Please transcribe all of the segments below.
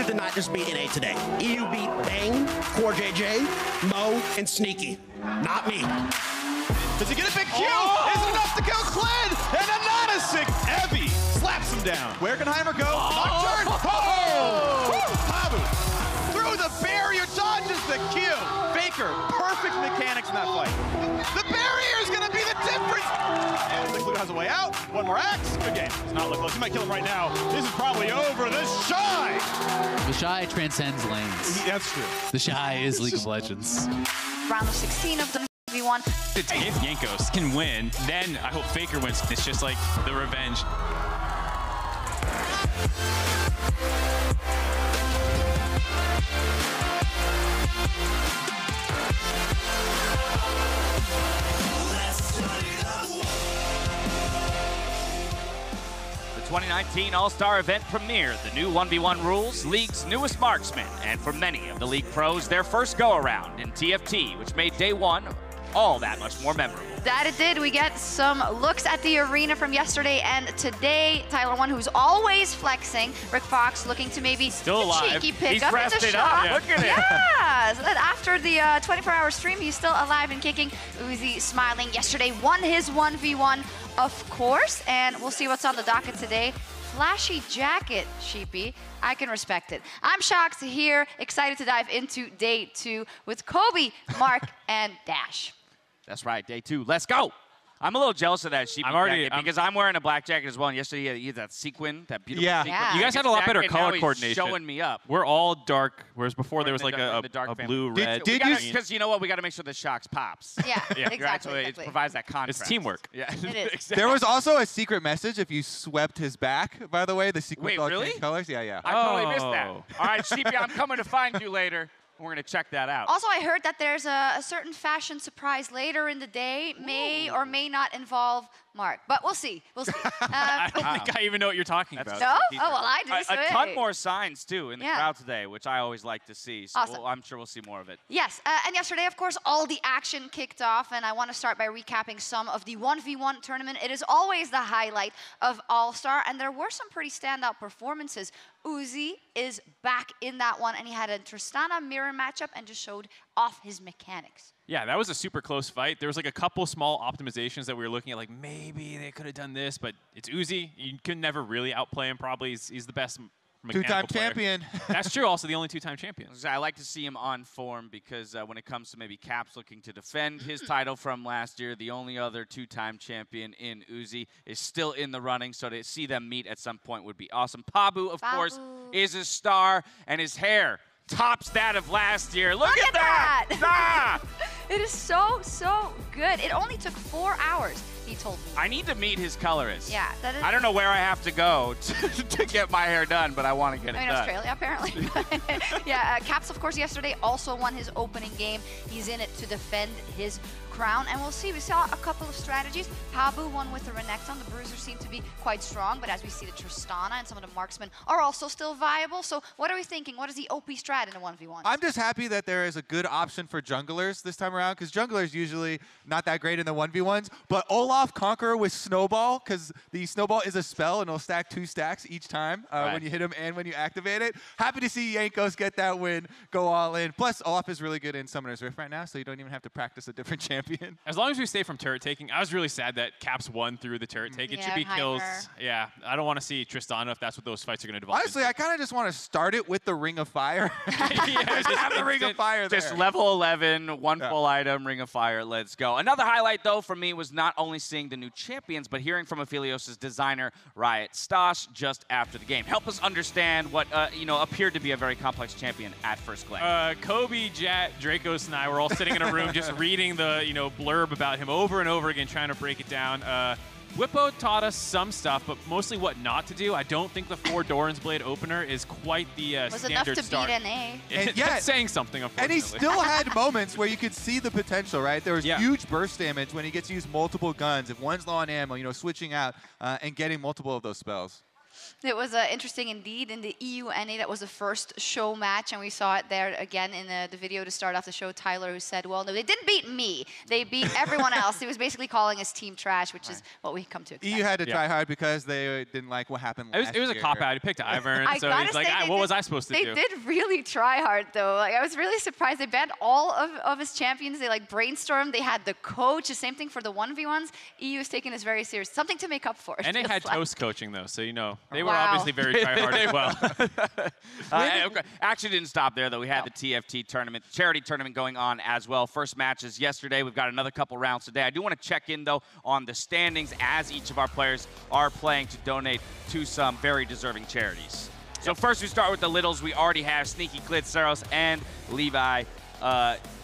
EU did not just beat NA today. EU beat Bang, Core JJ, Mo, and Sneaky. Not me. Does he get a big Q? Is it enough to kill Clint? And another sick Evie slaps him down. Where can Heimer go? Nocturne! Pabu through the barrier, dodges the Q. FLICKR, perfect mechanics in that fight. The barrier is going to be the difference. And Liquid has a way out. One more axe. Good game. It's not look close. He might kill him right now. This is probably over. The Shy. The Shy transcends lanes. That's true. The Shy is League of Legends. Round of 16 of the V1. If Jankos can win, then I hope FLICKR wins. It's just like the revenge. The 2019 All-Star event premiered, the new 1v1 rules, League's newest marksman, and for many of the League pros, their first go-around in TFT, which made day one all that much more memorable. That it did. We get some looks at the arena from yesterday and today. Tyler One, who's always flexing. Rick Fox looking to maybe still alive. Cheeky pick He's up rested into up. shot. Yeah. Look at it. Yeah. So that after the 24-hour stream, he's still alive and kicking. Uzi smiling. Yesterday won his 1v1, of course, and we'll see what's on the docket today. Flashy jacket, Sheepy. I can respect it. I'm shocked to hear, excited to dive into day two with Kobe, Mark, and Dash. That's right, day two. Let's go. I'm a little jealous of that sheep jacket because I'm wearing a black jacket as well. And yesterday he had that sequin, that beautiful sequin. Yeah. You guys had a lot better color coordination. Showing me up. We're all dark, whereas before there was like a blue, red. Because you know what? We got to make sure the shocks pops. Yeah, Right? So exactly. it provides that contrast. It's teamwork. Yeah, It is. Exactly. There was also a secret message if you swept his back, by the way. The sequence Wait, all really? changed colors. Yeah, yeah. I totally missed that. Oh. All right, Sheepy, I'm coming to find you later. We're going to check that out. Also, I heard that there's a certain fashion surprise later in the day, may or may not involve Mark, but we'll see. We'll see. I don't think I even know what you're talking about. No? Oh, well, I do. A ton more signs, too, in the Yeah. crowd today, which I always like to see. So Awesome. I'm sure we'll see more of it. Yes, and yesterday, of course, all the action kicked off, and I want to start by recapping some of the 1v1 tournament. It is always the highlight of All-Star, and there were some pretty standout performances. Uzi is back in that one, and he had a Tristana mirror matchup and just showed off his mechanics. Yeah, that was a super close fight. There was like a couple small optimizations that we were looking at, like maybe they could have done this, but it's Uzi. You can never really outplay him. Probably he's the best Two-time player. champion. That's true. Also, the only two-time champion. I like to see him on form because when it comes to maybe Caps looking to defend his title from last year, the only other two-time champion in Uzi is still in the running, so to see them meet at some point would be awesome. Pabu, of course, is a star, and his hair tops that of last year. Look at that! Ah! It is so, so good. It only took 4 hours, he told me. I need to meet his colorist. Yeah, that is. I don't know where I have to go to get my hair done, but I want to get it in done. Australia, apparently. Yeah, Caps, of course, yesterday also won his opening game. He's in it to defend his crown, and we'll see. We saw a couple of strategies. Pabu won with the Renekton. The Bruisers seem to be quite strong, but as we see, the Tristana and some of the marksmen are also still viable. So what are we thinking? What is the OP strat in a 1v1? I'm just happy that there is a good option for junglers this time around, because junglers usually not that great in the 1v1s, but Olaf Conqueror with Snowball, because the Snowball is a spell and it'll stack 2 stacks each time when you hit him and when you activate it. Happy to see Jankos get that win, go all in. Plus, Olaf is really good in Summoner's Rift right now, so you don't even have to practice a different champion. As long as we stay from turret taking, I was really sad that Caps won through the turret take. It should be kills. Yeah, I don't want to see Tristana if that's what those fights are going to develop. Honestly, I kind of just want to start it with the Ring of Fire. Just have the Ring of Fire there. Just level 11, one full item, Ring of Fire, let's go. Another highlight, though, for me was not only seeing the new champions, but hearing from Aphelios' designer, Riot Stosh, just after the game. Help us understand what, appeared to be a very complex champion at first glance. Kobe, Jat, Dracos, and I were all sitting in a room just reading the, blurb about him over and over again, trying to break it down. Whippo taught us some stuff, but mostly what not to do. I don't think the 4 Doran's Blade opener is quite the was standard enough to start. beat NA. And That's saying something, unfortunately. And he still had moments where you could see the potential, right? There was huge burst damage when he gets to use multiple guns. If one's low on ammo, switching out and getting multiple of those spells. It was interesting indeed. In the EU-NA, that was the first show match, and we saw it there again in the video to start off the show. Tyler, who said, well, no, they didn't beat me. They beat everyone else. He was basically calling us team trash, which is what we come to expect. EU had to try hard because they didn't like what happened last It was a cop-out. He picked Ivern, so he's like, what was I supposed to do? They did really try hard, though. Like, I was really surprised. They banned all of his champions. They like brainstormed. They had the coach. The same thing for the 1v1s. EU is taking this very serious. Something to make up for. And they had Toast coaching, though, so you know they were obviously very try-hard as well. Actually didn't stop there, though. We had the TFT tournament, charity tournament going on as well. First matches yesterday. We've got another couple rounds today. I do want to check in, though, on the standings as each of our players are playing to donate to some very deserving charities. So first we start with the Littles. We already have Sneaky, Klid, Saros, and Levi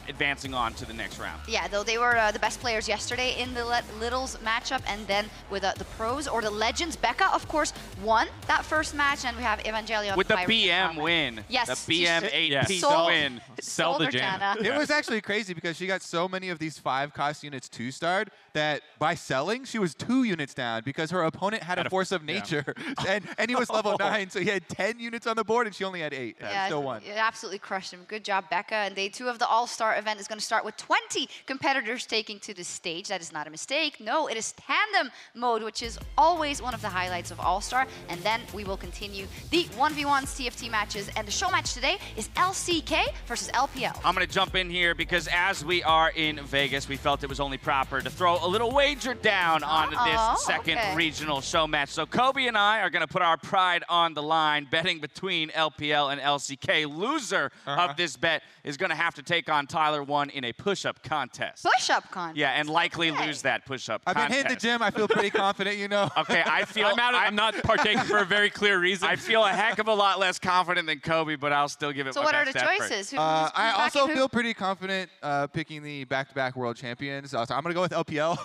advancing on to the next round. Yeah, though they were the best players yesterday in the Littles matchup, and then with the pros or the legends, Becca, of course, won that first match, and we have Evangelion with the BM win. Yes, the BM 8-piece win. Sell the Janna. It was actually crazy because she got so many of these 5-cost units 2-starred that by selling, she was 2 units down because her opponent had a Force of Nature, and he was level 9, so he had 10 units on the board, and she only had 8. Yeah, still won. It absolutely crushed him. Good job, Becca. And day 2 of the All-Star event is going to start with 20 competitors taking to the stage. That is not a mistake. No, it is tandem mode, which is always one of the highlights of All-Star. And then we will continue the 1v1s TFT matches. And the show match today is LCK versus LPL. I'm going to jump in here because as we are in Vegas, we felt it was only proper to throw a little wager down on this second regional show match. So Kobe and I are going to put our pride on the line, betting between LPL and LCK. Loser of this bet is going to have to take on Tyler 1 in a push-up contest. Push-up contest? Yeah, and likely lose that push-up contest. I've been hitting the gym. I feel pretty confident, you know. Okay, I feel... I'm not partaking for a very clear reason. I feel a heck of a lot less confident than Kobe, but I'll still give it my best effort. So what are the choices? I also feel pretty confident picking the back-to-back world champions. So I'm going to go with LPL.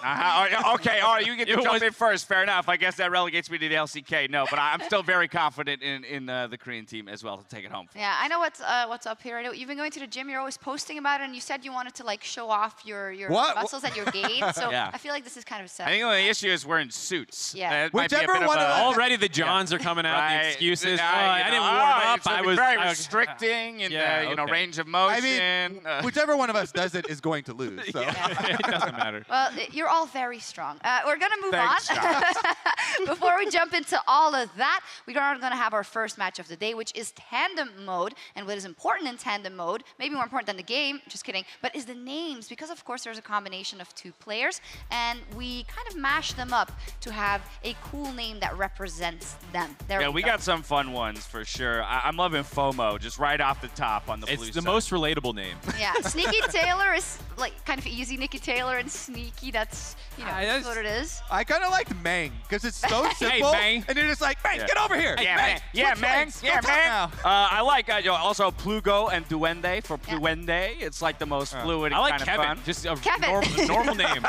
Okay, all right, you get to jump in first. Fair enough. I guess that relegates me to the LCK. No, but I'm still very confident in the Korean team as well to take it home. Yeah, I know what's up here. I know you've been going to the gym. You're always posting about it, and you said you wanted to like show off your muscles and your gains. So I feel like this is kind of a set. I think the only issue is we're in suits. Yeah. Whichever one of already the Johns are coming out. The excuses. I didn't warm up. I was very restricting in the range of motion. I mean, whichever one of us does it is going to lose. So. It doesn't matter. Well, you're all very strong. We're going to move on. Before we jump into all of that, we are going to have our first match of the day, which is tandem mode. And what is important in tandem mode, maybe more important than the game, just kidding, but is the names. Because, of course, there's a combination of 2 players, and we kind of mash them up to have a cool name that represents them. We got some fun ones for sure. I'm loving FOMO, just right off the top on the blue side. It's the most relatable name. Yeah, Sneaky Taylor is like kind of easy. Nikki Taylor and Sneaky, that's, you know, that's what it is. I kind of liked Mang, because it's so simple. Hey, Mang. And you're just like, Mang, get over here. Yeah, Mang. Yeah, Mang. Yeah, Mang. I like also Plugo and Duende for Pluende. It's like the most fluid and kind of Kevin. fun. Just a normal name.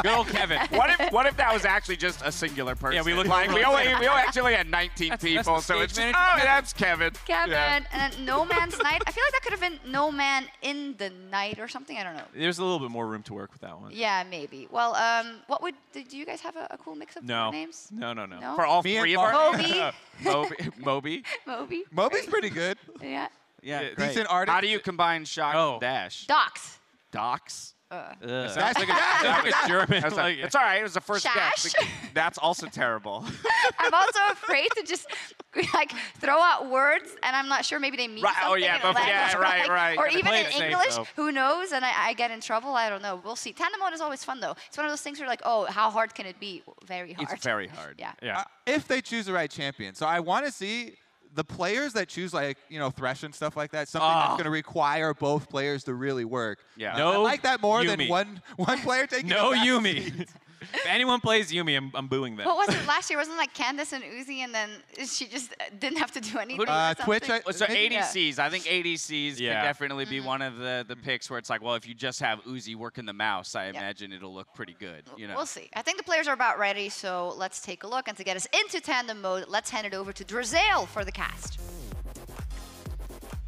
Good old Kevin. What if that was actually just a singular person? Yeah, we look like we only actually had 19 people, so it's just, that's Kevin. Kevin. And then No Man's Night. I feel like that could have been No Man in the Night or something. I don't know. There's a little bit more room to work with that one. Yeah, maybe. Well, do you guys have a cool mix of names? No. For all 3 of our Moby. Moby's pretty good. Yeah. Yeah, decent artist. How do you combine Shock and Dash? Docs. Docs? Sounds like a German. It's all right. It was the first guess. Shash? That's also terrible. I'm also afraid to just like throw out words, and I'm not sure maybe they mean something in a language, right. Or even in English. Safe, who knows? And I get in trouble. I don't know. We'll see. Tandem mode is always fun, though. It's one of those things where like, oh, how hard can it be? Very hard. It's very hard. Yeah. If they choose the right champion. So I want to see the players that choose, like, you know, Thresh and stuff like that, something that's going to require both players to really work. Yeah. I like that more than one player taking Yumi. If anyone plays Yumi, I'm booing them. What was it last year? Wasn't it like Candace and Uzi, and then she just didn't have to do anything? Twitch. So ADCs. I think ADCs can definitely be one of the picks where it's like, well, if you just have Uzi working the mouse, I imagine it'll look pretty good. You know. We'll see. I think the players are about ready, so let's take a look. And to get us into tandem mode, let's hand it over to Drizel for the cast.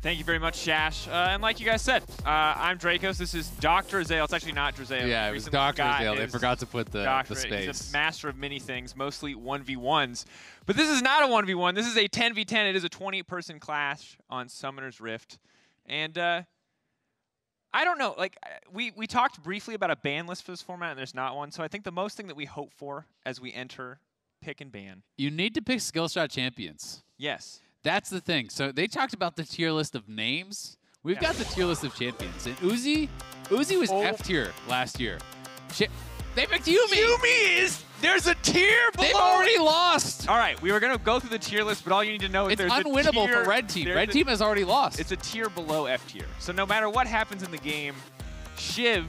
Thank you very much, Shash. And like you guys said, I'm Dracos. This is Dr. Azale. It's actually not Drazale. Yeah, it was Dr. Azale. They forgot to put the space. He's a master of many things, mostly 1v1s. But this is not a 1v1. This is a 10v10. It is a 20-person clash on Summoner's Rift. And I don't know. Like, we talked briefly about a ban list for this format, and there's not one. So I think the most thing that we hope for as we enter pick and ban. You need to pick skill shot champions. Yes. That's the thing. So they talked about the tier list of names. We've got the tier list of champions. And Uzi was F tier last year. They picked Yumi. There's a tier below. They've already lost. All right, we were going to go through the tier list, but all you need to know is it's unwinnable for Red Team. Red Team has already lost. It's a tier below F tier. So no matter what happens in the game, Shiv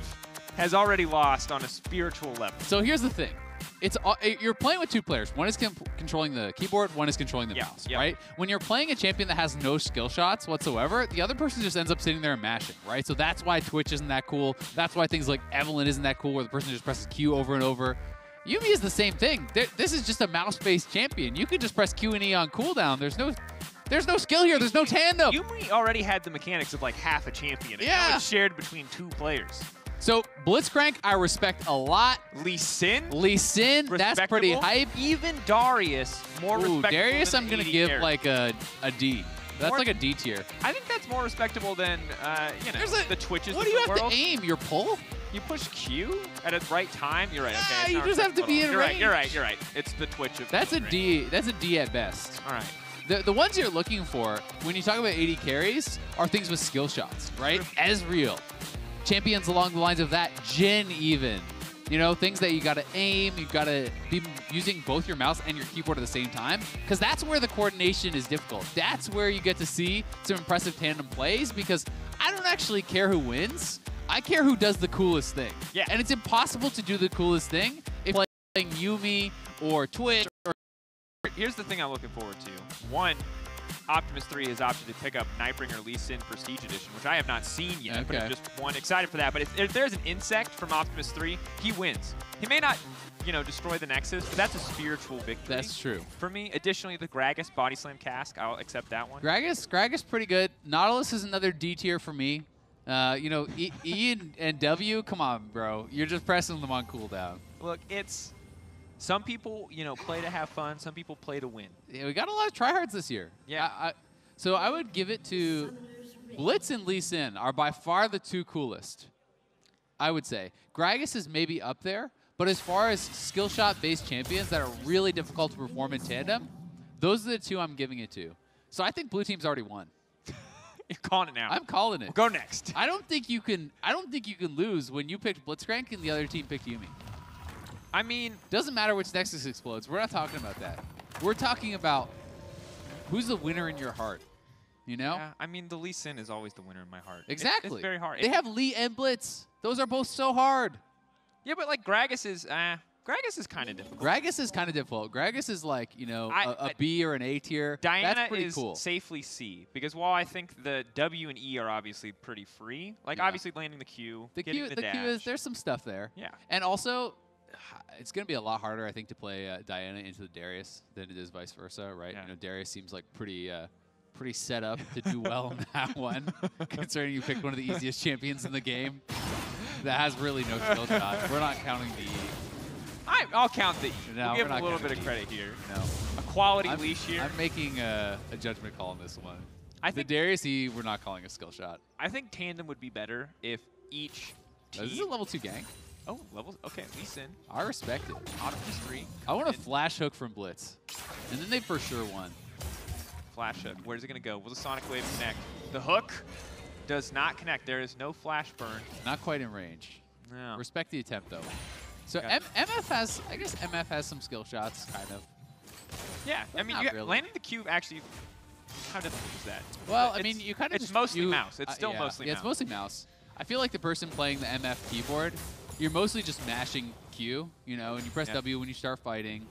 has already lost on a spiritual level. So here's the thing. You're playing with two players. One is controlling the keyboard, one is controlling the mouse, right? When you're playing a champion that has no skill shots whatsoever, the other person just ends up sitting there and mashing, right? So that's why Twitch isn't that cool. That's why things like Evelyn isn't that cool, where the person just presses Q over and over. Yumi is the same thing. This is just a mouse-based champion. You can just press Q and E on cooldown. There's no skill here. There's no tandem. Yumi already had the mechanics of like half a champion. Yeah. It's shared between two players. So Blitzcrank, I respect a lot. Lee Sin, that's pretty hype. Even Darius, more respectable. Darius, I'm gonna give like a D. That's like a D tier. I think that's more respectable than the Twitches. What do you have to aim? Your pull? You push Q at the right time. You're right. Okay. You just have to be in range. You're right. It's the Twitch of. That's a D. That's a D at best. All right. The ones you're looking for when you talk about AD carries are things with skill shots, right? Ezreal. Champions along the lines of that, Jhin even. You know, things that you gotta aim, you gotta be using both your mouse and your keyboard at the same time, because that's where the coordination is difficult. That's where you get to see some impressive tandem plays, because I don't actually care who wins. I care who does the coolest thing. Yeah. And it's impossible to do the coolest thing if playing Yumi or Twitch. Here's the thing I'm looking forward to. One, Optimus 3 has opted to pick up Nightbringer Lee Sin Prestige Edition, which I have not seen yet, but I'm just excited for that. But if there's an insect from Optimus 3, he wins. He may not, destroy the Nexus, but that's a spiritual victory. That's true. For me, additionally, the Gragas Body Slam Cask, I'll accept that one. Gragas pretty good. Nautilus is another D tier for me. E and W, come on, bro. You're just pressing them on cooldown. Look, it's... Some people, play to have fun. Some people play to win. Yeah, we got a lot of tryhards this year. Yeah. So I would give it to Blitz and Lee Sin are by far the two coolest, I would say. Gragas is maybe up there, but as far as skill shot-based champions that are really difficult to perform in tandem, those are the two I'm giving it to. So I think blue team's already won. You're calling it now. I'm calling it. We'll go next. I don't think you can lose when you picked Blitzcrank and the other team picked Yumi. I mean, doesn't matter which Nexus explodes. We're not talking about that. We're talking about who's the winner in your heart. You know? Yeah, I mean, the Lee Sin is always the winner in my heart. Exactly. It's very hard. They have Lee and Blitz. Those are both so hard. Yeah, but like Gragas is kind of difficult. Gragas is kind of difficult. Gragas is like, a B or an A tier. Diana That's pretty is cool. safely C, because while I think the W and E are obviously pretty free, like obviously landing the Q, getting the dash. Q is, there's some stuff there. Yeah. And also, it's going to be a lot harder, I think, to play Diana into the Darius than it is vice versa, right? Yeah. Darius seems like pretty set up to do well in that one, considering you picked one of the easiest champions in the game that has really no skill shots. We're not counting the E. I'll count the E. No, we'll give him a little bit of credit here. No. A quality leash here. I'm making a judgment call on this one. I think the Darius E, we're not calling a skill shot. I think tandem would be better if each team... This is a level 2 gank. Oh, levels. Okay, Lee Sin. I respect it. Optimus 3. I want a flash hook from Blitz. And then they for sure won. Flash hook. Where's it going to go? Will the Sonic Wave connect? The hook does not connect. There is no flash burn. Not quite in range. No. Respect the attempt, though. So MF has, I guess MF has some skill shots, kind of. Yeah, I mean, really. landing the cube actually, how difficult is that? Well, I mean, you kind of It's mostly mouse. It's still mostly mouse. Yeah, it's mostly mouse. I feel like the person playing the MF keyboard, you're mostly just mashing Q, and you press W when you start fighting.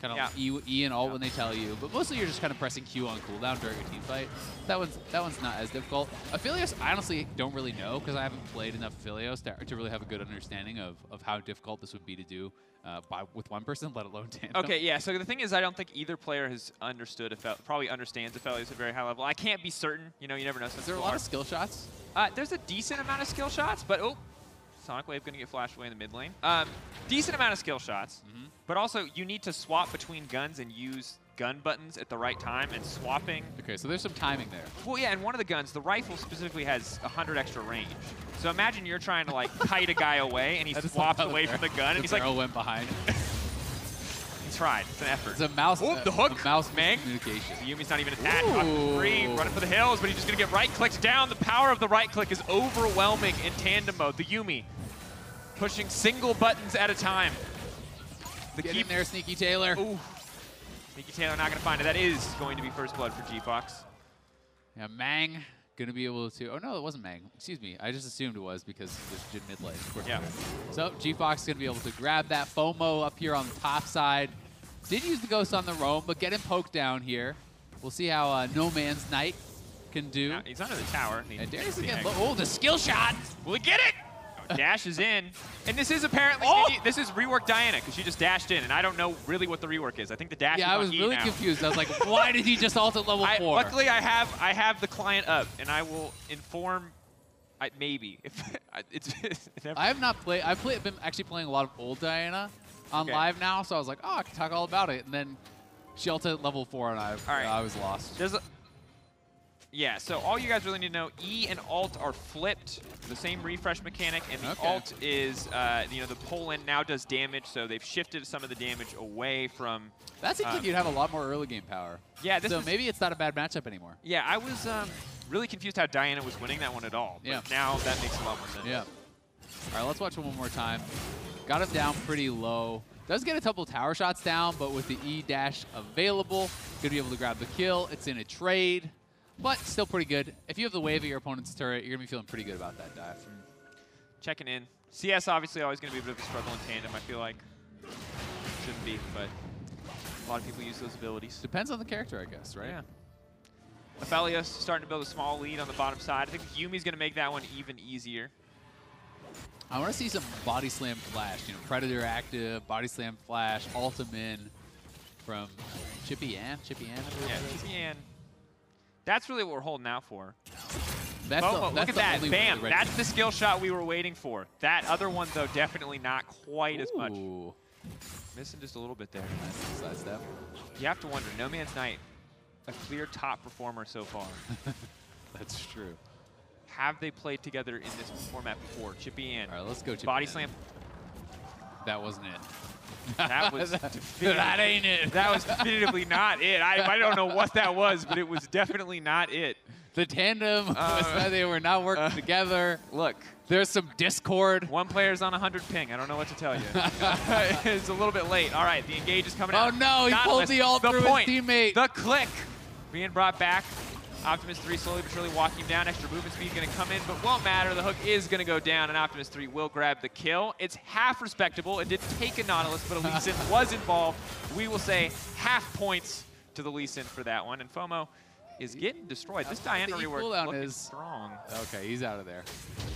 Kind of E and alt when they tell you, but mostly you're just kind of pressing Q on cooldown during a team fight. That one's not as difficult. Aphelios, I honestly don't really know because I haven't played enough Aphelios to really have a good understanding of how difficult this would be to do with one person, let alone tandem. Okay, yeah. So the thing is, I don't think either player has understood probably understands Aphelios at a very high level. I can't be certain. You know, you never know. Is there a lot of skill shots? There's a decent amount of skill shots, but Sonic Wave gonna get flashed away in the mid lane. Decent amount of skill shots, but also you need to swap between guns and use gun buttons at the right time, and swapping. Okay, so there's some timing there. Well, yeah, and one of the guns, the rifle specifically, has 100 extra range. So imagine you're trying to like kite a guy away, and he swaps away from the gun, and he's like, went behind. He tried. It's an effort. It's a mouse. The hook. Mouse Mang. communication. Yumi's not even attached. Free, running for the hills, but he's just gonna get right clicked down. The power of the right click is overwhelming in tandem mode. The Yumi pushing single buttons at a time. Get in there, Sneaky Taylor. Ooh. Sneaky Taylor not gonna find it. That is going to be first blood for G-Fox. Yeah, Mang gonna be able to. Oh no, it wasn't Mang. Excuse me. I just assumed it was because there's Jin mid lane. Of course. Yeah. So G-Fox gonna be able to grab that FOMO up here on the top side. Did use the Ghost on the roam, but get him poked down here. We'll see how No Man's Knight can do. Now, he's under the tower. And Darius again. Oh, the skill shot! Will he get it? Dash is in. And this is apparently, this is rework Diana, because she just dashed in, and I don't know really what the rework is. I think the dash is on I was really confused. I was like, why did he just ult at level 4? Luckily, I have the client up, and I will inform, maybe. I have not played, I've been actually playing a lot of old Diana on live now, so I was like, oh, I can talk all about it. And then she ulted at level 4, and I was lost. Yeah, so all you guys really need to know, E and Alt are flipped, the same refresh mechanic, and the Alt is, the pull-in now does damage, so they've shifted some of the damage away from... That seems like you'd have a lot more early game power. Yeah, so maybe it's not a bad matchup anymore. Yeah, I was really confused how Diana was winning that one at all, but now that makes a lot more sense. Yeah. All right, let's watch it one more time. Got him down pretty low. Does get a couple tower shots down, but with the E dash available, gonna be able to grab the kill. It's in a trade. But still pretty good. If you have the wave of your opponent's turret, you're going to be feeling pretty good about that dive. Checking in. CS obviously always going to be a bit of a struggle in tandem, I feel like. Shouldn't be, but a lot of people use those abilities. Depends on the character, I guess, right? Yeah. Aphelios starting to build a small lead on the bottom side. I think Yumi's going to make that one even easier. I want to see some body slam flash. Predator active, body slam flash, ultimate from Chippy Ann. Yeah, Chippy Ann. That's really what we're holding out for. Look at that. Bam. That's the skill shot we were waiting for. That other one, though, definitely not quite as much. Missing just a little bit there. Nice side step. You have to wonder, No Man's Knight, a clear top performer so far. That's true. Have they played together in this format before? Chippy Ann. All right, let's go Chippy Body Ann. slam. That wasn't it. That was that ain't it. That was definitively not it. I don't know what that was, but it was definitely not it. The tandem was they were not working together. Look, there's some discord. One player's on 100 ping. I don't know what to tell you. It's a little bit late. All right, the engage is coming out. Oh no, he pulled the ult through his teammate. The click being brought back. Optimus 3 slowly but surely walking him down. Extra movement speed going to come in, but won't matter. The hook is going to go down, and Optimus 3 will grab the kill. It's half respectable. It didn't take a Nautilus, but a Lee Sin was involved. We will say half points to the Lee Sin for that one, and FOMO is getting destroyed. This Diana rework looking strong. Okay, he's out of there.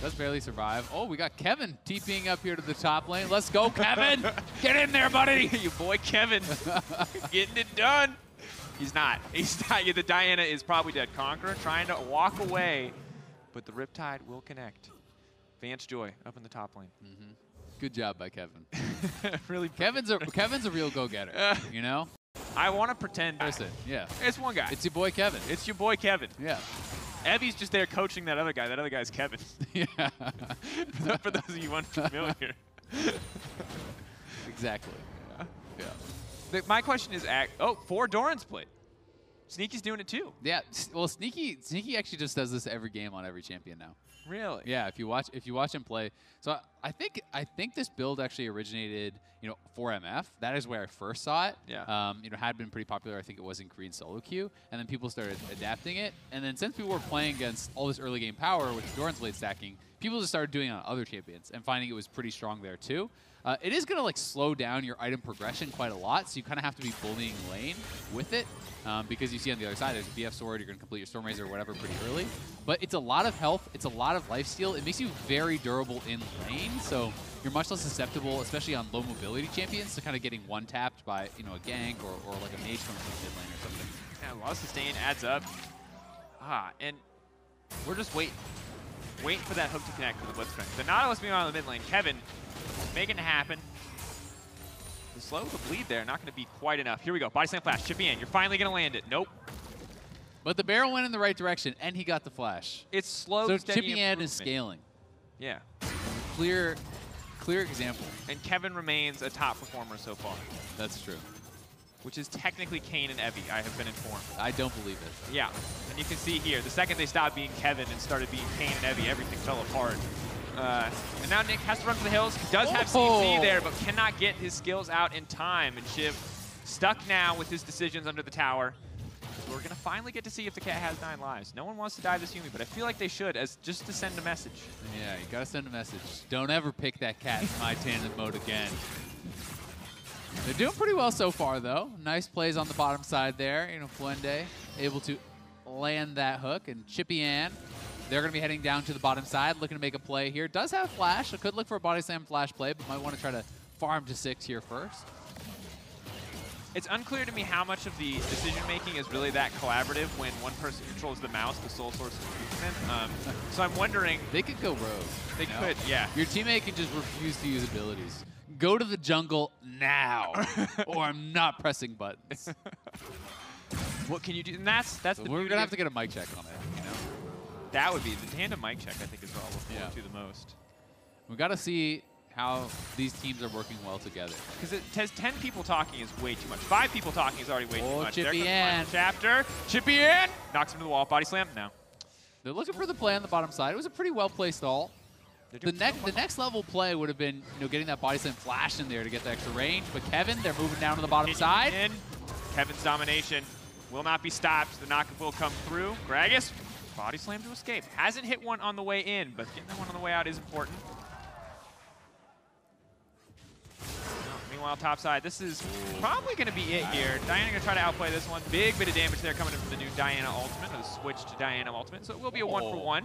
Does barely survive. Oh, we got Kevin TPing up here to the top lane. Let's go, Kevin! Get in there, buddy! Your boy Kevin getting it done. He's not. He's not. The Diana is probably dead. Conqueror trying to walk away, but the Riptide will connect. Vance Joy up in the top lane. Good job by Kevin. Really. Kevin's a real go-getter. You know. I want to pretend. Listen, yeah. It's one guy. It's your boy Kevin. It's your boy Kevin. Yeah. Evie's just there coaching that other guy. That other guy's Kevin. Yeah. For those of you unfamiliar. Exactly. Yeah. My question is, 4 Doran split. Sneaky's doing it too. Yeah. Well, Sneaky actually just does this every game on every champion now. Really? Yeah. If you watch him play, so I think this build actually originated, for MF. That is where I first saw it. Yeah. Had been pretty popular. I think it was in Korean solo queue, and then people started adapting it. And then since people were playing against all this early game power with Doran's blade stacking, people just started doing it on other champions and finding it was pretty strong there too. it is going to like slow down your item progression quite a lot, so you kind of have to be bullying lane with it. Because you see on the other side, there's a BF sword, you're going to complete your Storm Razor or whatever pretty early. But it's a lot of health, it's a lot of lifesteal. It makes you very durable in lane, so you're much less susceptible, especially on low mobility champions, to kind of getting one-tapped by, you know, a gank or like a mage from mid lane or something. Yeah, a lot of sustain adds up. And we're just waiting for that hook to connect with the Blitzcrank. The Nautilus being on the mid lane, Kevin making it happen. The slow the bleed there, not going to be quite enough. Here we go, body slam flash, Chippy in. You're finally going to land it. Nope. But the barrel went in the right direction, and he got the flash. It's slow, so steady Chippy in is scaling. Yeah. Clear example. And Kevin remains a top performer so far. That's true. Which is technically Kane and Evie, I have been informed. I don't believe it. Yeah, and you can see here, the second they stopped being Kevin and started being Kane and Evie, everything fell apart. And now Nick has to run for the hills. He does have CC there, but cannot get his skills out in time. And Shiv stuck now with his decisions under the tower. So we're going to finally get to see if the cat has 9 lives. No one wants to die this Yumi, but I feel like they should, as just to send a message. Yeah, you got to send a message. Don't ever pick that cat in my tandem mode again. They're doing pretty well so far, though. Nice plays on the bottom side there. You know, Fuende able to land that hook, and Chippy Ann, they're going to be heading down to the bottom side, looking to make a play here. Does have flash. I could look for a body slam flash play, but might want to try to farm to 6 here first. It's unclear to me how much of the decision-making is really that collaborative when one person controls the mouse, the sole source of movement. So I'm wondering... They could go rogue. They could, yeah. Your teammate can just refuse to use abilities. Go to the jungle now, or I'm not pressing buttons. What can you do? And that's the We're going to have to get a mic check on it, you know? That would be the tandem mic check, I think, is what I'll look forward to the most. We got to see how these teams are working well together. Because it says 10 people talking is way too much. 5 people talking is already way too much. Chippy in. Chapter. Chippy in. Knocks him to the wall. Body slam. No. They're looking for the play on the bottom side. It was a pretty well-placed ult. The next level play would have been, you know, getting that body slam flash in there to get the extra range. But Kevin, they're moving down to the bottom side. Kevin's domination will not be stopped. The knock will come through. Gragas, body slam to escape. Hasn't hit one on the way in, but getting that one on the way out is important. Meanwhile, top side, this is probably going to be it here. Diana going to try to outplay this one. Big bit of damage there coming in from the new Diana ultimate. A switch to Diana ultimate, so it will be a 1-for-1.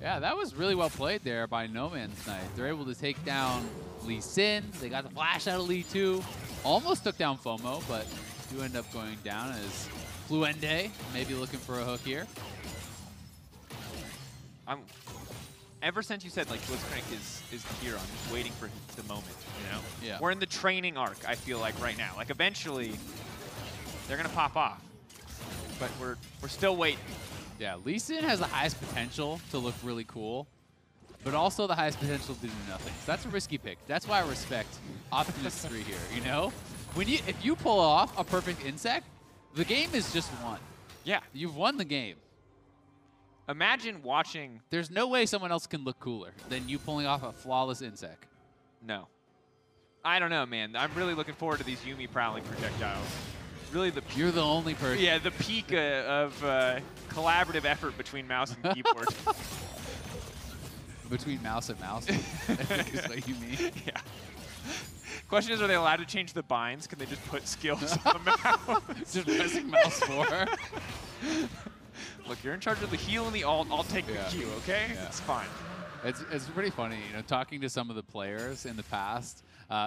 Yeah, that was really well played there by No Man's Night. They're able to take down Lee Sin. They got the flash out of Lee too. Almost took down FOMO, but do end up going down as Fluende maybe looking for a hook here. Ever since you said like Blitzcrank is here, I'm just waiting for the moment, you know? Yeah. We're in the training arc, I feel like, right now. Like eventually they're gonna pop off. But we're still waiting. Yeah, Lee Sin has the highest potential to look really cool, but also the highest potential to do nothing. So that's a risky pick. That's why I respect Optimus 3 here, you know? If you pull off a perfect insect, the game is just won. Yeah. You've won the game. Imagine watching... There's no way someone else can look cooler than you pulling off a flawless insect. No. I don't know, man. I'm really looking forward to these Yumi prowling projectiles. Really You're the only person. Yeah, the peak of collaborative effort between mouse and keyboard. Between mouse and mouse, I think is what you mean. Yeah. Question is, are they allowed to change the binds? Can they just put skills on the mouse? Just pressing mouse 4. Look, you're in charge of the heal and the ult. I'll take the Q, okay? Yeah. It's fine. It's pretty funny, you know, talking to some of the players in the past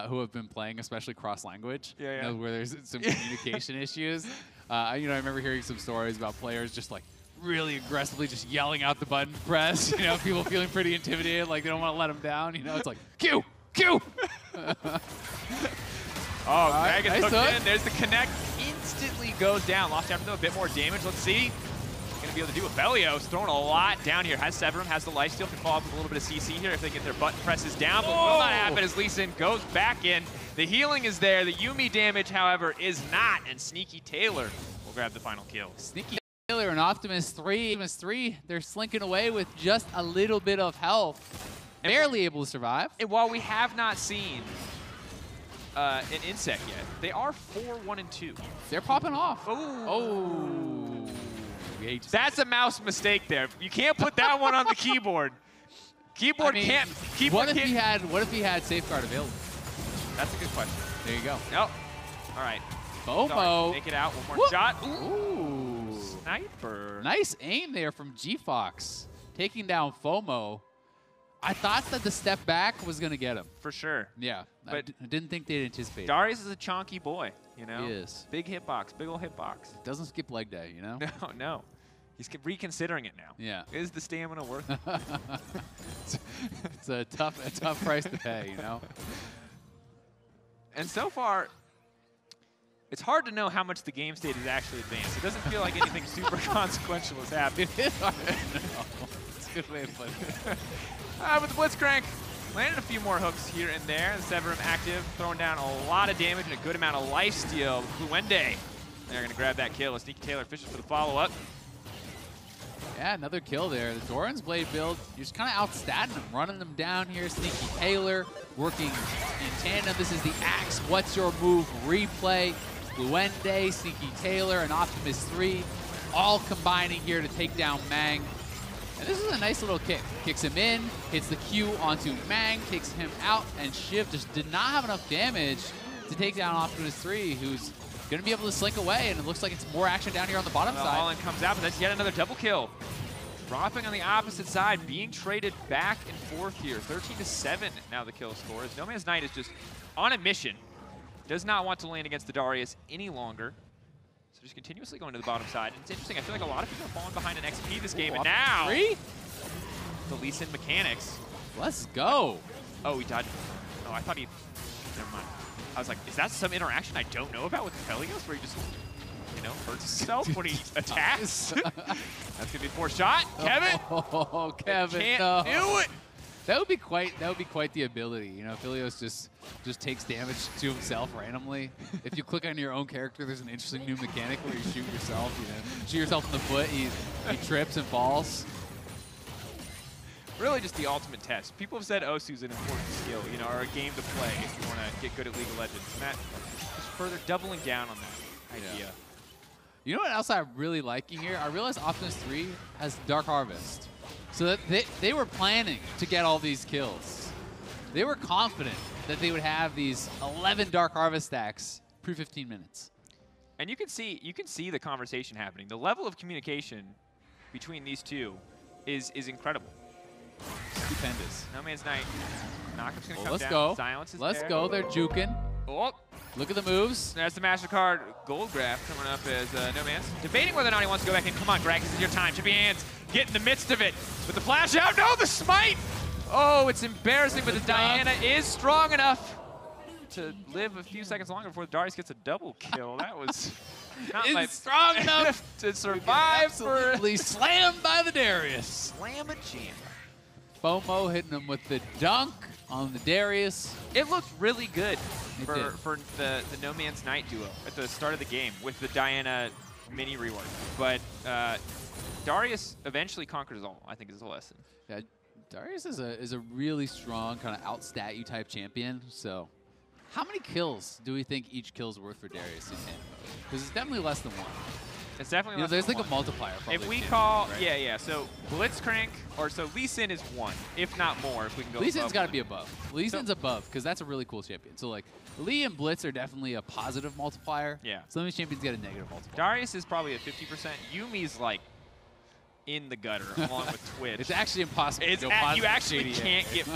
who have been playing, especially cross-language, you know, where there's some communication issues. You know, I remember hearing some stories about players just like really aggressively just yelling out the button press. You know, people feeling pretty intimidated, like they don't want to let them down. You know, it's like Q, Q. Greg is nice hooked hook. in. There's the connect. Instantly goes down. Lost after though, a bit more damage. Let's see. Going to be able to do a Belios. Throwing a lot down here. Has Severum, has the lifesteal. Can follow up with a little bit of CC here if they get their button presses down. But will not happen as Lee Sin goes back in. The healing is there. The Yumi damage, however, is not. And Sneaky Taylor will grab the final kill. Sneaky Taylor and Optimus 3. Optimus 3, they're slinking away with just a little bit of health. Barely able to survive. And while we have not seen an insect yet, they are 4-1-2. They're popping off. That's a mouse mistake there. You can't put that one on the keyboard. Keyboard I mean, can't. Keyboard what if can't. what if he had Safeguard available? That's a good question. There you go. Nope. All right. FOMO. Sorry, make it out. One more Whoop. shot. Ooh. Sniper. Nice aim there from G-Fox. Taking down FOMO. I thought that the step back was going to get him. For sure. Yeah. But I didn't think they'd anticipate it. Darius is a chonky boy, you know? He is. Big hitbox, big old hitbox. Doesn't skip leg day, you know? No, no. He's reconsidering it now. Yeah. Is the stamina worth it? It's a tough price to pay, you know? And so far, it's hard to know how much the game state is actually advanced. It doesn't feel like anything super consequential has happened. It is hard to know. It's a good way of putting it. With the Blitzcrank, landed a few more hooks here and there. The Severum active, throwing down a lot of damage and a good amount of lifesteal. Fluende, they're going to grab that kill. Sneaky Taylor fishes for the follow-up. Yeah, another kill there. The Doran's Blade build, you're just kind of outstatting them, running them down here. Sneaky Taylor working in tandem. This is the Axe What's Your Move replay. Fluende, Sneaky Taylor, and Optimus 3 all combining here to take down Mang. And this is a nice little kick. Kicks him in, hits the Q onto Mang, takes him out, and Shiv just did not have enough damage to take down Optimus 3, who's going to be able to slink away, and it looks like it's more action down here on the bottom side. All-in comes out, but that's yet another double kill. Dropping on the opposite side, being traded back and forth here. 13-7 now the kill score. As No Man's Knight is just on a mission. Does not want to land against the Darius any longer. So just continuously going to the bottom side. And it's interesting, I feel like a lot of people are falling behind an XP this game, and now the Lee Sin mechanics. Let's go. Oh, he died. Oh, I thought he, never mind. I was like, is that some interaction I don't know about with Helios where he just, you know, hurts himself when he attacks? That's going to be 4 shot. Kevin. Oh, Kevin. Can't do it. That would be quite the ability. You know, if Helios just takes damage to himself randomly. If you click on your own character, there's an interesting new mechanic where you shoot yourself. You know, shoot yourself in the foot. He trips and falls. Really just the ultimate test. People have said Osu's an important skill, you know, or a game to play if you want to get good at League of Legends. And that just further doubling down on that idea. Yeah. You know what else I'm really liking here? I realized Optimus 3 has Dark Harvest. So that they were planning to get all these kills. They were confident that they would have these 11 Dark Harvest stacks pre-15 minutes. And you can see the conversation happening. The level of communication between these two is incredible. Stupendous. No Man's Knight. Knockup's going to come Let's down. go. Silence is Let's there. go. They're juking. Oh, Look at the moves. there's the MasterCard gold graph coming up as No Man's debating whether or not he wants to go back in. Come on, Greg, this is your time. Chip your hands. Get in the midst of it. With the flash out. No, the smite. Oh, it's embarrassing, but the Diana is strong enough to live a few seconds longer before Darius gets a double kill. That was not It's strong enough to survive. Absolutely slammed by the Darius. Slam a jam. FOMO hitting him with the dunk on the Darius. It looked really good It did. for the No Man's Knight duo at the start of the game with the Diana mini rework. But Darius eventually conquers all, I think is the lesson. Yeah, Darius is a really strong kind of outstat you type champion. So how many kills do we think each kill's worth for Darius in tandem mode? Because it's definitely less than 1. It's definitely less There's than like a one. multiplier. Probably If we in call, tandem mode, right? yeah. So Blitzcrank, or so Lee Sin is 1, if not more, if we can go Lee Sin's above got to one. be above. Lee Sin's above because that's a really cool champion. So like Lee and Blitz are definitely a positive multiplier. Yeah. Some of these champions get a negative multiplier. Darius is probably at 50%. Yumi's like in the gutter along with Twitch. It's actually impossible. It's to go you positive actually JDA. can't get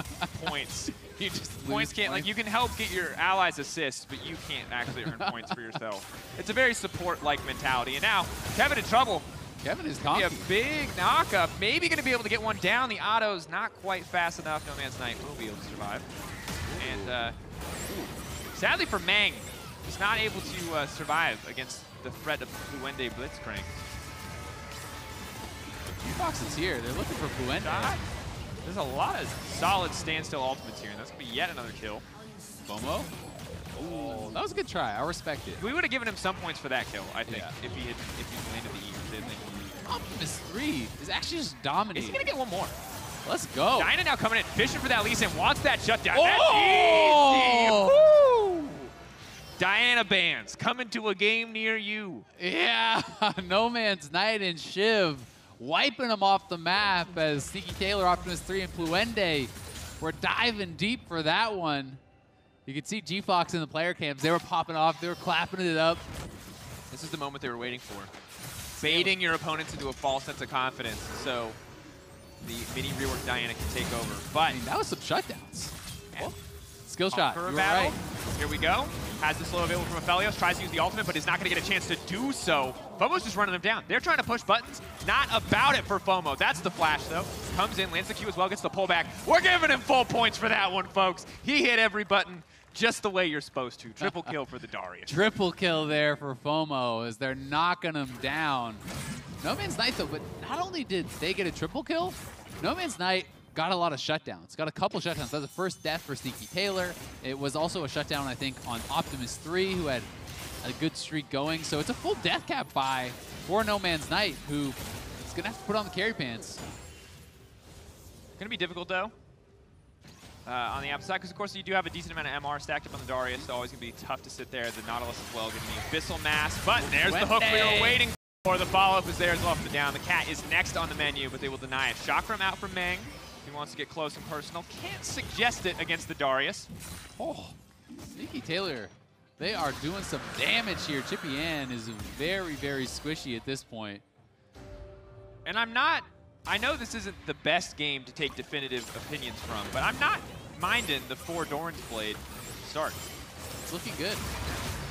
points. You just Points lose can't, like, you can help get your allies assists, but you can't actually earn points for yourself. It's a very support-like mentality. And now, Kevin in trouble. Kevin is Be conky. a big knockup. Maybe going to be able to get one down. The auto's not quite fast enough. No Man's Knight will be able to survive. And sadly for Mang, he's not able to survive against the threat of Fluende Blitzcrank. Fox is here. They're looking for Fluende. Shot. There's a lot of solid standstill ultimates here, and that's going to be yet another kill. FOMO. Oh, that was a good try. I respect it. We would have given him some points for that kill, I think, Yeah. if he landed the E. Didn't think Optimus 3 is actually just Is dominating. he going to get one more? Let's go. Dyna now coming in, fishing for that Lee Sin, wants that shutdown. Oh! That's easy. Woo! Diana bands coming to a game near you. Yeah, No Man's Knight and Shiv wiping them off the map as Sneaky Taylor, Optimus 3, and Pluende were diving deep for that one. You can see G-Fox in the player cams. They were popping off. They were clapping it up. This is the moment they were waiting for. Baiting your opponents into a false sense of confidence so the mini rework Diana can take over. But I mean, that was some shutdowns. Oh. Skill shot. You were battle. right. Here we go. Has the slow available from Aphelios. Tries to use the ultimate, but is not going to get a chance to do so. FOMO's just running them down. They're trying to push buttons. Not about it for FOMO. That's the flash, though. Comes in, lands the Q as well, gets the pullback. We're giving him full points for that one, folks. He hit every button just the way you're supposed to. Triple kill for the Darius. Triple kill there for FOMO as they're knocking him down. No Man's Night, though, but not only did they get a triple kill, No Man's Night got a lot of shutdowns. Got a couple shutdowns. That was the first death for Sneaky Taylor. It was also a shutdown, I think, on Optimus 3, who had a good streak going. So it's a full death cap buy for No Man's Night, who is going to have to put on the carry pants. Going to be difficult, though, on the opposite side, because, of course, you do have a decent amount of MR stacked up on the Darius. So always going to be tough to sit there. The Nautilus as well, getting the Abyssal Mass. But there's the hook we were waiting for. The follow-up is there as well for the down. The Cat is next on the menu, but they will deny it. Chakram out from Meng. He wants to get close and personal. Can't suggest it against the Darius. Oh, Sneaky Taylor. They are doing some damage here. Chippy Ann is very, very squishy at this point. And I know this isn't the best game to take definitive opinions from, but I'm not minding the 4 Doran's Blade start. It's looking good.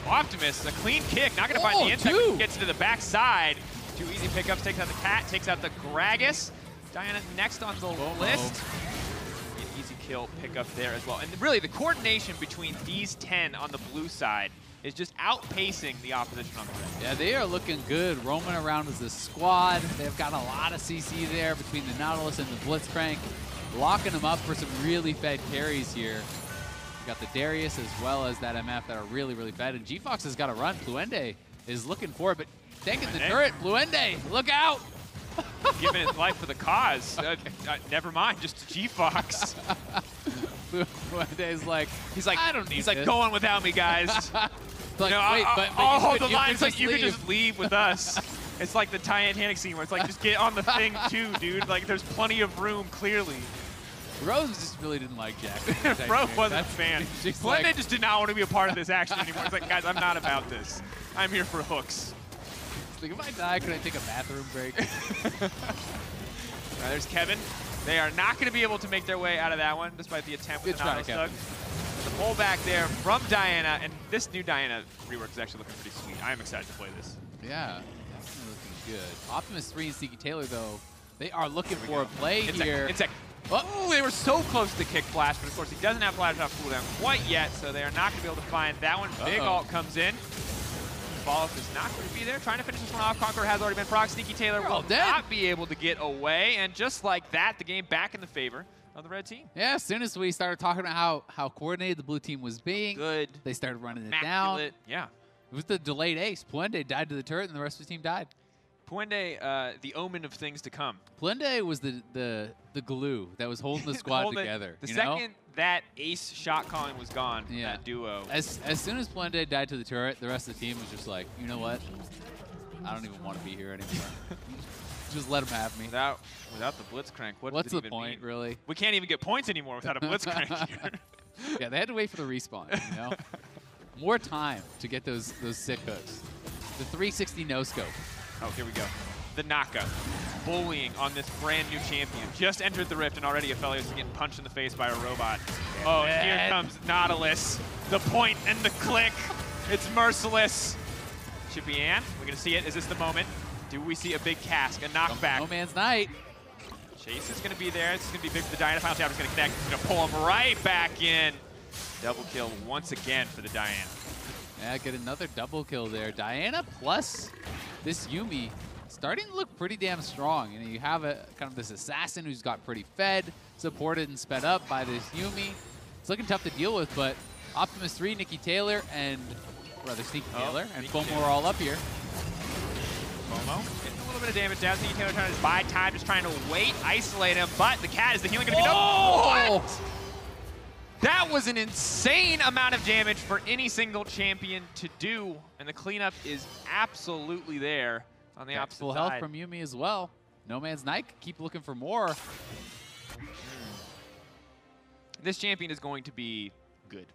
Optimus, a clean kick, not going to find the insect. Gets to the backside. 2 easy pickups, takes out the Cat, takes out the Gragas. Diana next on the list. An easy kill pickup there as well. And really, the coordination between these 10 on the blue side is just outpacing the opposition on the red. Yeah, they are looking good, roaming around as a squad. They've got a lot of CC there between the Nautilus and the Blitzcrank, locking them up for some really fed carries here. You got the Darius as well as that MF that are really, really fed. And G-Fox has got to run. Pluende is looking for it, but taking the turret. Pluende, look out! Giving his life for the cause. Never mind, just G-Fox. Pluende's like, I don't need He's this. like, go on without me, guys. Like, wait, but I'll hold the you line. could It's like, just you could leave. just leave with us. It's like the Titanic scene where it's like, just get on the thing too, dude. Like, there's plenty of room, clearly. Rose just really didn't like Jack. Bro wasn't a fan. Pluende just did not want to be a part of this action anymore. It's like, guys, I'm not about this. I'm here for hooks. Like, if I die, could I take a bathroom break? There's Kevin. They are not going to be able to make their way out of that one, despite the attempt with the Nautilus Tug. The pullback there from Diana, and this new Diana rework is actually looking pretty sweet. I am excited to play this. Yeah, definitely looking good. Optimus 3 and Sneaky Taylor, though, they are looking for a play here. Oh, they were so close to kick Flash, but of course he doesn't have Flash off cooldown quite yet, so they are not going to be able to find that one. Big ult comes in. Follow-up is not going to be there. Trying to finish this one off. Conqueror has already been proc. Sneaky Taylor will not be able to get away. And just like that, the game back in the favor of the red team. Yeah, as soon as we started talking about how coordinated the blue team was being, they started running it down. Yeah. It was the delayed ace. Pluende died to the turret, and the rest of the team died. Pluende, the omen of things to come. Pluende was the glue that was holding the squad together. The second that ace shot calling was gone, that duo. As soon as Pluende died to the turret, the rest of the team was just like, you know what? I don't even want to be here anymore. Just let them have me. Without the Blitzcrank, what's the point, really? We can't even get points anymore without a Blitzcrank here. Yeah, they had to wait for the respawn, you know? More time to get those sick hooks. The 360 no-scope. Oh, here we go. The Naka, bullying on this brand new champion. Just entered the Rift, and already Aphelios is getting punched in the face by a robot. Oh, and here comes Nautilus. The point and the click. It's merciless. Chippy Ann, we're going to see it. Is this the moment? Do we see a big cask, a knockback? No Man's Night. Chase is going to be there. This is going to be big for the Diana. Final chapter is going to connect. It's going to pull him right back in. Double kill once again for the Diana. Yeah, get another double kill there. Diana plus this Yuumi starting to look pretty damn strong. You know, you have a kind of this assassin who's got pretty fed, supported and sped up by this Yuumi. It's looking tough to deal with, but Optimus 3, Sneaky Taylor, and Sneaky Taylor and FOMO are all up here. FOMO getting a little bit of damage down. Sneaky Taylor trying to buy time, just trying to wait, isolate him, but the Cat is the healing going to be done. What? That was an insane amount of damage for any single champion to do, and the cleanup is absolutely there on the opposite full side. health from Yuumi as well. No Man's Night keep looking for more. This champion is going to be good.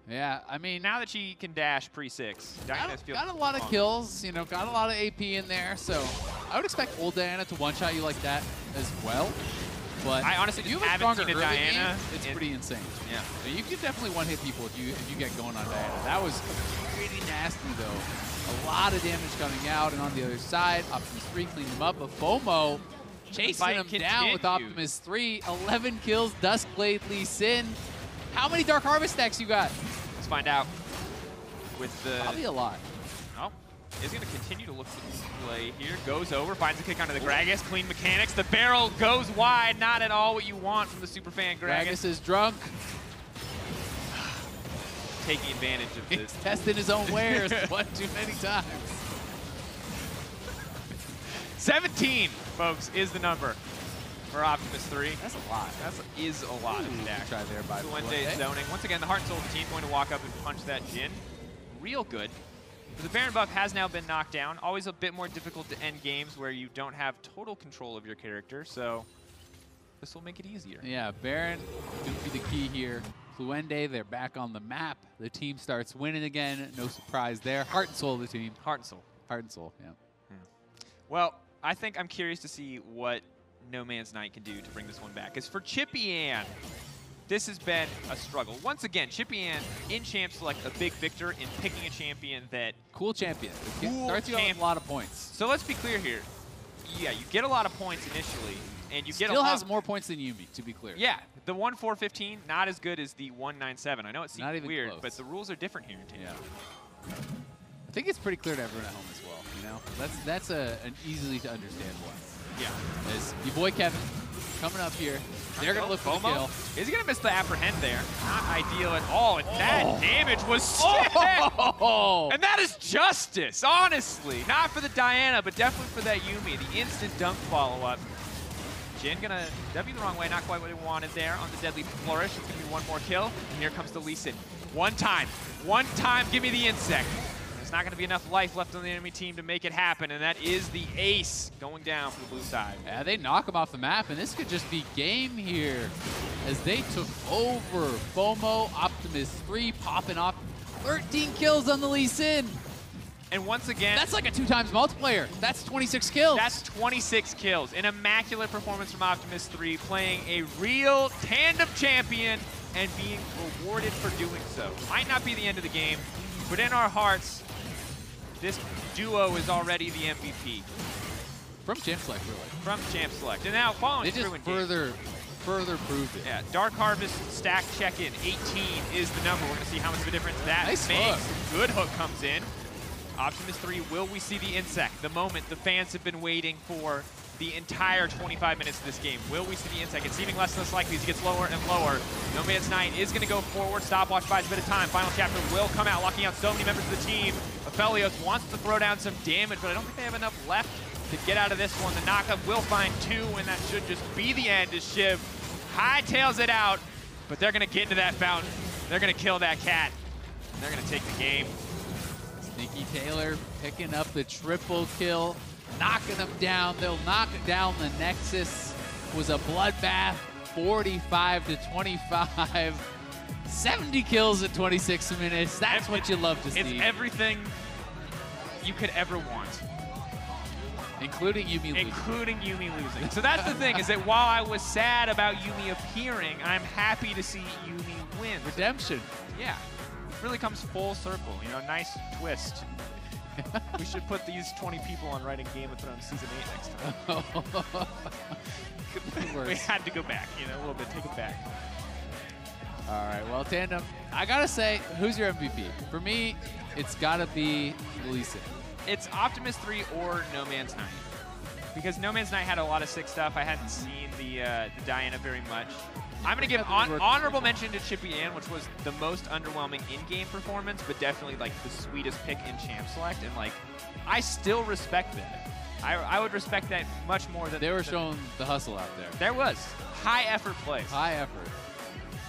Yeah, I mean, Now that she can dash pre-6, Diana's feels got a lot of kills, you know, got a lot of AP in there, so I would expect old Diana to one-shot you like that as well. But I honestly if you just have a haven't stronger seen a early Diana game, it's pretty insane. Yeah. So you can definitely one-hit people if you get going on Diana. That was pretty nasty, though. A lot of damage coming out, and on the other side, Optimus 3 cleaned him up, but FOMO chasing him down with Optimus 3. 11 kills, Duskblade, Lee Sin. How many Dark Harvest stacks you got? Let's find out. With the Probably a lot. Oh, is going to continue to look for the play here. Goes over, finds a kick onto the Gragas. Clean mechanics. The barrel goes wide. Not at all what you want from the superfan Gragas. Gragas is drunk. Taking advantage of this. He's testing his own wares one too many times. 17, folks, is the number for Optimus 3. That's a lot. That is a lot of stack. Try there by Fluente zoning. Once again, the Heart and Soul of the team going to walk up and punch that Jin. Real good. The Baron buff has now been knocked down. Always a bit more difficult to end games where you don't have total control of your character, so this will make it easier. Yeah, Baron going to be the key here. Fluende, they're back on the map. The team starts winning again. No surprise there. Heart and Soul of the team. Heart and Soul. Heart and Soul, yeah. Well, I think I'm curious to see what No Man's Night can do to bring this one back. As for Chippy Ann, this has been a struggle. Once again, Chippy Ann in Champ Select, a big victor in picking a champion that... Cool champion. Starts you out with a lot of points. So let's be clear here. Yeah, you get a lot of points initially, and you get Still has more points than Yumi, to be clear. Yeah, the 1-4-15, not as good as the 1-9-7. I know it seems weird, close. but the rules are different here in Team. Yeah. I think it's pretty clear to everyone at home as well, you know? That's an easily to understand one. Yeah. As your boy Kevin coming up here. They're going to look for the kill. Is he going to miss the apprehend there? Not ideal at all. And that damage was sick. And that is justice, honestly. Not for the Diana, but definitely for that Yumi. The instant dunk follow-up. Jin going to W the wrong way. Not quite what he wanted there on the deadly flourish. It's going to be one more kill. And here comes the Lee Sin. One time. Give me the insect. There's not going to be enough life left on the enemy team to make it happen, and that is the ace going down for the blue side. Yeah, they knock him off the map, and this could just be game here as they took over. FOMO, Optimus 3 popping off. 13 kills on the Lee Sin. And once again... That's like a 2x multiplayer. That's 26 kills. That's 26 kills. An immaculate performance from Optimus 3, playing a real tandem champion and being rewarded for doing so. Might not be the end of the game, but in our hearts, this duo is already the MVP. From Champ Select, really. From Champ Select. And now following through in further proved it. Yeah, Dark Harvest stack check-in, 18 is the number. We're going to see how much of a difference that makes. Good hook comes in. Optimus 3, will we see the insect? The moment the fans have been waiting for the entire 25 minutes of this game. Will we see the insect? It's seeming less and less likely as he gets lower and lower. No Man's Night is going to go forward. Stopwatch buys a bit of time. Final chapter will come out, locking out so many members of the team. Aphelios wants to throw down some damage, but I don't think they have enough left to get out of this one. The knockup will find 2, and that should just be the end as Shiv hightails it out, but they're going to get into that fountain. They're going to kill that cat. And they're going to take the game. Sneaky Taylor picking up the triple kill, knocking them down. They'll knock down the Nexus. Was a bloodbath, 45-25. 70 kills in 26 minutes. That's what you love to see. It's everything you could ever want. Including Yumi losing. Including Yumi losing. So that's the thing, is that while I was sad about Yumi appearing, I'm happy to see Yumi win. Redemption. Yeah. Really comes full circle, you know, nice twist. We should put these 20 people on writing Game of Thrones Season 8 next time. We had to go back, you know, a little bit, take it back. All right, well, Tandem, I gotta say, who's your MVP? For me, it's gotta be Lee Sin. It's Optimus 3 or No Man's Night. Because No Man's Night had a lot of sick stuff. I hadn't seen the Diana very much. I'm going to give honorable mention to Chippy Ann, which was the most underwhelming in-game performance, but definitely like the sweetest pick in Champ Select. And like, I still respect that. I would respect that much more than... They were showing the hustle out there. There was. High effort plays. High effort.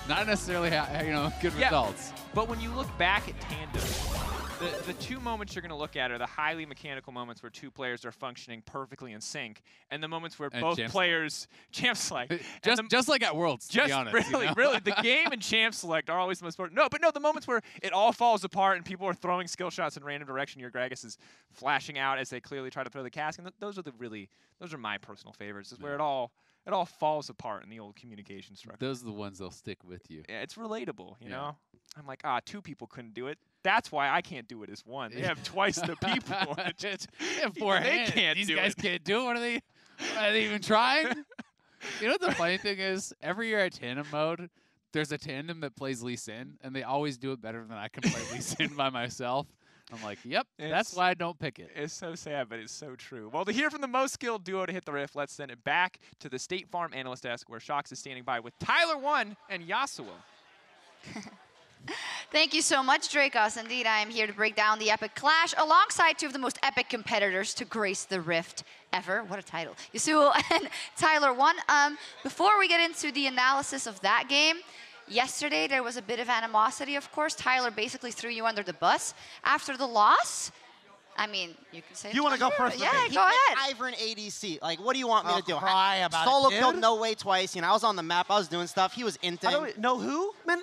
Not necessarily, you know, good results. But when you look back at Tandem, The two moments you're going to look at are the highly mechanical moments where two players are functioning perfectly in sync, and the moments where both players champ select. just like at Worlds, to be honest. Really, you know? really, the game and champ select are always the most important. No, the moments where it all falls apart and people are throwing skill shots in random direction, your Gragas is flashing out as they clearly try to throw the cask, and those are my personal favorites. Is where it all falls apart in the old communication structure. Those are the ones that'll stick with you. Yeah, it's relatable, you know? I'm like, two people couldn't do it. That's why I can't do it as one. They have twice the people. They have four hands. These guys can't do it. What are they even trying? You know what the funny thing is? Every year at tandem mode, there's a tandem that plays Lee Sin, and they always do it better than I can play Lee Sin by myself. I'm like, yep, that's why I don't pick it. It's so sad, but it's so true. Well, to hear from the most skilled duo to hit the riff, let's send it back to the State Farm analyst desk where Shox is standing by with Tyler1 and Yasuo. Thank you so much, Dracos. Indeed, I am here to break down the epic clash alongside two of the most epic competitors to grace the Rift ever. What a title. Yasuo and Tyler1. Before we get into the analysis of that game, yesterday there was a bit of animosity, of course. Tyler basically threw you under the bus after the loss. I mean, you can say. You want to go first? Yeah, go ahead. Ivern ADC. Like, what do you want me to do? Cry about Solo it, killed dude. No Way twice. You know, I was on the map. I was doing stuff. He was inting. I don't know who, man.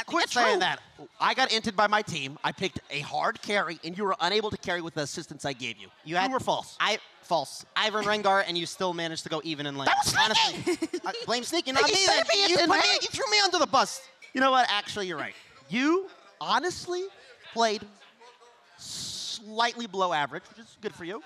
Quit It's saying true. that. I got inted by my team. I picked a hard carry, and you were unable to carry with the assistance I gave you. You had True or false? False. Ivern Rengar, and you still managed to go even in lane. That was honestly. Blame Sneaky, not You me. said Then. me, you threw me under the bus. You know what? Actually, you're right. You honestly played slightly below average, which is good for you.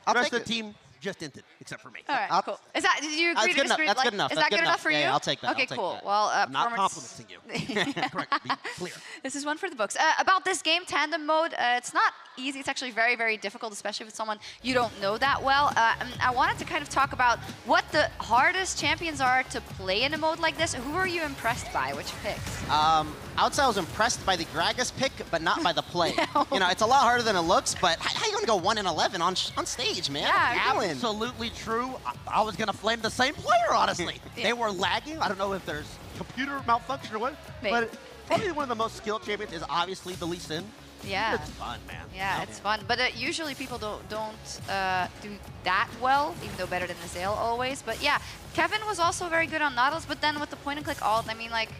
The rest of the team just inted, except for me. All right, cool. Is that, did you agree to disagree? That's good enough. Is That's that good enough for you? Yeah, I'll take that. Okay, I'll take cool. that. Well, I'm not performance- complimenting you. Correct. Be clear. This is one for the books. About this game, tandem mode, it's not easy. It's actually very, very difficult, especially with someone you don't know that well. I wanted to kind of talk about what the hardest champions are to play in a mode like this. Who are you impressed by? Which picks? Outside, I was impressed by the Gragas pick, but not by the play. You know, it's a lot harder than it looks, but how you gonna go 1-11 on stage, man? Yeah, What are you doing? Absolutely true. I was going to flame the same player, honestly. Yeah. They were lagging. I don't know if there's computer malfunction or what, Maybe. but probably one of the most skilled champions is obviously the Lee Sin. Yeah. It's fun, man. Yeah, it's fun. But usually people don't do that well, even though better than Azale always. But yeah, Kevin was also very good on Nautilus, but then with the point-and-click ult, I mean, like,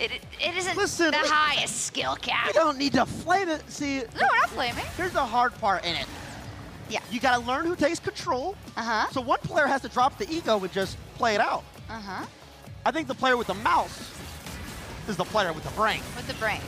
it isn't Listen, the highest skill cap. You don't need to flame it. See, No, we're not flaming. here's the hard part in it. Yeah. You got to learn who takes control. Uh-huh. So one player has to drop the ego and just play it out. Uh-huh. I think the player with the mouse is the player with the brain. With the brain.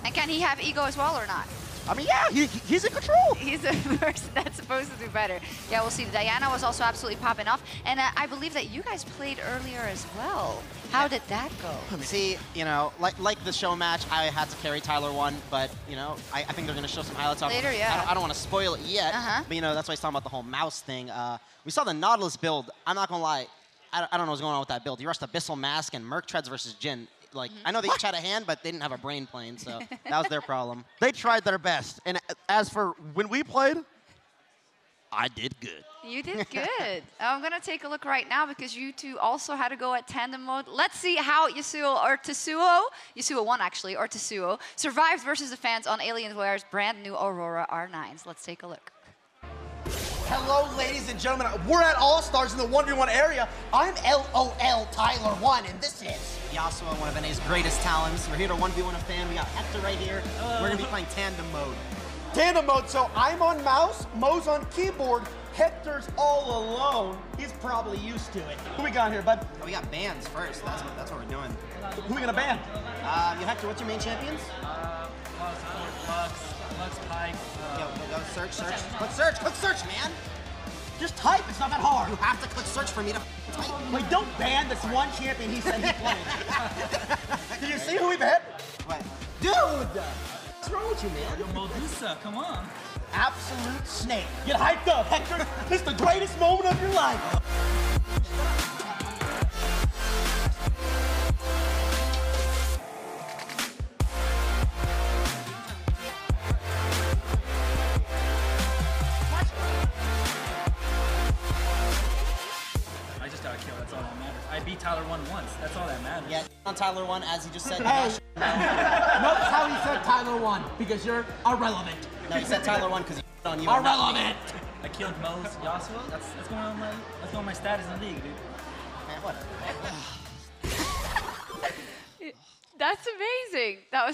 And can he have ego as well or not? I mean, yeah, he's in control. He's the person that's supposed to do better. Yeah, we'll see. Diana was also absolutely popping off. And I believe that you guys played earlier as well. How did that go? See, you know, like the show match, I had to carry Tyler1, but, you know, I think they're going to show some highlights of it. Later, yeah. I don't want to spoil it yet, but, you know, that's why he's talking about the whole mouse thing. We saw the Nautilus build. I'm not going to lie. I don't know what's going on with that build. He rushed Abyssal Mask and Merc Treads versus Jhin. Like, I know they each had a hand, but they didn't have a brain plane, so that was their problem. They tried their best. And as for when we played, I did good. You did good. I'm going to take a look right now because you two also had to go at tandem mode. Let's see how Yasuo 1 actually, or Tetsuo, survived versus the fans on Alienware's brand new Aurora R9s. Let's take a look. Hello, ladies and gentlemen. We're at All-Stars in the 1v1 area. I'm LOL Tyler1, and this is Yasuo, one of NA's greatest talents. We're here to 1v1 a fan. We got Hector right here. We're going to be playing tandem mode. tandem mode. So I'm on mouse, Mo's on keyboard, Hector's all alone. He's probably used to it. Who we got here, bud? Oh, we got bans first. That's what we're doing. Who we gonna ban? Hector, what's your main champions? Lux, Pike. Go search. Click search, man. Just type, it's not that hard. You have to click search for me to type. Wait, don't ban this one champion he said he played. Did you see who we banned? What? Dude! What's wrong with you, man? Yo, Medusa, come on. Absolute snake. Get hyped up, Hector. This is the greatest moment of your life. I just got a kill, that's all that matters. I beat Tyler1 once, that's all that matters. Yeah. on Tyler 1 as he just said. Hey, notice how he said Tyler 1 because you're irrelevant. No, he said Tyler 1 because he on you. Irrelevant. I killed Mo's Yasuo. That's going on my status in the league, dude. Man, whatever. That's amazing. That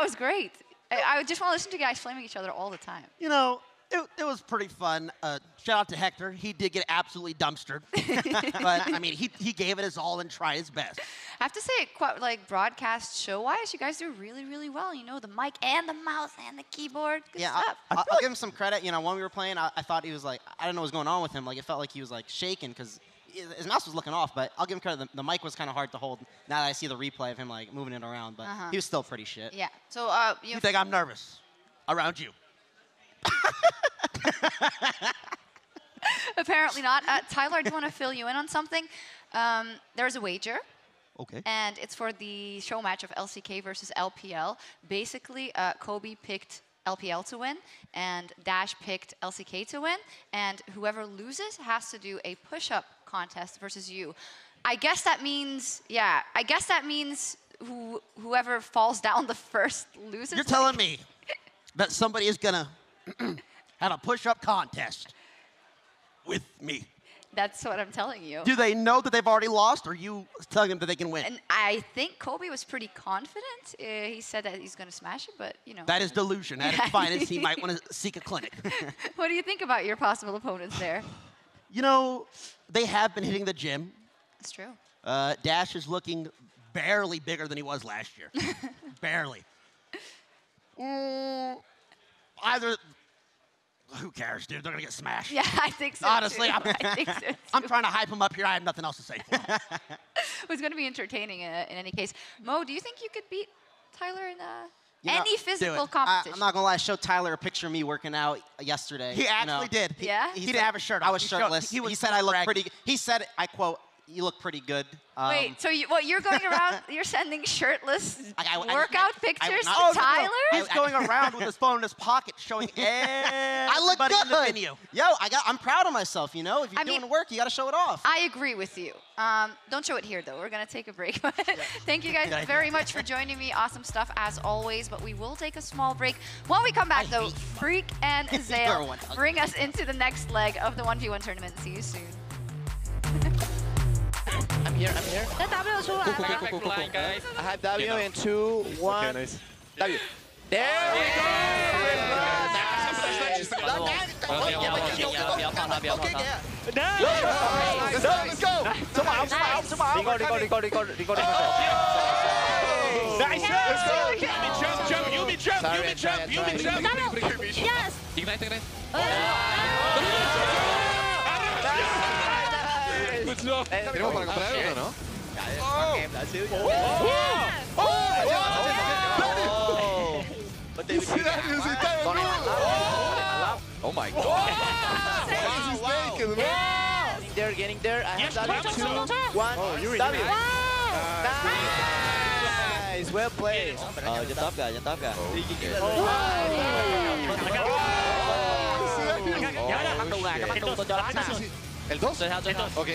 was great. I just want to listen to guys flaming each other all the time. You know, it was pretty fun. Shout out to Hector. He did get absolutely dumpstered. But, I mean, he gave it his all and tried his best. I have to say, quite, like broadcast show-wise, you guys do really, really well. You know, the mic and the mouse and the keyboard. Good Yeah, stuff. I'll give him some credit. You know, when we were playing, I thought he was like, I don't know what's going on with him. Like, it felt like he was like shaking because his mouse was looking off. But I'll give him credit. The mic was kind of hard to hold. Now that I see the replay of him like moving it around, but he was still pretty shit. Yeah. So You think I'm nervous around you? Apparently not. Tyler, I do want to fill you in on something. There's a wager. Okay. And it's for the show match of LCK versus LPL. Basically, Kobe picked LPL to win, and Dash picked LCK to win, and whoever loses has to do a push-up contest versus you. I guess that means, whoever falls down the first loses. You're telling me that somebody is going to have a push-up contest with me? That's what I'm telling you. Do they know that they've already lost, or are you telling them that they can win? And I think Kobe was pretty confident. He said that he's going to smash it, but, you know. That is delusion. At its finest, he might want to seek a clinic. What do you think about your possible opponents there? You know, they have been hitting the gym. It's true. Dash is looking barely bigger than he was last year. Barely. Either... Who cares, dude? They're going to get smashed. Yeah, I think so, Honestly, too. I think so, too. I'm trying to hype him up here. I have nothing else to say for him. It was going to be entertaining in any case. Mo, do you think you could beat Tyler in You know, any physical competition? I'm not going to lie. I showed Tyler a picture of me working out yesterday. He actually did. Yeah? He didn't have a shirt on. I was shirtless. He said I looked pretty good. He said, I quote, "You look pretty good." Wait, so you're going around, you're sending shirtless workout pictures to No. Tyler? He's going around with his phone in his pocket showing everybody in the venue. Yo, I'm proud of myself, you know? If you're doing work, you got to show it off. I agree with you. Don't show it here, though. We're going to take a break. Thank you guys very much for joining me. Awesome stuff, as always. But we will take a small break. When we come back, though, Freak and Zale bring us into the next leg of the 1v1 tournament. See you soon. I'm here. Let W 出来了。 I have W in 2, 1. Okay, nice. W. There we go! Let's go! Come on. Nice! Let's go! You be jump! Yes! Ignite. Good job! Tenemos para comprar uno, ¿no? Oh my god! Getting there. I have that 2, 1. W. Nice, well played. Ya top ka. El 2. Ok,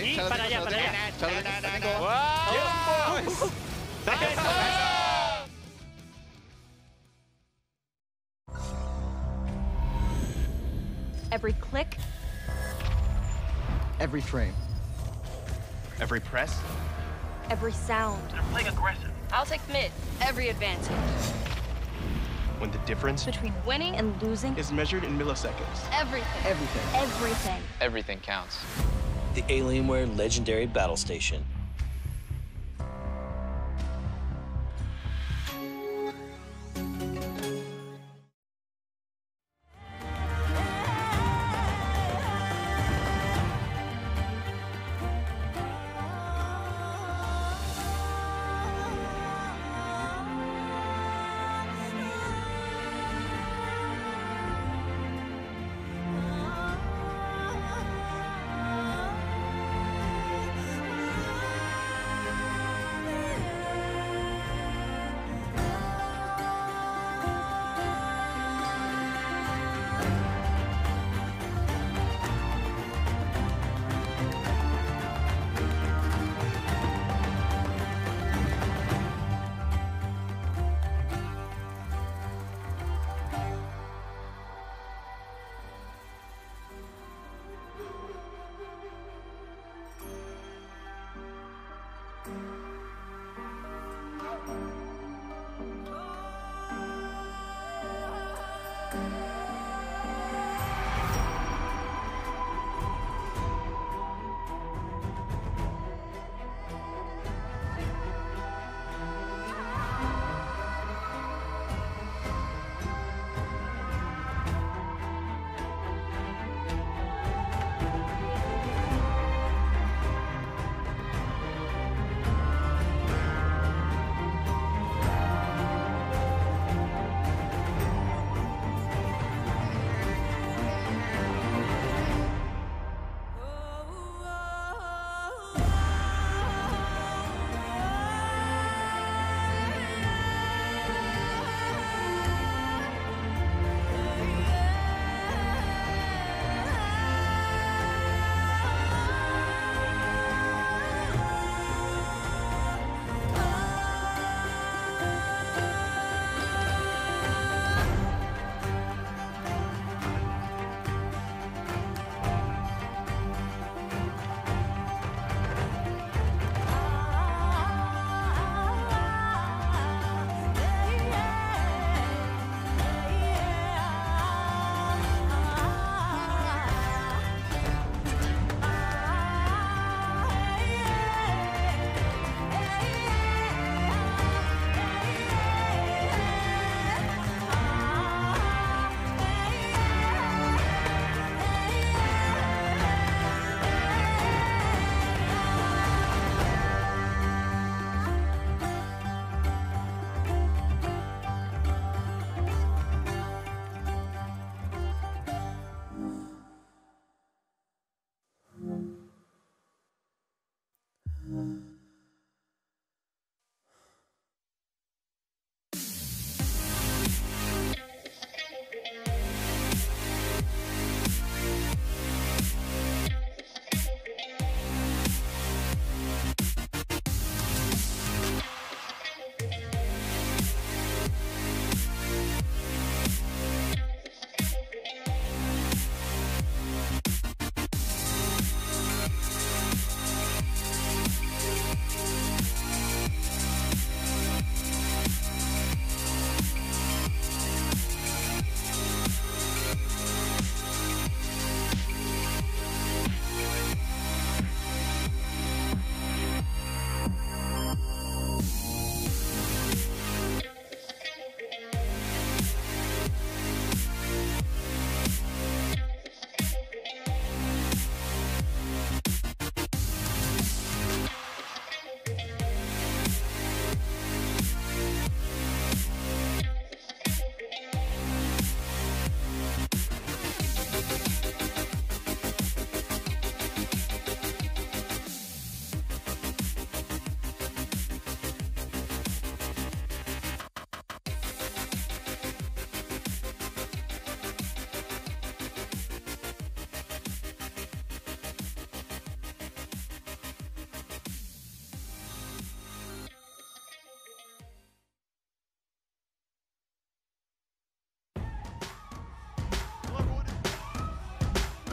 Every click, every frame, every press, every sound. They're playing aggressive. I'll take mid. Every advantage. When the difference Between winning and losing is measured in milliseconds. Everything. Everything counts. The Alienware Legendary Battle Station.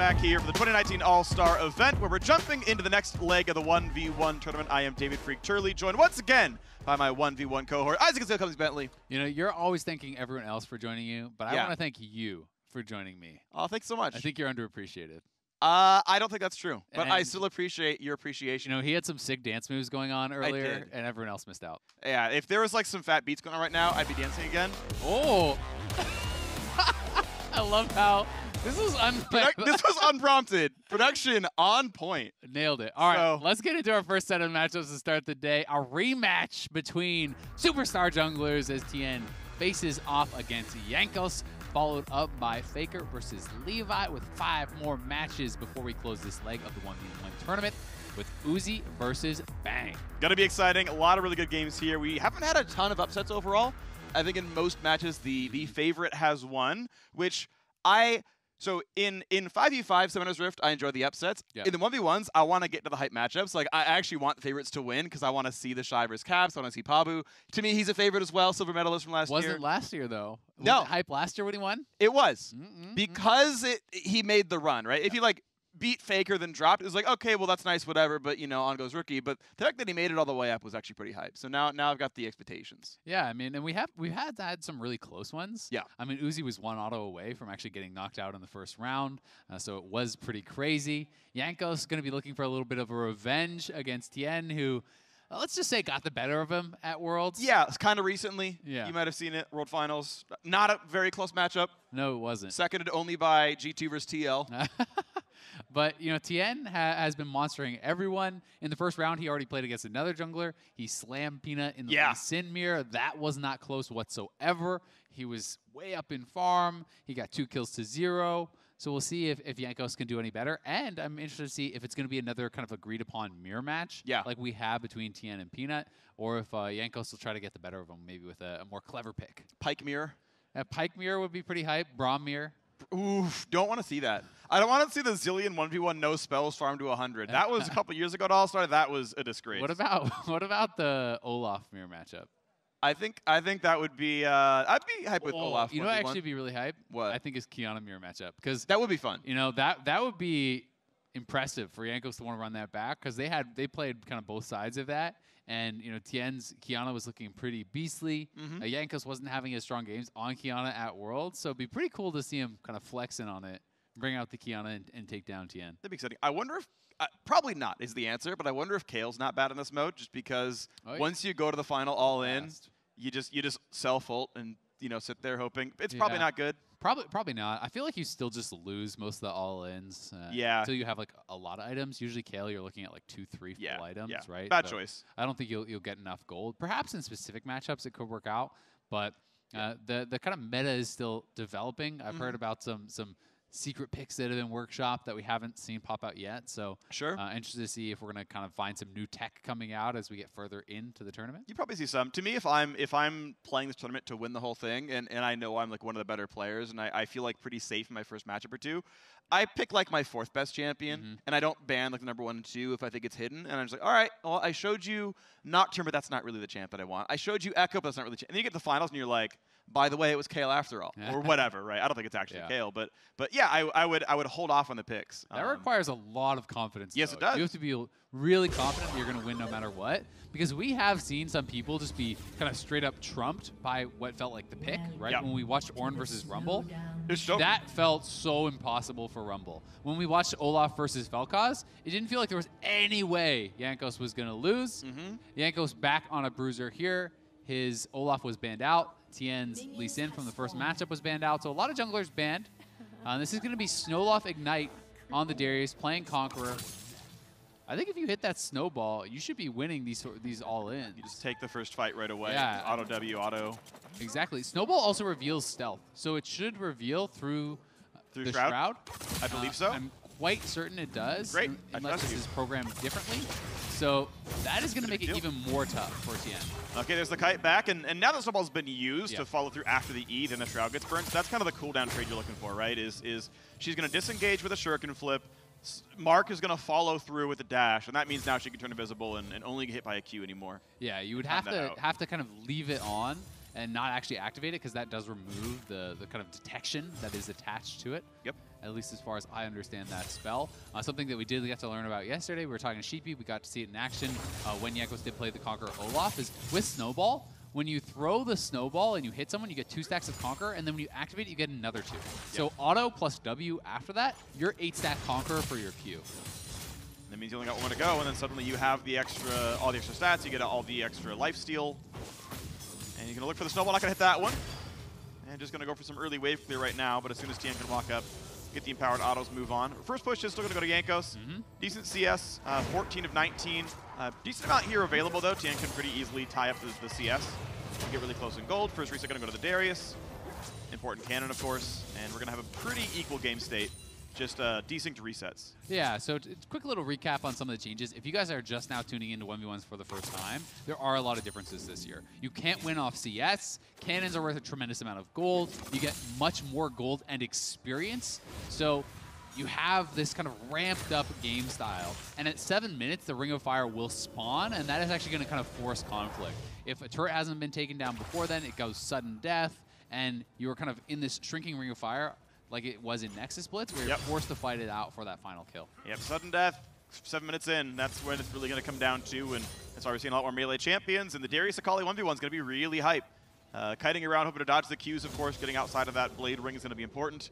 back here for the 2019 All-Star event, where we're jumping into the next leg of the 1v1 tournament. I am David Freak Turley, joined once again by my 1v1 cohort, Isaac Azale Cummings Bentley. You know, you're always thanking everyone else for joining you, but I Yeah. want to thank you for joining me. Oh, thanks so much. I think you're underappreciated. I don't think that's true, but I And- still appreciate your appreciation. You know, he had some sick dance moves going on earlier, and everyone else missed out. Yeah, if there was like some fat beats going on right now, I'd be dancing again. Oh! I love how this is this was unprompted. Production on point. Nailed it. All right, let's get into our first set of matchups to start the day. A rematch between superstar junglers as Tien faces off against Jankos, followed up by FLICKR versus Levi, with 5 more matches before we close this leg of the 1v1 tournament with Uzi versus Bang. Gonna be exciting. A lot of really good games here. We haven't had a ton of upsets overall. I think in most matches, the favorite has won, which so in 5v5 Summoner's Rift, I enjoy the upsets. Yeah. In the 1v1s, I want to get to the hype matchups. Like, I actually want the favorites to win because I want to see the Shy versus Caps. I want to see Pabu. To me, he's a favorite as well, silver medalist from last year. Wasn't last year, though. No. Was it hype last year when he won? It was. Because he made the run, right? If he, like, beat FLICKR then dropped, it was like, okay, well, that's nice, whatever, but, you know, on goes Rookie. But the fact that he made it all the way up was actually pretty hype. So now I've got the expectations. Yeah, I mean, and we've had some really close ones. Yeah. I mean, Uzi was 1 auto away from actually getting knocked out in the first round, so it was pretty crazy. Jankos going to be looking for a little bit of a revenge against Tien, who, let's just say, got the better of him at Worlds. Yeah, it's kind of recently. Yeah. You might have seen it, World Finals. Not a very close matchup. No, it wasn't. Seconded only by G2 versus TL. But, you know, Tien has been monstering everyone. In the first round, he already played against another jungler. He slammed Peanut in the Lee Sin mirror. That was not close whatsoever. He was way up in farm. He got 2 kills to 0. So we'll see if Jankos can do any better. And I'm interested to see if it's going to be another kind of agreed upon mirror match like we have between Tien and Peanut, or if Jankos will try to get the better of him, maybe with a more clever pick. Pike mirror. Pike mirror would be pretty hype. Braum mirror. Oof, don't want to see that. I don't want to see the zillion 1v1 no spells farm to 100. That was a couple years ago at All-Star. That was a disgrace. What about the Olaf mirror matchup? I think that would be I'd be hype with Olaf. You know, actually be really hype. What? I think is Kiana mirror matchup, because that would be fun. You know, that would be impressive for Jankos to want to run that back, because they played kind of both sides of that. And, you know, Tien's Kiana was looking pretty beastly. Jankos wasn't having as strong games on Kiana at Worlds, so it'd be pretty cool to see him kind of flexing on it, bring out the Kiana and take down Tien. That'd be exciting. I wonder if, probably not is the answer, but I wonder if Kale's not bad in this mode, just because once you go to the final all in, you just self-ult and, you know, sit there hoping. It's probably not good. Probably not. I feel like you still just lose most of the all-ins. Until you have like a lot of items. Usually Kale, you're looking at like 2, 3 full items, right? Bad choice. I don't think you'll get enough gold. Perhaps in specific matchups it could work out, but the kind of meta is still developing. I've heard about some secret picks that have been workshopped that we haven't seen pop out yet. So interested to see if we're going to kind of find some new tech coming out as we get further into the tournament. You probably see some. To me, if I'm playing this tournament to win the whole thing, and I know I'm like one of the better players, and I feel like pretty safe in my first matchup or two, I pick like my 4th best champion, and I don't ban like the number 1 and 2 if I think it's hidden. And I'm just like, all right, well, I showed you Nocturne, but that's not really the champ that I want. I showed you Echo, but that's not really the champ. And then you get the finals, and you're like, by the way, it was Kale after all, or whatever, right? I don't think it's actually Kale, but yeah, I would hold off on the picks. That requires a lot of confidence. Yes, though. it does. You have to be really confident that you're going to win no matter what, because we have seen some people just be kind of straight up trumped by what felt like the pick, right? When we watched Ornn versus Rumble, that felt so impossible for Rumble. When we watched Olaf versus Vel'Koz, it didn't feel like there was any way Jankos was going to lose. Jankos back on a bruiser here. His Olaf was banned out. Tien's Lee Sin from the first matchup was banned out. So a lot of junglers banned. This is going to be Snowloft Ignite on the Darius, playing Conqueror. I think if you hit that snowball, you should be winning these all-ins. You just take the first fight right away. Yeah. Auto W, auto. Exactly. Snowball also reveals stealth, so it should reveal through the Shroud. I believe so. I'm quite certain it does. Great. Unless this is programmed differently. So that is going to make it even more tough for Tien. Okay, there's the kite back, and now that Snowball's been used to follow through after the E, then the Shroud gets burnt. So that's kind of the cooldown trade you're looking for, right? Is she's going to disengage with a Shuriken flip. Mark is going to follow through with the dash, and that means now she can turn invisible and only get hit by a Q anymore. Yeah, you would have to kind of leave it on and not actually activate it, because that does remove the kind of detection that is attached to it. Yep. At least as far as I understand that spell. Something that we did get to learn about yesterday, we were talking to Sheepy, we got to see it in action when Jankos did play the Conqueror Olaf, is with Snowball. When you throw the Snowball and you hit someone, you get 2 stacks of Conqueror, and then when you activate it, you get another 2. Yep. So auto plus W after that, you're 8-stack Conqueror for your Q. That means you only got 1 to go, and then suddenly you have the extra, all the extra stats, you get all the extra lifesteal. And you're gonna look for the Snowball, not gonna hit that one. And just gonna go for some early wave clear right now, but as soon as Tien can walk up, get the empowered autos, move on. First push is still gonna go to Jankos. Decent CS, 14 of 19. Decent amount here available though. Tien can pretty easily tie up the CS. Get really close in gold. First reset gonna go to the Darius. Important cannon, of course. And we're gonna have a pretty equal game state. Just decent resets. Yeah, so quick little recap on some of the changes. If you guys are just now tuning into 1v1s for the first time, there are a lot of differences this year. You can't win off CS. Cannons are worth a tremendous amount of gold. You get much more gold and experience. So you have this kind of ramped up game style. And at 7 minutes, the Ring of Fire will spawn, and that is actually going to kind of force conflict. If a turret hasn't been taken down before then, it goes sudden death, and you're kind of in this shrinking Ring of Fire like it was in Nexus Blitz, where you're forced to fight it out for that final kill. Yep, sudden death, 7 minutes in, that's when it's really going to come down to, and that's why we're seeing a lot more melee champions, and the Darius Akali 1v1 is going to be really hype. Kiting around, hoping to dodge the Qs, of course, getting outside of that blade ring is going to be important.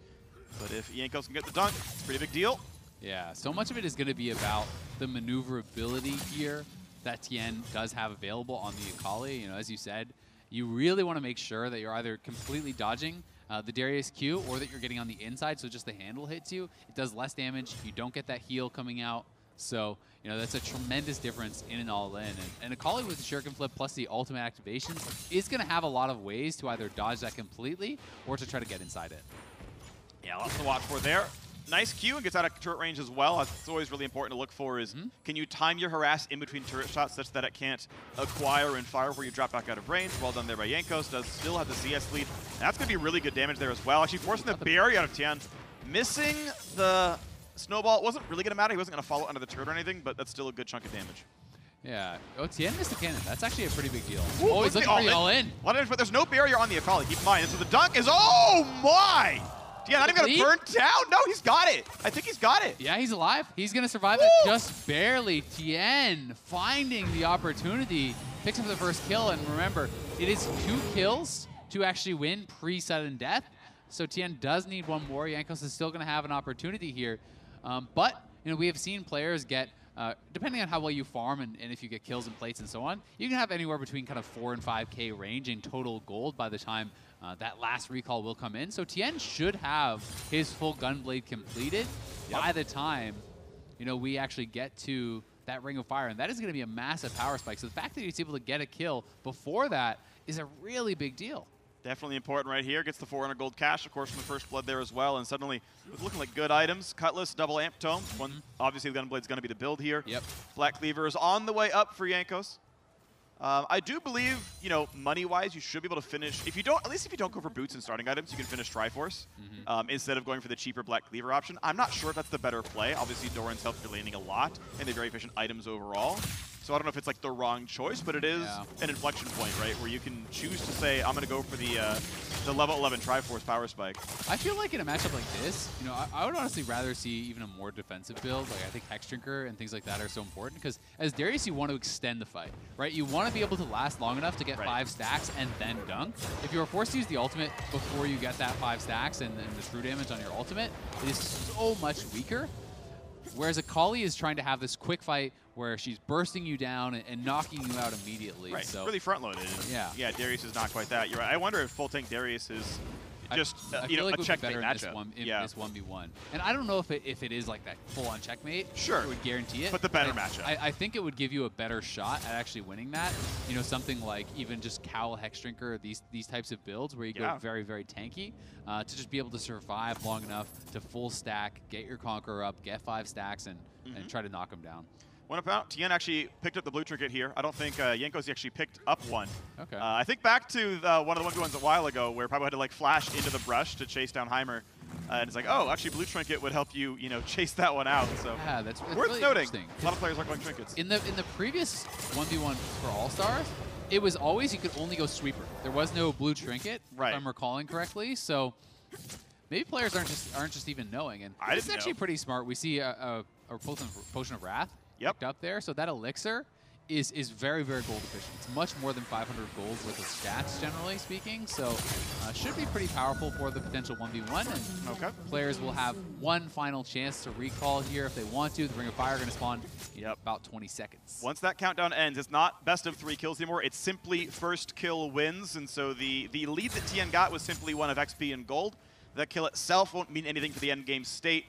But if Jankos can get the dunk, it's a pretty big deal. Yeah, so much of it is going to be about the maneuverability here that Tien does have available on the Akali. You know, as you said, you really want to make sure that you're either completely dodging the Darius Q, or that you're getting on the inside, so just the handle hits you. It does less damage. You don't get that heal coming out. So, you know, that's a tremendous difference in and all in. And Akali with the Shuriken Flip plus the ultimate activations is going to have a lot of ways to either dodge that completely or to try to get inside it. Yeah, lots to watch for there. Nice Q and gets out of turret range as well. It's always really important to look for is, can you time your harass in between turret shots such that it can't acquire and fire where you drop back out of range? Well done there by Jankos. Does still have the CS lead. That's going to be really good damage there as well. Actually forcing the barrier out of Tien. Missing the Snowball. It wasn't really going to matter. He wasn't going to follow under the turret or anything, but that's still a good chunk of damage. Yeah. Oh, Tien missed the cannon. That's actually a pretty big deal. Ooh, oh, he's looking for the all-in. But there's no barrier on the Akali. Keep in mind. So the dunk is, oh my! Yeah, not even going to burn down? No, he's got it. I think he's got it. Yeah, he's alive. He's going to survive it just barely. Tien finding the opportunity. Picks up the first kill, and remember, it is 2 kills to actually win pre-sudden death. So Tien does need 1 more. Jankos is still going to have an opportunity here. But, you know, we have seen players get, depending on how well you farm and if you get kills and plates and so on, you can have anywhere between kind of 4 and 5K range in total gold by the time that last recall will come in. So Tien should have his full Gunblade completed by the time, you know, we actually get to that Ring of Fire. And that is going to be a massive power spike. So the fact that he's able to get a kill before that is a really big deal. Definitely important right here. Gets the 400 gold cash, of course, from the first blood there as well. And suddenly, it's looking like good items. Cutlass, double amp tome. Obviously, the Gunblade's going to be the build here. Yep. Black Cleaver is on the way up for Jankos. I do believe, you know, money-wise, you should be able to finish. If you don't, at least if you don't go for boots and starting items, you can finish Triforce instead of going for the cheaper Black Cleaver option. I'm not sure if that's the better play. Obviously, Doran's helped your laning a lot, and they're very efficient items overall. So I don't know if it's like the wrong choice, but it is an inflection point, right, where you can choose to say, I'm going to go for the level 11 Triforce Power Spike. I feel like in a matchup like this, you know, I would honestly rather see even a more defensive build. Like, I think Hex Drinker and things like that are so important because as Darius, you want to extend the fight, right? You want to be able to last long enough to get 5 stacks and then dunk. If you are forced to use the ultimate before you get that 5 stacks and the true damage on your ultimate, it is so much weaker. Whereas Akali is trying to have this quick fight where she's bursting you down and knocking you out immediately. Right, so really front-loaded. Yeah, Darius is not quite that. You're right. I wonder if full tank Darius is just I you know, feel like a it would be checkmate better matchup. in this 1v1. And I don't know if it is like that full-on checkmate. Sure. It would guarantee it. But the better matchup. I think it would give you a better shot at actually winning that. You know, something like even just Cowl, Hex Drinker, these types of builds where you go very, very tanky to just be able to survive long enough to full stack, get your Conqueror up, get 5 stacks, and try to knock him down. One about Tien actually picked up the blue trinket here. I don't think Jankos actually picked up one. Okay. I think back to one of the 1v1s a while ago where Pablo had to like flash into the brush to chase down Heimer. And it's like, oh, actually blue trinket would help you, you know, chase that one out. So yeah, that's worth really noting. interesting. A lot of players are going trinkets. In the previous 1v1 for All-Stars, it was always you could only go sweeper. There was no blue trinket, if I'm recalling correctly. So maybe players aren't just even knowing. And it's actually pretty smart. We see a potion of wrath picked up there. So that elixir is very, very gold efficient. It's much more than 500 gold worth of stats, generally speaking. So should be pretty powerful for the potential 1v1. And players will have one final chance to recall here if they want to. The Ring of Fire are going to spawn in about 20 seconds. Once that countdown ends, it's not best of 3 kills anymore. It's simply first kill wins. And so the lead that Tien got was simply one of XP and gold. That kill itself won't mean anything for the end game state.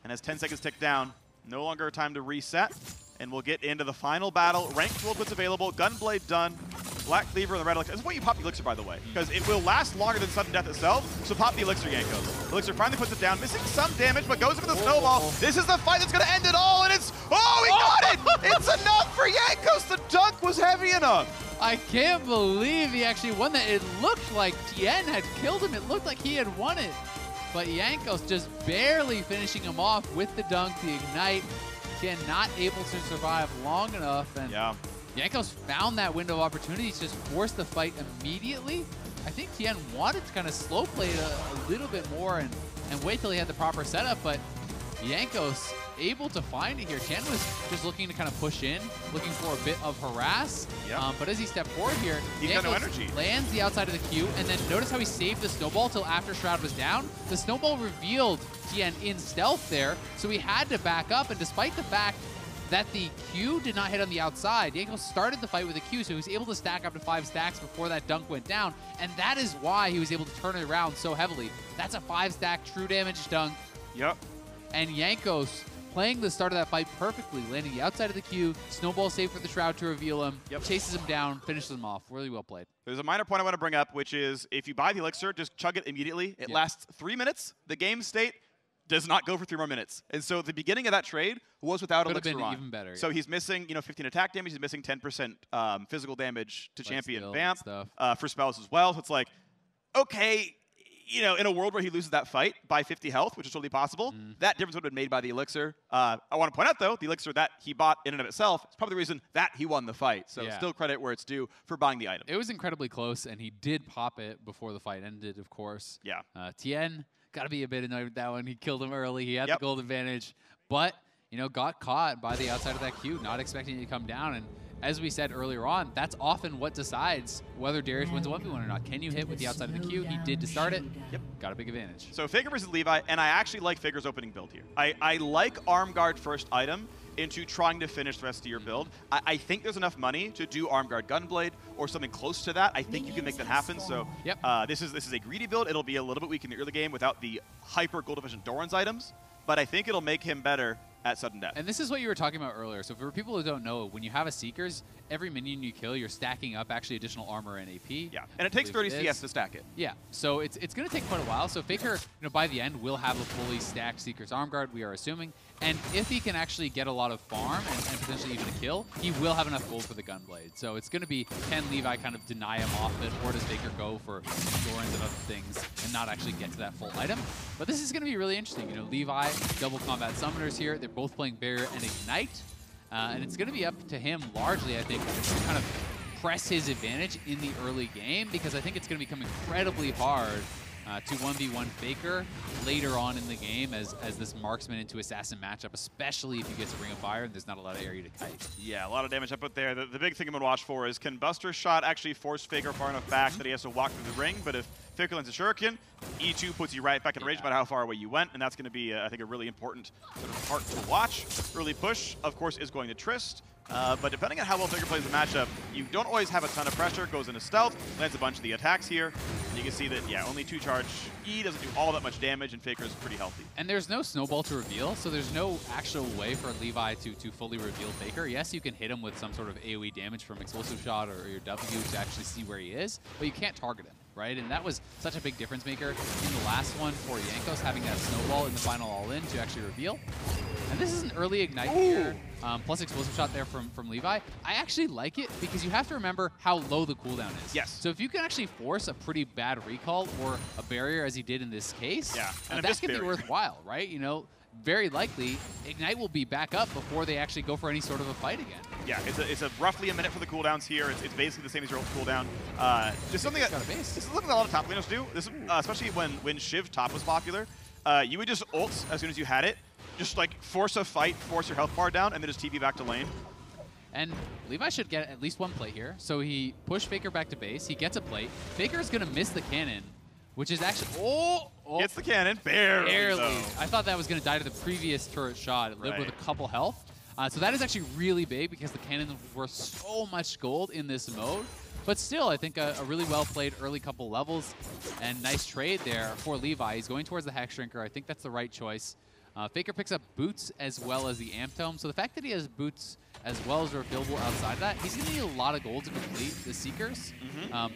And as 10 seconds tick down, no longer time to reset. And we'll get into the final battle. Ranked world puts available. Gunblade done. Black Cleaver and the red elixir. This is why you pop the elixir, by the way, because it will last longer than sudden death itself. So pop the elixir, Yankos. Elixir finally puts it down, missing some damage, but goes for the snowball. This is the fight that's going to end it all, and it's he got it! It's enough for Yankos. The dunk was heavy enough. I can't believe he actually won that. It looked like Tien had killed him. It looked like he had won it, but Yankos just barely finishing him off with the dunk, the ignite. Tien not able to survive long enough, and Yankos found that window of opportunity to just force the fight immediately. I think Tien wanted to kind of slow play it a little bit more and wait till he had the proper setup, but Yankos able to find it here. Tien was just looking to kind of push in, looking for a bit of harass. But as he stepped forward here, he's got no energy. Lands the outside of the queue, and then notice how he saved the snowball till after Shroud was down. The snowball revealed Tien in stealth there, so he had to back up, and despite the fact that the Q did not hit on the outside, Yankos started the fight with a Q, so he was able to stack up to 5 stacks before that dunk went down, and that is why he was able to turn it around so heavily. That's a 5-stack true damage dunk. And Yankos playing the start of that fight perfectly, landing the outside of the queue, snowball save for the Shroud to reveal him, chases him down, finishes him off. Really well played. There's a minor point I want to bring up, which is if you buy the elixir, just chug it immediately. It lasts 3 minutes. The game state does not go for 3 more minutes. And so the beginning of that trade was without Could have elixir been on. even better. So he's missing 15 attack damage. He's missing 10% physical damage to champion Vamp for spells as well. So it's like, okay, in a world where he loses that fight by 50 health, which is totally possible, that difference would have been made by the elixir. I want to point out, though, the elixir that he bought in and of itself is probably the reason that he won the fight. So still credit where it's due for buying the item. It was incredibly close, and he did pop it before the fight ended, of course. Tien, got to be a bit annoyed with that one. He killed him early. He had the gold advantage, but, got caught by the outside of that queue, not expecting it to come down. And as we said earlier on, that's often what decides whether Darius wins a 1v1 or not. Can you hit with the outside of the queue? He did to start it. Got a big advantage. So FLICKR versus Levi, and I actually like FLICKR's opening build here. I like Arm Guard first item into trying to finish the rest of your build. I think there's enough money to do Arm Guard Gunblade or something close to that. I think you can make that happen. So this is a greedy build. It'll be a little bit weak in the early game without the hyper gold efficient Doran's items, but I think it'll make him better at sudden death. And this is what you were talking about earlier. So for people who don't know, when you have a Seekers, every minion you kill, you're stacking up actually additional armor and AP. And it takes 30 CS to stack it. So it's going to take quite a while. So FLICKR, by the end, will have a fully stacked Seekers Arm Guard, we are assuming. And if he can actually get a lot of farm and potentially even a kill, he will have enough gold for the Gunblade. So it's going to be, can Levi kind of deny him off it, or does FLICKR go for Dorans and other things and not actually get to that full item? But this is going to be really interesting. Levi, double combat summoners here. They're both playing Barrier and Ignite. And it's going to be up to him largely, I think, to kind of press his advantage in the early game, because I think it's going to become incredibly hard to 1v1 FLICKR later on in the game as this marksman into assassin matchup, especially if he gets a Ring of Fire and there's not a lot of area to kite. Yeah, a lot of damage up there. The big thing I'm going to watch for is, can Buster's shot actually force FLICKR far enough back that he has to walk through the ring? But if FLICKR lands a Shuriken, E2 puts you right back in range no matter how far away you went, and that's going to be, I think, a really important sort of part to watch. Early push, of course, is going to Trist. But depending on how well FLICKR plays the matchup, you don't always have a ton of pressure. Goes into stealth, lands a bunch of the attacks here. And you can see that, only 2 charge E doesn't do all that much damage, and FLICKR is pretty healthy. And there's no snowball to reveal, so there's no actual way for Levi to fully reveal FLICKR. Yes, you can hit him with some sort of AoE damage from Explosive Shot or your W to actually see where he is, but you can't target him, right? And that was such a big difference maker in the last one for Yankos, having that snowball in the final all-in to actually reveal. And this is an early Ignite here, plus explosive shot there from Levi. I actually like it because you have to remember how low the cooldown is. Yes. So if you can actually force a pretty bad recall or a barrier as he did in this case, and that can be worthwhile, right? You know, very likely Ignite will be back up before they actually go for any sort of a fight again. Yeah, it's a roughly a minute for the cooldowns here. It's basically the same as your old cooldown. Just something that this is something that a lot of top laners do. This, especially when Shiv top was popular, you would just ult as soon as you had it, just like force a fight, force your health bar down, and then just TP back to lane. And Levi should get at least one plate here. So he pushed FLICKR back to base. He gets a plate. FLICKR is going to miss the cannon, which is actually... Gets the cannon, barely. Though. I thought that was going to die to the previous turret shot. It lived with a couple health. So that is actually really big because the cannons were so much gold in this mode. But still, I think a really well-played early couple levels and nice trade there for Levi. He's going towards the Hex Shrinker. I think that's the right choice. FLICKR picks up boots as well as the Amp Tome. So the fact that he has boots as well as are available outside of that, he's going to need a lot of gold to complete the Seekers,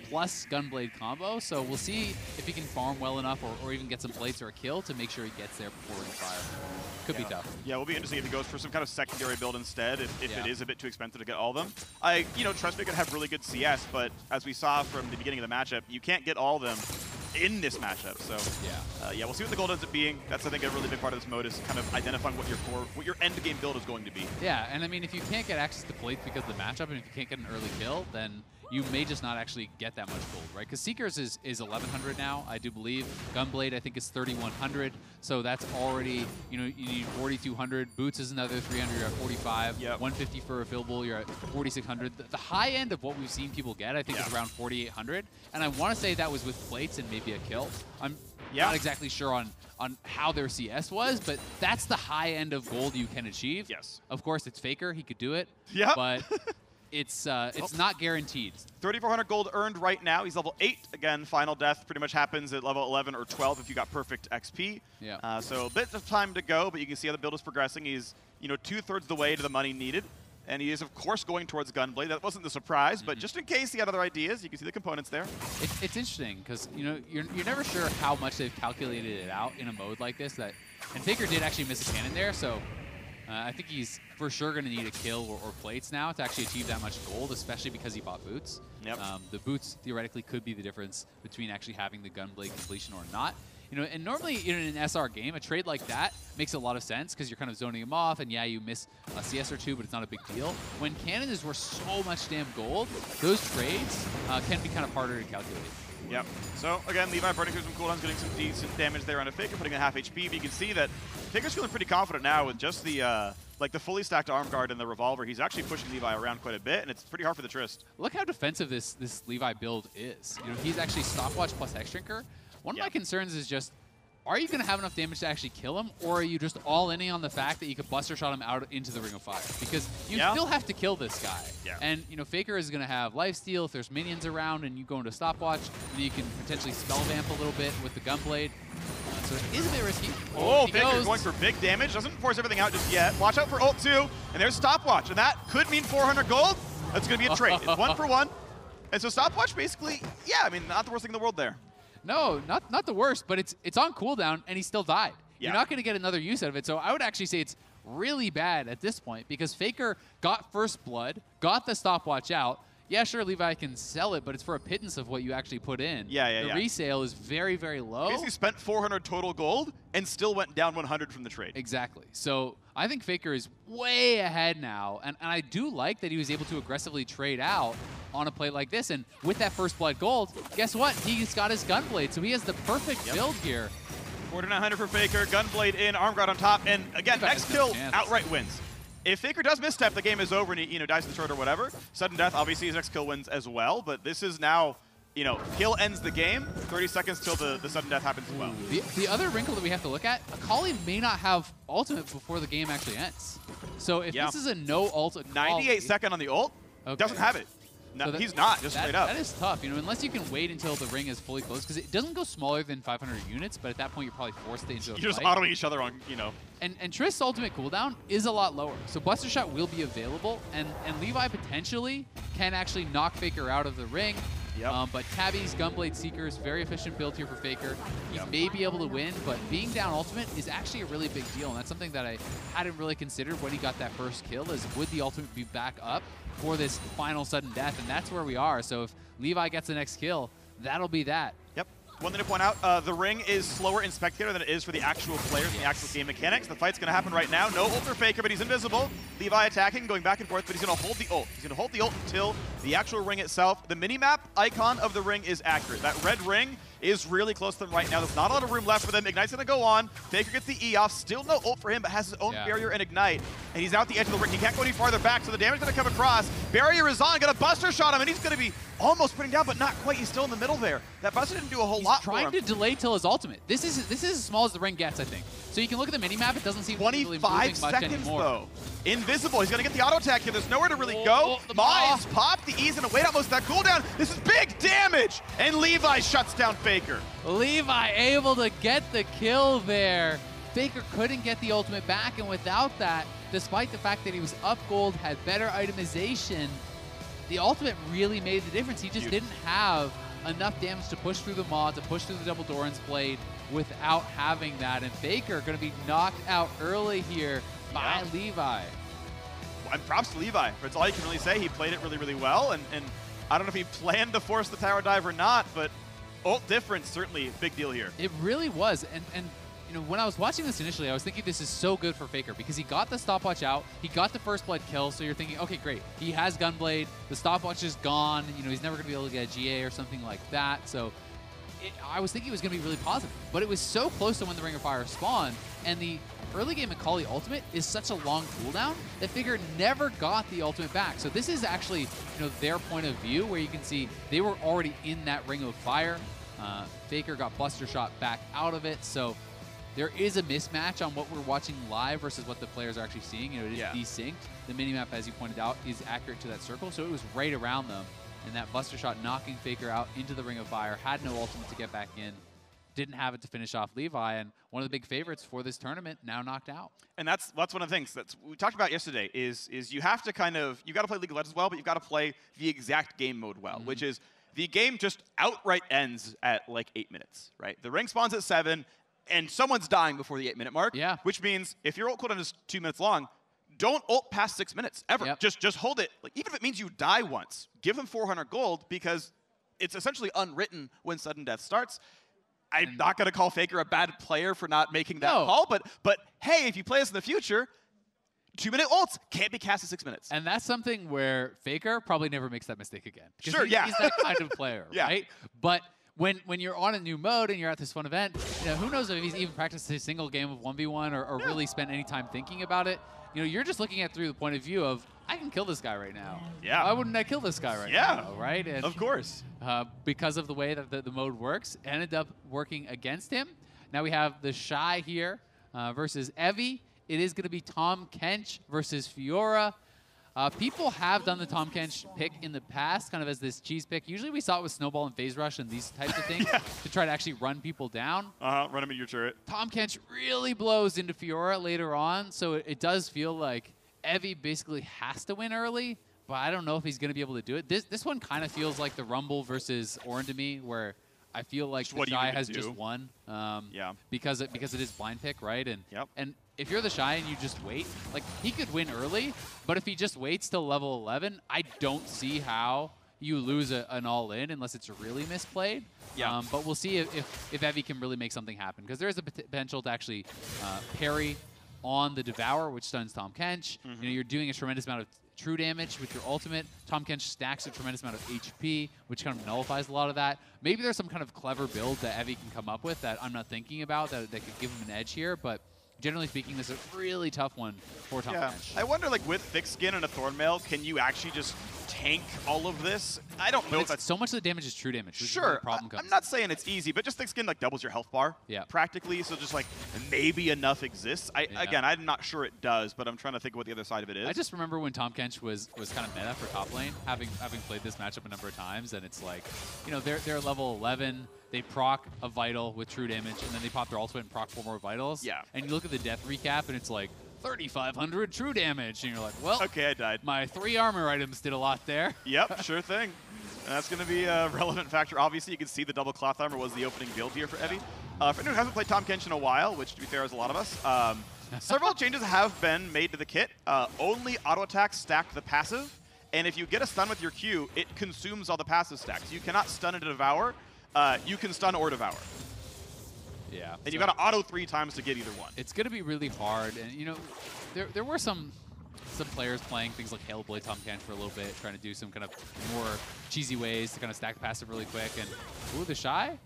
plus Gunblade combo. So we'll see if he can farm well enough or even get some plates or a kill to make sure he gets there before Ring of Fire. Could be tough. Yeah, it will be interesting if he goes for some kind of secondary build instead, if it is a bit too expensive to get all of them. Trust me, can have really good CS, but as we saw from the beginning of the matchup, you can't get all of them in this matchup. So we'll see what the gold ends up being. That's, I think, a really big part of this mode is kind of identifying what your end game build is going to be. Yeah, and I mean, if you can't get access to plates because of the matchup, and if you can't get an early kill, then you may just not actually get that much gold, right? Because Seekers is 1,100 now, I do believe. Gunblade, I think, is 3,100. So that's already, you need 4,200. Boots is another 300, you're at 45. 150 for a fillable, you're at 4,600. The high end of what we've seen people get, I think, is around 4,800. And I want to say that was with plates and maybe a kill. I'm not exactly sure on how their CS was, but that's the high end of gold you can achieve. Yes. Of course, it's FLICKR. He could do it. Yeah. But it's not guaranteed. 3,400 gold earned right now. He's level 8. Again, final death pretty much happens at level 11 or 12 if you got perfect XP. Yeah. So a bit of time to go, but you can see how the build is progressing. He's 2/3 the way to the money needed. And he is, of course, going towards Gunblade. That wasn't the surprise, but just in case he had other ideas, you can see the components there. It's interesting because you're never sure how much they've calculated it out in a mode like this. And FLICKR did actually miss a cannon there, so I think he's for sure going to need a kill or plates now to actually achieve that much gold, especially because he bought boots. The boots theoretically could be the difference between actually having the Gunblade completion or not. And normally in an SR game, a trade like that makes a lot of sense because you're kind of zoning him off, and you miss a CS or two, but it's not a big deal. When cannons were so much damn gold, those trades can be kind of harder to calculate. Yep. So again, Levi burning through some cooldowns, getting some decent damage there on a FLICKR, putting a half HP. But you can see that FLICKR's feeling pretty confident now with just the the fully stacked arm guard and the revolver. He's actually pushing Levi around quite a bit, and it's pretty hard for the Trist. Look how defensive this Levi build is. He's actually stopwatch plus Hex Shrinker. One of my concerns is just, are you going to have enough damage to actually kill him, or are you just all-in on the fact that you could Buster Shot him out into the Ring of Fire? Because you still have to kill this guy. And, FLICKR is going to have lifesteal if there's minions around and you go into stopwatch, and you can potentially spell vamp a little bit with the Gunblade. So it is a bit risky. FLICKR going for big damage. Doesn't force everything out just yet. Watch out for ult 2, and there's stopwatch, and that could mean 400 gold. That's going to be a trade. It's 1 for 1. And so stopwatch basically, not the worst thing in the world there. No, not the worst, but it's on cooldown, and he still died. You're not going to get another use out of it. So I would actually say it's really bad at this point because FLICKR got first blood, got the stopwatch out. Yeah, sure, Levi can sell it, but it's for a pittance of what you actually put in. The resale is very, very low. Basically spent 400 total gold and still went down 100 from the trade. Exactly. So I think FLICKR is way ahead now, and I do like that he was able to aggressively trade out on a play like this. And with that first blood gold, guess what? He's got his Gunblade, so he has the perfect build here. 4,900 for FLICKR, Gunblade in, arm guard on top, and again, next kill outright wins. If FLICKR does misstep, the game is over and he dies in the turret or whatever. Sudden death, obviously his next kill wins as well, but this is now, kill ends the game, 30 seconds till the sudden death happens as well. The other wrinkle that we have to look at, Akali may not have ultimate before the game actually ends. So if this is a no ult Akali, 98 second on the ult, doesn't have it. No, so he's not, just straight up. That is tough, unless you can wait until the ring is fully closed, because it doesn't go smaller than 500 units, but at that point you're probably forced into a fight. You're just autoing each other on, And Trist's ultimate cooldown is a lot lower, so Buster Shot will be available, and Levi potentially can actually knock FLICKR out of the ring Yep. But Tabby's Gunblade Seeker is very efficient build here for FLICKR. He may be able to win, but being down ultimate is actually a really big deal, and that's something that I hadn't really considered when he got that first kill, is would the ultimate be back up for this final sudden death, and that's where we are. So if Levi gets the next kill, that'll be that. Yep. One thing to point out, the ring is slower in Spectator than it is for the actual players and the actual game mechanics. The fight's going to happen right now. No ult for FLICKR, but he's invisible. Levi attacking, going back and forth, but he's going to hold the ult. He's going to hold the ult until the actual ring itself. The minimap icon of the ring is accurate. That red ring is really close to them right now. There's not a lot of room left for them. Ignite's going to go on. FLICKR gets the E off. Still no ult for him, but has his own barrier and Ignite. And he's now at the edge of the ring. He can't go any farther back, so the damage is going to come across. Barrier is on. Going to Buster shot him, and he's going to be almost putting down, but not quite. He's still in the middle there. That Buster didn't do a whole lot for him. He's trying to delay till his ultimate. This is as small as the ring gets, I think. So you can look at the minimap. It doesn't seem really moving much 25 seconds, anymore. though. Invisible. He's going to get the auto attack here. There's nowhere to really go. Mize popped. The E's going to wait out most of that cooldown. This is big damage. And Levi shuts down FLICKR. Levi able to get the kill there. FLICKR couldn't get the ultimate back, and without that, despite the fact that he was up gold, had better itemization, the ultimate really made the difference. He just didn't have enough damage to push through the mod, to push through the double Doran's blade without having that. And FLICKR going to be knocked out early here by Levi. And props to Levi. That's all you can really say. He played it really, really well. And I don't know if he planned to force the tower dive or not, but ult difference, certainly a big deal here. It really was. And you know, when I was watching this initially, I was thinking this is so good for FLICKR because he got the stopwatch out, he got the first blood kill, so you're thinking, okay, great. He has Gunblade, the stopwatch is gone, you know, he's never going to be able to get a GA or something like that, so I was thinking it was going to be really positive. But it was so close to when the Ring of Fire spawned, and the early game Macaulay ultimate is such a long cooldown that FLICKR never got the ultimate back. So this is actually, you know, their point of view where you can see they were already in that Ring of Fire. FLICKR got Buster Shot back out of it, so there is a mismatch on what we're watching live versus what the players are actually seeing. You know, it is desynced. The minimap, as you pointed out, is accurate to that circle, so it was right around them. And that Buster Shot knocking FLICKR out into the Ring of Fire, had no ultimate to get back in, didn't have it to finish off Levi, and one of the big favorites for this tournament now knocked out. And that's one of the things that we talked about yesterday is you have to you got to play League of Legends well, but you've got to play the exact game mode well, which is the game just outright ends at like 8 minutes, right? The ring spawns at 7, and someone's dying before the 8-minute mark. Yeah. Which means if your ult cooldown is 2 minutes long, don't ult past 6 minutes ever. Yep. Just hold it. Like, even if it means you die once, give them 400 gold because it's essentially unwritten when sudden death starts. I'm not going to call FLICKR a bad player for not making that call, but hey, if you play this in the future, 2-minute ults can't be cast in 6 minutes. And that's something where FLICKR probably never makes that mistake again. Sure, he's that kind of player, right? But when you're on a new mode and you're at this fun event, you know, who knows if he's even practiced a single game of 1v1 or really spent any time thinking about it. You know, you're just looking at it through the point of view of, I can kill this guy right now. Yeah. Why wouldn't I kill this guy right now, right? And, of course. Because of the way that the mode works, ended up working against him. Now we have the Shy here versus Evie. It is going to be Tahm Kench versus Fiora. People have done the Tahm Kench pick in the past, kind of as this cheese pick. Usually we saw it with Snowball and Phase Rush and these types of things to try to actually run people down. Run them in your turret. Tahm Kench really blows into Fiora later on, so it does feel like Evie basically has to win early, but I don't know if he's going to be able to do it. This one kind of feels like the Rumble versus Orin to me, where I feel like the Shy has just won. Because it is blind pick, right? And if you're the Shy and you just wait, like, he could win early, but if he just waits till level 11, I don't see how you lose an all-in unless it's really misplayed. But we'll see if Evie can really make something happen, because there is a potential to actually parry on the Devour, which stuns Tahm Kench. You know, you're doing a tremendous amount of true damage with your ultimate. Tahm Kench stacks a tremendous amount of HP, which kind of nullifies a lot of that. Maybe there's some kind of clever build that Evie can come up with that I'm not thinking about that could give him an edge here, but generally speaking, this is a really tough one for Tahm Kench. I wonder, like, with Thick Skin and a Thornmail, can you actually just tank all of this? I don't know if that's... So much of the damage is true damage. Sure. The problem comes. I'm not saying it's easy, but just Thick Skin, like, doubles your health bar practically, so just, like, maybe enough exists. Again, I'm not sure it does, but I'm trying to think of what the other side of it is. I just remember when Tahm Kench was kind of meta for top lane, having played this matchup a number of times, and it's like, you know, they're level 11, they proc a Vital with true damage, and then they pop their ultimate and proc 4 more Vitals. Yeah. And you look at the death recap, and it's like, 3,500 true damage, and you're like, well, okay, I died. My 3 armor items did a lot there. Yep, sure thing. And that's going to be a relevant factor. Obviously, you can see the double cloth armor was the opening build here for Evie. For anyone who hasn't played Tahm Kench in a while, which to be fair is a lot of us, several changes have been made to the kit. Only auto attacks stack the passive, and if you get a stun with your Q, it consumes all the passive stacks. You cannot stun and devour. You can stun or devour. Yeah. And you've got to auto 3 times to get either one. It's going to be really hard. And, you know, there were some players playing things like Hellblade Tahm Kench for a little bit, trying to do some kind of more cheesy ways to kind of stack the passive really quick. And, ooh, the Shy.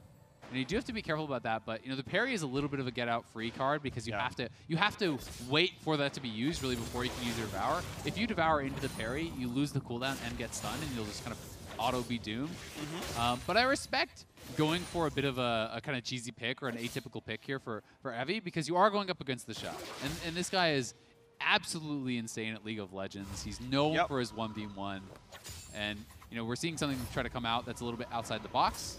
And you do have to be careful about that, but you know the parry is a little bit of a get-out-free card because you have to wait for that to be used really before you can use your Devour. If you Devour into the parry, you lose the cooldown and get stunned, and you'll just kind of auto be doomed. But I respect going for a bit of a kind of cheesy pick or an atypical pick here for Evie because you are going up against the Shy, and this guy is absolutely insane at League of Legends. He's known for his 1v1, and you know we're seeing something try to come out that's a little bit outside the box.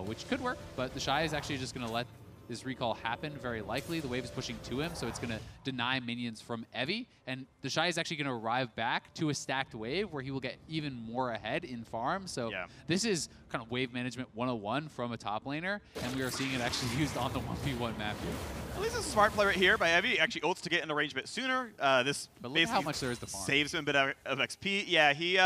Which could work, but the Shy is actually just going to let this recall happen, very likely. The wave is pushing to him, so it's going to deny minions from Evie, and the Shy is actually going to arrive back to a stacked wave where he will get even more ahead in farm. So this is kind of wave management 101 from a top laner, and we are seeing it actually used on the 1v1 map here. At least it's a smart play right here by Evie. Actually ults to get into range a bit sooner. This but look at how much there is to farm. Saves him a bit of XP. Yeah, he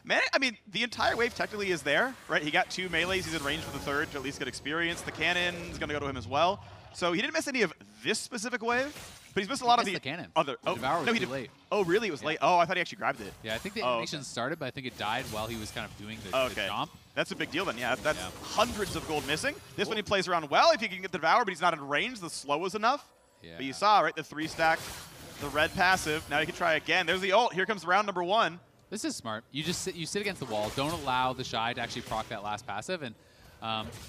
man, I mean, the entire wave technically is there, right? He got 2 melees. He's in range for the 3rd to at least get experience. The cannon's going to go to him as well. So he didn't miss any of this specific wave, but he's missed a lot of the cannon. Other. The Devour was he too late. Oh, really? It was late. Oh, I thought he actually grabbed it. Yeah, I think the animation started, but I think it died while he was kind of doing the jump. That's a big deal then. Yeah, that's hundreds of gold missing. This one he plays around well if he can get the Devour, but he's not in range. The slow is enough. Yeah. But you saw, right, the 3-stack, the red passive. Now you can try again. There's the ult. Here comes round number 1. This is smart. You just sit against the wall. Don't allow the Shy to actually proc that last passive, and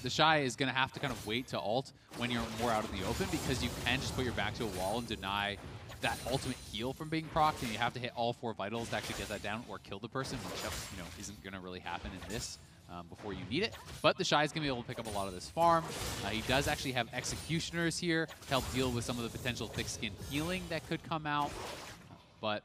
the Shy is going to have to kind of wait to ult when you're more out in the open because you can just put your back to a wall and deny that ultimate heal from being procced, and you have to hit all 4 vitals to actually get that down or kill the person, which you know isn't going to really happen in this before you need it. But the Shy is going to be able to pick up a lot of this farm. He does actually have Executioners here to help deal with some of the potential thick-skin healing that could come out. But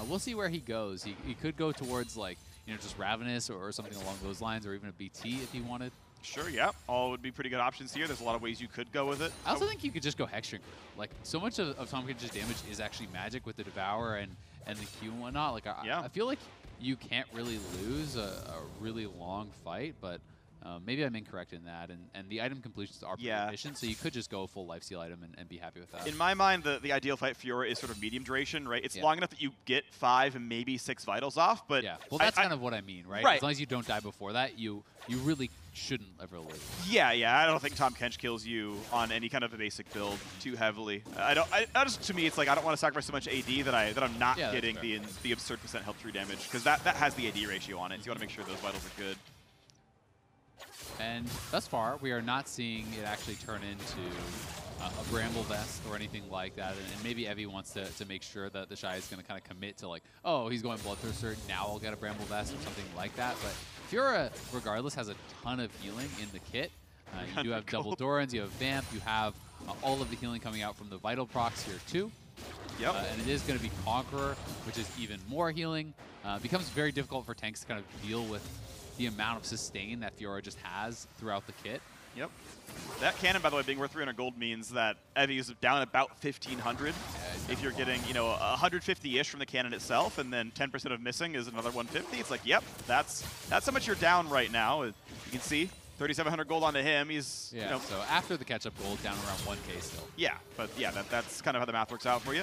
we'll see where he goes. He could go towards like just Ravenous or something along those lines, or even a BT if he wanted. Sure, yeah. All would be pretty good options here. There's a lot of ways you could go with it. I also think you could just go Hex Shrink. Like, so much of Tahm Kench's damage is actually magic with the Devour and the Q and whatnot. Like, I feel like you can't really lose a really long fight, but maybe I'm incorrect in that. And the item completions are pretty efficient, so you could just go full lifesteal item and be happy with that. In my mind, the ideal fight for Fiora is sort of medium duration, right? It's long enough that you get 5 and maybe 6 vitals off, but well, that's kind of what I mean, right? As long as you don't die before that, you really shouldn't ever live. Yeah, I don't think Tahm Kench kills you on any kind of a basic build too heavily. I just, to me, it's like I don't want to sacrifice so much AD that I'm not getting the absurd % health 3 damage, because that has the AD ratio on it. So you want to make sure those vitals are good. And thus far, we are not seeing it actually turn into a Bramble Vest or anything like that. And maybe Evie wants to make sure that the Shy is going to kind of commit to like, oh, he's going Bloodthirster, now I'll get a Bramble Vest or something like that. But Fiora, regardless, has a ton of healing in the kit. You do have double Dorans, you have Vamp, you have all of the healing coming out from the Vital procs here too. Yep. And it is going to be Conqueror, which is even more healing. Becomes very difficult for tanks to kind of deal with the amount of sustain that Fiora just has throughout the kit. Yep. That cannon, by the way, being worth 300 gold means that Evie is down about 1,500. If you're getting, 150-ish from the cannon itself, and then 10% of missing is another 150, it's like, yep, that's how much you're down right now. You can see 3,700 gold onto him. He's, so after the catch-up gold, down around 1K still. Yeah, but yeah, that's kind of how the math works out for you.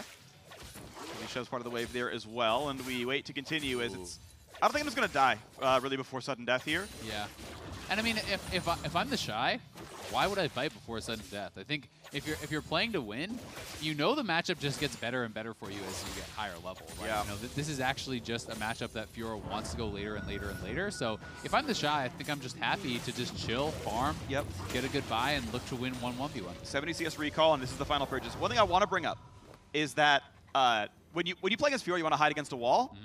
He shows part of the wave there as well, and we wait to continue as it's... I don't think I'm just going to die really before sudden death here. Yeah. And I mean, if I'm the Shy, why would I fight before sudden death? I think if you're playing to win, the matchup just gets better and better for you as you get higher level. Right? Yeah. This is actually just a matchup that Fiora wants to go later and later and later. So if I'm the Shy, I think I'm just happy to just chill, farm, get a good buy, and look to win 1-1v1. 70 CS recall, and this is the final purchase. One thing I want to bring up is that when you play against Fiora, you want to hide against a wall.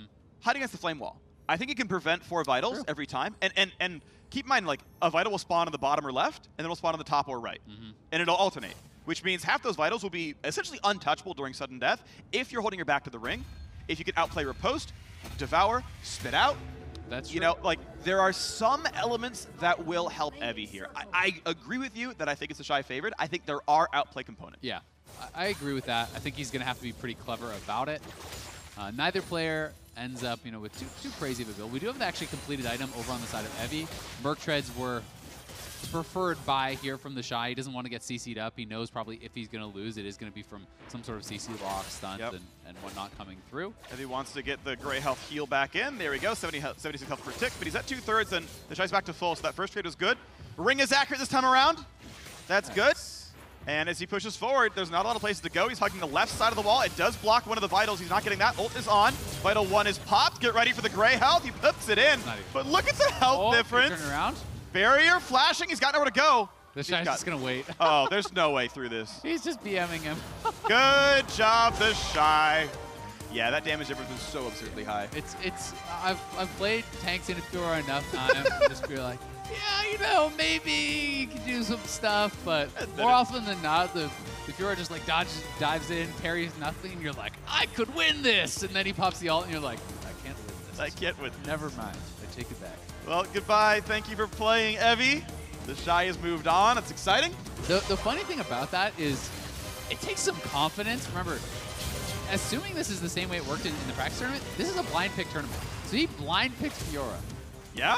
Hide against the flame wall. I think it can prevent 4 vitals every time. And keep in mind, like, a vital will spawn on the bottom or left, and then it'll spawn on the top or right. And it'll alternate, which means half those vitals will be essentially untouchable during sudden death if you're holding your back to the ring. If you can outplay Riposte, Devour, Spit Out, That's true. You know, like, there are some elements that will help Evie here. I agree with you that I think it's a Shy favorite. I think there are outplay components. Yeah, I agree with that. I think he's going to have to be pretty clever about it. Neither player ends up, you know, with too crazy of a build. We do have an actually completed item over on the side of Evie. Merc Treads were preferred buy here from the Shy. He doesn't want to get CC'd up. He knows probably if he's going to lose, it is going to be from some sort of CC lock, stunt, and whatnot coming through. Evie wants to get the gray health heal back in. There we go, 76 health per tick, but he's at 2/3, and the Shy's back to full, so that first trade was good. Ring is accurate this time around. That's good. And as he pushes forward, there's not a lot of places to go. He's hugging the left side of the wall. It does block one of the vitals. He's not getting that. Ult is on. Vital 1 is popped. Get ready for the gray health. He puts it in. But look at the health difference. Turn around. Barrier flashing. He's got nowhere to go. The Shy's just going to wait. Oh, there's no way through this. He's just BMing him. Good job, the Shy. Yeah, that damage difference is so absurdly high. I've played tanks in Fiora enough times to just be like, yeah, you know, maybe you can do some stuff, but more often than not, the Fiora just like dives in, parries nothing, and you're like, I could win this, and then he pops the ult, and you're like, I can't win this. I can't win. Never mind, I take it back. Well, goodbye. Thank you for playing, Evie. The Shy has moved on. It's exciting. The funny thing about that is, it takes some confidence. Remember, assuming this is the same way it worked in the practice tournament, this is a blind pick tournament. So he blind picked Fiora. Yeah.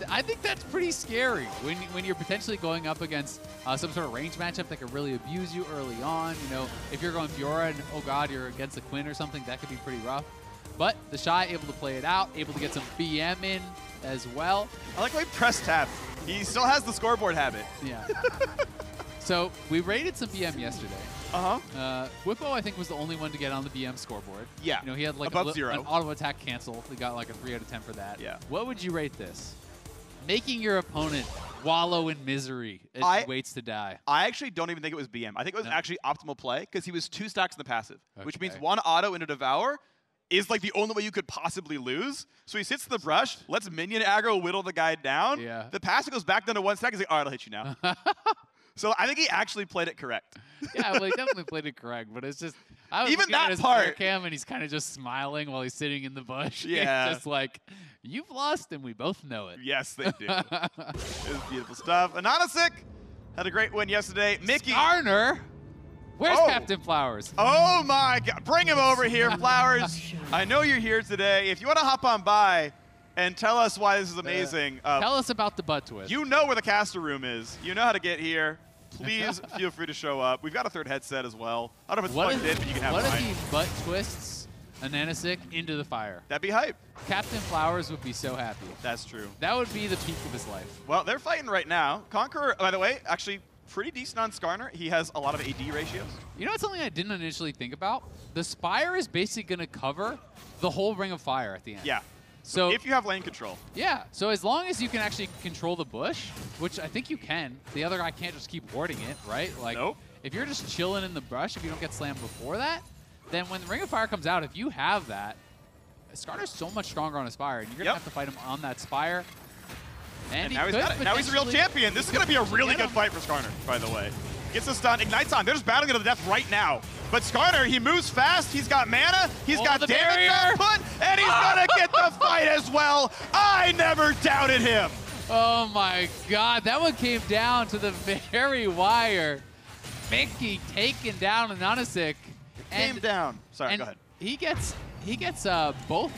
I think that's pretty scary when you're potentially going up against some sort of range matchup that could really abuse you early on. You know, if you're going Fiora and, oh God, you're against a Quinn or something, that could be pretty rough. But the Shy able to play it out, able to get some BM in as well. I like how he pressed tab. He still has the scoreboard habit. Yeah. So we rated some BM yesterday. Whippo, I think, was the only one to get on the BM scoreboard. Yeah. You know, he had like above 0. An auto attack cancel. He got like a 3 out of 10 for that. Yeah. What would you rate this? Making your opponent wallow in misery as he waits to die. I actually don't even think it was BM. I think it was actually optimal play because he was 2 stacks in the passive, which means 1 auto into Devour is like the only way you could possibly lose. So he sits in the brush, lets minion aggro whittle the guy down. Yeah. The passive goes back down to 1 stack. He's like, all right, I'll hit you now. So I think he actually played it correct. Yeah, well, he definitely played it correct, but it's just I was even looking at that his part. player cam and he's kind of just smiling while he's sitting in the bush. Yeah, it's just like you've lost and we both know it. Yes, they do. It was beautiful stuff. Anonasik had a great win yesterday. Mickey Skarner, where's Captain Flowers? Oh my God, bring him over here, Flowers. I know you're here today. If you want to hop on by and tell us why this is amazing. Tell us about the butt twist. You know where the caster room is. You know how to get here. Please feel free to show up. We've got a 3rd headset as well. I don't know if it's plugged in, but you can have What mine. if he butt twists Ananasik into the fire? That'd be hype. Captain Flowers would be so happy. That's true. That would be the peak of his life. Well, they're fighting right now. Conqueror, by the way, actually pretty decent on Skarner. He has a lot of AD ratios. You know what's something I didn't initially think about? The Spire is basically going to cover the whole Ring of Fire at the end. Yeah. So if you have lane control. Yeah, so as long as you can actually control the bush, which I think you can, the other guy can't just keep warding it, right? Like, if you're just chilling in the brush, if you don't get slammed before that, then when the Ring of Fire comes out, if you have that, Skarner's so much stronger on a Spire, and you're going to have to fight him on that Spire. And now he's got it. Now he's a real champion. This is going to be a really good fight for Skarner, by the way. Gets the stun, ignites on. They're just battling to the death right now. But Skarner, he moves fast. He's got mana. He's got damage output, and he's gonna get the fight as well. I never doubted him. Oh my God, that one came down to the very wire. Mickey taken down Anonasik. Came down. Sorry, go ahead. He gets both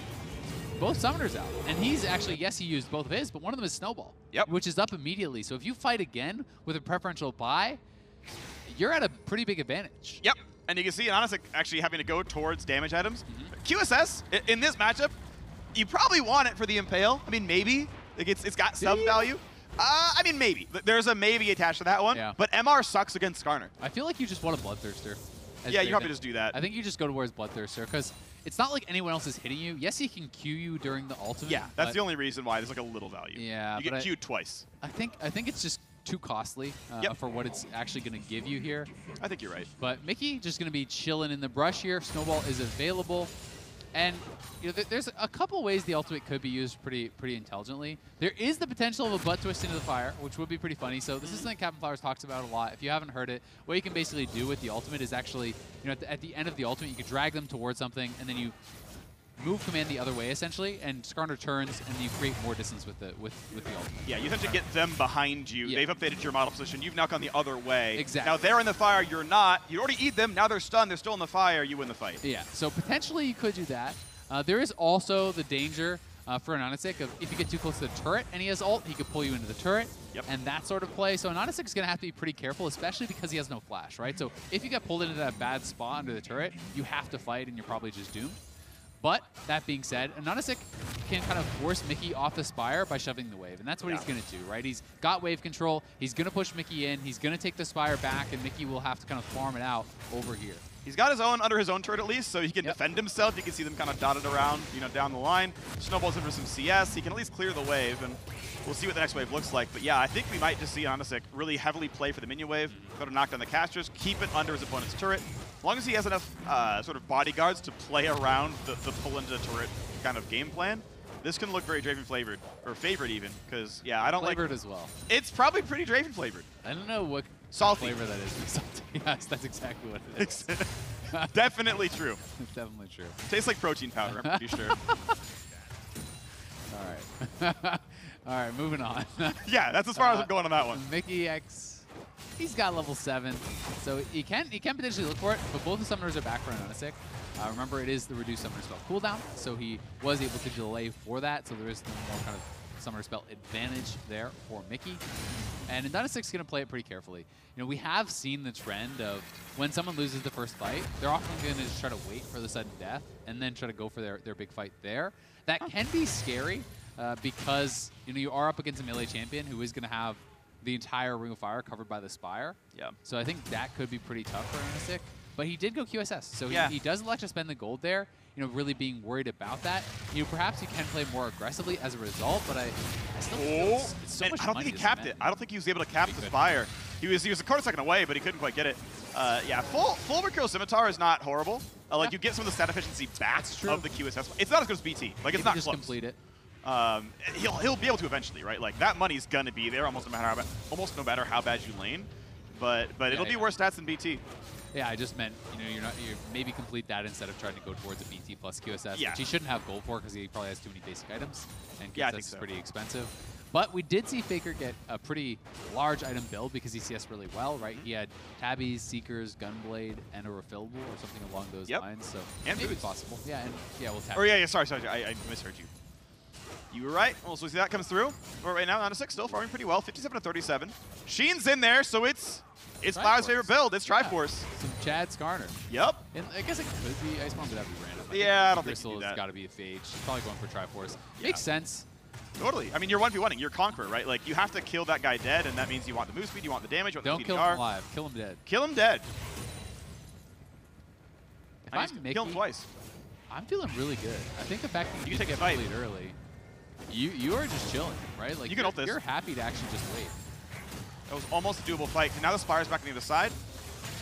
summoners out, and he's actually, yes, he used both of his, but one of them is Snowball, which is up immediately. So if you fight again with a preferential buy, you're at a pretty big advantage. Yep. And you can see Anonasik actually having to go towards damage items. QSS, in this matchup, you probably want it for the Impale. I mean, maybe. Like it's got some value. I mean, maybe. There's a maybe attached to that one. Yeah. But MR sucks against Skarner. I feel like you just want a Bloodthirster. Yeah, you probably just do that. I think you just go towards Bloodthirster, because it's not like anyone else is hitting you. Yes, he can Q you during the ultimate. Yeah, that's the only reason why there's like a little value. Yeah, you get Q'd twice. I think it's just too costly for what it's actually going to give you here. I think you're right. But Mickey just going to be chilling in the brush here. Snowball is available. And you know, there's a couple ways the ultimate could be used pretty intelligently. There is the potential of a butt twist into the fire, which would be pretty funny. So this is something Captain Flowers talks about a lot. If you haven't heard it, what you can basically do with the ultimate is actually, you know, at the end of the ultimate, you can drag them towards something, and then you move command the other way essentially, and Skarner turns, and you create more distance with the ultimate. Yeah, you essentially get them behind you. Yeah. They've updated your model position. You've now gone the other way. Exactly. Now they're in the fire. You're not. You already eat them. Now they're stunned. They're still in the fire. You win the fight. Yeah. So potentially you could do that. There is also the danger for Anonisic of if you get too close to the turret and he has ult, he could pull you into the turret. Yep. And that sort of play. So Anonisic is going to have to be pretty careful, especially because he has no flash, right? So if you get pulled into that bad spot under the turret, you have to fight and you're probably just doomed. But that being said, Anonisic can kind of force Mickey off the Spire by shoving the wave, and that's what he's going to do, right? He's got wave control. He's going to push Mickey in. He's going to take the Spire back, and Mickey will have to kind of farm it out over here. He's got his own under his own turret at least, so he can defend himself. You can see them kind of dotted around, down the line. Snowballs in for some CS. He can at least clear the wave, and we'll see what the next wave looks like. But yeah, I think we might just see Anonisic really heavily play for the minion wave, go to knock down the casters, keep it under his opponent's turret. As long as he has enough sort of bodyguards to play around the pull into the turret kind of game plan, this can look very Draven flavored, or favorite even, because yeah, I don't flavored as well. It's probably pretty Draven flavored. I don't know what salty flavor that is. Salty. Yes, that's exactly what it is. Definitely true. It's definitely true. Tastes like protein powder, I'm pretty sure. All right. All right, moving on. Yeah, that's as far as I'm going on that one. Mickey X, he's got level 7, so he can potentially look for it, but both the summoners are back for Anonisic. Remember, it is the reduced summoner spell cooldown, so he was able to delay for that, so there is more kind of summoner spell advantage there for Mickey. And Andonisic's going to play it pretty carefully. We have seen the trend of when someone loses the first fight, they're often going to just try to wait for the sudden death and then try to go for their big fight there. That can be scary because you are up against a melee champion who is going to have the entire Ring of Fire covered by the Spire. Yeah. So I think that could be pretty tough for Anonisic. But he did go QSS, so yeah. he does elect to spend the gold there, really being worried about that. Perhaps he can play more aggressively as a result, but I still think it's so much I don't money think he to capped spend. it. I don't think he was able to cap the Spire. He was a quarter second away, but he couldn't quite get it. Yeah, full overkill Scimitar is not horrible. You get some of the stat efficiency back of the QSS. It's not as good as BT. It's not just close. Complete it. He'll be able to eventually, right? That money's gonna be there almost no matter how bad you lane. But it'll be worse stats than BT. Yeah, I just meant, you maybe complete that instead of trying to go towards a BT plus QSS, yeah. which he shouldn't have gold for because he probably has too many basic items, and QSS yeah, I think is so. pretty expensive. But we did see FLICKR get a pretty large item build because he CS really well, right? He had Tabbies, Seekers, Gunblade, and a refillable or something along those lines. So and maybe boots. possible. Yeah, and we'll tap. Or yeah, sorry, I misheard you. You were right. Well, so we see that comes through. But right now, Anonisic still farming pretty well, 57 to 37. Sheen's in there, so it's Flower's favorite build. It's Triforce. Some Chad Skarner. Yep. And I guess it could be Ice Bomb, but that'd be random. Yeah, I don't think Crystal has got to be a Phage. Probably going for Triforce. Yeah. Makes sense. Totally. I mean, you're 1v1ing. You're Conqueror, right? You have to kill that guy dead, and that means you want the move speed, you want the damage, you want Don't the kill PDR. him alive. Kill him dead. Kill him dead. If I'm Mickey, kill him twice. I'm feeling really good. I think the fact that you take get a fight lead early, you are just chilling, right? You can ult this. You're happy to actually just wait. That was almost a doable fight. Now the Spire's back on the other side.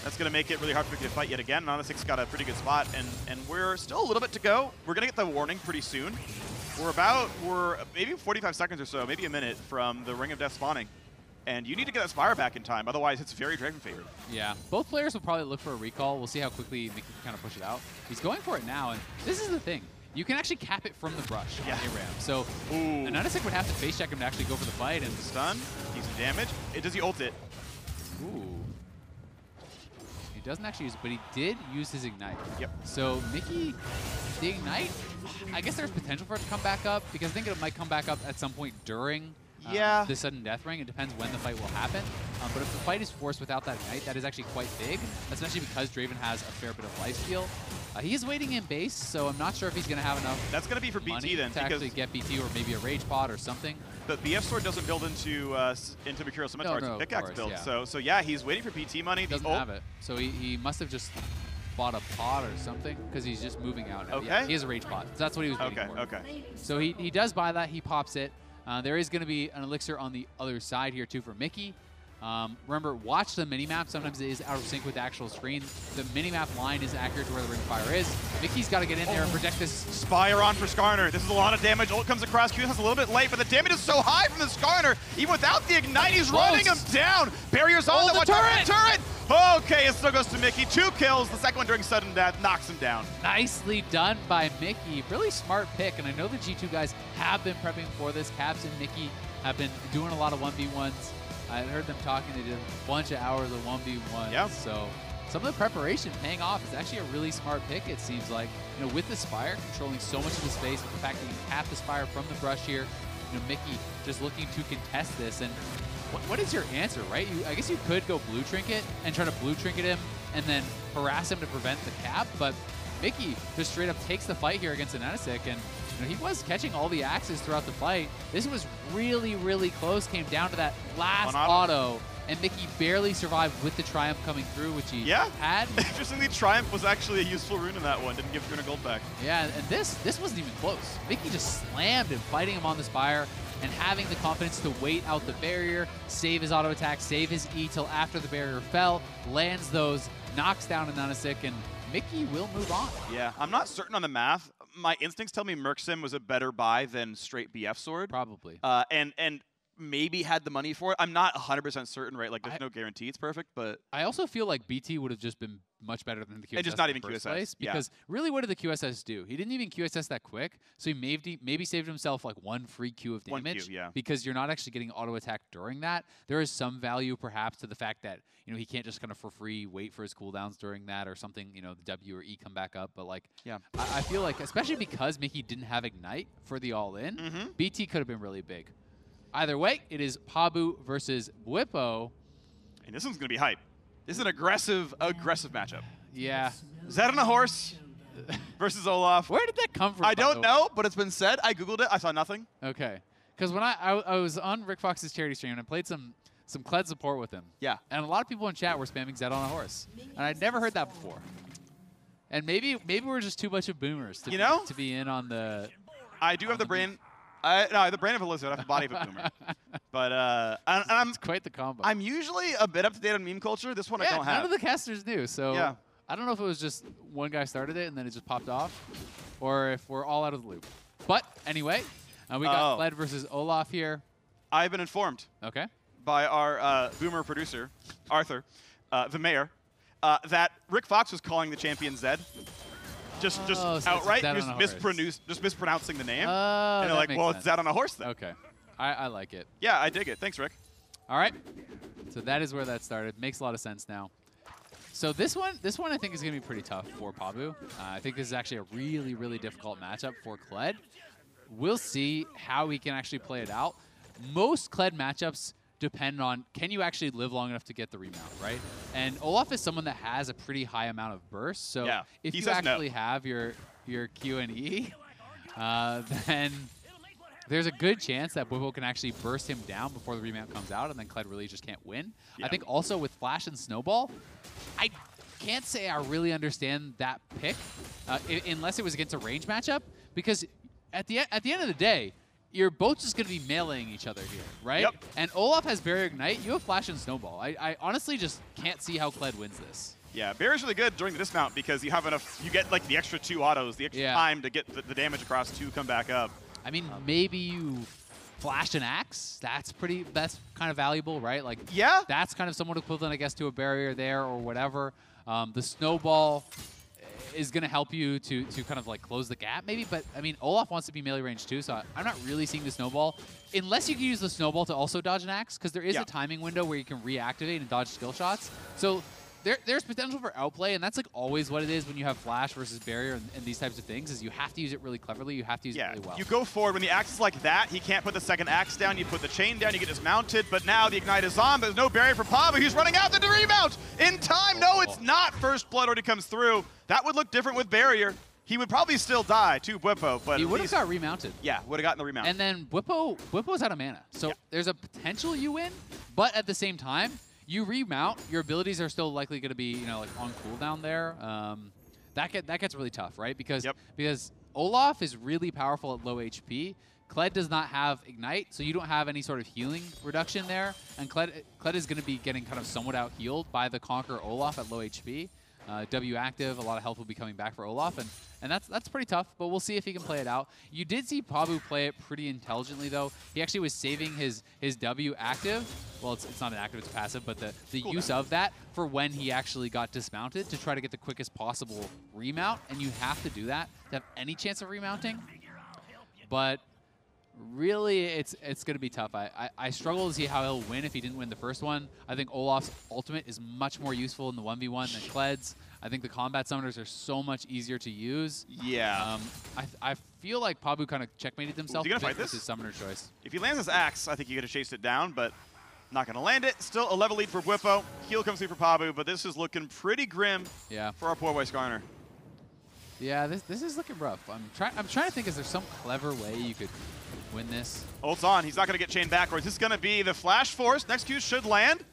That's going to make it really hard for Mickey to fight yet again. Anonisic's got a pretty good spot, and we're still a little bit to go. We're going to get the warning pretty soon. We're maybe 45 seconds or so, maybe a minute from the Ring of Death spawning. And you need to get that Spire back in time, otherwise it's very Draven favored. Yeah, both players will probably look for a recall. We'll see how quickly Mickey can kind of push it out. He's going for it now, and this is the thing. You can actually cap it from the brush on ARAM. So Anonisic would have to face check him to actually go for the fight. And stun, decent damage. Does he ult it? Ooh. He doesn't actually use it, but he did use his Ignite. Yep. So Mickey, the Ignite, I guess there's potential for it to come back up, because I think it might come back up at some point during the sudden death ring. It depends when the fight will happen. But if the fight is forced without that Ignite, that is actually quite big, especially because Draven has a fair bit of lifesteal. He is waiting in base, so I'm not sure if he's going to have enough. That's going to be for BT then, to actually get BT, or maybe a Rage Pod or something. But BF Sword doesn't build into Mercurial Scimitar. It's a pickaxe build. Yeah. So yeah, he's waiting for BT money. He doesn't have it, so he must have just bought a pod or something, because he's just moving out now. Okay. Yeah, he has a Rage Pod. So that's what he was waiting for. Okay. So he does buy that. He pops it. There is going to be an elixir on the other side here too for Mickey. Remember, watch the minimap. Sometimes it is out of sync with the actual screen. The minimap line is accurate to where the ring of fire is. Mickey's got to get in there and protect this. Spire on for Skarner. This is a lot of damage. Ult comes across. Q has a little bit late, but the damage is so high from the Skarner. Even without the Ignite, he's running him down. Barriers on the turret. Okay, it still goes to Mickey. 2 kills. The second one during sudden death knocks him down. Nicely done by Mickey. Really smart pick, and I know the G2 guys have been prepping for this. Caps and Mickey have been doing a lot of 1v1s. I heard them talking. They did a bunch of hours of 1v1s. Yeah. So some of the preparation paying off. It's actually a really smart pick, it seems like. You know, with the Spire controlling so much of the space, with the fact that you cap the Spire from the brush here, you know, Mickey just looking to contest this. And what is your answer, right? I guess you could go blue trinket and try to blue trinket him and then harass him to prevent the cap, but Mickey just straight up takes the fight here against Ananasik, and you know, he was catching all the axes throughout the fight. This was really, really close. Came down to that last auto, and Mickey barely survived with the Triumph coming through, which he had. Interestingly, Triumph was actually a useful rune in that one. Didn't give Green a gold back. Yeah, and this wasn't even close. Mickey just slammed him, fighting him on the Spire, and having the confidence to wait out the barrier, save his auto attack, save his E till after the barrier fell, lands those, knocks down Ananasik, and Mickey will move on. Yeah, I'm not certain on the math. My instincts tell me Merksim was a better buy than straight BF sword. Probably. And maybe had the money for it. I'm not 100% certain, right? Like, there's no guarantee it's perfect, but I also feel like BT would have just been much better than the QSS. And just not in even the first QSS. place, because really, what did the QSS do? He didn't even QSS that quick, so he maybe saved himself like 1 free Q of damage. 1 Q, yeah. Because you're not actually getting auto attack during that. There is some value perhaps to the fact that, you know, he can't just kind of for free wait for his cooldowns during that or something, you know, the W or E come back up. But like, yeah, I feel like, especially because Mickey didn't have Ignite for the all-in, BT could have been really big. Either way, it is Pabu versus Bwipo. And this one's going to be hype. This is an aggressive matchup. Yeah. Zed on a horse versus Olaf. Where did that come from? I don't know, but it's been said. I Googled it. I saw nothing. Okay. Because when I was on Rick Fox's charity stream and I played some Kled support with him. Yeah. And a lot of people in chat were spamming Zed on a horse. And I'd never heard that before. And maybe we're just too much of boomers to be in on the... I do have the brain... no, the brain of a lizard. I have the body of a boomer. But I'm it's quite the combo. I'm usually a bit up to date on meme culture. This one I don't have. None of the casters do. So yeah. I don't know if it was just one guy started it and then it just popped off, or if we're all out of the loop. But anyway, we got Kled versus Olaf here. I've been informed. Okay. By our boomer producer, Arthur, the mayor, that Rick Fox was calling the champion Zed. Just outright, just mispronouncing the name. And they're like, well, it's Zed on a horse then. Okay. I like it. Yeah, I dig it. Thanks, Rick. All right. So that is where that started. Makes a lot of sense now. So this one I think is going to be pretty tough for Pabu. I think this is actually a really, really difficult matchup for Kled. We'll see how he can actually play it out. Most Kled matchups depend on, can you actually live long enough to get the remount, right? And Olaf is someone that has a pretty high amount of burst. So if you actually have your Q and E, then there's a good chance that Bwipo can actually burst him down before the remount comes out, and then Kled really just can't win. I think also with Flash and Snowball, I can't say I really understand that pick unless it was against a range matchup, because at the end of the day, you're both just going to be meleeing each other here, right? Yep. And Olaf has Barrier Ignite. You have Flash and Snowball. I honestly just can't see how Kled wins this. Yeah, Barrier's really good during the dismount because you have enough. You get like the extra 2 autos, the extra time to get the damage across to come back up. I mean, maybe you flash an axe. That's kind of valuable, right? Like, yeah, that's kind of somewhat equivalent, I guess, to a barrier there or whatever. The Snowball is going to help you to kind of like close the gap maybe, but I mean, Olaf wants to be melee range too, so I'm not really seeing the Snowball, unless you can use the Snowball to also dodge an axe, because there is a timing window where you can reactivate and dodge skill shots. So there's potential for outplay, and that's like always what it is when you have Flash versus Barrier and these types of things, is you have to use it really cleverly, you have to use it really well. You go forward, when the axe is like that, he can't put the second axe down, you put the chain down, you get dismounted, but now the Ignite is on, but there's no barrier for Pabu, he's running out the remount! In time, no, it's not! First Blood already comes through. That would look different with Barrier. He would probably still die to Bwipo, but he would have got remounted. Yeah, would have gotten the remount. And then Bwipo's out of mana, so there's a potential you win, but at the same time, you remount, your abilities are still likely going to be, you know, like on cooldown there. That gets really tough, right? Because Olaf is really powerful at low HP. Kled does not have Ignite, so you don't have any sort of healing reduction there. And Kled is going to be getting kind of somewhat out-healed by the Conqueror Olaf at low HP. W active, a lot of health will be coming back for Olaf, and that's pretty tough, but we'll see if he can play it out. You did see Pabu play it pretty intelligently, though. He actually was saving his W active. Well, it's not an active, it's passive, but the cool use of that for when he actually got dismounted to try to get the quickest possible remount, and you have to do that to have any chance of remounting. But really, it's going to be tough. I struggle to see how he'll win if he didn't win the first one. I think Olaf's ultimate is much more useful in the 1v1 than Kled's. I think the combat summoners are so much easier to use. Yeah. I feel like Pabu kind of checkmated himself. Is he going to fight with this? His summoner choice. If he lands his axe, I think you could have chased it down, but not going to land it. Still a level lead for Whippo. Heal comes through for Pabu, but this is looking pretty grim for our poor boy Skarner. Yeah, this is looking rough. I'm trying to think, is there some clever way you could win this? Ult's on. He's not going to get chained backwards. This is going to be the Flash Force. Next Q should land.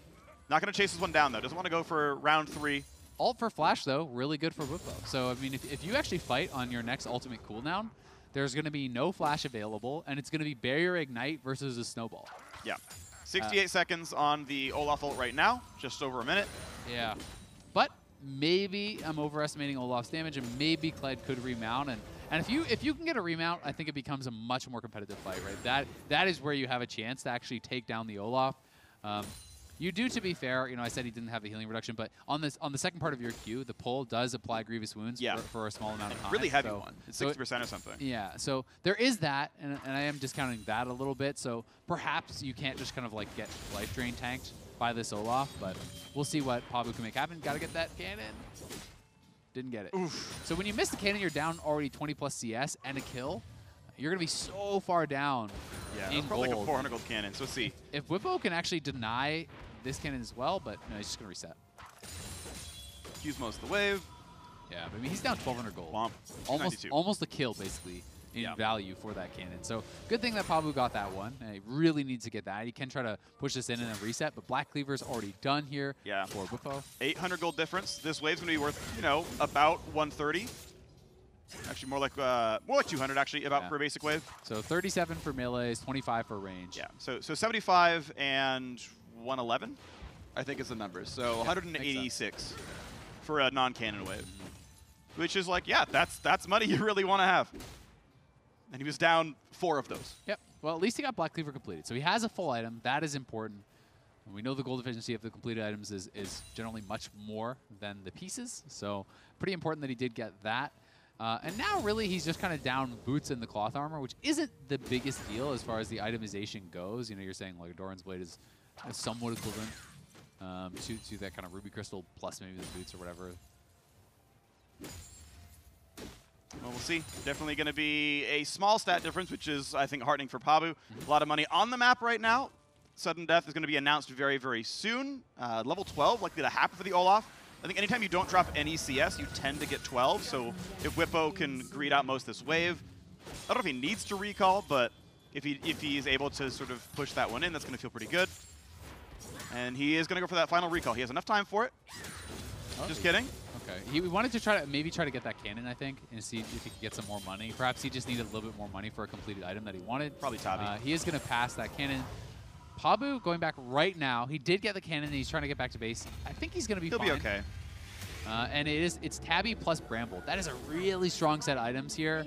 Not going to chase this one down, though. Doesn't want to go for round 3. Ult for Flash, though, really good for Whippo. So, I mean, if you actually fight on your next ultimate cooldown, there's going to be no Flash available, and it's going to be Barrier Ignite versus a Snowball. Yeah. 68 seconds on the Olaf ult right now. Just over a minute. Yeah. But maybe I'm overestimating Olaf's damage, and maybe Kled could remount. And if you can get a remount, I think it becomes a much more competitive fight, right? That is where you have a chance to actually take down the Olaf. You do, to be fair, I said he didn't have the healing reduction, but on the second part of your Q, the pull does apply grievous wounds for a small amount of time. Really heavy one. It's 60% or something. Yeah, so there is that, and I am discounting that a little bit. So perhaps you can't just kind of like get life drain tanked by this Olaf, but we'll see what Pabu can make happen. Got to get that cannon. Didn't get it. Oof. So when you miss the cannon, you're down already 20 plus CS and a kill. You're going to be so far down in probably gold. like a 400 gold cannon, so let's see. If Whippo can actually deny this cannon as well, but no, he's just going to reset. Use most of the wave. Yeah, but I mean, he's down 1,200 gold. Womp. Almost a kill, basically, in value for that cannon. So good thing that Pabu got that one. He really needs to get that. He can try to push this in and then reset, but Black Cleaver's already done here for Whippo. 800 gold difference. This wave's going to be worth, about 130. Actually, more like 200, actually, for a basic wave. So 37 for melees, 25 for range. Yeah, so 75 and 111, I think is the numbers. So 186 for a non-cannon wave, which is like, that's money you really want to have. And he was down 4 of those. Yep. Well, at least he got Black Cleaver completed. So he has a full item. That is important. And we know the gold efficiency of the completed items is generally much more than the pieces. So pretty important that he did get that. And now, really, he's just kind of down boots in the cloth armor, which isn't the biggest deal as far as the itemization goes. You're saying like a Doran's Blade is somewhat equivalent to that kind of Ruby Crystal plus maybe the boots or whatever. Well, we'll see. Definitely going to be a small stat difference, which is, I think, heartening for Pabu. A lot of money on the map right now. Sudden Death is going to be announced very, very soon. Level 12, likely to happen for the Olaf. I think anytime you don't drop any CS, you tend to get 12. So if Whippo can greed out most of this wave, I don't know if he needs to recall, but if he is able to sort of push that one in, that's going to feel pretty good. And he is going to go for that final recall. He has enough time for it. Just kidding. Okay. He wanted to maybe try to get that cannon, I think, and see if he could get some more money. Perhaps he just needed a little bit more money for a completed item that he wanted. Probably Tabi. He is going to pass that cannon. Pabu going back right now. He did get the cannon, and he's trying to get back to base. I think he's going to be fine. He'll be okay. And it's Tabby plus Bramble. That is a really strong set of items here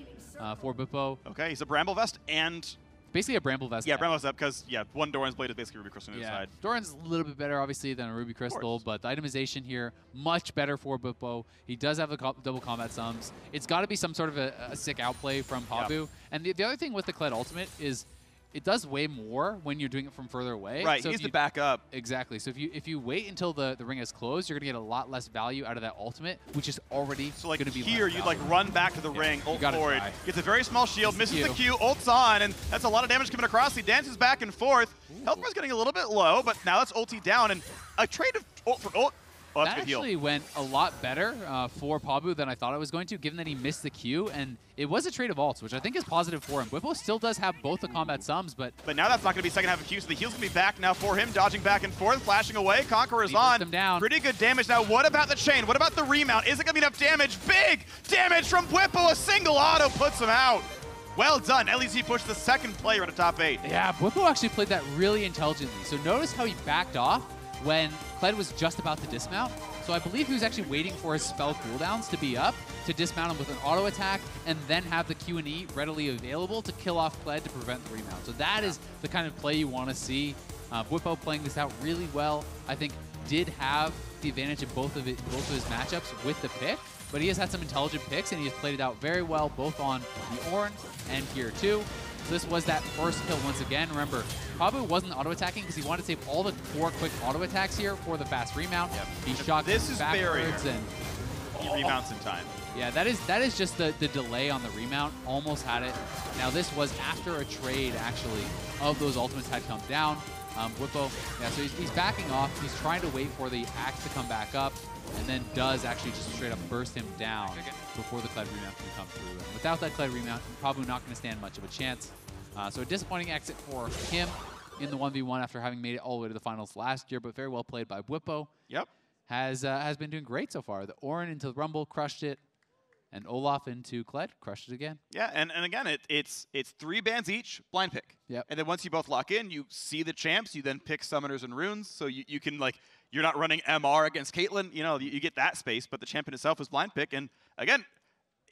for Bippo. Okay, he's a Bramble Vest and... Basically a Bramble Vest. Yeah, Bramble Vest because, one Doran's Blade is basically Ruby Crystal on the other side. Doran's a little bit better, obviously, than a Ruby Crystal, but the itemization here, much better for Bippo. He does have the double combat sums. It's got to be some sort of a sick outplay from Pabu. Yep. And the other thing with the Kled Ultimate is it does way more when you're doing it from further away. Right, so he's the backup. Exactly. So if you wait until the ring is closed, you're going to get a lot less value out of that ultimate, which is already going to be here, you'd run back to the ring, ult forward. Gets a very small shield, misses the Q, ults on, and that's a lot of damage coming across. He dances back and forth. Health bar's getting a little bit low, but now that's ulti down, and a trade of ult for ult. Oh, that actually went a lot better for Pabu than I thought it was going to, given that he missed the Q, and it was a trade of ults, which I think is positive for him. Whippo still does have both the combat sums, but now that's not going to be second half of Q, so the heal's going to be back now for him, dodging back and forth, flashing away. Conqueror's on. Him down. Pretty good damage. Now, what about the chain? What about the remount? Is it going to be enough damage? Big damage from Whippo. A single auto puts him out. Well done. At least he pushed the second player into top 8. Yeah, Whippo actually played that really intelligently. So notice how he backed off when Kled was just about to dismount. So I believe he was actually waiting for his spell cooldowns to be up to dismount him with an auto attack and then have the Q&E readily available to kill off Kled to prevent the remount. So that is the kind of play you want to see. Bwipo playing this out really well. I think did have the advantage in both of his matchups with the pick, but he has had some intelligent picks and he has played it out very well both on the Ornn and here too. So this was that first kill once again. Remember, Pabu wasn't auto-attacking because he wanted to save all the 4 quick auto-attacks here for the fast remount. Yep. He shot this is backwards and he remounts in time. Yeah, that is just the delay on the remount. Almost had it. Now this was after a trade actually of those ultimates had come down. Bwipo, yeah, so he's backing off. He's trying to wait for the axe to come back up, and then does actually just straight up burst him down before the Kled remount can come through. And without that Kled remount, probably not going to stand much of a chance. So a disappointing exit for him in the 1v1 after having made it all the way to the finals last year, but very well played by Bwipo. Yep. Has been doing great so far. The Ornn into the Rumble crushed it, and Olaf into Kled crushed it again. Yeah, and again, it's 3 bans each, blind pick. Yep. And then once you both lock in, you see the champs, you then pick summoners and runes, so you can, like, you're not running MR against Caitlyn, you know, you get that space, but the champion itself is blind pick, and again,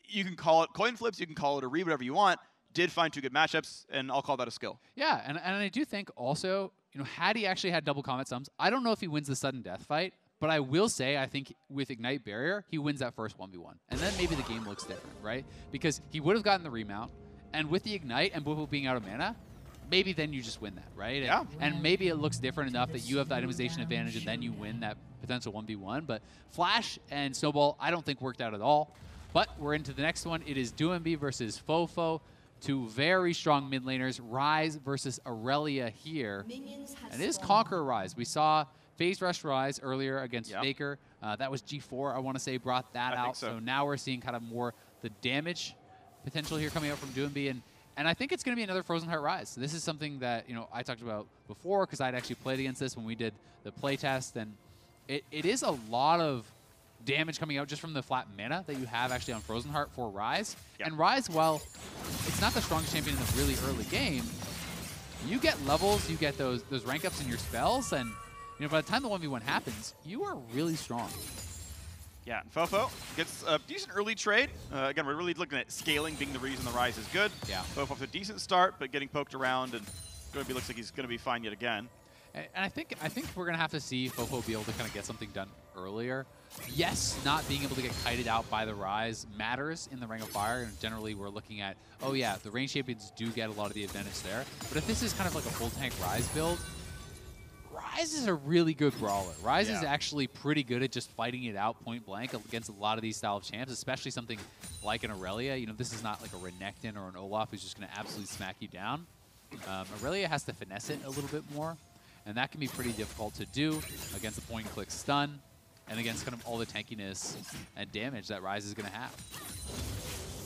you can call it coin flips, you can call it a read, whatever you want. Did find 2 good matchups, and I'll call that a skill. Yeah, and I do think also, you know, had he actually had double combat sums, I don't know if he wins the sudden death fight, but I will say I think with Ignite Barrier, he wins that first 1v1. And then maybe the game looks different, right? Because he would have gotten the remount, and with the Ignite and Bwipo being out of mana, maybe then you just win that, right? Yeah. And maybe it looks different enough that you have the itemization advantage and then you win that potential 1v1. But Flash and Snowball, I don't think worked out at all. But we're into the next one. It is Doumbé versus Fofo. 2 very strong mid laners. Ryze versus Aurelia here. And it is Conqueror Ryze. We saw Phase Rush Ryze earlier against FLICKR. That was G4, I want to say, brought that out. So now we're seeing kind of more the damage potential here coming out from Doumbé. And I think it's going to be another Frozen Heart Ryze. This is something that, you know, I talked about before because I'd actually played against this when we did the playtest. And it is a lot of damage coming out just from the flat mana that you have actually on Frozen Heart for Ryze. And Ryze, while it's not the strongest champion in the really early game, you get levels, you get those rank ups in your spells, and you know, by the time the 1v1 happens, you are really strong. Yeah, Fofo gets a decent early trade. Again, we're really looking at scaling being the reason the Ryze is good. Yeah. Fofo with a decent start, but getting poked around, and Doumbé looks like he's going to be fine yet again. And I think we're going to have to see Fofo be able to kind of get something done earlier. Yes, not being able to get kited out by the Ryze matters in the Ring of Fire, and generally we're looking at, oh yeah, the range champions do get a lot of the advantage there. But if this is kind of like a full tank Ryze build, Ryze is a really good brawler. Ryze is actually pretty good at just fighting it out point blank against a lot of these style of champs, especially something like an Aurelia. You know, this is not like a Renekton or an Olaf who's just going to absolutely smack you down. Aurelia has to finesse it a little bit more, and that can be pretty difficult to do against the point-and-click stun and against kind of all the tankiness and damage that Ryze is going to have.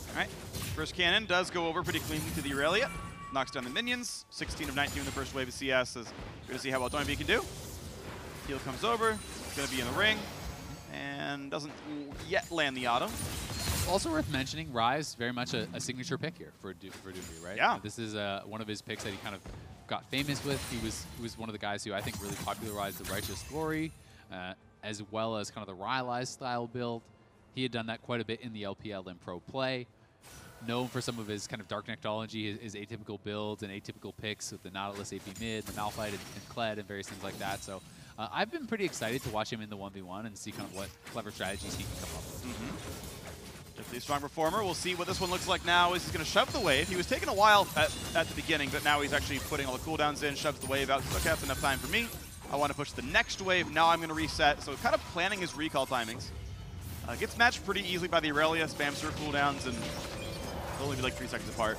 All right, first cannon does go over pretty cleanly to the Aurelia. Knocks down the minions. 16 of 19 in the first wave of CS. We're going to see how well Doumbé can do. Heal comes over. Going to be in the ring. And doesn't yet land the auto. Also worth mentioning, Ryze, very much a signature pick here for Doumbé, right? Yeah. This is one of his picks that he kind of got famous with. He was one of the guys who I think really popularized the Righteous Glory, as well as kind of the Rylai's style build. He had done that quite a bit in the LPL and pro play. Known for some of his kind of dark nectology, his atypical builds and atypical picks with the Nautilus AP mid, the Malphite and Kled and various things like that. So I've been pretty excited to watch him in the 1v1 and see kind of what clever strategies he can come up with. Definitely a strong performer. We'll see what this one looks like now. He's going to shove the wave. He was taking a while at the beginning, but now he's actually putting all the cooldowns in, shoves the wave out. He's okay, that's enough time for me. I want to push the next wave. Now I'm going to reset. So kind of planning his recall timings. Gets matched pretty easily by the Aurelia, spams her cooldowns, and they'll only be like 3 seconds apart.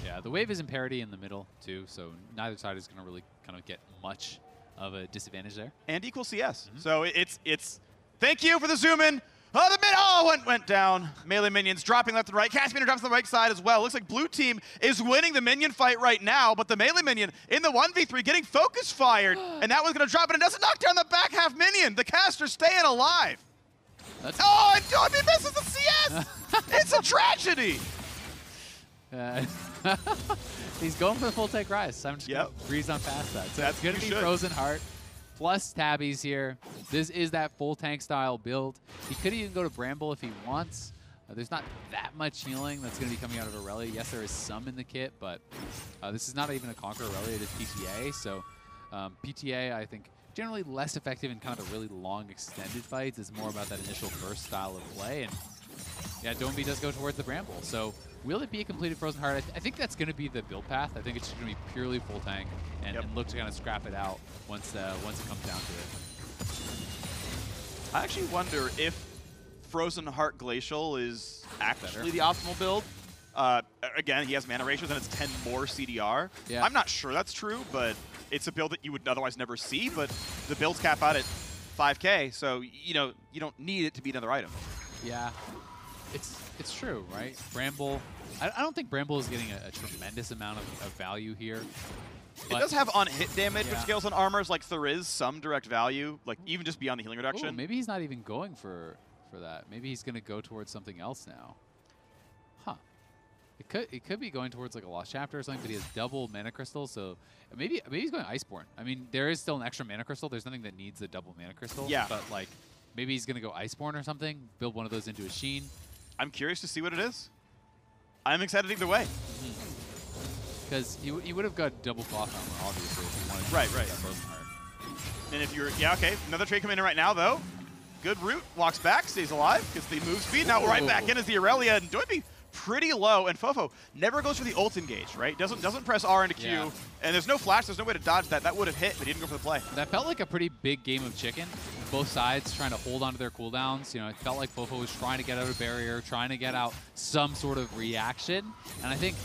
Yeah, the wave is in parity in the middle, too, so neither side is going to really kind of get much of a disadvantage there. And equal CS. So it's thank you for the zoom in. Oh, the mid, oh, went down. Melee minions dropping left and right. Caspian drops on the right side as well. Looks like blue team is winning the minion fight right now, but the melee minion in the 1v3 getting focus fired, and that was going to drop, and it doesn't knock down the back half minion. The caster staying alive. Oh, and Doumbé misses the CS. It's a tragedy. He's going for the full take Ryze. I'm just going to breeze on past that. So that's going to be Frozen Heart. plus tabbies here. This is that full tank style build. He could even go to Bramble if he wants. There's not that much healing that's going to be coming out of Aurelia. Yes, there is some in the kit, but this is not even a Conquer Aurelia. It is PTA, so PTA, I think, generally less effective in kind of the really long extended fights. It's more about that initial burst style of play. And yeah, Dombey does go towards the Bramble. So will it be a completed Frozen Heart? I think that's going to be the build path. I think it's just going to be purely full tank and look to kind of scrap it out once it comes down to it. I actually wonder if Frozen Heart Glacial is actually the optimal build. Again, he has mana ratios and it's 10 more CDR. Yeah. I'm not sure that's true, but it's a build that you would otherwise never see, but the builds cap out at 5K, so you don't need it to be another item. Yeah, it's true, right? Bramble, I don't think Bramble is getting a tremendous amount of value here. It does have on-hit damage, which scales on armors, like there is some direct value, like even just beyond the healing reduction. Ooh, maybe he's not even going for that. Maybe he's going to go towards something else now. Huh. It could be going towards like a Lost Chapter or something, but he has double mana crystal, so maybe he's going Iceborne. I mean, there is still an extra mana crystal. There's nothing that needs a double mana crystal. Yeah. But like, maybe he's going to go Iceborne or something, build one of those into a Sheen. I'm curious to see what it is. I'm excited either way. Because he would have got double cloth armor, obviously, if he wanted to right. that Frozen Heart. And if you're, okay, another trade coming in right now, though. Good route, walks back, stays alive, gets the move speed. Now right back in is the Aurelia, and Dombey pretty low, and Fofo never goes for the ult engage, right? Doesn't press R into Q, and there's no flash, there's no way to dodge that. That would have hit, but he didn't go for the play. That felt like a pretty big game of chicken. Both sides trying to hold onto their cooldowns. You know, it felt like Fofo was trying to get out a barrier, trying to get out some sort of reaction, and I think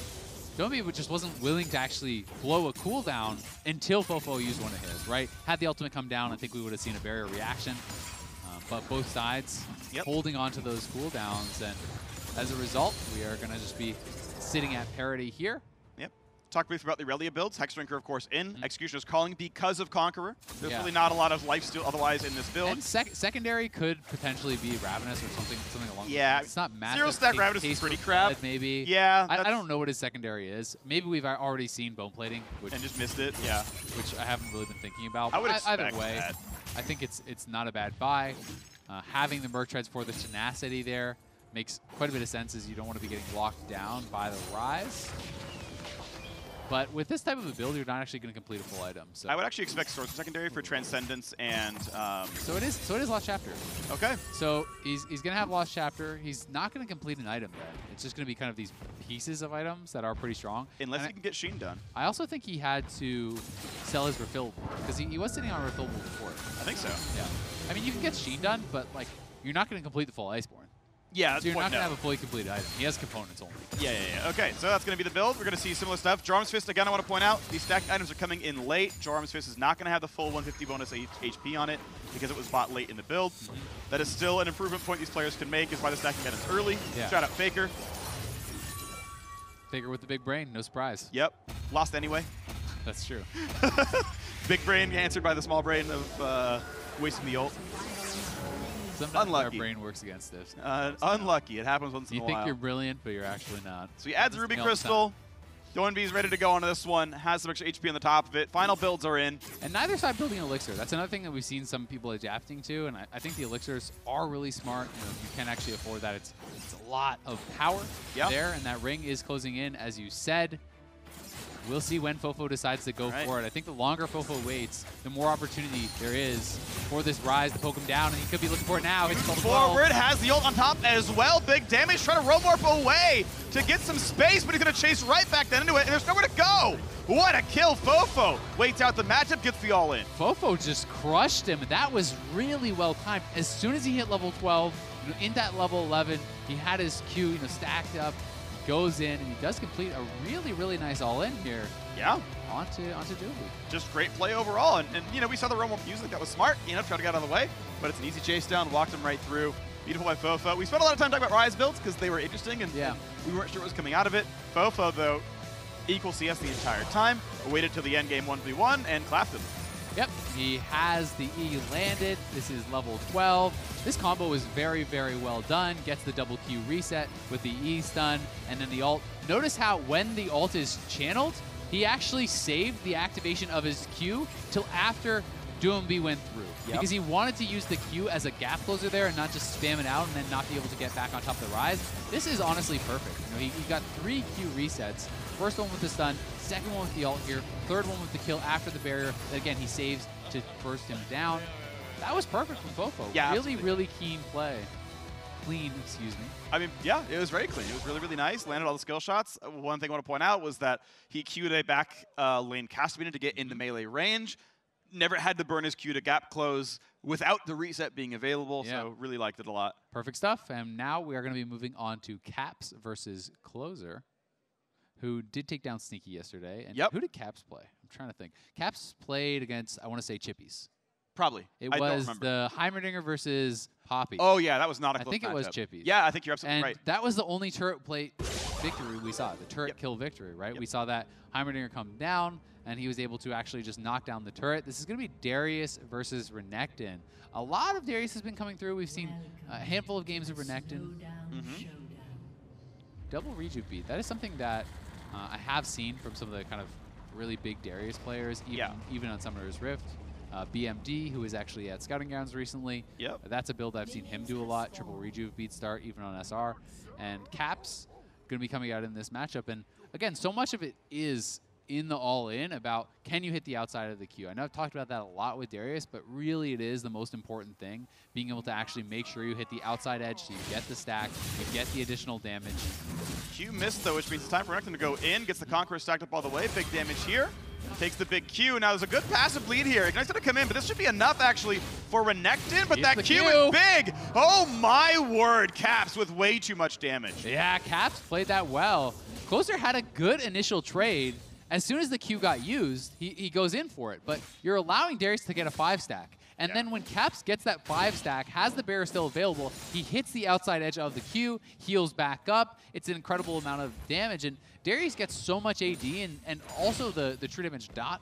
Dombey just wasn't willing to actually blow a cooldown until Fofo used one of his, right? Had the ultimate come down, I think we would have seen a barrier reaction. But both sides holding on to those cooldowns, and as a result, we are going to just be sitting at parity here. Yep. Talk briefly about the Aurelia builds. Hexdrinker, of course, in. Executioner's calling because of Conqueror. There's really not a lot of lifesteal otherwise in this build. And secondary could potentially be Ravenous or something along those lines. It's not massive. Zero stack Ravenous is pretty crap. Maybe. Yeah. I don't know what his secondary is. Maybe we've already seen bone plating. And just missed it. Yeah. Which I haven't really been thinking about. I would expect either way, that. I think it's not a bad buy. Having the Merc Treads for the tenacity there makes quite a bit of sense, as you don't want to be getting locked down by the Rise. But with this type of a build, you're not actually going to complete a full item. So I would actually expect Sorcerer Secondary for Transcendence and... So it is Lost Chapter. Okay. So he's going to have Lost Chapter. He's not going to complete an item then. It's just going to be kind of these pieces of items that are pretty strong. Unless he can get Sheen done. I also think he had to sell his refillable, because he was sitting on a refillable before. I think so. Yeah. I mean, you can get Sheen done, but like, you're not going to complete the full Iceborne. Yeah, so you're not going to have a fully completed item. He has components only. Yeah. Okay, so that's going to be the build. We're going to see similar stuff. Jorum's Fist, again, I want to point out, these stacked items are coming in late. Jorum's Fist is not going to have the full 150 bonus HP on it because it was bought late in the build. That is still an improvement point these players can make, is why the stacking items early. Yeah. Shout out FLICKR. FLICKR with the big brain, no surprise. Yep. Lost anyway. That's true. Big brain answered by the small brain of wasting the ult. Sometimes unlucky. Our brain works against us. Unlucky. It happens once in a while. You think you're brilliant, but you're actually not. So he adds a Ruby Crystal. Dombey's ready to go onto this one. Has some extra HP on the top of it. Final builds are in. And neither side building an Elixir. That's another thing that we've seen some people adapting to, and I think the Elixirs are really smart. You know, if you can actually afford that, it's a lot of power there, and that ring is closing in, as you said. We'll see when Fofo decides to go for it. I think the longer Fofo waits, the more opportunity there is for this Rise to poke him down, and he could be looking for it now. It's forward, has the ult on top as well. Big damage, trying to roam warp away to get some space, but he's going to chase right back then into it, and there's nowhere to go. What a kill, Fofo. Waits out the matchup, gets the all in. Fofo just crushed him. That was really well timed. As soon as he hit level 12, in that level 11, he had his Q stacked up. Goes in, and he does complete a really, really nice all-in here. Yeah. Onto Dombey. Just great play overall, and we saw the roam warp music. That was smart, try to get out of the way, but it's an easy chase down, walked him right through. Beautiful by Fofo. We spent a lot of time talking about Rise builds because they were interesting, and we weren't sure what was coming out of it. Fofo, though, equal CS the entire time, waited till the end game 1v1, and clapped him. Yep, he has the E landed. This is level 12. This combo is very, very well done. Gets the double Q reset with the E stun and then the ult. Notice how when the ult is channeled, he actually saved the activation of his Q till after DoMB went through because he wanted to use the Q as a gap closer there and not just spam it out and then not be able to get back on top of the rise. This is honestly perfect. You know, he got 3 Q resets. First one with the stun, second one with the ult here, third one with the kill after the barrier. That again, he saves to burst him down. That was perfect from Fofo. Yeah, really, really keen play. Clean, excuse me. I mean, yeah, it was very clean. It was really, really nice. Landed all the skill shots. One thing I want to point out was that he Q'd a back lane Castamina to get into melee range. Never had to burn his Q to gap close without the reset being available, so really liked it a lot. Perfect stuff. And now we are going to be moving on to Caps versus Closer, who did take down Sneaky yesterday. And who did Caps play? I'm trying to think. Caps played against, I want to say, Chippies. Probably. It was the Heimerdinger versus Poppy. Oh, yeah, that was not a close I think it was matchup. Chippies. Yeah, I think you're absolutely right. That was the only turret play victory we saw, the turret kill victory, right? We saw that Heimerdinger come down, and he was able to actually just knock down the turret. This is going to be Darius versus Renekton. A lot of Darius has been coming through. We've seen a handful of games of Renekton. Double rejuve beat. That is something that I have seen from some of the kind of really big Darius players, even on Summoner's Rift. BMD, who is actually at Scouting Grounds recently. That's a build I've seen him do a lot. Triple rejuve beat start, even on SR. And Caps going to be coming out in this matchup. And again, so much of it is in the all-in about can you hit the outside of the Q. I know I've talked about that a lot with Darius, but really it is the most important thing, being able to actually make sure you hit the outside edge so you get the stack, you get the additional damage. Q missed though, which means it's time for Renekton to go in, gets the Conqueror stacked up all the way, big damage here. Takes the big Q. Now there's a good passive lead here. Ignite's gonna come in, but this should be enough actually for Renekton, but that Q is big! Oh my word, Caps with way too much damage. Yeah, Caps played that well. Closer had a good initial trade. As soon as the Q got used, he goes in for it, but you're allowing Darius to get a 5-stack. And then when Caps gets that 5-stack, has the barrier still available, he hits the outside edge of the Q, heals back up. It's an incredible amount of damage, and Darius gets so much AD and also the true damage dot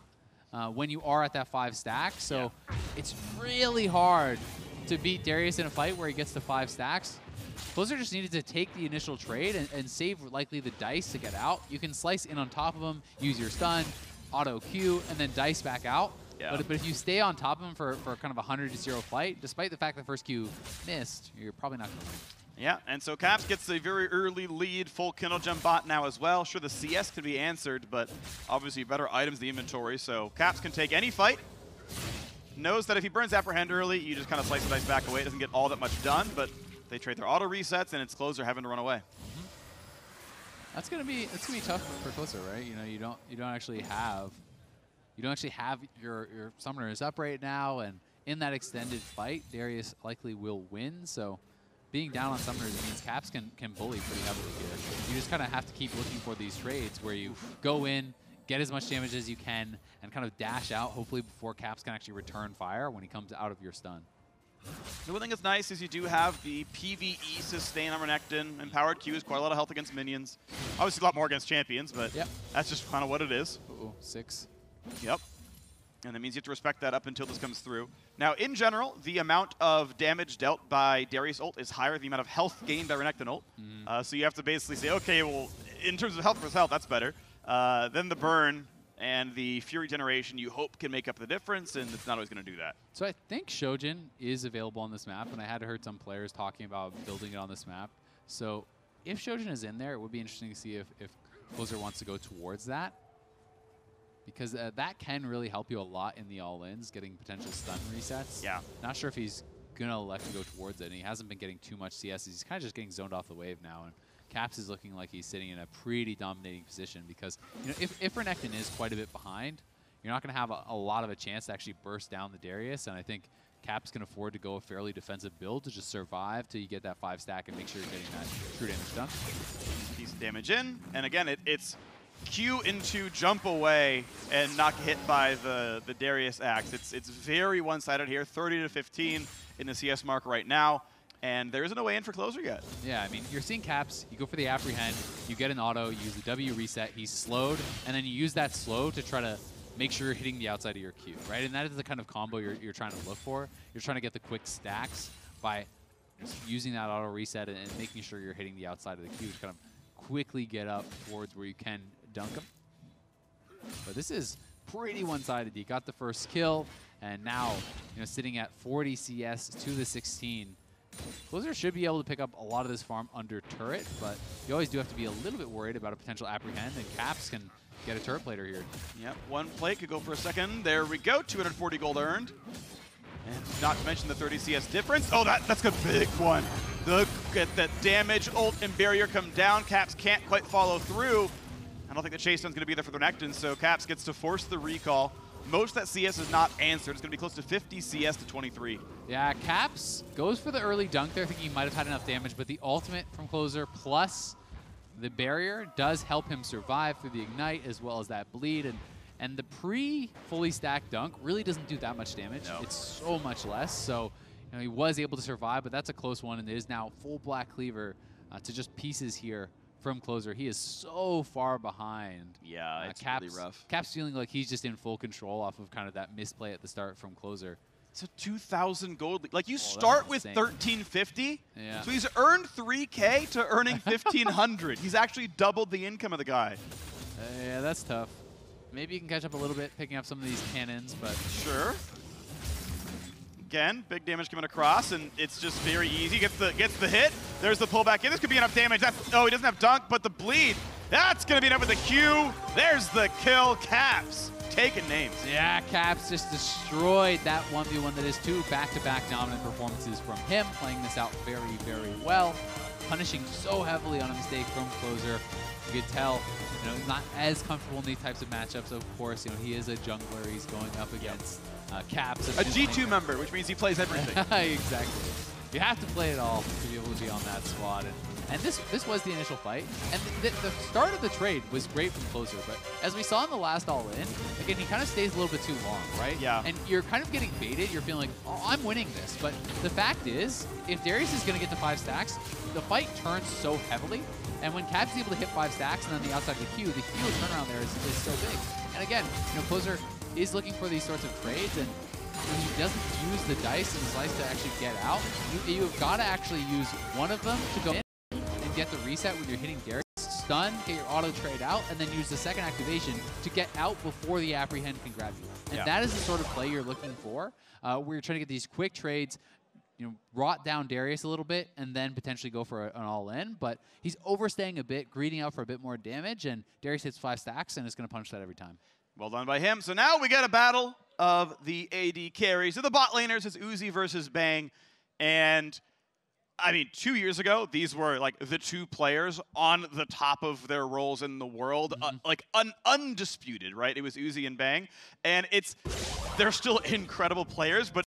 when you are at that 5-stack. So it's really hard to beat Darius in a fight where he gets to 5 stacks. Closer just needed to take the initial trade and save likely the dice to get out. You can slice in on top of him, use your stun, auto Q, and then dice back out. But if you stay on top of him for kind of a 100-0 fight, despite the fact the first Q missed, you're probably not going to win. Yeah, and so Caps gets a very early lead, full Kindle Gem bot now as well. Sure, the CS can be answered, but obviously better items in the inventory, so Caps can take any fight. Knows that if he burns Apprehend early, you just kind of slice the dice back away. It doesn't get all that much done, but they trade their auto resets, and it's Closer having to run away. That's gonna be tough for Closer, right? You know, you don't actually have your summoners up right now, and in that extended fight, Darius likely will win. So being down on summoners means Caps can bully pretty heavily here. You just kind of have to keep looking for these trades where you go in, get as much damage as you can, and kind of dash out, hopefully before Caps can actually return fire when he comes out of your stun. The one thing that's nice is you do have the PvE sustain on Renekton. Empowered Q is quite a lot of health against minions. Obviously a lot more against champions, but that's just kind of what it is. Ooh, 6. Yep. And that means you have to respect that up until this comes through. Now, in general, the amount of damage dealt by Darius ult is higher than the amount of health gained by Renekton ult. So you have to basically say, okay, well, in terms of health versus health, that's better. Then the burn and the Fury generation, you hope can make up the difference, and it's not always going to do that. So I think Shojin is available on this map, and I had heard some players talking about building it on this map. So if Shojin is in there, it would be interesting to see if Closer wants to go towards that, because that can really help you a lot in the all-ins, getting potential stun resets. Yeah. Not sure if he's going to elect to go towards it, and he hasn't been getting too much CS. He's kind of just getting zoned off the wave now, and Caps is looking like he's sitting in a pretty dominating position because, you know, if Renekton is quite a bit behind, you're not going to have a lot of a chance to actually burst down the Darius, and I think Caps can afford to go a fairly defensive build to just survive till you get that 5-stack and make sure you're getting that true damage done. Decent damage in, and again, it's Q into jump away and not get hit by the Darius axe. It's very one-sided here, 30-15 in the CS mark right now. And there isn't a way in for Closer yet. Yeah, I mean, you're seeing Caps, you go for the Apprehend, you get an auto, you use the W reset, he's slowed, and then you use that slow to try to make sure you're hitting the outside of your Q, right? And that is the kind of combo you're trying to look for. You're trying to get the quick stacks by just using that auto reset and making sure you're hitting the outside of the Q to kind of quickly get up towards where you can dunk them. But this is pretty one-sided. He got the first kill, and now, sitting at 40 CS to the 16. Closer should be able to pick up a lot of this farm under turret, but you always do have to be a little bit worried about a potential apprehend, and Caps can get a turret plater here. Yep, one plate could go for a second. There we go, 240 gold earned. And not to mention the 30 CS difference. Oh, that's a big one. Get that damage, ult and barrier come down. Caps can't quite follow through. I don't think the chase down's going to be there for the Nectin, so Caps gets to force the recall. Most of that CS is not answered. It's going to be close to 50 CS to 23. Yeah, Caps goes for the early dunk there, thinking he might have had enough damage, but the ultimate from Closer plus the barrier does help him survive through the ignite as well as that bleed. And the pre-fully stacked dunk really doesn't do that much damage. No. It's so much less. So he was able to survive, but that's a close one. And it is now full Black Cleaver to just pieces here from Closer. He is so far behind. Yeah, it's Caps, really rough. Caps feeling like he's just in full control off of kind of that misplay at the start from Closer. It's a 2,000 gold lead. Like, you start with 1,350, yeah. So he's earned 3K to earning 1,500. He's actually doubled the income of the guy. Yeah, that's tough. Maybe you can catch up a little bit, picking up some of these cannons, but... Sure. Again, big damage coming across, and it's just very easy. Gets the hit. There's the pullback in. This could be enough damage. Oh, he doesn't have dunk, but the bleed. That's going to be enough with the Q. There's the kill. Caps taking names. Yeah, Caps just destroyed that 1v1. That is 2 back-to-back dominant performances from him, playing this out very, very well, punishing so heavily on a mistake from Closer. You could tell, not as comfortable in these types of matchups. Of course, he is a jungler. He's going up against Caps. A G2 member, which means he plays everything. Exactly. You have to play it all to be able to be on that squad. And this was the initial fight. And the start of the trade was great from Closer, but as we saw in the last all-in, again, he kind of stays a little bit too long, right? Yeah. And you're kind of getting baited. You're feeling like, oh, I'm winning this. But the fact is, if Darius is going to get to 5 stacks, the fight turns so heavily. And when Caps is able to hit 5 stacks and then the outside of the Q turnaround there is so big. And again, Closer is looking for these sorts of trades, and when he doesn't use the dice and slice to actually get out, you've got to actually use one of them to go in and get the reset when you're hitting Darius, stun, get your auto trade out, and then use the second activation to get out before the apprehend can grab you. And that is the sort of play you're looking for, where you're trying to get these quick trades, rot down Darius a little bit, and then potentially go for an all-in. But he's overstaying a bit, greeding out for a bit more damage, and Darius hits 5 stacks, and it's going to punish that every time. Well done by him. So now we get a battle of the AD carries. So the bot laners is Uzi versus Bang. And, I mean, 2 years ago, these were, like, the 2 players on the top of their roles in the world. Undisputed, right? It was Uzi and Bang. And they're still incredible players, but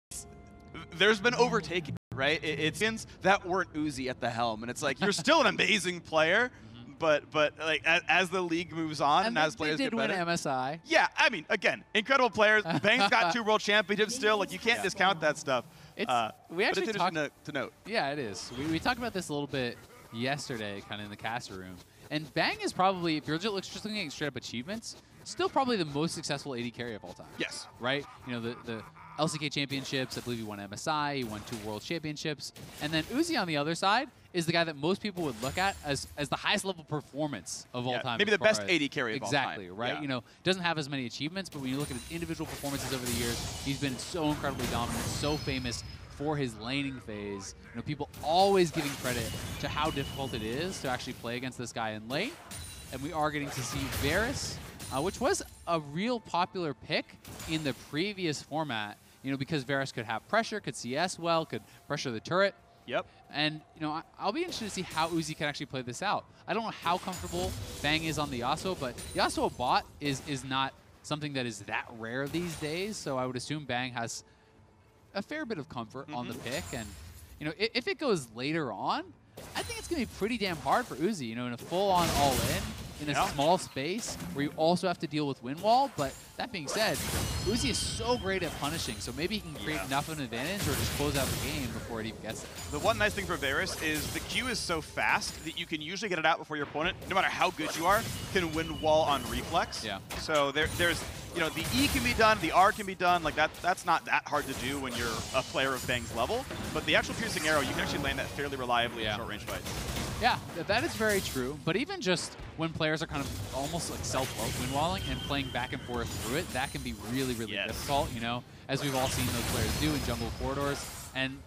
there's been overtaking, right? It's that weren't Uzi at the helm. And it's like, you're still an amazing player. But like as the league moves on and as players get better. They did win MSI. Yeah, I mean, again, incredible players. Bang's got 2 world championships still. Like, you can't discount that stuff. We actually but it's interesting to note. Yeah, it is. We talked about this a little bit yesterday, kind of in the caster room. And Bang is probably, if you're just looking at straight up achievements, still probably the most successful AD carry of all time. Yes. Right? The LCK championships, I believe he won MSI, he won 2 world championships. And then Uzi on the other side is the guy that most people would look at as the highest level performance of all time. Maybe the best AD carry of all time. Exactly, right? Yeah. Doesn't have as many achievements, but when you look at his individual performances over the years, he's been so incredibly dominant, so famous for his laning phase. People always giving credit to how difficult it is to actually play against this guy in lane. And we are getting to see Varus, which was a real popular pick in the previous format, because Varus could have pressure, could CS well, could pressure the turret. Yep. And, I'll be interested to see how Uzi can actually play this out. I don't know how comfortable Bang is on the Yasuo, but Yasuo bot is not something that is that rare these days, so I would assume Bang has a fair bit of comfort on the pick. And, if it goes later on, I think it's going to be pretty damn hard for Uzi, in a full-on all-in, in a small space where you also have to deal with win wall. But that being said, Uzi is so great at punishing, so maybe he can create enough of an advantage or just close out the game before it even gets there. The one nice thing for Varus is the Q is so fast that you can usually get it out before your opponent, no matter how good you are, can win wall on reflex. Yeah. So there's, the E can be done, the R can be done. Like, that's not that hard to do when you're a player of Bang's level. But the actual piercing arrow, you can actually land that fairly reliably in short range fights. Yeah, that is very true. But even just when players are kind of almost like self-win-walling and playing back and forth through it, that can be really, really difficult, you know, as we've all seen those players do in jungle corridors. And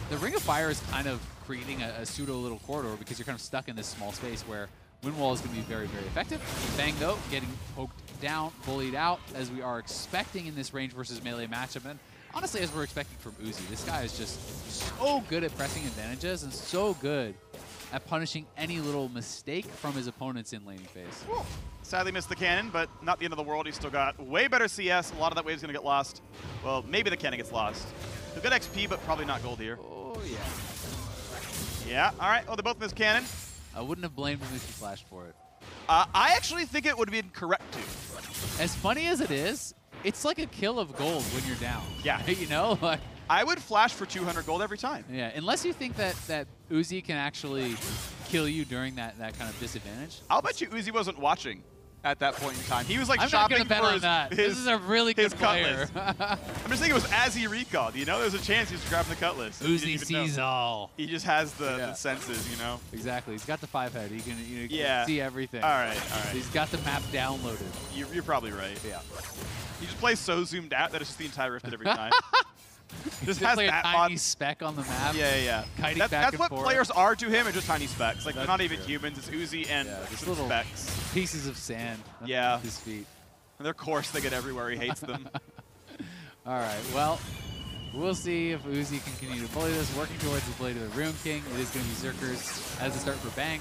the Ring of Fire is kind of creating a pseudo little corridor because you're kind of stuck in this small space where Wind Wall is going to be very, very effective. Bang, though, getting poked down, bullied out, as we are expecting in this range versus melee matchup. And honestly, as we're expecting from Uzi, this guy is just so good at pressing advantages and so good at punishing any little mistake from his opponents in laning phase. Whew. Sadly missed the cannon, but not the end of the world. He's still got way better CS. A lot of that wave's going to get lost. Well, maybe the cannon gets lost. He'll get XP, but probably not gold here. Oh, yeah. Yeah, all right. Oh, they both missed cannon. I wouldn't have blamed him if he flashed for it. I actually think it would have been correct to. As funny as it is, it's like a kill of gold when you're down. Yeah. You know? Like, I would flash for 200 gold every time. yeah, unless you think that Uzi can actually kill you during that kind of disadvantage. I'll bet you Uzi wasn't watching at that point in time. He was like I'm shopping not gonna bet for on that. This is a really good player. I'm just thinking it was as he recalled. You know, there's a chance he's grabbing the cutlass. Uzi sees all. He just has the senses, you know. Exactly. He's got the 5-head. He can, see everything. All right. He's got the map downloaded. You're probably right. Yeah. He just plays so zoomed out that it's just the entire rifted every time. Just has like that a tiny speck on the map. Yeah. Kiting back that's and what forth. players are to him, are just tiny specks. Like, That's they're not even true. humans. It's Uzi and just little little specks. pieces of sand. Yeah. His feet. And they're coarse. They get everywhere. He hates them. All right. Well, we'll see if Uzi can continue to bully this. Working towards the Blade of the Rune King. It is going to be Zerkers as the start for Bang.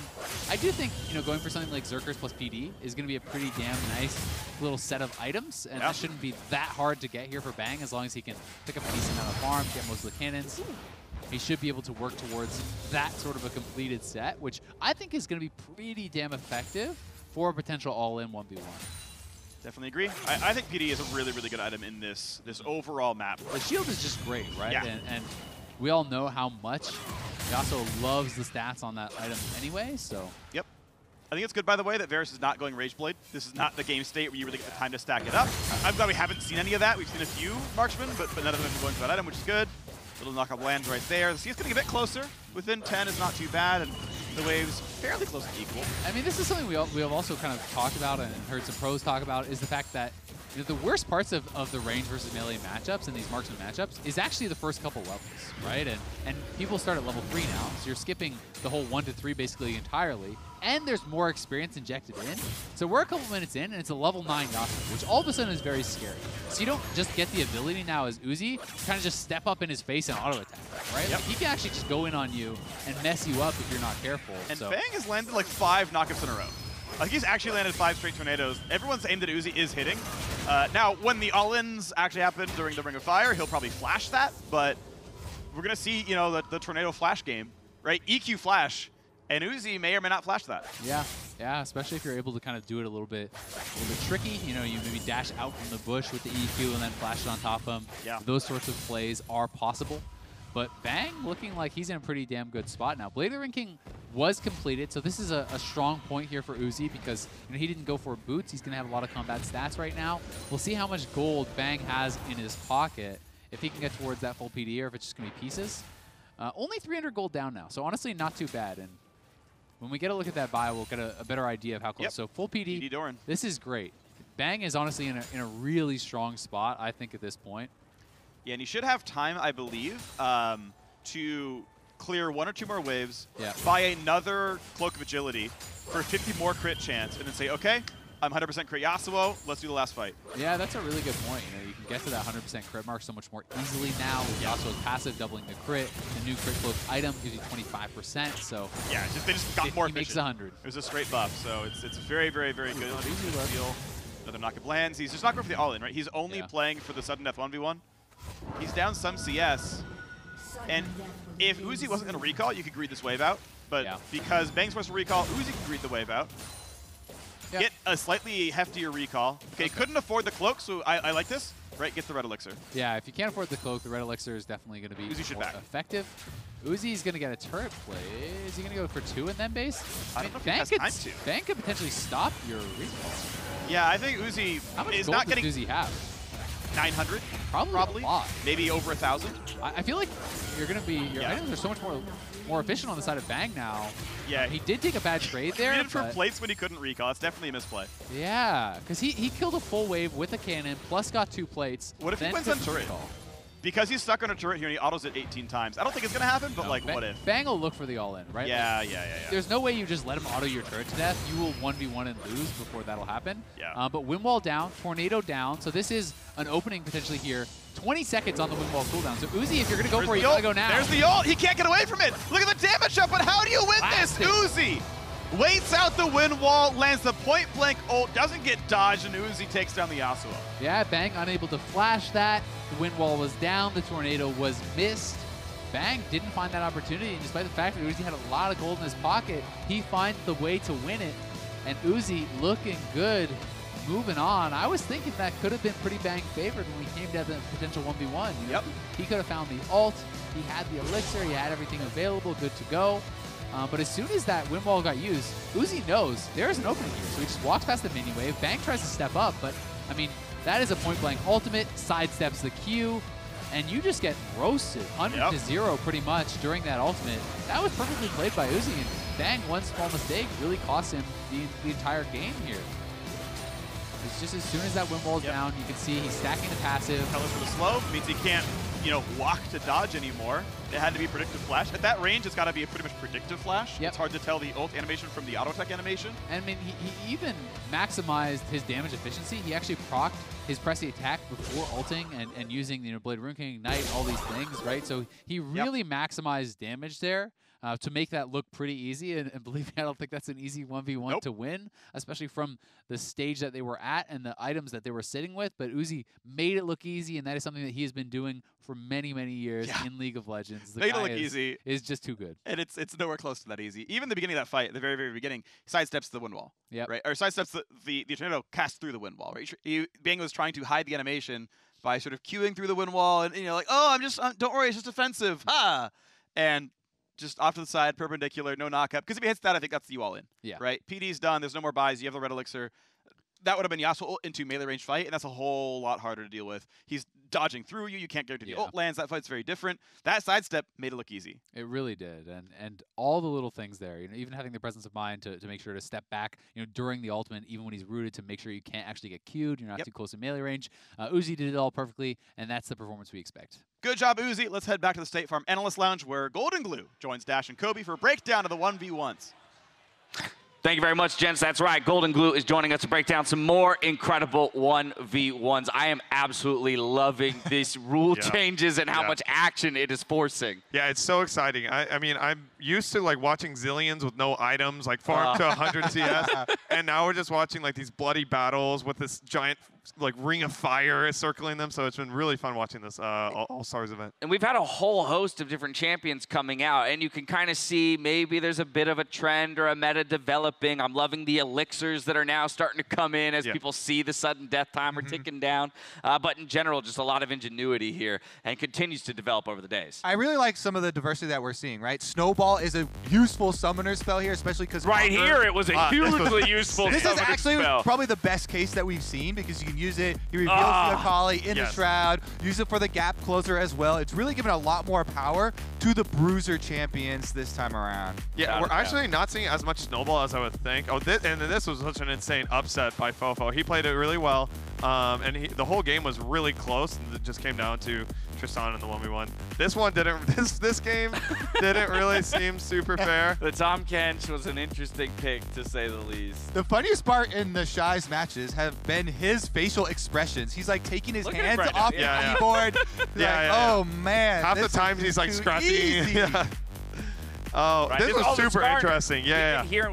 I do think, going for something like Zerkers plus PD is going to be a pretty damn nice little set of items, and that shouldn't be that hard to get here for Bang as long as he can pick up a decent amount of farm, get most of the cannons. He should be able to work towards that sort of a completed set, which I think is going to be pretty damn effective for a potential all-in 1v1. Definitely agree. I think PD is a really, really good item in this overall map. The shield is just great, right? Yeah. And we all know how much Yasuo loves the stats on that item anyway, so. Yep. I think it's good, by the way, that Varus is not going Rage Blade. This is not the game state where you really get the time to stack it up. I'm glad we haven't seen any of that. We've seen a few marksmen, but none of them have been going for that item, which is good. Little knock-up lands right there. The CS getting a bit closer. Within 10 is not too bad, and the wave's fairly close to equal. I mean, this is something we have also kind of talked about and heard some pros talk about, is the fact that the worst parts of the range versus melee matchups and these marksman matchups is actually the first couple levels, right? And people start at level 3 now, so you're skipping the whole 1 to 3 basically entirely, and there's more experience injected in. So we're a couple minutes in, and it's a level 9 Yasuo, which all of a sudden is very scary. So you don't just get the ability now as Uzi to kind of just step up in his face and auto-attack, right? Yep. Like, he can actually just go in on you and mess you up if you're not careful. And so. Bang has landed like 5 knockups in a row. Like, he's actually landed 5 straight tornadoes. Everyone's aimed at Uzi is hitting. Now, when the all-ins actually happen during the Ring of Fire, he'll probably flash that, but we're going to see, the tornado flash game, right? EQ flash, and Uzi may or may not flash that. Yeah, especially if you're able to kind of do it a little bit tricky. You maybe dash out from the bush with the EQ and then flash it on top of him. Yeah. Those sorts of plays are possible. But Bang looking like he's in a pretty damn good spot now. Blade of the Ring King was completed, so this is a strong point here for Uzi because he didn't go for boots. He's going to have a lot of combat stats right now. We'll see how much gold Bang has in his pocket, if he can get towards that full PD or if it's just going to be pieces. Only 300 gold down now, so honestly not too bad. And when we get a look at that buy, we'll get a better idea of how close. Yep. So full PD, PD Doran. This is great. Bang is honestly in a really strong spot, I think, at this point. Yeah, and he should have time, I believe, to clear 1 or 2 more waves, buy another Cloak of Agility for 50 more crit chance, and then say, okay, I'm 100% crit Yasuo, let's do the last fight. Yeah, that's a really good point. You can get to that 100% crit mark so much more easily now with Yasuo's passive doubling the crit. The new crit cloak item gives you 25%, so yeah, they just got more efficient. Makes 100. It was a straight buff, so it's very, very, very good. Another knock-up lands. He's just not going for the all-in, right? He's only playing for the sudden death 1v1. He's down some CS, and if Uzi wasn't going to recall, you could greed this wave out, but because Bang's supposed to recall, Uzi can greed the wave out. Get a slightly heftier recall. Okay, couldn't afford the cloak, so I like this. Right, get the red elixir. Yeah, if you can't afford the cloak, the red elixir is definitely going to be Uzi should more back. effective. Uzi's going to get a turret play. Is he going to go for 2 and then base? I don't know if he has time to. Bang could potentially stop your recall. Yeah, I think Uzi How much is gold not does getting. Uzi have? 900. Probably a lot. Maybe over 1,000. I feel like you're going to be, your items are so much more efficient on the side of Bang now. Yeah. He did take a bad trade there. He did it for plates when he couldn't recall. It's definitely a misplay. Yeah, because he killed a full wave with a cannon, plus got 2 plates. What if he wins on turret? Recall. Because he's stuck on a turret here and he autos it 18 times. I don't think it's going to happen, but like, what if? Bang will look for the all-in, right? Yeah, like, yeah. There's no way you just let him auto your turret to death. You will 1v1 and lose before that'll happen. Yeah. But wind wall down, tornado down. So this is an opening potentially here. 20 seconds on the wind wall cooldown. So Uzi, if you're going to go for it, you got to go now. There's the ult. He can't get away from it. Look at the damage up, but how do you win this? Uzi waits out the wind wall, lands the point blank ult, doesn't get dodged, and Uzi takes down the Yasuo. Yeah, Bang unable to flash that. The wind wall was down. The tornado was missed. Bang didn't find that opportunity, and despite the fact that Uzi had a lot of gold in his pocket, he finds the way to win it. And Uzi looking good, moving on. I was thinking that could have been pretty Bang favored when we came to the potential 1v1. Yep. He could have found the ult. He had the elixir. He had everything available, good to go. But as soon as that wind wall got used, Uzi knows there's an opening here. So he just walks past the mini wave. Bang tries to step up, but I mean, that is a point blank ultimate, sidesteps the Q, and you just get roasted 100 to 0 pretty much during that ultimate. That was perfectly played by Uzi, and Bang, one small mistake really cost him the entire game here. It's just as soon as that wind wall is down, you can see he's stacking the passive. Colors for the slow means he can't, walk to dodge anymore. It had to be predictive flash. At that range, it's got to be a pretty much predictive flash. It's hard to tell the ult animation from the auto tech animation. And I mean, he even maximized his damage efficiency. He actually procced his pressy attack before ulting and using Blade Rune King, Ignite, all these things, right? So he really maximized damage there. To make that look pretty easy, and believe me, I don't think that's an easy 1v1 to win, especially from the stage that they were at and the items that they were sitting with. But Uzi made it look easy, and that is something that he has been doing for many, many years in League of Legends. The made it guy look easy. Is just too good. And it's nowhere close to that easy. Even the beginning of that fight, the very, very beginning, sidesteps the wind wall. Right? Or sidesteps the tornado cast through the wind wall. Right? Bang was trying to hide the animation by sort of queuing through the wind wall, and like, oh, don't worry, it's just offensive. Ha! And just off to the side, perpendicular, no knockup. Because if he hits that, I think that's you all in. Right? PD's done. There's no more buys. You have the red elixir. That would have been Yasuo into melee range fight, and that's a whole lot harder to deal with. He's dodging through you. You can't guarantee the ult lands. That fight's very different. That sidestep made it look easy. It really did, and all the little things there. Even having the presence of mind to make sure to step back. During the ultimate, even when he's rooted, to make sure you can't actually get queued. You're not too close to melee range. Uzi did it all perfectly, and that's the performance we expect. Good job, Uzi. Let's head back to the State Farm Analyst Lounge, where Golden Glue joins Dash and Kobe for a breakdown of the 1v1s. Thank you very much, gents. That's right. Golden Glue is joining us to break down some more incredible 1v1s. I am absolutely loving these rule changes and how much action it is forcing. Yeah, it's so exciting. I mean, I'm used to like watching zillions with no items, like farm to 100 CS, and now we're just watching like these bloody battles with this giant like ring of fire circling them. So it's been really fun watching this All-Stars event. And we've had a whole host of different champions coming out, and you can kind of see maybe there's a bit of a trend or a meta developing. I'm loving the elixirs that are now starting to come in as people see the sudden death timer ticking down. But in general, just a lot of ingenuity here, and continues to develop over the days. I really like some of the diversity that we're seeing, right? Snowball is a useful summoner spell here, especially because here it was a hugely useful summoner spell. This is actually probably the best case that we've seen, because you can use it. He reveals the Akali in the Shroud. Use it for the gap closer as well. It's really given a lot more power to the Bruiser champions this time around. Yeah, we're actually not seeing as much Snowball as I would think. Oh, and then this was such an insane upset by Fofo. He played it really well, and the whole game was really close, and it just came down to Tristan in the 1v1. This one didn't. This game didn't really seem super fair. The Tom Kench was an interesting pick, to say the least. The funniest part in the Shy's matches have been his facial expressions. He's like taking his hands off the keyboard. Oh man! Half the times he's like scratching. Oh, right. this was super interesting.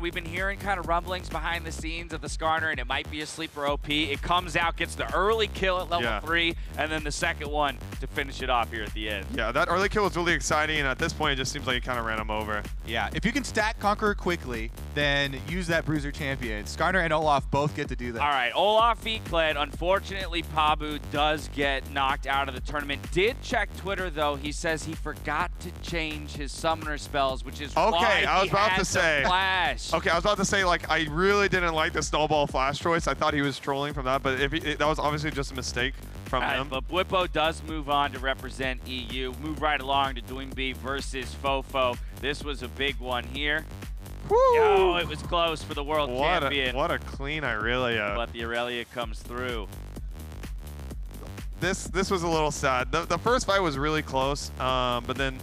We've been hearing kind of rumblings behind the scenes of the Skarner, and it might be a sleeper OP. It comes out, gets the early kill at level 3, and then the second one to finish it off here at the end. Yeah, that early kill was really exciting, and at this point, it just seems like it kind of ran him over. Yeah, if you can stack Conqueror quickly, then use that Bruiser champion. Skarner and Olaf both get to do that. All right, Olaf V-Kled. Unfortunately, Pabu does get knocked out of the tournament. Did check Twitter, though. He says he forgot to change his summoner spells, which is why I was about to say. Flash. Okay, I was about to say, like, I really didn't like the Snowball flash choice. I thought he was trolling from that, but that was obviously just a mistake from him. But Bwipo does move on to represent EU. Move right along to Doingby versus Fofo. This was a big one here. Yo, it was close for the world champion. What a clean Irelia. But the Irelia comes through. This was a little sad. The first fight was really close, but then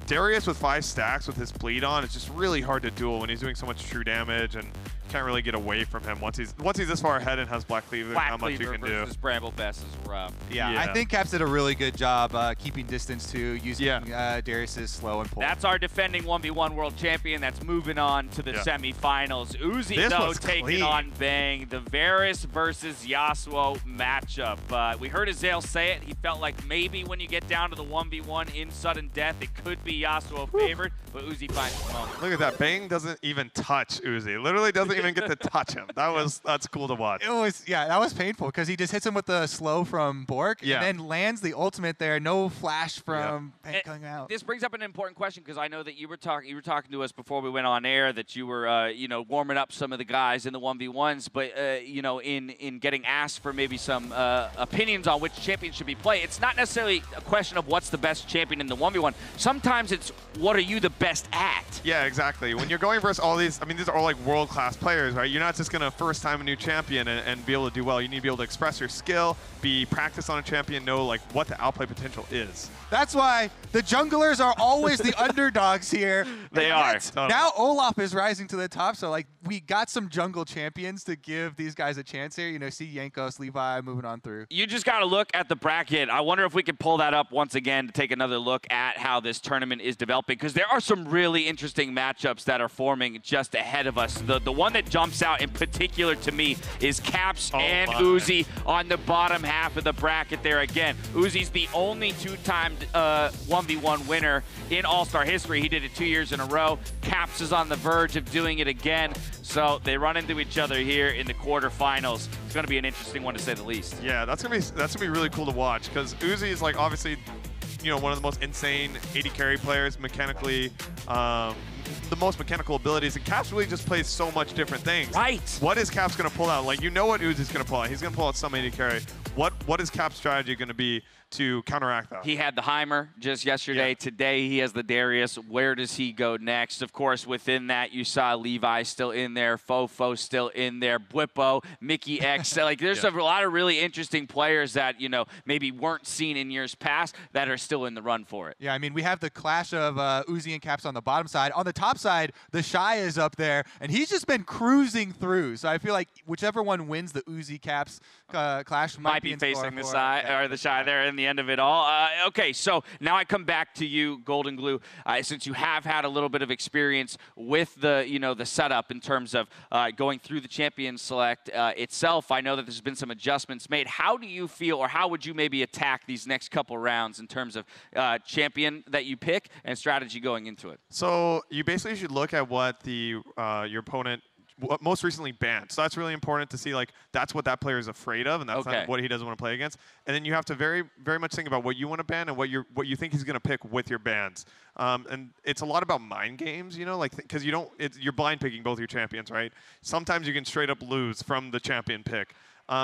Darius with 5 stacks with his bleed on, it's just really hard to duel when he's doing so much true damage, and you can't really get away from him once he's this far ahead and has Black Cleaver. How much you can do. Versus Bramble Best is rough. Yeah, I think Caps did a really good job keeping distance too, using Darius's slow and pull. That's our defending 1v1 world champion. That's moving on to the semifinals. Uzi, though, taking on Bang. The Varus versus Yasuo matchup. We heard Azael say it. He felt like maybe when you get down to the 1v1 in sudden death, it could be Yasuo favored, but Uzi finds the moment. Look at that. Bang doesn't even touch Uzi. Literally doesn't even get to touch him. That's cool to watch. It was, that was painful because he just hits him with the slow from Bork and then lands the ultimate there. No flash from Bang coming out. This brings up an important question because I know that you were talking to us before we went on air that you were warming up some of the guys in the 1v1s, but in getting asked for maybe some opinions on which champion should be played, it's not necessarily a question of what's the best champion in the 1v1. Sometimes it's what are you the best at? Yeah, exactly. When you're going versus all these, I mean, these are all like world-class players, right? You're not just going to first time a new champion and be able to do well. You need to be able to express your skill, be practiced on a champion, know like what the outplay potential is. That's why the junglers are always the underdogs here. They are. Now Olaf is rising to the top, so like we got some jungle champions to give these guys a chance here. See Yankos, Levi moving on through. You just got to look at the bracket. I wonder if we can pull that up once again to take another look at how this tournament is developing, because there are some really interesting matchups that are forming just ahead of us. The one that jumps out in particular to me is Caps and Uzi on the bottom half of the bracket there again. Uzi's the only 2-time 1v1 winner in All-Star history. He did it 2 years in a row. Caps is on the verge of doing it again. So they run into each other here in the quarterfinals. It's going to be an interesting one to say the least. Yeah, that's gonna be really cool to watch because Uzi is like obviously, one of the most insane AD carry players mechanically. The most mechanical abilities, and Caps really just plays so much different things. Right. What is Caps going to pull out? Like, you know what Uzi's going to pull out. He's going to pull out some AD carry. What is Caps' strategy going to be to counteract that? He had the Heimer just yesterday. Yeah. Today he has the Darius. Where does he go next? Of course, within that, you saw Levi still in there, Fofo still in there, Bwipo, Mickey X. Like, there's a lot of really interesting players that, maybe weren't seen in years past that are still in the run for it. Yeah, I mean, we have the clash of Uzi and Caps on the bottom side. On the top side, the Shy is up there, and he's just been cruising through. So I feel like whichever one wins the Uzi Caps clash might be facing the side or the Shy there in the end of it all. Okay, so now I come back to you, Golden Glue, since you have had a little bit of experience with the the setup in terms of going through the champion select itself. I know that there's been some adjustments made. How do you feel, or how would you maybe attack these next couple rounds in terms of champion that you pick and strategy going into it? So you basically should look at what the your opponent most recently banned. So that's really important to see, like, that's what that player is afraid of, and that's not what he doesn't want to play against. And then you have to very, very much think about what you want to ban and what you think he's going to pick with your bans. And it's a lot about mind games, like, because you're blind picking both your champions, right? Sometimes you can straight up lose from the champion pick.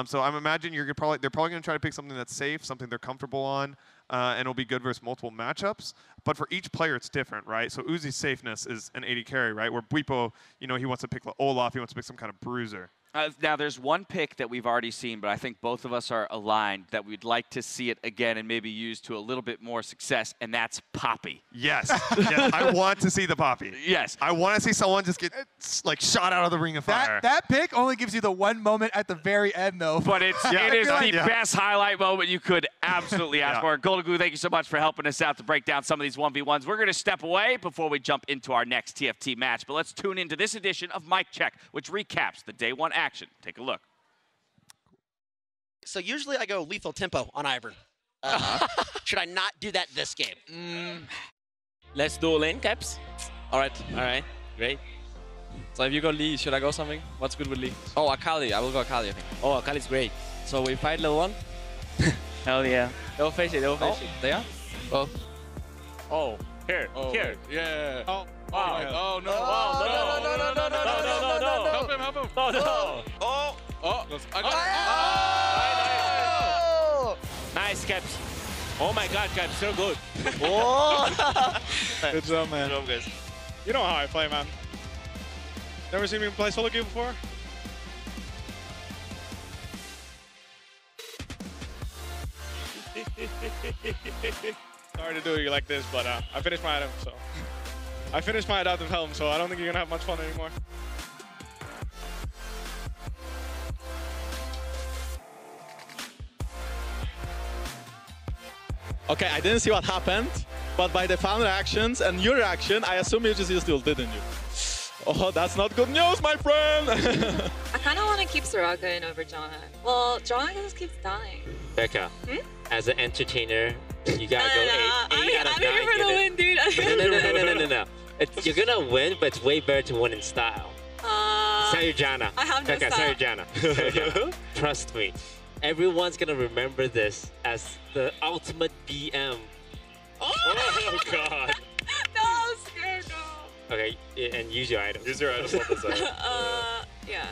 So I'm imagining they're probably going to try to pick something that's safe, something they're comfortable on, and it'll be good versus multiple matchups. But for each player, it's different, right? So Uzi's safeness is an AD carry, right? Where Bwipo, he wants to pick Olaf, he wants to pick some kind of bruiser. Now, there's one pick that we've already seen, but I think both of us are aligned that we'd like to see it again and maybe use to a little bit more success, and that's Poppy. Yes. Yes. I want to see the Poppy. Yes. I want to see someone just get, like, shot out of the ring of fire. That pick only gives you the one moment at the very end, though. But it is the best highlight moment you could absolutely ask for. Golden Glue, thank you so much for helping us out to break down some of these 1v1s. We're going to step away before we jump into our next TFT match, but let's tune into this edition of Mic Check, which recaps the day one action. Take a look. So usually I go lethal tempo on Ivern. Should I not do that this game? Let's do lane caps. All right, great. So if you go Lee, should I go something? What's good with Lee? Oh, Akali. I will go Akali, I think. Oh, Akali's great. So we fight level 1? Hell yeah. They will face it, They are? Oh. Oh, here. Yeah. Oh, wow. Oh, no. No. Help him. Oh, no. Oh. Oh. Caps. Oh my god, Caps, so good. Oh! Good job, man. Good job, guys. You know how I play, man. Never seen me play solo queue before? Sorry to do you like this, but I finished my item, so. I finished my adaptive helm, so I don't think you're gonna have much fun anymore. Okay, I didn't see what happened, but by the fan reactions and your reaction, I assume you just used ult, didn't you? Oh, that's not good news, my friend! I kind of want to keep Soraka in over Jonna. Well, Jonna just keeps dying. Becca, as an entertainer, you gotta go 8 out of 9. I'm here for the win, dude. No. You're gonna win, but it's way better to win in style. Sayajana. I have no Becca, style. Sayajana. Trust me. Everyone's gonna remember this as the ultimate BM. Oh god. No, I'm scared, no. Okay, and use your items. Use your items on the side. Yeah.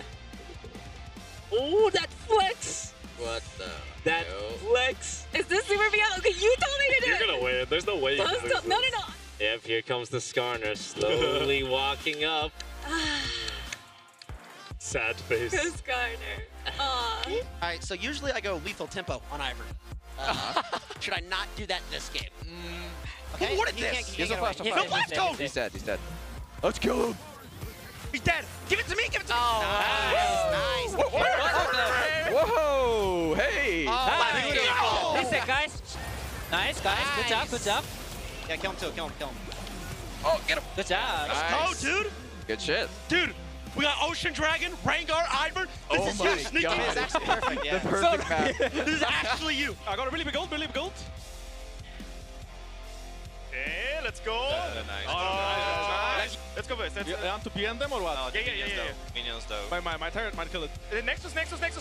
Oh, that flex! What the? That flex! Is this Super Beyond? Okay, you told me to do it. You're gonna win. There's no way you can lose No. Yep, here comes the Skarner, slowly walking up. Sad face. Good Skarner. All right, so usually I go lethal tempo on Ivern. Should I not do that this game? Okay. What is he this? can't- he He's can't a get flash. away. No, let's go. He's dead. He's dead. Let's kill him. He's dead. Give it to me. Give it to me. Nice. Whoa! Hey! Listen, guys. Nice, guys. Good job. Good job. Yeah, kill him too. Kill him. Oh, get him. Good job. Let's go, dude. Good shit. Dude, we got Ocean Dragon, Rengar, Ivern. This is you, Sneaky. It's actually perfect, yeah. The perfect map. This is actually you. I got a really big ult, Okay, let's go. Nice. Let's go, boys. You want to BN them or what? Yeah. Minions though. My turret might kill it. Nexus.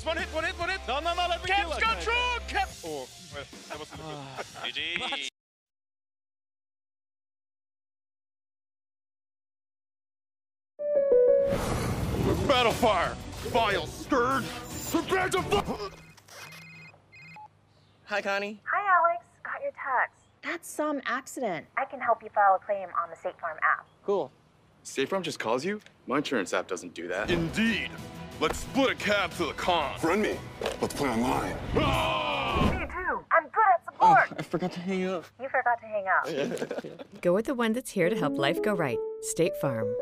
One hit. No, let me kill it. Caps control. Caps. Oh, that was GG. Battle fire. Vile stirred. Prepare to Hi, Connie. Hi, Alex. Got your text. That's some accident. I can help you file a claim on the State Farm app. Cool. State Farm just calls you? My insurance app doesn't do that. Indeed. Let's split a cab to the con. Friend me. Let's play online. Me too. I'm good at support. I forgot to hang up. You forgot to hang up. Go with the one that's here to help life go right. State Farm.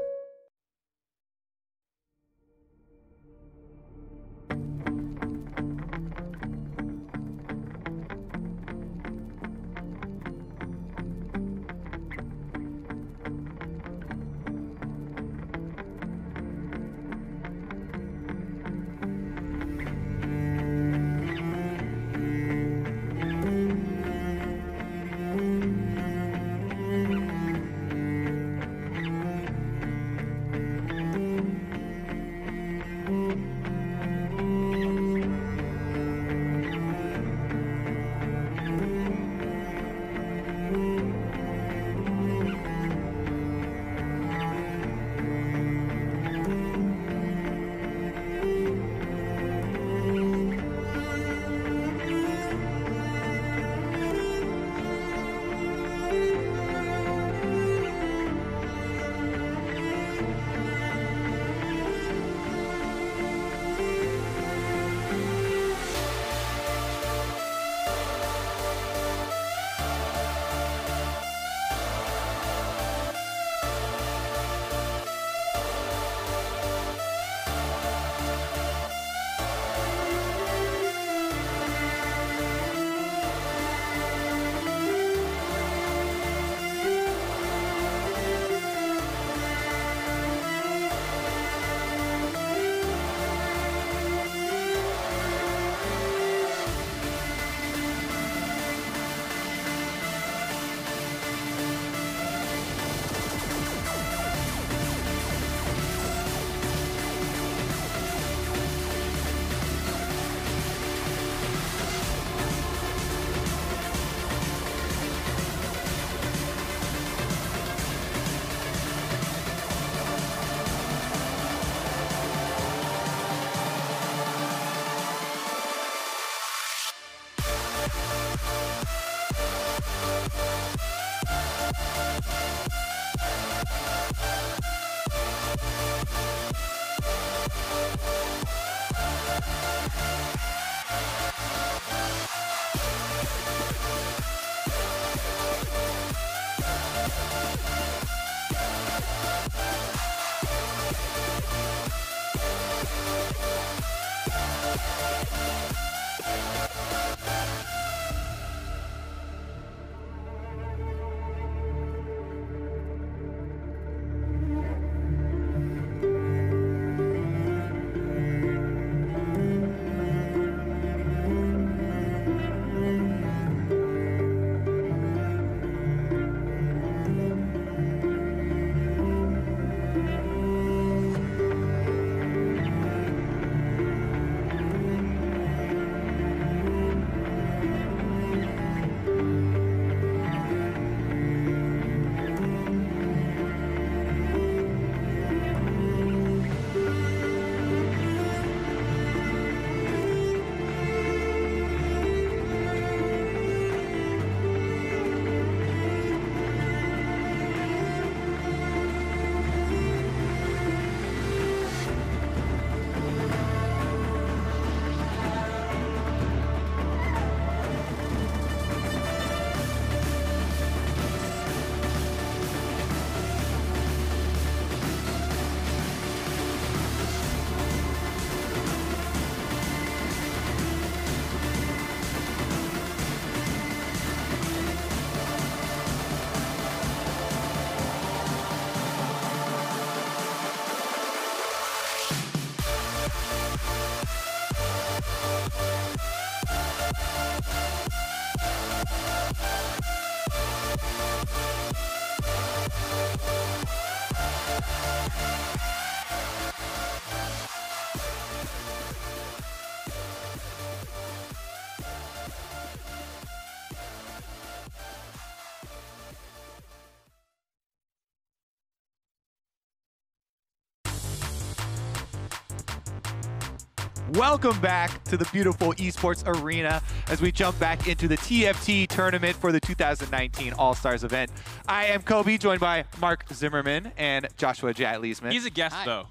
Welcome back to the beautiful esports arena as we jump back into the TFT tournament for the 2019 All-Stars event. I am Kobe, joined by Mark Zimmerman and Joshua Jatleesman. He's a guest, though.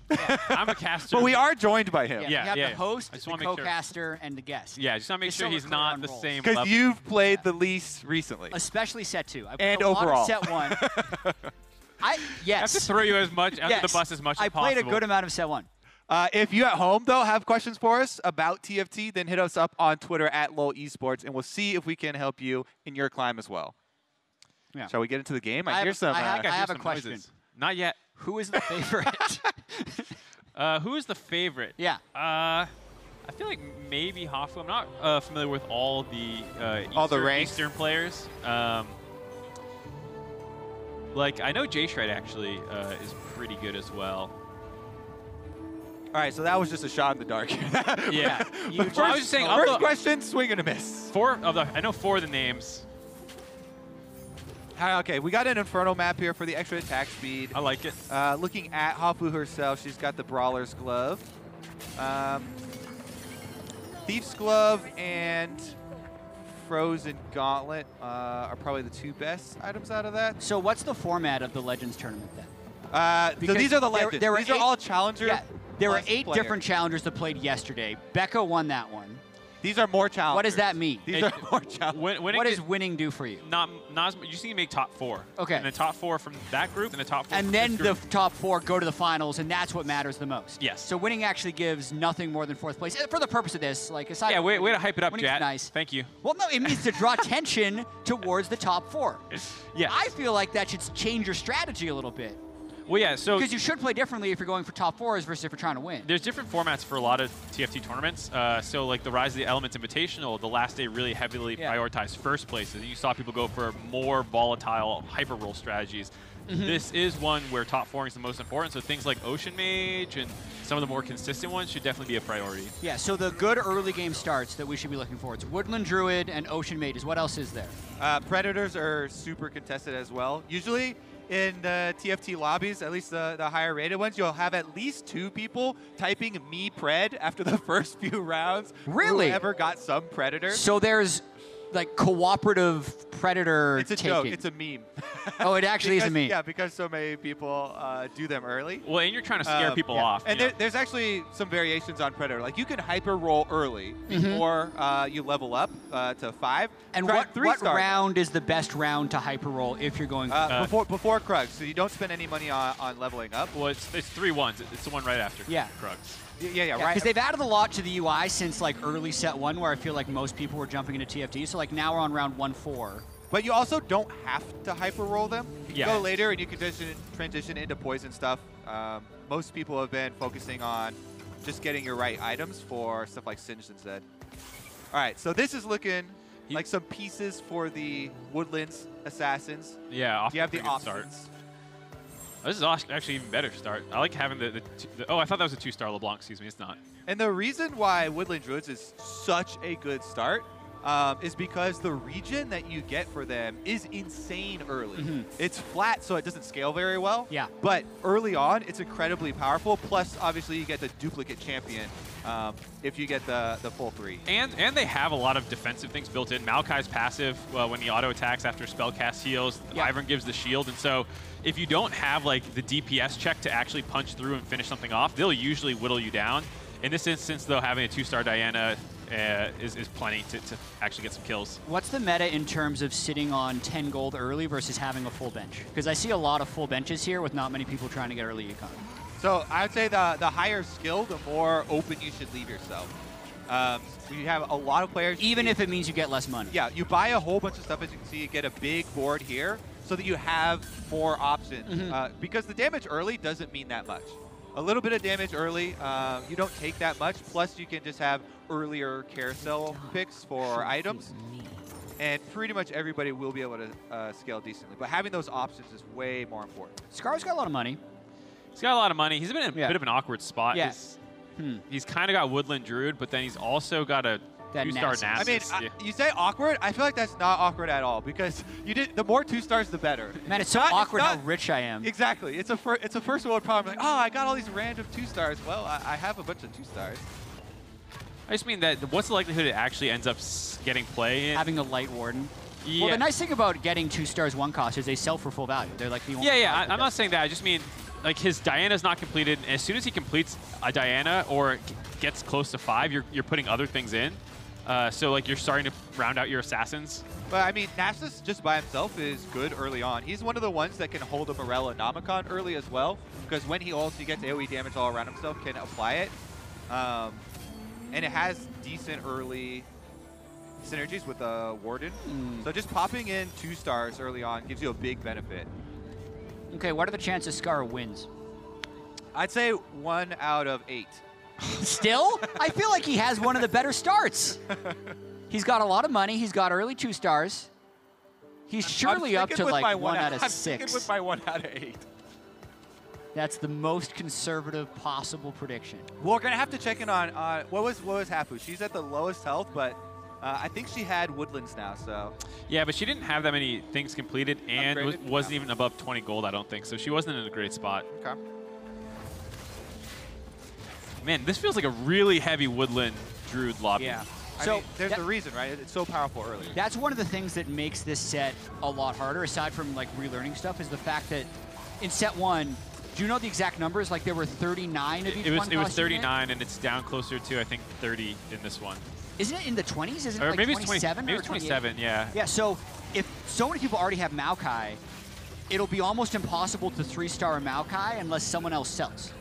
I'm a caster. But we are joined by him. Yeah, you have the host, the co-caster, and the guest. Yeah, just want to make sure he's not the same Because level. you've played the least recently. Especially set 2. I and played a lot overall. of set 1. I have to throw you as much under the bus as much as possible. I played a good amount of set 1. If you at home, though, have questions for us about TFT, then hit us up on Twitter at LOL Esports, and we'll see if we can help you in your climb as well. Yeah. Shall we get into the game? I hear some. I have a question. Noises. Not yet. Who is the favorite? Who is the favorite? Yeah. I feel like maybe Hafu. I'm not familiar with all the Eastern players. Like I know J-Shred actually is pretty good as well. All right, so that was just a shot in the dark. Yeah. I was just saying. First question, swing and a miss. I know 4 of the names. Okay, we got an Inferno map here for the extra attack speed. I like it. Looking at Hafu herself, she's got the Brawler's Glove. Thief's Glove and Frozen Gauntlet are probably the 2 best items out of that. So what's the format of the Legends tournament then? So these are the Legends. These are all Challenger. Yeah, there were 8 players. different challengers that played yesterday. Becca won that one. These are more challengers. What does that mean? These are more challengers. What does winning do for you? Not as much. You just need to make top 4. Okay. And the top 4 from that group and the top 4 and from then this the group. top 4 go to the finals, and that's what matters the most. Yes. So winning actually gives nothing more than 4th place. For the purpose of this, like aside Yeah, from way to hype it up, Jat. Nice. Thank you. Well, no, it means to draw attention towards the top 4. Yeah. I feel like that should change your strategy a little bit. Well, yeah, so... Because you should play differently if you're going for top 4s versus if you're trying to win. There's different formats for a lot of TFT tournaments. So, like the Rise of the Elements Invitational, the last day really heavily prioritized first places. You saw people go for more volatile hyper roll strategies. This is one where top 4 is the most important. So things like Ocean Mage and some of the more consistent ones should definitely be a priority. Yeah, so the good early game starts that we should be looking for. It's Woodland Druid and Ocean Mages. What else is there? Predators are super contested as well. Usually, in the TFT lobbies, at least the higher rated ones, you'll have at least 2 people typing me pred after the first few rounds. Really? Whoever got some Predator. So there's like cooperative Predator It's a taking. joke. It's a meme. Oh, it actually is a meme. Yeah, because so many people do them early. Well, and you're trying to scare people off. And there's actually some variations on Predator. Like you can hyper roll early before you level up to 5. And Try what 3-star. round is the best round to hyper roll if you're going before Krugs, so you don't spend any money on leveling up. Well, it's 3 ones. It's the one right after Yeah. Krugs. Yeah, right. Because they've added a lot to the UI since like early set 1, where I feel like most people were jumping into TFT. So like now we're on round 1-4. But you also don't have to hyper roll them. You Yeah. go later and you can transition into poison stuff. Most people have been focusing on just getting your right items for stuff like Singed and Zed. All right, so this is looking like some pieces for the Woodlands Assassins. Yeah, off you have to the a pretty good options. start. This is actually even better start. I like having the oh, I thought that was a 2-star LeBlanc. Excuse me, it's not. And the reason why Woodland Druids is such a good start is because the region that you get for them is insane early. It's flat, so it doesn't scale very well. Yeah. But early on, it's incredibly powerful. Plus, obviously, you get the duplicate champion if you get the full 3. And they have a lot of defensive things built in. Maokai's passive, when he auto attacks after spellcast heals, Ivern gives the shield, and so if you don't have like the DPS check to actually punch through and finish something off, they'll usually whittle you down. In this instance, though, having a 2-star Diana is plenty to actually get some kills. What's the meta in terms of sitting on 10 gold early versus having a full bench? Because I see a lot of full benches here with not many people trying to get early econ. So I would say the higher skill, the more open you should leave yourself. You have a lot of players. Even if it means you get less money. Yeah, you buy a whole bunch of stuff. As you can see, you get a big board here so that you have more options. Because the damage early doesn't mean that much. A little bit of damage early, you don't take that much. Plus, you can just have earlier carousel picks for items. And pretty much everybody will be able to scale decently. But having those options is way more important. Scar's got a lot of money. He's got a lot of money. He's been in a bit of an awkward spot. Yeah. He's kind of got Woodland Druid, but then he's also got a 2-star Nasus. I mean, you say awkward. I feel like that's not awkward at all because the more 2-stars, the better. Man, it's so awkward how rich I am. Exactly. It's a first world problem. Like, oh, I got all these random 2-stars. Well, I have a bunch of 2-stars. I just mean that what's the likelihood it actually ends up getting play in? Having a Light Warden. Yeah. Well, the nice thing about getting 2-stars 1 cost is they sell for full value. They're like the only I'm not saying that. I just mean like his Diana's not completed. And as soon as he completes a Diana or gets close to 5, you're putting other things in. So like you're starting to round out your assassins. But I mean, Nasus just by himself is good early on. He's one of the ones that can hold a Morella Nomicon early as well, because when he ults, he gets AoE damage all around himself, can apply it. And it has decent early synergies with the Warden. So just popping in 2-stars early on gives you a big benefit. Okay, what are the chances Scar wins? I'd say 1 out of 8. Still? I feel like he has one of the better starts. He's got a lot of money. He's got early 2-stars. He's surely up to like 1 out of 6. I'm sticking with my 1 out of 8. That's the most conservative possible prediction. Well, we're gonna have to check in on what was Hafu. She's at the lowest health, but I think she had Woodlands now. So yeah, but she didn't have that many things completed, and wasn't even above 20 gold. I don't think so. She wasn't in a great spot. Okay. Man, this feels like a really heavy Woodland Druid lobby. Yeah. I mean, there's a reason, right? It's so powerful early. That's one of the things that makes this set a lot harder, aside from like relearning stuff, is the fact that in set 1, do you know the exact numbers? Like there were 39 of each one. It was 39, and it's down closer to I think 30 in this one. Isn't it in the 20s? Isn't it Or like maybe 27? Maybe it's 27. Yeah. Yeah. So if so many people already have Maokai, it'll be almost impossible to 3-star a Maokai unless someone else sells.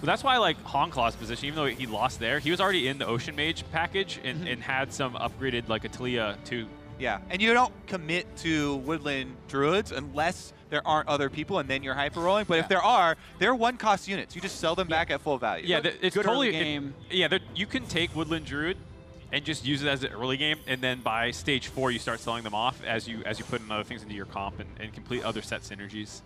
Well, that's why I like Hongklaw's position, even though he lost there. He was already in the Ocean Mage package and had some upgraded like Atelia too. Yeah, and you don't commit to Woodland Druids unless there aren't other people, and then you're hyper rolling. But if there are, they're 1-cost units. You just sell them back at full value. Yeah, it's good totally early game. You can take Woodland Druid and just use it as an early game, and then by stage 4 you start selling them off as you put in other things into your comp and complete other set synergies.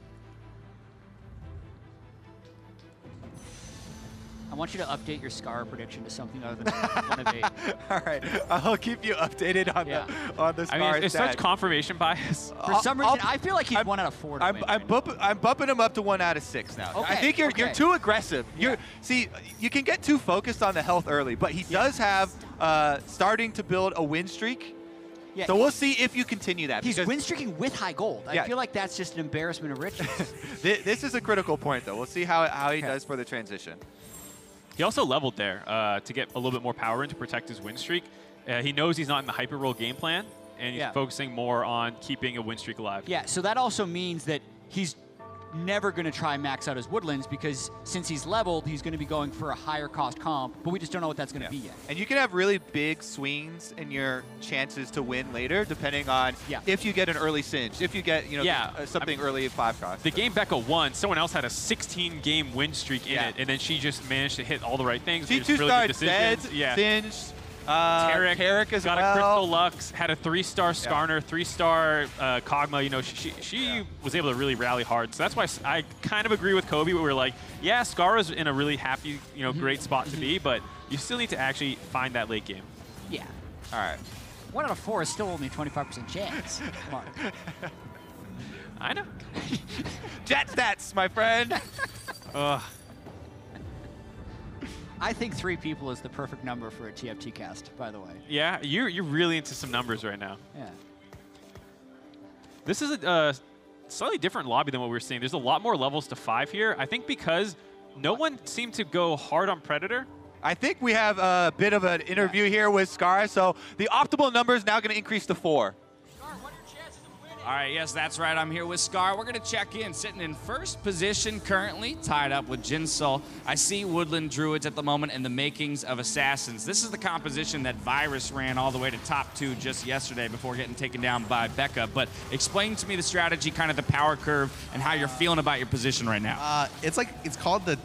I want you to update your Scar prediction to something other than 1 of 8. All right, I'll keep you updated on the Scar. I mean, it's such confirmation bias. For some reason, I feel like he's 1 out of 4. I'm bumping him up to 1 out of 6 now. Okay, I think you're too aggressive. Yeah. See, you can get too focused on the health early, but he does have starting to build a win streak. Yeah. So we'll see if you continue that. He's win streaking with high gold. Yeah. I feel like that's just an embarrassment of riches. This is a critical point, though. We'll see how he does for the transition. He also leveled there to get a little bit more power in to protect his win streak. He knows he's not in the hyper roll game plan, and he's focusing more on keeping a win streak alive. Yeah, so that also means that he's never going to try max out his woodlands because since he's leveled, he's going to be going for a higher cost comp, but we just don't know what that's going to be yet. And you can have really big swings in your chances to win later, depending on if you get an early cinch, if you get something early at 5 cost. The game Becca won, someone else had a 16-game win streak in it, and then she just managed to hit all the right things. She really good decisions. Singed. Tarek as got well. a Crystal Lux, had a 3-star Skarner, 3-star Kog'Maw. You know, she was able to really rally hard. So that's why I kind of agree with Kobe. Where we're like, yeah, Scarra's in a really happy, great spot to be, but you still need to actually find that late game. Yeah. All right. 1 out of 4 is still only 25% chance. Come on. I know. Jet stats, my friend. Ugh. I think 3 people is the perfect number for a TFT cast, by the way. Yeah, you're really into some numbers right now. Yeah. This is a slightly different lobby than what we were seeing. There's a lot more levels to 5 here. I think because no one seemed to go hard on Predator. I think we have a bit of an interview here with Scar, so the optimal number is now going to increase to 4. All right, yes, that's right. I'm here with Scar. We're going to check in. Sitting in first position currently, tied up with Jinsoul. I see Woodland Druids at the moment and the makings of Assassins. This is the composition that Virus ran all the way to top 2 just yesterday before getting taken down by Becca. But explain to me the strategy, kind of the power curve, and how you're feeling about your position right now. It's called the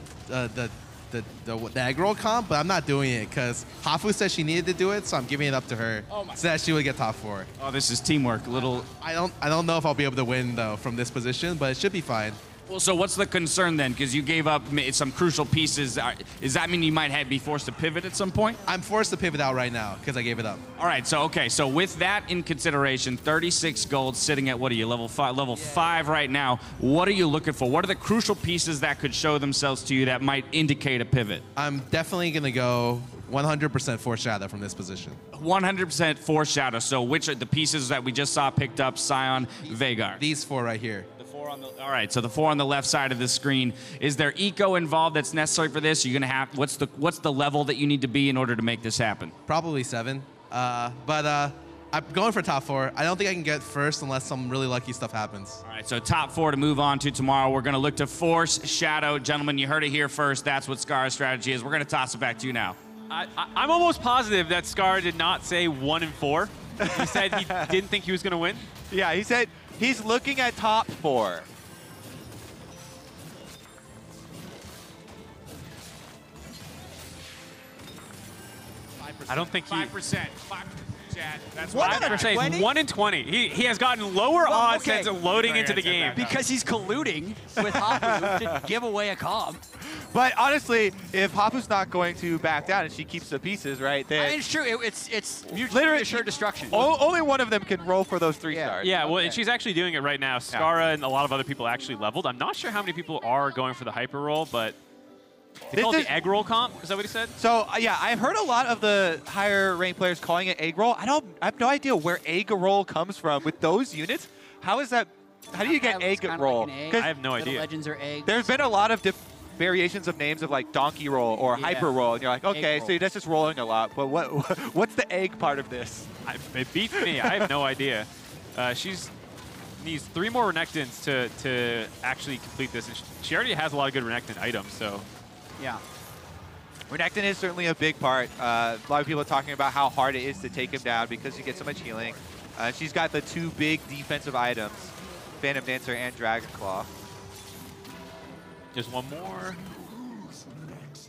egg roll comp, but I'm not doing it because Hafu said she needed to do it, so I'm giving it up to her so that she would get top 4. Oh, this is teamwork. I don't know if I'll be able to win though from this position, but it should be fine. Well, so what's the concern then? Because you gave up some crucial pieces. Does that mean you might be forced to pivot at some point? I'm forced to pivot out right now because I gave it up. All right, so with that in consideration, 36 gold sitting at, what are you, level 5 right now. What are you looking for? What are the crucial pieces that could show themselves to you that might indicate a pivot? I'm definitely going to go 100% Foreshadow from this position. 100% Foreshadow. So which are the pieces that we just saw picked up? Scion, Veigar. These 4 right here. All right, so the 4 on the left side of the screen. Is there eco involved that's necessary for this? You're gonna have what's the level that you need to be in order to make this happen? Probably 7. But I'm going for top 4. I don't think I can get first unless some really lucky stuff happens. All right, so top 4 to move on to tomorrow. We're gonna look to Force Shadow. Gentlemen, you heard it here first. That's what Scar's strategy is. We're gonna toss it back to you now. I'm almost positive that Scar did not say 1 and 4. He said he didn't think he was gonna win. Yeah, he said he's looking at top 4. I don't think 5%. 5%, Chad. That's 5%. 1 in 20. He has gotten lower odds since loading into the game. Because he's colluding with Hafu to give away a comp. But honestly, if Hafu's not going to back down and she keeps the pieces, right, then it's true. It's mutually assured destruction. Only one of them can roll for those 3 stars. Yeah, well, and she's actually doing it right now. Scarra and a lot of other people actually leveled. I'm not sure how many people are going for the hyper roll, but they call it the egg roll comp. Is that what he said? So yeah, I've heard a lot of the higher ranked players calling it egg roll. I have no idea where egg roll comes from with those units. How is that? How do you get egg roll? Like I have no idea. Legends are eggs. There's been a lot of variations of names of like donkey roll or hyper roll, and you're like, okay, so that's just rolling a lot. But what's the egg part of this? It beats me. I have no idea. She's needs 3 more Renekton's to actually complete this, and she already has a lot of good Renekton items. So. Yeah. Renekton is certainly a big part. A lot of people are talking about how hard it is to take him down because you get so much healing. She's got the 2 big defensive items, Phantom Dancer and Dragon Claw. Just 1 more.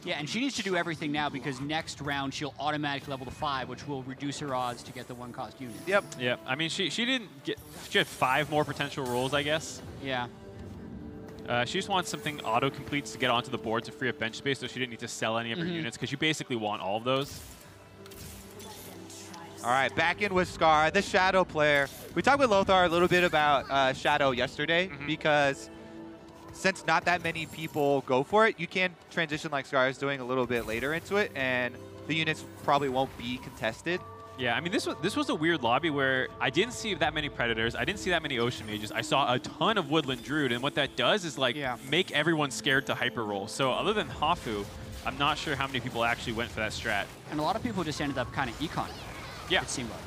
Yeah, and she needs to do everything now because next round she'll automatically level to 5, which will reduce her odds to get the 1 cost unit. Yep. Yep. I mean, she didn't get. She had 5 more potential rolls, I guess. Yeah. She just wants something auto-completes to get onto the board to free up bench space, so she didn't need to sell any of her units, because you basically want all of those. All right, back in with Scar, the Shadow player. We talked with Lothar a little bit about Shadow yesterday, because since not that many people go for it, you can transition like Scar is doing a little bit later into it, and the units probably won't be contested. Yeah, I mean, this was a weird lobby where I didn't see that many Predators. I didn't see that many Ocean Mages. I saw a ton of Woodland Druid, and what that does is, like, make everyone scared to hyper roll. So other than Hafu, I'm not sure how many people actually went for that strat. And a lot of people just ended up kind of econing. Yeah. It seemed like.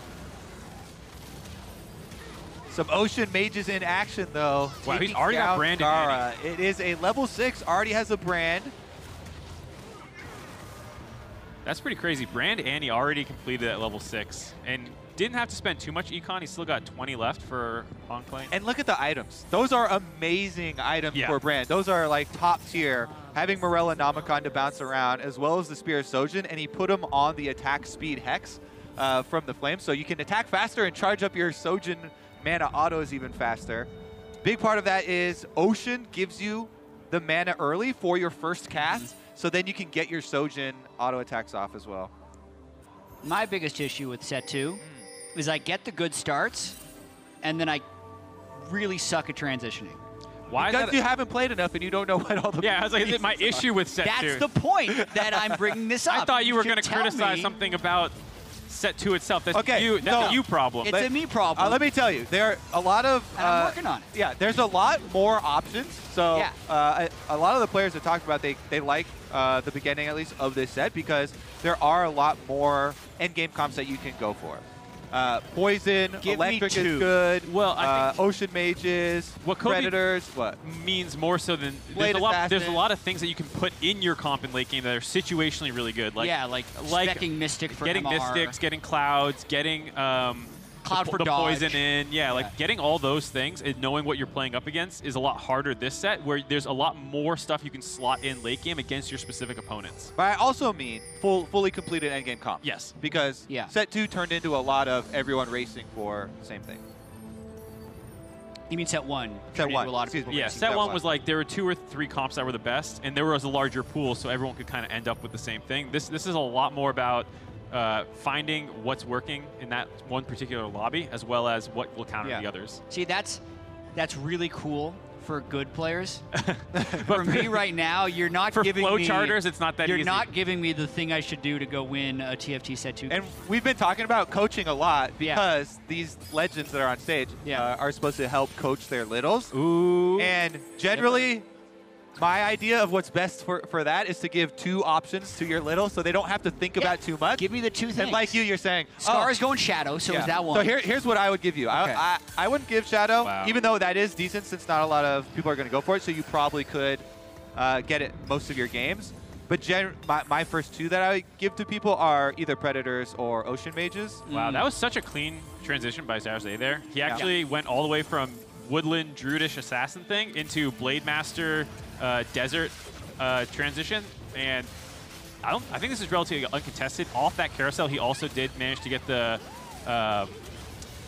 Some Ocean Mages in action, though. Wow, he's already got Brand in Gara. It is a level 6, already has a Brand. That's pretty crazy. Brand Annie already completed at level 6 and didn't have to spend too much econ. He still got 20 left for Hongklane. And look at the items. Those are amazing items for Brand. Those are like top tier. Having Morella Namicon to bounce around, as well as the Spear of Sojin, and he put them on the attack speed hex from the Flame, so you can attack faster and charge up your Sojin mana autos even faster. Big part of that is Ocean gives you the mana early for your first cast, so then you can get your Sojin auto attacks off as well. My biggest issue with set 2 is I get the good starts, and then I really suck at transitioning. Why? Because you haven't played enough and you don't know what all the I was like, my issue with set 2. That's the point that I'm bringing this up. I thought you were going to should criticize tell me- something about set 2 itself. That's Okay, you. That's a you problem. It's a me problem. Let me tell you, there are a lot of... And I'm working on it. Yeah, there's a lot more options. So a lot of the players that talked about, they like the beginning, at least, of this set because there are a lot more endgame comps that you can go for. Poison, Give me Electric two. is good. Well, I think Ocean Mages, what Kobe Predators, what? means more so than Blade there's a lot of things that you can put in your comp in late game that are situationally really good. Like specking Mystic for getting MR. Mystics, getting Clouds, getting Cloud for the dodge. poison in. Yeah, like getting all those things and knowing what you're playing up against is a lot harder this set, where there's a lot more stuff you can slot in late game against your specific opponents. But I also mean fully completed endgame comp. Yes. Because set 2 turned into a lot of everyone racing for the same thing. You mean set 1? Set 1. A lot of people Yeah, racing. set 1 was like there were 2 or 3 comps that were the best, and there was a larger pool, so everyone could kind of end up with the same thing. This is a lot more about finding what's working in that one particular lobby, as well as what will counter the others. See, that's really cool for good players. For me right now, you're not giving me... For flow charters, it's not that You're easy. not giving me the thing I should do to go win a TFT set 2. And we've been talking about coaching a lot because these legends that are on stage are supposed to help coach their littles. Ooh. And generally, my idea of what's best for that is to give 2 options to your little so they don't have to think about too much. Give me the 2 things. And like you're saying, Scar is going Shadow, so is that one. So here's what I would give you. I wouldn't give Shadow, even though that is decent since not a lot of people are going to go for it, so you probably could get it most of your games. But my first 2 that I would give to people are either Predators or Ocean Mages. Wow, that was such a clean transition by Zarzay there. He actually went all the way from Woodland Druidish Assassin thing into Blade Master Desert transition, and I think this is relatively uncontested. Off that carousel, he also did manage to get the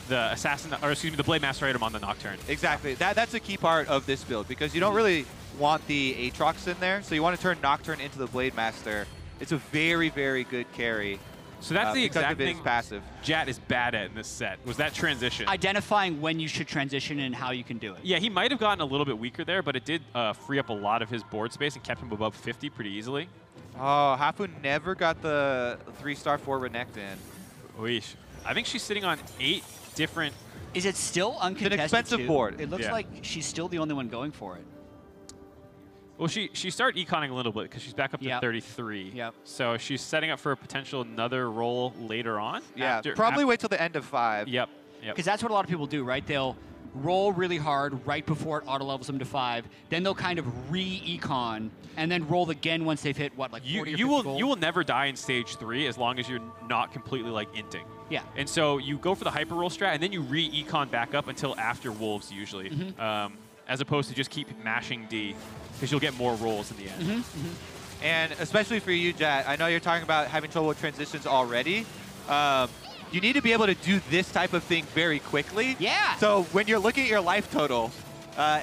assassin, or excuse me, the Blade Master item on the Nocturne. Exactly. That's a key part of this build because you don't really want the Aatrox in there, so you want to turn Nocturne into the Blade Master. It's a very, very good carry. So that's the exact thing passive Jat is bad at in this set, was that transition. Identifying when you should transition and how you can do it. Yeah, he might have gotten a little bit weaker there, but it did free up a lot of his board space and kept him above 50 pretty easily. Oh, Hafu never got the 3-star 4 Renekton. Oish. I think she's sitting on 8 different... Is it still uncontested? It's an expensive too? board. It looks like she's still the only one going for it. Well, she started econing a little bit because she's back up to 33. Yep. So she's setting up for a potential another roll later on. Yeah, probably wait till the end of 5. Yep. Because that's what a lot of people do, right? They'll roll really hard right before it auto levels them to 5. Then they'll kind of re-econ and then roll again once they've hit what, like 40 or 50 gold? You will never die in stage 3 as long as you're not completely like inting. Yeah. And so you go for the hyper roll strat and then you re-econ back up until after wolves usually, as opposed to just keep mashing D because you'll get more rolls in the end. And especially for you, Jat, I know you're talking about having trouble with transitions already. You need to be able to do this type of thing very quickly. Yeah. So when you're looking at your life total,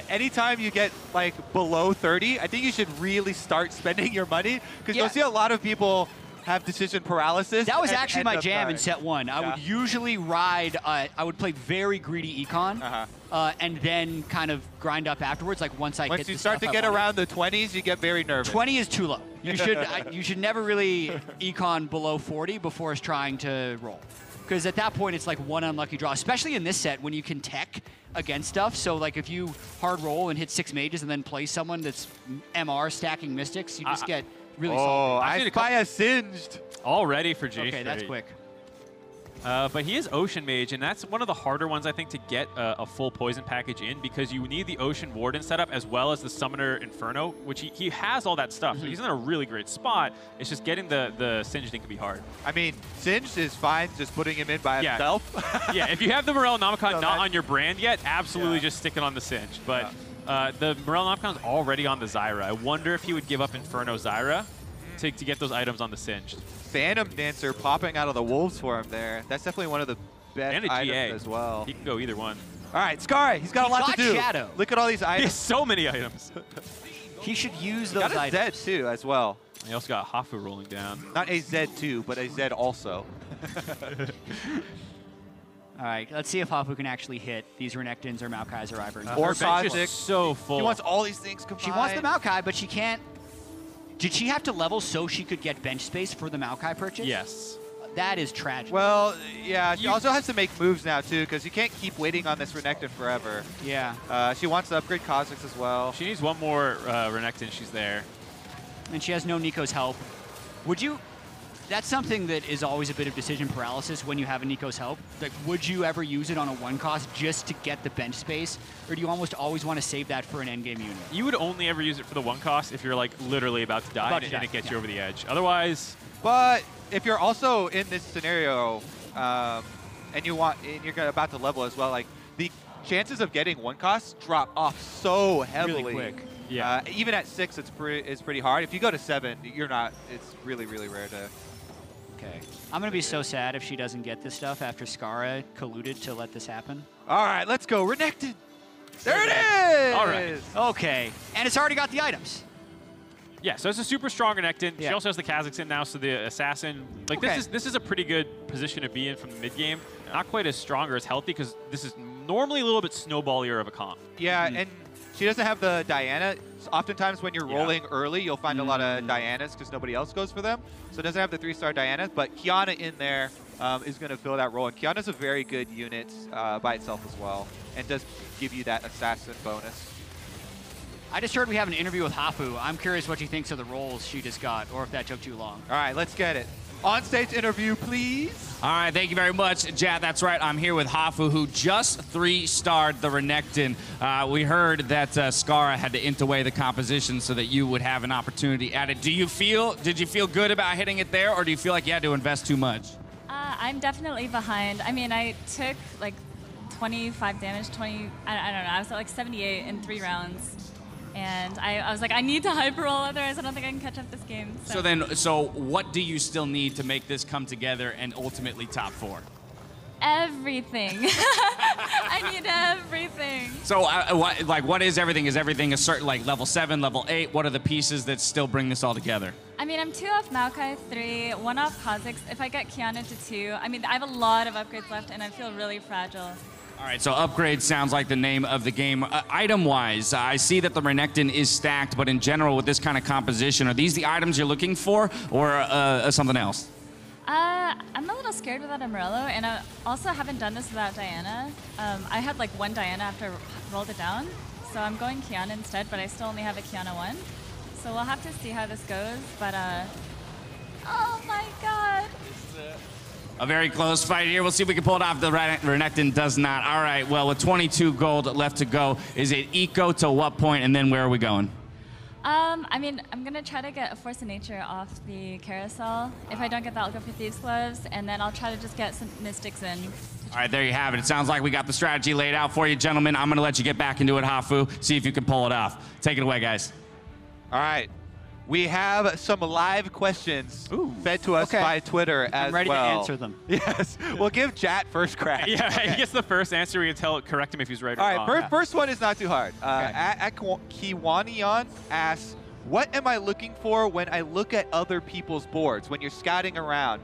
anytime you get like below 30, I think you should really start spending your money because you'll see a lot of people have decision paralysis. That was actually my jam in dying. set 1. I would usually ride, I would play very greedy econ, and then kind of grind up afterwards, like once I Once hit you the start stuff to I get wanted. around the 20s, you get very nervous. 20 is too low. You should you should never really econ below 40 before it's trying to roll. Because at that point, it's like one unlucky draw, especially in this set when you can tech against stuff. So like if you hard roll and hit 6 mages and then play someone that's MR stacking mystics, you just get really salty. I spy a singed. All ready for G3. Okay, that's quick. But he is Ocean Mage, and that's one of the harder ones, I think, to get a full poison package in, because you need the Ocean Warden setup as well as the Summoner Inferno, which he has all that stuff. So he's in a really great spot. It's just getting the Singed in can be hard. I mean, Singed is fine just putting him in by himself. Yeah, if you have the Morel Nomicon not on your brand yet, absolutely just stick it on the Singed. But the Morel Nomicon is already on the Zyra. I wonder if he would give up Inferno Zyra to get those items on the Singed. Phantom Dancer popping out of the Wolves for him there. That's definitely one of the best items as well. He can go either one. All right, Sky, he's got a lot to do. Shadow. Look at all these items. He has so many items. He should use those got a items. Z too as well. He also got Hafu rolling down. Not a Z2, but a Z also. All right, let's see if Hafu can actually hit these Renekton's or Maokai's or Ivern. Or Kha'Zix. So full. He wants all these things combined. She wants the Maokai, but she can't. Did she have to level so she could get bench space for the Maokai purchase? Yes. That is tragic. Well, yeah, she also has to make moves now, too, because you can't keep waiting on this Renekton forever. Yeah. She wants to upgrade Kha'Zix as well. She needs one more Renekton. She's there. And she has no Nico's help. Would you... That's something that is always a bit of decision paralysis when you have a Nico's help. Like, would you ever use it on a 1-cost just to get the bench space? Or do you almost always want to save that for an endgame unit? You would only ever use it for the 1-cost if you're, like, literally about to die and it gets you over the edge. Otherwise... But if you're also in this scenario and you're about to level as well, like, the chances of getting 1-costs drop off so heavily. Really quick. Yeah. Even at 6, it's pretty hard. If you go to 7, you're not. It's really, really rare to... Okay. I'm going to be so sad if she doesn't get this stuff after Skara colluded to let this happen. All right, let's go. Renekton. There it is. All right. Okay. And it's already got the items. Yeah, so it's a super strong Renekton. Yeah. She also has the Kha'Zix in now, so the Assassin... Like, this is a pretty good position to be in from the mid-game. Not quite as strong or as healthy, because this is normally a little bit snowballier of a comp. Yeah, and she doesn't have the Diana. Oftentimes when you're rolling early, you'll find a lot of Dianas because nobody else goes for them. So it doesn't have the 3-star Diana, but Kiana in there is going to fill that role. And Kiana's a very good unit by itself as well, and does give you that assassin bonus. I just heard we have an interview with Hafu. I'm curious what she thinks of the roles she just got, or if that took too long. All right, let's get it. On-stage interview, please. All right, thank you very much, Jat. That's right. I'm here with Hafu, who just 3-starred the Renekton. We heard that Skara had to int away the composition so that you would have an opportunity at it. Did you feel good about hitting it there, or do you feel like you had to invest too much? I'm definitely behind. I mean, I took like 25 damage, I don't know. I was at like 78 in 3 rounds. And I was like, I need to hyper roll, otherwise I don't think I can catch up this game. So what do you still need to make this come together and ultimately top 4? Everything. I need everything. So what is everything? Is everything a certain, like, level 7, level 8? What are the pieces that still bring this all together? I mean, I'm 2 off Maokai, 3, 1 off Kha'Zix. If I get Kiana to 2, I mean, I have a lot of upgrades left, and I feel really fragile. All right, so upgrade sounds like the name of the game. Item-wise, I see that the Renekton is stacked, but in general, with this kind of composition, are these the items you're looking for, or something else? I'm a little scared without a Morello, and I also haven't done this without Diana. I had like 1 Diana after I rolled it down, so I'm going Kiana instead, but I still only have a Kiana 1. So we'll have to see how this goes, but oh my god! A very close fight here. We'll see if we can pull it off. The Renekton does not. All right, well, with 22 gold left to go, is it eco to what point, and then where are we going? I mean, I'm going to try to get a Force of Nature off the carousel. If I don't get that, I'll go for Thieves' Gloves, and then I'll try to just get some Mystics in. All right, there you have it. It sounds like we got the strategy laid out for you, gentlemen. I'm going to let you get back into it, Hafu, see if you can pull it off. Take it away, guys. All right. We have some live questions fed to us by Twitter as well. I'm ready to answer them. Yes. We'll give Jat first crack. Yeah, he gets the first answer. We can correct him if he's right or wrong. All right, first one is not too hard. Kiwanion asks, what am I looking for when I look at other people's boards, when you're scouting around?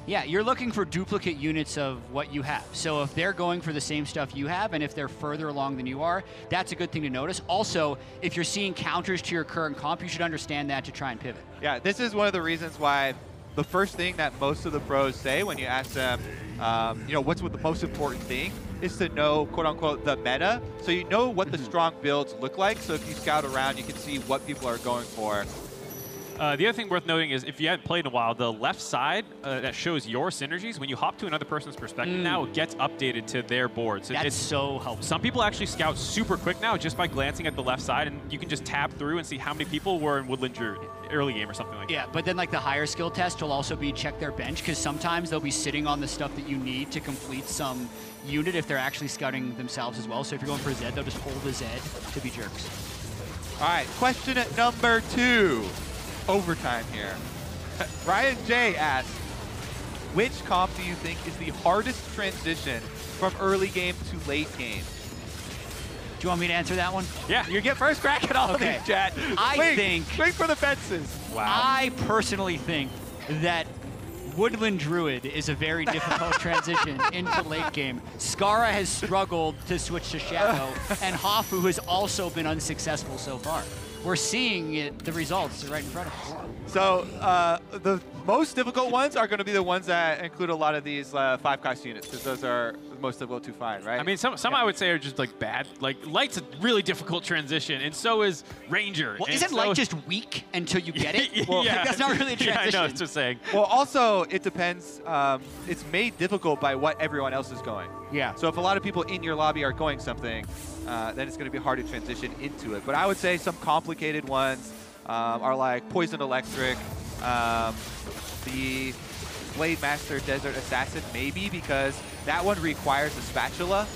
Yeah, you're looking for duplicate units of what you have. So if they're going for the same stuff you have, and if they're further along than you are, that's a good thing to notice. Also, if you're seeing counters to your current comp, you should understand that to try and pivot. Yeah, this is one of the reasons why the first thing that most of the pros say when you ask them, what's the most important thing, is to know, quote unquote, the meta. So you know what the strong builds look like. So if you scout around, you can see what people are going for. The other thing worth noting is if you hadn't played in a while, the left side that shows your synergies, when you hop to another person's perspective now, it gets updated to their board. So That's so helpful. Some people actually scout super quick now just by glancing at the left side, and you can just tab through and see how many people were in Woodland Druid early game or something like that. Yeah, but then like the higher skill test will also be check their bench, because sometimes they'll be sitting on the stuff that you need to complete some unit if they're actually scouting themselves as well. So if you're going for Zed, they'll just hold the Zed to be jerks. All right, question at number 2. Overtime here. Ryan J asks, which comp do you think is the hardest transition from early game to late game? Do you want me to answer that one? Yeah, you get first crack at all of these, chat. I think... Swing for the fences. Wow. I personally think that Woodland Druid is a very difficult transition into late game. Skara has struggled to switch to Shadow, and Hafu has also been unsuccessful so far. We're seeing it, the results right in front of us. So the most difficult ones are going to be the ones that include a lot of these 5-cost units, because those are the most difficult to find, right? I mean, some I would say are just like bad. Like Light's a really difficult transition, and so is Ranger. Well, and isn't so Light just weak until you get it? Well, yeah. like, that's not really a transition. Yeah, I know, it's just saying. Well, also, it depends. It's made difficult by what everyone else is going. Yeah. So if a lot of people in your lobby are going something, then it's going to be hard to transition into it. But I would say some complicated ones are like Poison Electric, the Blade Master Desert Assassin, maybe, because that one requires a spatula.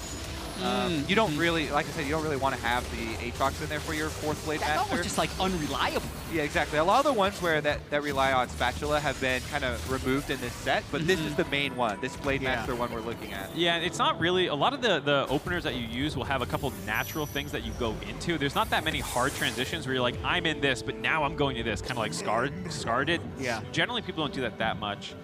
You don't really, like I said, you don't really want to have the Aatrox in there for your 4th Blade That Master. was just like unreliable. Yeah, exactly. A lot of the ones where that rely on spatula have been kind of removed in this set, but this is the main one, this Blade Master one we're looking at. Yeah, it's not really, a lot of the openers that you use will have a couple natural things that you go into. There's not that many hard transitions where you're like, I'm in this, but now I'm going to this, kind of like Scar did. Yeah. Generally, people don't do that much.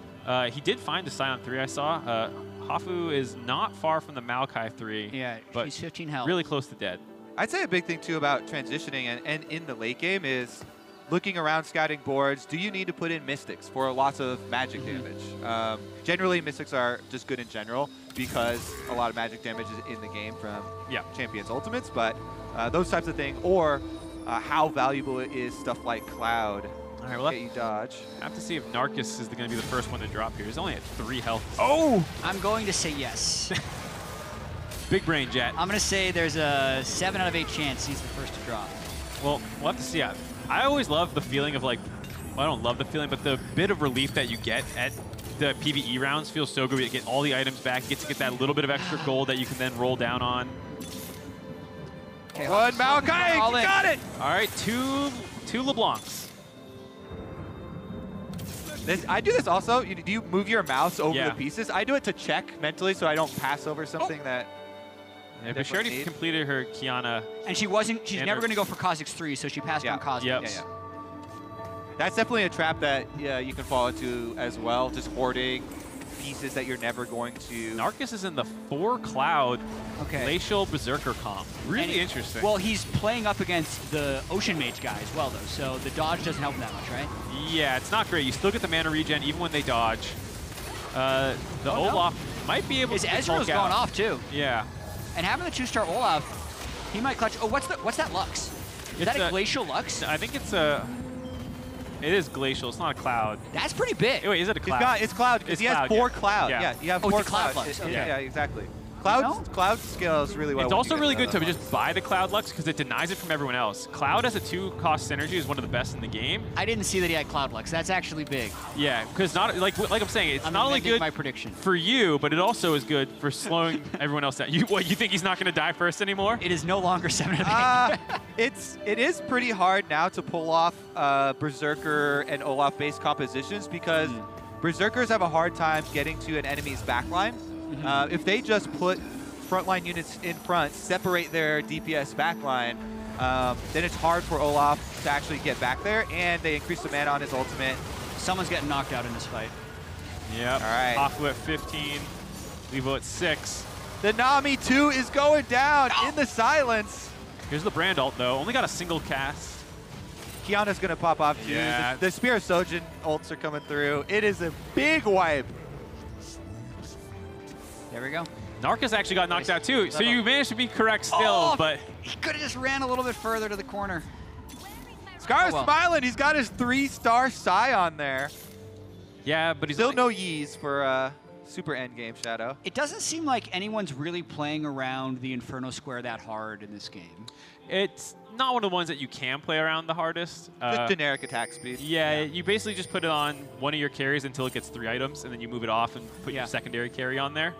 He did find a Scion 3, I saw. Hafu is not far from the Maokai 3. Yeah, but he's 15 health. Really close to dead. I'd say a big thing, too, about transitioning and in the late game is looking around scouting boards. Do you need to put in Mystics for lots of magic damage? Generally, Mystics are just good in general because a lot of magic damage is in the game from Champions Ultimates, but those types of things, or how valuable it is stuff like Cloud. All right, well, you dodge. I have to see if Narcus is going to be the first one to drop here. He's only at 3 health. Oh! I'm going to say yes. Big brain, Jet. I'm going to say there's a 7 out of 8 chance he's the first to drop. Well, we'll have to see. I always love the feeling of like, well, I don't love the feeling, but the bit of relief that you get at the PvE rounds feels so good. You get all the items back, you get to get that little bit of extra gold that you can then roll down on. Okay, one Maokai, you got it! All right, two LeBlancs. I do this also. Do you move your mouse over the pieces? I do it to check mentally so I don't pass over something that... Yeah, but she already completed her Kiana. And she's never going to go for Kha'Zix 3, so she passed on Kha'Zix. Yep. Yeah. That's definitely a trap that you can fall into as well, just hoarding pieces that you're never going to... Narcus is in the 4 Cloud Glacial Berserker comp. Really interesting. Well, he's playing up against the Ocean Mage guy as well, though, so the dodge doesn't help him that much, right? Yeah, it's not great. You still get the mana regen even when they dodge. Olaf might be able to... His Ezreal's going off, too. Yeah. And having the 2-star Olaf, he might clutch... Oh, what's that Lux? Is that a Glacial Lux? I think it's a... It is Glacial. It's not a Cloud. That's pretty big. Wait, is it a Cloud? It's Cloud, because he has 4 Cloud. Yeah, you have 4 Cloud Clouds. Lux. Yeah, exactly. Cloud scales really well. It's also really good to just buy the Cloud Lux because it denies it from everyone else. Cloud as a 2-cost synergy is one of the best in the game. I didn't see that he had Cloud Lux. That's actually big. Yeah, because like I'm saying, it's not only good my prediction for you, but it also is good for slowing everyone else down. You think he's not going to die first anymore? It is no longer 7 out of 8. It is pretty hard now to pull off Berserker and Olaf-based compositions because Berserkers have a hard time getting to an enemy's backline. If they just put frontline units in front, separate their DPS backline, then it's hard for Olaf to actually get back there, and they increase the mana on his ultimate. Someone's getting knocked out in this fight. Yep. All right. Hafu at 15, Levo at 6. The Nami 2 is going down in the silence. Here's the Brand ult, though. Only got a single cast. Kiana's going to pop off, too. Yeah. The Spear of Sojin ults are coming through. It is a big wipe. There we go. Narcus actually got knocked out too, so you managed to be correct still, but... He could have just ran a little bit further to the corner. Scar's smiling. He's got his 3-star Scion there. Yeah, but he's still no Yees for super endgame Shadow. It doesn't seem like anyone's really playing around the Inferno Square that hard in this game. It's not one of the ones that you can play around the hardest. Just generic attack speed. Yeah, you basically just put it on one of your carries until it gets 3 items, and then you move it off and put your secondary carry on there.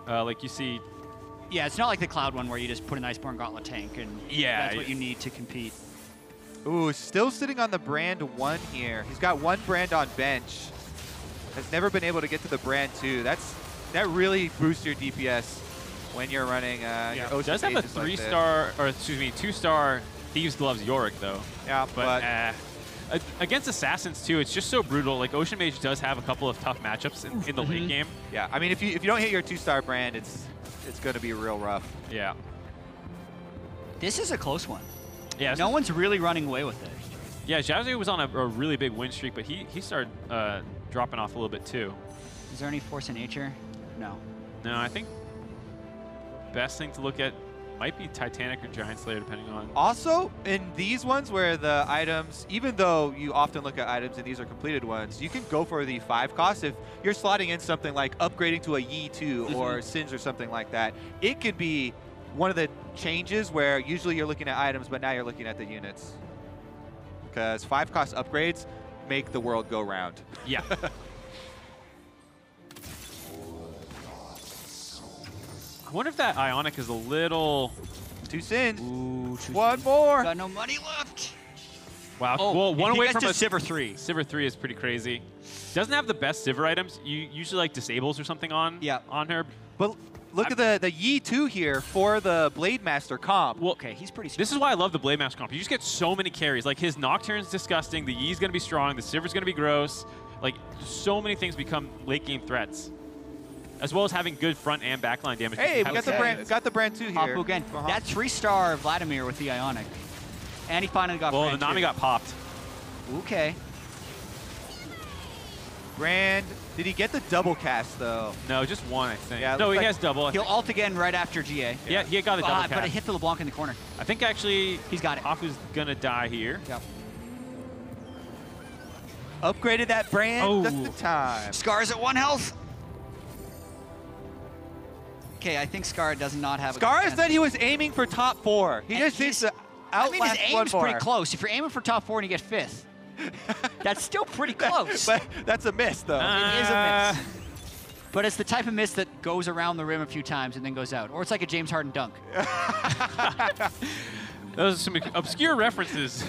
Like you see. Yeah, it's not like the Cloud one where you just put an Iceborne Gauntlet tank and that's what you need to compete. Ooh, still sitting on the brand 1 here. He's got 1 brand on bench. Has never been able to get to the brand 2. That really boosts your DPS when you're running your Ocean does have a Mages like 3-star, or excuse me, 2-star Thieves Gloves Yorick though. Yeah, but against Assassins too, it's just so brutal. Like Ocean Mage does have a couple of tough matchups in the late game. Yeah, I mean if you don't hit your 2-star brand, it's going to be real rough. Yeah. This is a close one. Yeah. No one's really running away with it. Yeah, Zhao was on a really big win streak, but he started dropping off a little bit too. Is there any Force of Nature? No. No, I think best thing to look at might be Titanic or Giant Slayer, depending on. Also, in these ones where the items, even though you often look at items and these are completed ones, you can go for the 5 cost. If you're slotting in something like upgrading to a Yi 2 or Singe or something like that, it could be one of the changes where usually you're looking at items, but now you're looking at the units. Because 5 cost upgrades make the world go round. Yeah. I wonder if that Ionic is a little... 2 Sins. Ooh, 1 more. Got no money left. Wow. Oh, well, one away from a Sivir 3. Sivir 3 is pretty crazy. Doesn't have the best Sivir items. You usually like disables or something on her. But look at the Yi 2 here for the Blade Master comp. Well, okay, he's pretty strong. This is why I love the Blade Master comp. You just get so many carries. Like his Nocturne's disgusting. The Yi's going to be strong. The Sivir's going to be gross. Like so many things become late game threats. As well as having good front and backline damage. Hey, we got the brand 2 here. Hoppu again. That 3-star Vladimir with the Ionic. And he finally got Well, brand the Nami 2. got popped. Okay. Brand, did he get the double cast though? No, just 1, I think. Yeah, no, he like has double. He'll ult again right after GA. Yeah, he got the double cast. But it hit the LeBlanc in the corner. I think actually he's got it. Hoppu's gonna die here. Yep. Upgraded that brand just in time. Scar's at 1 health. Okay, I think Scar does not have Scar said he was aiming for top 4. He just needs to outlast his one aim's more. pretty close. If you're aiming for top 4 and you get 5th, that's still pretty close. But that's a miss, though. It is a miss. But it's the type of miss that goes around the rim a few times and then goes out. Or it's like a James Harden dunk. Those are some obscure references.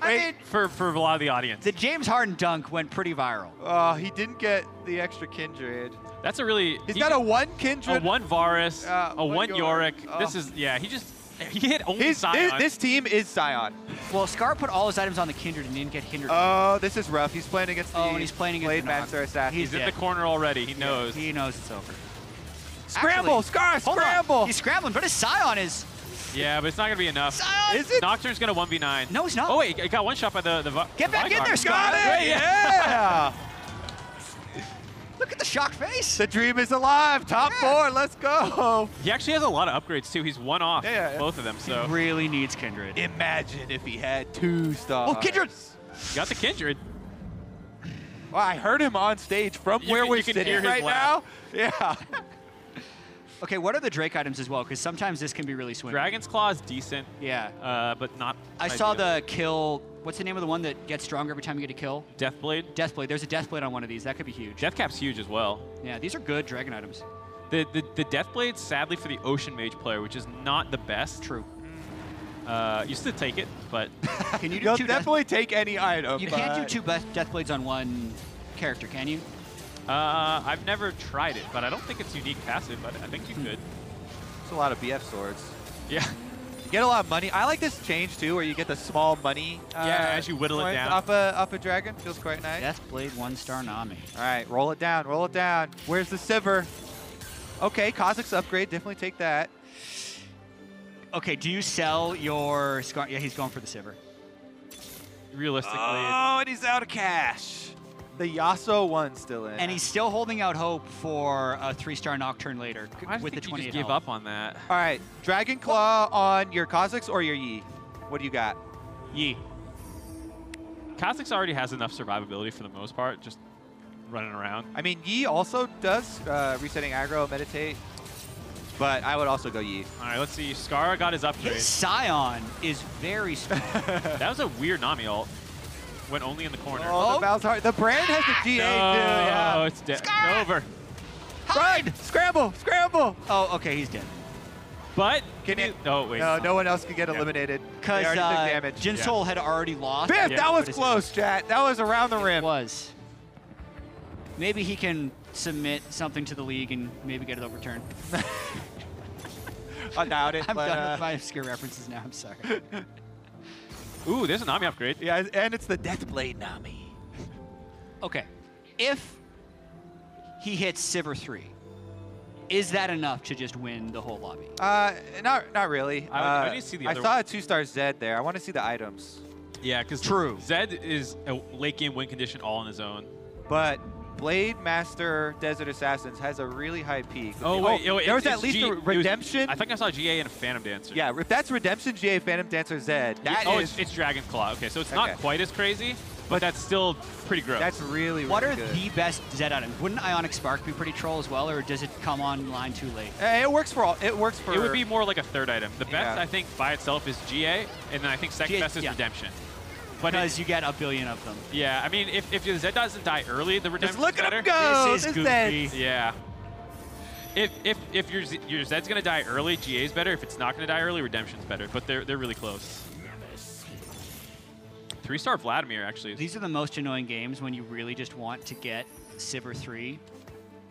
I mean, for a lot of the audience. The James Harden dunk went pretty viral. Oh, he didn't get the extra Kindred. That's a really... He's got a 1 Kindred. A 1 Varus, a 1 Yorick. Oh. This is, he hit only Scion. This team is Scion. Well, Scar put all his items on the Kindred and didn't get Kindred. Oh, this is rough. He's playing against the and he's playing against Blade the Master Assassin. He's in the corner already. He knows. He knows it's over. Scramble! Actually, Scar, hold on. scramble! He's scrambling, but his Scion is... Yeah, but it's not going to be enough. Scion! Is it? Nocturne's going to 1v9. No, he's not. Oh, wait, he got one shot by the Get back in Vanguard. there, Scar! Got it! Yeah! Look at the shocked face. The dream is alive. Top 4, let's go. He actually has a lot of upgrades, too. He's 1 off both of them, so... He really needs Kindred. Imagine if he had 2 stars. Oh, Kindred! Got the Kindred. Well, I heard him on stage from where we're sitting right now. Yeah. Okay, what are the Drake items as well? Because sometimes this can be really swingy. Dragon's Claw is decent. Yeah. But not I saw the kill... What's the name of the one that gets stronger every time you get a kill? Deathblade. Deathblade. There's a Deathblade on one of these. That could be huge. Deathcap's huge as well. Yeah, these are good Dragon items. The Deathblade, sadly, for the Ocean Mage player, which is not the best. True. You still take it, but... Can you do You'll 2 definitely take any item. You can't do 2 Deathblades on one character, can you? I've never tried it, but I don't think it's unique passive, but I think you could. It's a lot of BF swords. Yeah. You get a lot of money. I like this change, too, where you get the small money. As you whittle it down. Off a dragon. Feels quite nice. Deathblade 1-star Nami. All right, roll it down, roll it down. Where's the Sivir? Okay, Kazakh's upgrade. Definitely take that. Okay, do you sell your Scar? Yeah, he's going for the Sivir. Realistically. Oh, and he's out of cash. The Yasuo one's still in. And he's still holding out hope for a 3-star Nocturne later with the 28 you just give health. up on that. All right, Dragon Claw on your Kazakhs or your Yi? What do you got? Yi. Kha'Zix already has enough survivability for the most part, just running around. I mean, Yi also does resetting aggro, meditate, but I would also go Yi. All right, let's see. Scar got his upgrade. His Scion is very strong. That was a weird Nami ult. Went only in the corner. Oh, the Val's the brand has the GA too. Yeah. Oh, it's dead. Over. Run! Scramble! Scramble! Oh, okay, he's dead. But can you? Oh wait. No one else can get eliminated. Because Jin Soul had already lost. Biff, that was close, chat. That was around the rim. It was. Maybe he can submit something to the league and maybe get it overturned. I doubt it. I'm but, done with my obscure references now. I'm sorry. Ooh, there's a Nami upgrade. Yeah, and it's the Deathblade Nami. Okay, if he hits Sivir 3, is that enough to just win the whole lobby? Not really. I need to see the I other saw a 2-star Zed there. I want to see the items. Yeah, because Zed is a late game win condition all on his own. But Blade Master Desert Assassins has a really high peak. Oh, wait. There was at least a Redemption. I think I saw GA and a Phantom Dancer. Yeah, if that's Redemption, GA, Phantom Dancer, Zed, that is... it's Dragon's Claw. Okay, so it's not quite as crazy, but that's still pretty gross. That's really, What are good. the best Zed items? Wouldn't Ionic Spark be pretty troll as well, or does it come online too late? It works for all. It works for... It would be more like a third item. The best, I think, by itself is GA, and then I think second best is Redemption. Because you get a billion of them. Yeah, I mean, if your Zed doesn't die early, the Redemption's look at better. him go! This is goofy. Yeah. If your Zed's gonna die early, GA's better. If it's not gonna die early, Redemption's better. But they're really close. 3-star Vladimir, actually. These are the most annoying games when you really just want to get Sivir 3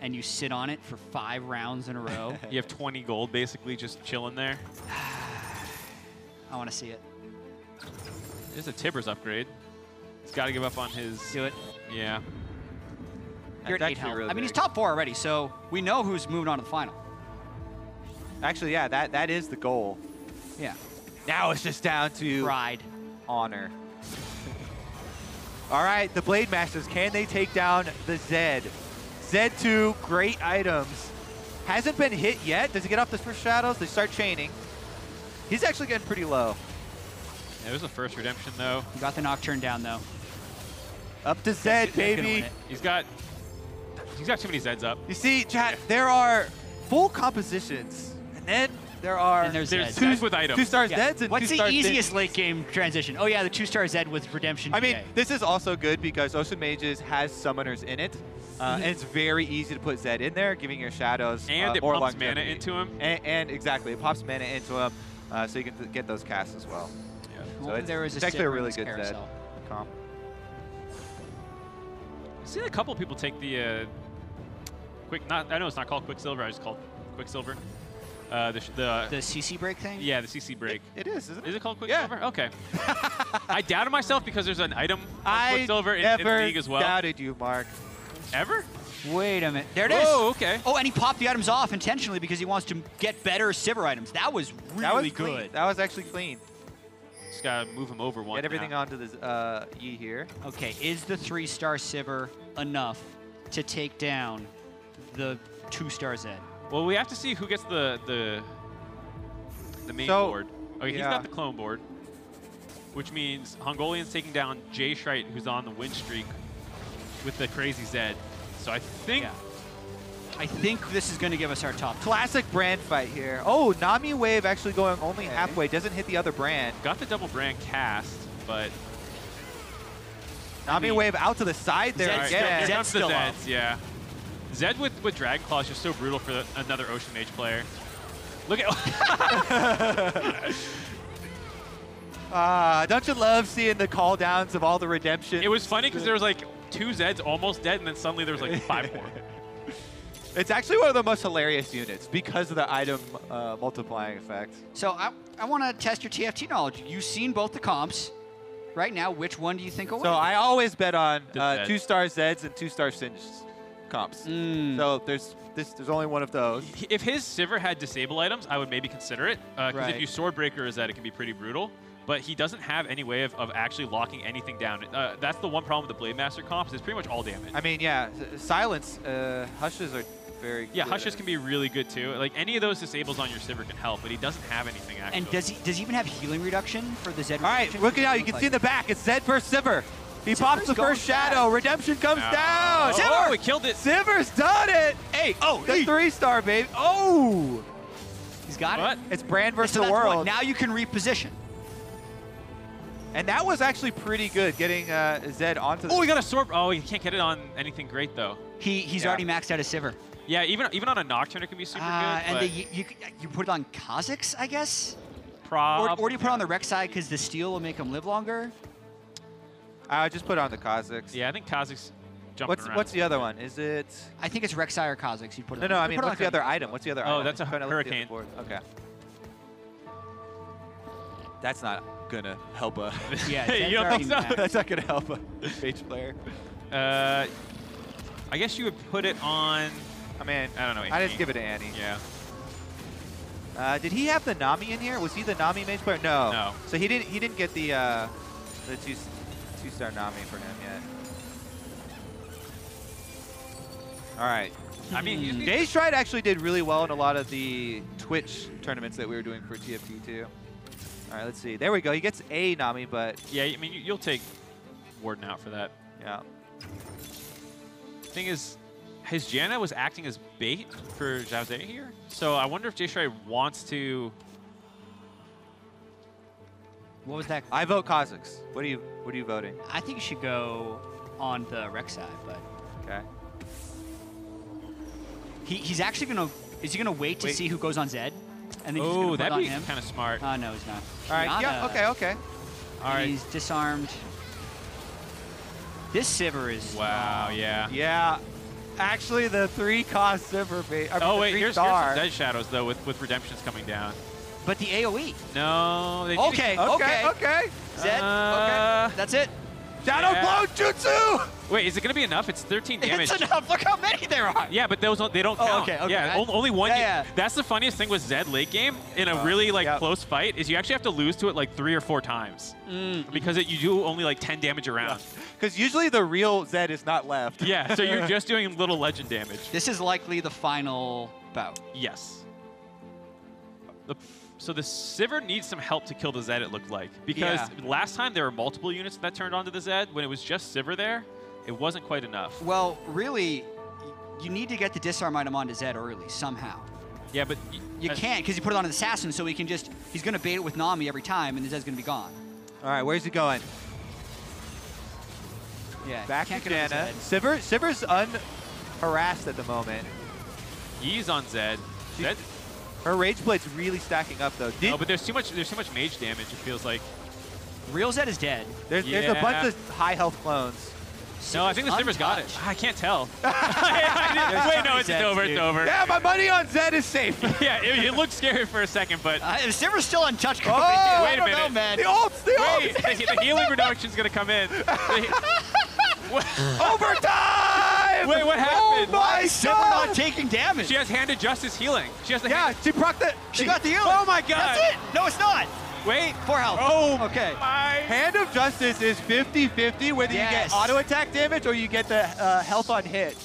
and you sit on it for 5 rounds in a row. You have 20 gold basically just chilling there. I want to see it. There's a Tibbers upgrade. He's got to give up on his... Do it. Yeah. You're at 8 health. Really I mean, big. he's top 4 already, so we know who's moving on to the final. Actually, yeah, that is the goal. Yeah. Now it's just down to... Pride. Honor. All right, the Blade Masters, can they take down the Zed? Zed 2, great items. Hasn't been hit yet. Does he get off the first shadows? They start chaining. He's actually getting pretty low. Yeah, it was the first Redemption, though. He got the Nocturne down, though. Up to Zed, baby. He's got too many Zeds up. You see, chat, there are full compositions, and then there are And there's Zeds with items. 2-star Zeds and What's the 2-star easiest late game transition? Oh yeah, the 2-star Zed with Redemption. I mean, GA. this is also good because Ocean Mages has summoners in it, and it's very easy to put Zed in there, giving your shadows And it more pumps mana longevity. into him. And exactly, it pops mana into him, so you can get those casts as well. Yeah. So it's, there is it's a actually a Sivir in really this good Zed carousel. comp. I've seen a couple people take the I know it's not called Quicksilver, I just called Quicksilver. The CC break thing? Yeah, the CC break. It is, isn't it? Is it called Quicksilver? Yeah. Okay. I doubted myself because there's an item called Quicksilver in the league as well. I doubted you, Mark. Ever? Wait a minute. There it is. Oh, okay. Oh, and he popped the items off intentionally because he wants to get better Sivir items. That was really clean. good. That was actually clean. Just gotta move him over one. Get everything now. onto the Yi here. Okay, is the 3-star Sivir enough to take down the 2-star Zed? Well, we have to see who gets the main board. Okay, he's got the clone board, which means Hongolian's taking down Jay Shrite, who's on the win streak with the crazy Zed. So I think this is going to give us our top. Classic brand fight here. Oh, Nami Wave actually going only halfway. Doesn't hit the other brand. Got the double brand cast, but Nami Wave out to the side there again. Here comes the Zeds, yeah. Zed with Dragon Claw is just so brutal for another Ocean Mage player. Look at... don't you love seeing the call downs of all the redemption? It was funny because there was like 2 Zeds almost dead, and then suddenly there was like 5 more. It's actually one of the most hilarious units because of the item multiplying effect. So I want to test your TFT knowledge. You've seen both the comps. Right now, which one do you think will win? So I always bet on Zed. 2-star Zeds and 2-star Singes comps. So there's only one of those. If his Sivir had disable items, I would maybe consider it. Because if you Swordbreaker is that, it can be pretty brutal. But he doesn't have any way of actually locking anything down. That's the one problem with the Blade Master comps. It's pretty much all damage. I mean, yeah, silence, Hushes are very good. Yeah, Hushes can be really good too. Like any of those disables on your Sivir can help, but he doesn't have anything actually. And does he even have healing reduction for the Zed? All right, look it out. You can see in the back. It's Zed versus Sivir. He pops the first shadow. Redemption comes down. Oh, we killed it. Sivver's done it. Hey, the 3-star, baby. Oh. He's got it. It's Brand versus So the that's what, world. now you can reposition. And that was actually pretty good, getting Zed onto the... Oh, he got a sword. Oh, he can't get it on anything great, though. He's already maxed out his Sivver. Yeah, even on a Nocturne, it can be super good. And you put it on Kha'Zix, I guess? Prob. Or do you put it on the Rex side because the steel will make him live longer? I just put it on the Kha'Zix. Yeah, I think Kha'Zix jumping around. What's the other one? Is it... I think it's Rek'Sai or Kha'Zix. You put it No, on. I mean, what's the other item? What's the other item? Oh, that's a Hurricane. Okay. That's not gonna help a... Yeah, you don't think so? That's not gonna help a mage player. I guess you would put it on... I mean, I don't know. I just give it to Annie. Yeah. Did he have the Nami in here? Was he the Nami mage player? No. No. So he didn't get the 2-star Nami for him yet. All right. I mean, Jay Stride actually did really well in a lot of the Twitch tournaments that we were doing for TFT too. All right, let's see. There we go. He gets a Nami, but... Yeah, I mean, you'll take Warden out for that. Yeah. Thing is, his Janna was acting as bait for Zhao Ze here. So I wonder if Jay Stride wants to... What was that? I vote Kha'Zix. What are you voting? I think you should go on the Rex side, but... Okay. He's actually going to... Is he going to wait to see who goes on Zed? And then he's going to put that'd it on be him? kind of smart. Oh, no, he's not. All right, yeah, okay. All right. He's disarmed. This Sivver is... Wow, yeah. Yeah. Actually, the 3-cost Sivver bait. Oh, wait, here's some Dead Shadows, though, with Redemptions coming down. But the AoE. No. They Okay. Zed, okay. That's it. Shadow Blow Jutsu! Wait, is it going to be enough? It's 13 damage. It's enough. Look how many there are. Yeah, but those they don't count. Okay. Yeah, only one. Yeah. That's the funniest thing with Zed late game in a really close fight is you actually have to lose to it like 3 or 4 times because you do only like 10 damage around. Because usually the real Zed is not left. Yeah, so you're just doing little legend damage. This is likely the final bout. Yes. So the Sivir needs some help to kill the Zed, it looked like. Because last time there were multiple units that turned onto the Zed. When it was just Sivir there, it wasn't quite enough. Well, really, you need to get the disarm item onto Zed early, somehow. Yeah, but... You can't, because you put it on an assassin, so he can just... He's going to bait it with Nami every time, and the Zed's going to be gone. All right, where's he going? Yeah, back to can't get Janna. Zed. Sivver's unharassed at the moment. He's on Zed. Her Rage Blade's really stacking up, though. No, but there's too much mage damage, it feels like. Real Zed is dead. There's a bunch of high health clones. No, I think the Sivver's got it. I can't tell. Wait, no, it's over. It's over. Yeah, my money on Zed is safe. Yeah, it looked scary for a second, but... the Sivver's still untouched. Oh, wait a minute. Know, man. The ults, Wait, the healing reduction's going to come in. Overtime! Wait, what happened? Oh my Sivver God! not taking damage? She has Hand of Justice healing. She has the she procced it. She got the healing. Oh my God. That's it. No, it's not. Wait. 4 health. Oh, okay. Hand of Justice is 50-50, whether you get auto attack damage or you get the health on hit.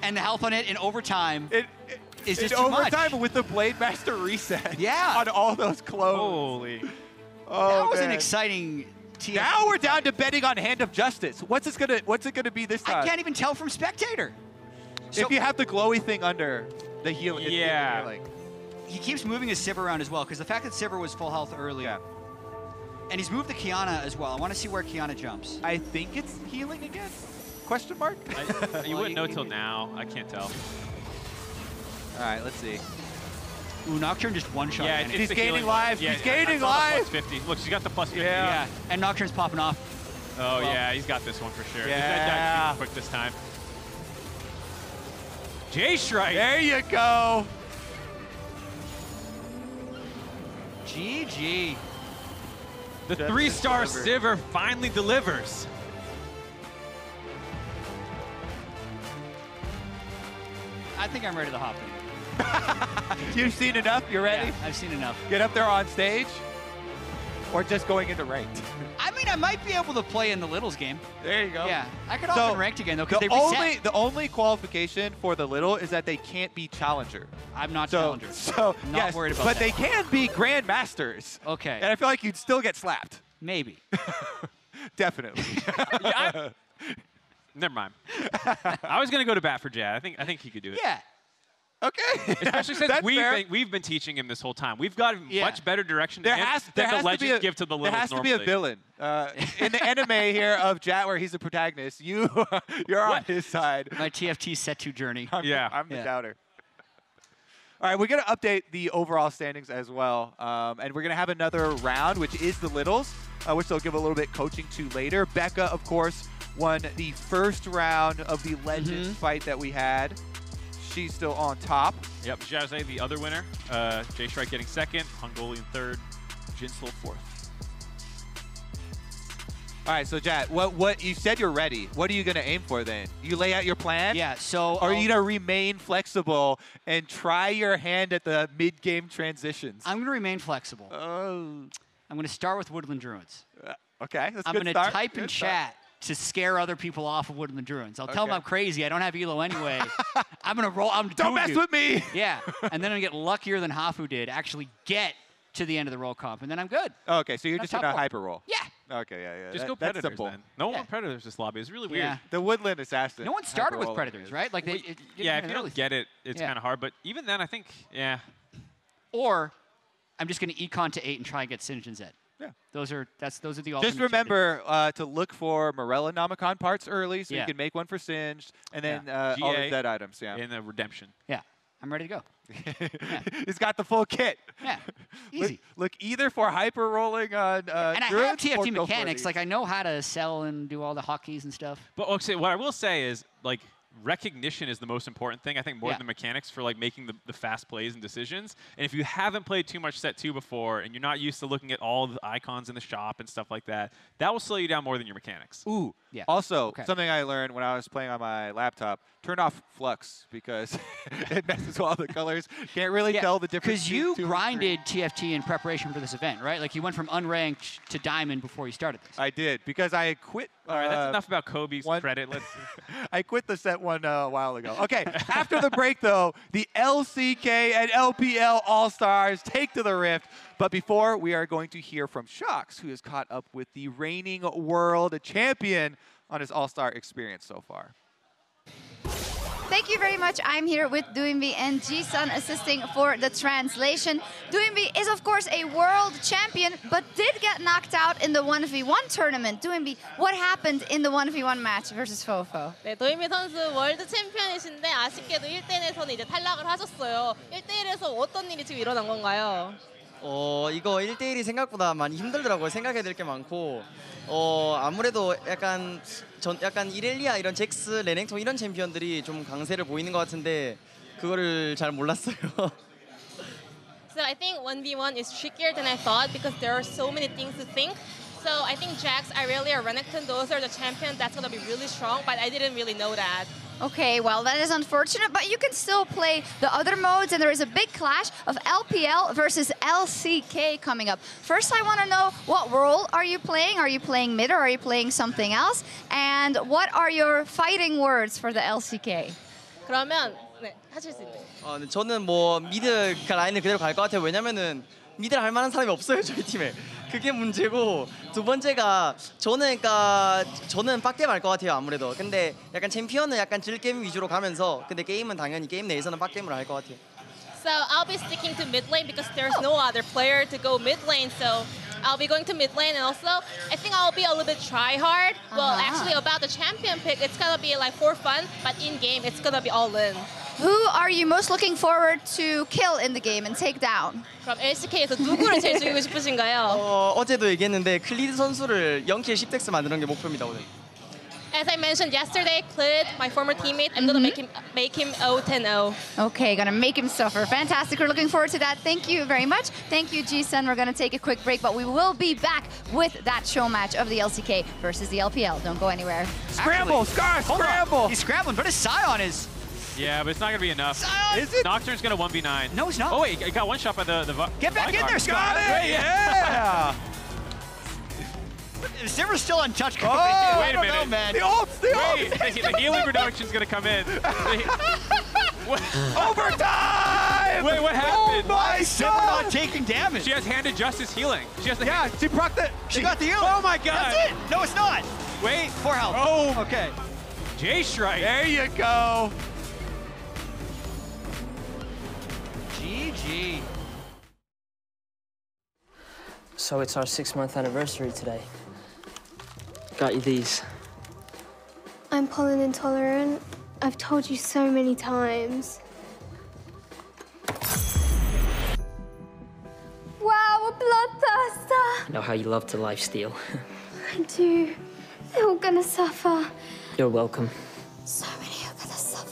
And the health on it in overtime is just in too overtime much. with the Blade Master reset. Yeah. On all those clones. Holy. Oh, that was an man. exciting TFT. Now we're down to betting on Hand of Justice. What's it gonna be this time? I can't even tell from spectator. If you have the glowy thing under the healing. Yeah. He keeps moving his Sivir around as well, because the fact that Sivir was full health early. Yeah. And he's moved the Kiana as well. I want to see where Kiana jumps. I think it's healing again? Question mark? You wouldn't know till now. I can't tell. All right, let's see. Ooh, Nocturne just one-shot. Yeah, he's gaining lives. Yeah, he's gaining I saw the lives. plus 50. Look, she's got the plus 50. Yeah. And Nocturne's popping off. Oh, yeah, he's got this one for sure. Yeah. He's quick this time. Jay Strike. There you go. GG. The 3-star Sivir finally delivers. I think I'm ready to hop in. You've seen enough? You're ready? Yeah, I've seen enough. Get up there on stage? Or just going into ranked? I mean, I might be able to play in the Littles game. There you go. Yeah, I could hop in ranked again, though, because they reset. The only qualification for the Little is that they can't be Challenger. I'm not Challenger. So, I'm not worried about but that. they can be Grandmasters. Okay. And I feel like you'd still get slapped. Maybe. Definitely. Never mind. I was going to go to bat for Jad. I think he could do it. Yeah. Okay. Especially since we've been teaching him this whole time. We've got much better direction to him that the legends give to the littles There has normally. to be a villain. In the anime here of Jat, where he's the protagonist, you're on his side. My TFT Setu journey. I'm the doubter. All right, we're going to update the overall standings as well. And we're going to have another round, which is the littles, which they'll give a little bit coaching to later. Becca, of course, won the first round of the Legends fight that we had. She's still on top. Yep, Jazze, the other winner. J-Strike getting second, Hungolian third, Jinsel fourth. All right, so Jat, what you said you're ready. What are you going to aim for then? You lay out your plan? Yeah, so... Or are you going to remain flexible and try your hand at the mid-game transitions? I'm going to remain flexible. Oh. I'm going to start with Woodland Druids. Okay, that's I'm good going to type in chat to scare other people off of Woodland Druids. I'll tell them I'm crazy. I don't have Elo anyway. I'm going to roll. Don't mess with me. Yeah. And then I'm going to get luckier than Hafu did, actually get to the end of the roll comp, and then I'm good. Okay, so you're just going to hyper roll. Yeah. Okay, yeah. Just go that's Predators simple. then. No one Predators this lobby. It's really weird. Yeah. The Woodland Assassin. No one started with Predators, right? Like if you don't get it, it's kind of hard. But even then, I think, Or I'm just going to econ to 8 and try and get Sinjin Zed. Yeah. Those are the alternate. Just remember to look for Morella Nomicon parts early so you can make one for Singed, and then all the dead items. Yeah. And the Redemption. Yeah. I'm ready to go. He's got the full kit. Yeah. Easy. Look either for hyper rolling on and I have TFT mechanics. Like I know how to sell and do all the hotkeys and stuff. But okay, what I will say is like recognition is the most important thing, I think, more than the mechanics for like making the fast plays and decisions. And if you haven't played too much Set 2 before and you're not used to looking at all the icons in the shop and stuff like that, that will slow you down more than your mechanics. Ooh. Yeah. Also, something I learned when I was playing on my laptop, turn off Flux because it messes with all the colors. Can't really tell the difference. Because you grinded TFT in preparation for this event, right? Like you went from unranked to diamond before you started this. I did, because I quit. All right, that's enough about Kobe's credit. Let's. I quit the set one a while ago. Okay, after the break, though, the LCK and LPL All-Stars take to the Rift. But before, we are going to hear from Shox, who has caught up with the reigning world champion on his All-Star experience so far. Thank you very much. I'm here with Doinbi and Ji-sun assisting for the translation. Doinbi is, of course, a world champion, but did get knocked out in the 1v1 tournament. Doinbi, what happened in the 1v1 match versus Fofo? 네, 도인비 선수 월드 챔피언이신데 아쉽게도 1대1에서는 이제 탈락을 하셨어요. 1대1에서 어떤 일이 지금 일어난 건가요? 이거 1대1이 생각보다 많이 힘들더라고요. 생각해야 될 게 많고 아무래도 약간 이렐리아 이런 잭스, 레넥톤 이런 챔피언들이 좀 강세를 보이는 것 같은데 그거를 잘 몰랐어요. So I think 1v1 is trickier than I thought because there are so many things to think. So I think Jax, Irelia, Renekton, those are the champions that's going to be really strong, but I didn't really know that. Okay, well, that is unfortunate, but you can still play the other modes, and there is a big clash of LPL versus LCK coming up. First, I want to know, what role are you playing? Are you playing mid, or are you playing something else? And what are your fighting words for the LCK? 그러면 네, 하실 수 있네요. 네, 저는 뭐 미드 라인을 그대로 갈 것 같아요. 왜냐면은 미드를 할 만한 사람이 없어요, 저희 팀에. 그게 문제고, 두 번째가 저는 빡겜 할 것 같아요, 아무래도. 근데 약간 챔피언은 약간 질게임 위주로 가면서, 근데 게임은 당연히 게임 내에서는 빡겜을 할 것 같아요. So I'll be sticking to mid lane because there's no other player to go mid lane. So I'll be going to mid lane, and also I think I'll be a little bit try hard. Well, actually about the champion pick, it's gonna be like for fun, but in game it's gonna be all in. Who are you most looking forward to kill in the game and take down? 그럼 LCK에서 누구를 제일 죽이고 싶으신가요? 어제도 얘기했는데 클리드 선수를 0킬 10덱스 만드는 게 목표입니다, 오늘. As I mentioned yesterday, Clid, my former teammate, I'm gonna make him 0-10-0. Okay, gonna make him suffer. Fantastic. We're looking forward to that. Thank you very much. Thank you, Ji-sun. We're gonna take a quick break, but we will be back with that show match of the LCK versus the LPL. Don't go anywhere. Scramble, Scar, scramble! He's scrambling, but his Scion is... Yeah, but it's not going to be enough. Is it? Nocturne's going to 1v9. No, he's not. Oh, wait, he got one shot by the Get back in there, Scott! Got it! Yeah! Zimmer's still untouched. Oh, wait a minute. Know, man. The ults! The healing reduction's going to come in. Overtime! Wait, what happened? Oh my Still God! not taking damage. She has hand of justice healing. She has the Yeah, she procced it. She got the heal. Oh my God. That's it. No, it's not. Wait. 4 health. Oh. Okay. J-Strike. There you go. GG. So it's our 6-month anniversary today. Got you these. I'm pollen intolerant. I've told you so many times. Wow, a bloodthirster! I know how you love to lifesteal. I do. They're all gonna suffer. You're welcome. So many are gonna suffer.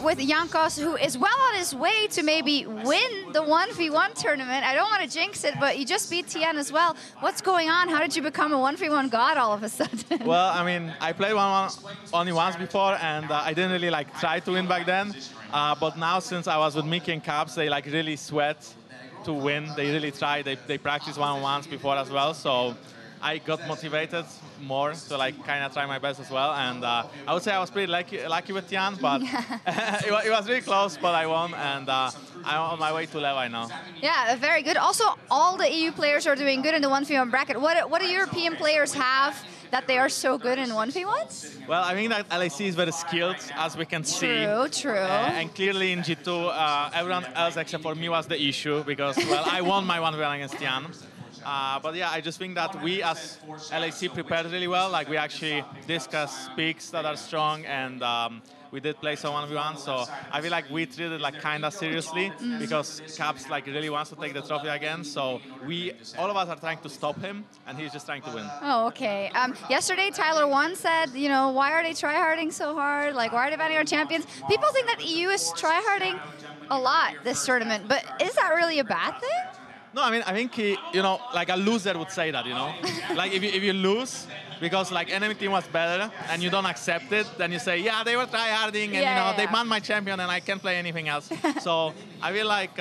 with Jankos, who is well on his way to maybe win the 1v1 tournament. I don't want to jinx it, but you just beat Tian as well. What's going on? How did you become a 1v1 god all of a sudden? Well, I mean, I played 1v1 only once before, and I didn't really like try to win back then. But now, since I was with Mickey and Caps, they like really sweat to win. They really try. They practice 1v1s before as well. So I got motivated more to like kind of try my best as well. And I would say I was pretty lucky with Tian, but it was really close, but I won, and I'm on my way to Levi now. Yeah, very good. Also, all the EU players are doing good in the 1v1 bracket. What do European players have that they are so good in 1v1s? Well, I think that LAC is very skilled, as we can see. True. And clearly in G2, everyone else except for me was the issue, because, well, I won my 1v1 against Tian. But yeah, I just think that we as LAC prepared really well. Like, we actually discussed picks that are strong, and we did play some 1v1. So I feel like we treated like kind of seriously, because Caps like really wants to take the trophy again. So all of us are trying to stop him, and he's just trying to win. Oh, okay. Yesterday, Tyler1 said, you know, why are they tryharding so hard? Like, why are they banning our champions? People think that EU is tryharding a lot this tournament, but is that really a bad thing? No, I mean, I think you know, like a loser would say that, you know? Like, if you lose because, like, enemy team was better and you don't accept it, then you say, yeah, they were tryharding, and, they banned my champion and I can't play anything else. So I feel like,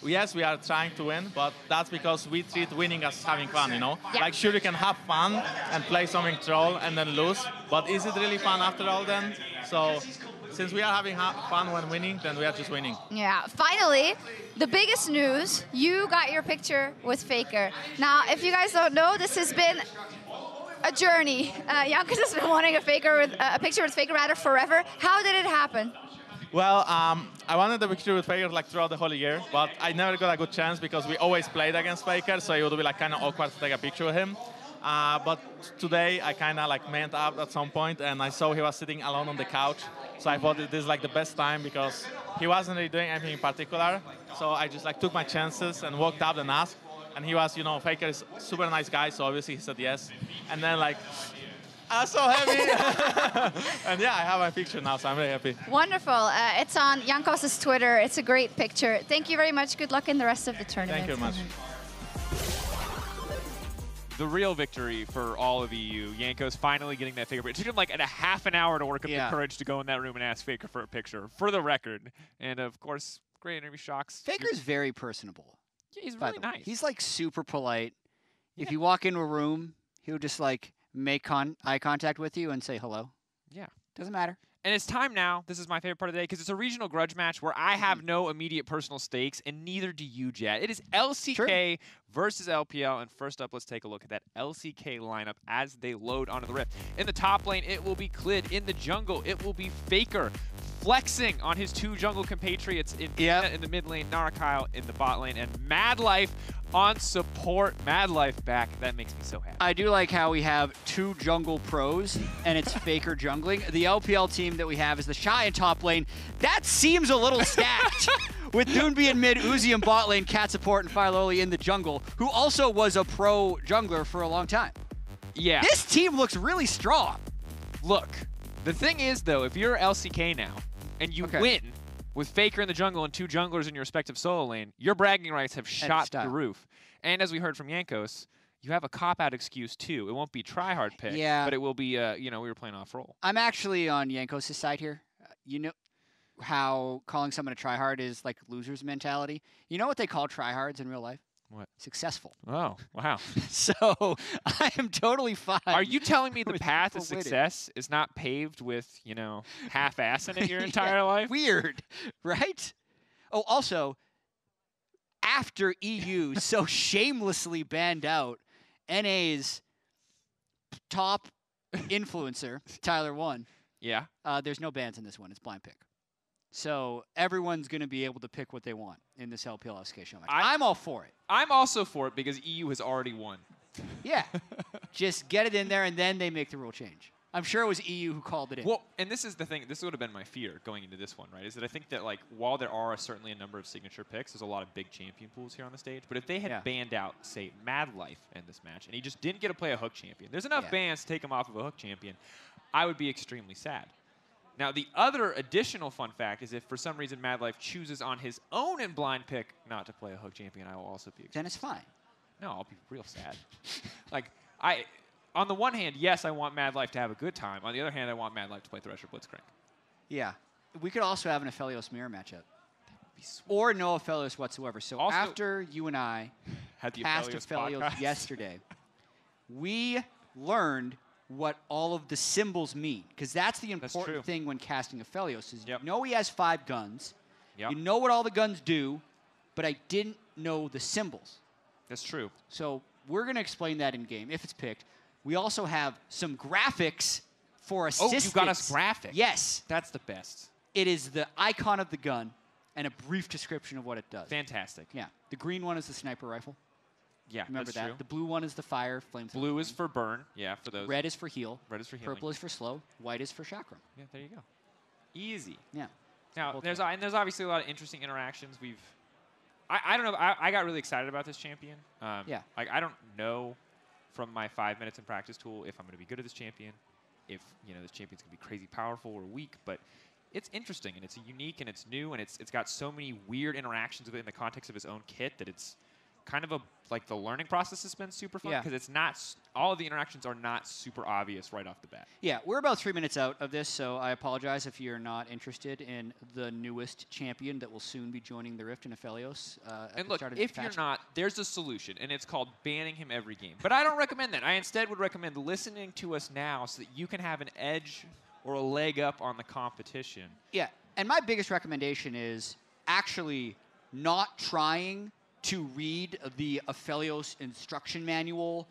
yes, we are trying to win, but that's because we treat winning as having fun, you know? Yeah. Like, sure, you can have fun and play something troll and then lose, but is it really fun after all then? So since we are having fun when winning, then we are just winning. Yeah, finally, the biggest news, you got your picture with FLICKR. Now, if you guys don't know, this has been a journey. Jankos has been wanting a picture with FLICKR forever. How did it happen? Well, I wanted the picture with FLICKR like throughout the whole year, but I never got a good chance because we always played against FLICKR, so it would be like kind of awkward to take a picture with him. But today I kind of like manned up at some point, and I saw he was sitting alone on the couch. So I thought this is like the best time because he wasn't really doing anything in particular. So I just like took my chances and walked up and asked. And he was, you know, FLICKR is a super nice guy, so obviously he said yes. And then like, I was so happy. And yeah, I have my picture now, so I'm really happy. Wonderful. It's on Jankos' Twitter. It's a great picture. Thank you very much. Good luck in the rest of the tournament. Thank you very much. The real victory for all of EU. Jankos finally getting that FLICKR. It took him like a half an hour to work up the courage to go in that room and ask FLICKR for a picture, for the record. And of course, great interview shocks. FLICKR's very personable. Yeah, he's really nice. He's like super polite. If you walk into a room, he'll just like make eye contact with you and say hello. Yeah. Doesn't matter. And it's time now. This is my favorite part of the day because it's a regional grudge match where I have no immediate personal stakes, and neither do you, Jet. It is LCK versus LPL. And first up, let's take a look at that LCK lineup as they load onto the Rift. In the top lane, it will be Clid. In the jungle, it will be FLICKR, flexing on his two jungle compatriots in the mid lane, Narakyle in the bot lane, and Madlife on support. Madlife back. That makes me so happy. I do like how we have two jungle pros, and it's FLICKR jungling. The LPL team that we have is the Shy in top lane. That seems a little stacked. With Doonby in mid, Uzi in bot lane, Cat support, and Fireloli in the jungle, who also was a pro jungler for a long time. Yeah. This team looks really strong. Look, the thing is, though, if you're LCK now, and you win with FLICKR in the jungle and two junglers in your respective solo lane, your bragging rights have shot through the roof. And as we heard from Jankos, you have a cop-out excuse, too. It won't be try-hard pick, but it will be, you know, we were playing off-roll. I'm actually on Jankos' side here. You know how calling someone a try-hard is like loser's mentality? You know what they call try-hards in real life? What? Successful. Oh, wow. So I am totally fine. Are you telling me the path to success is not paved with, you know, half-assing it your entire life? Weird, right? Oh, also, after EU so shamelessly banned out NA's top influencer, Tyler1. Yeah. There's no bans in this one. It's blind pick. So everyone's going to be able to pick what they want in this LPL LCK show match. I'm all for it. I'm also for it because EU has already won. Yeah. Just get it in there, and then they make the rule change. I'm sure it was EU who called it in. Well, and this is the thing. This would have been my fear going into this one, right? Is that I think that, like, while there are certainly a number of signature picks, there's a lot of big champion pools here on the stage. But if they had banned out, say, Madlife in this match, and he just didn't get to play a hook champion, there's enough bans to take him off of a hook champion, I would be extremely sad. Now, the other additional fun fact is if for some reason Mad Life chooses on his own in blind pick not to play a Hook champion, I will also be. Then it's fine. No, I'll be real sad. Like, on the one hand, yes, I want Mad Life to have a good time. On the other hand, I want Mad Life to play Thresher Blitzcrank. Yeah. We could also have an Aphelios mirror matchup. Or no Aphelios whatsoever. So Also, after you and I had the passed Aphelios Aphelios podcast. yesterday, we learned what all of the symbols mean. Because that's the important thing when casting Aphelios is you know he has 5 guns. You know what all the guns do, but I didn't know the symbols. That's true. So we're going to explain that in game if it's picked. We also have some graphics for assistance. Oh, you got us graphics. Yes. That's the best. It is the icon of the gun and a brief description of what it does. Fantastic. Yeah. The green one is the sniper rifle. Yeah, Remember that's that. true. The blue one is the fire flame. Blue is for burn. Yeah, for those. Red is for heal. Red is for healing. Purple is for slow. White is for chakram. Yeah, there you go. Easy. Yeah. Now, there's obviously a lot of interesting interactions. I don't know. I got really excited about this champion. Yeah. Like, I don't know from my 5 minutes in practice tool if I'm going to be good at this champion, if, this champion's going to be crazy powerful or weak, but it's interesting, and it's unique, and it's new, and it's got so many weird interactions within the context of his own kit that it's kind of like the learning process has been super fun because it's not, all of the interactions are not super obvious right off the bat. Yeah, we're about 3 minutes out of this, so I apologize if you're not interested in the newest champion that will soon be joining the Rift in Aphelios. And look, if you're not, there's a solution, and it's called banning him every game. But I don't recommend that. I instead would recommend listening to us now so that you can have an edge or a leg up on the competition. Yeah, and my biggest recommendation is actually not trying to read the Aphelios instruction manual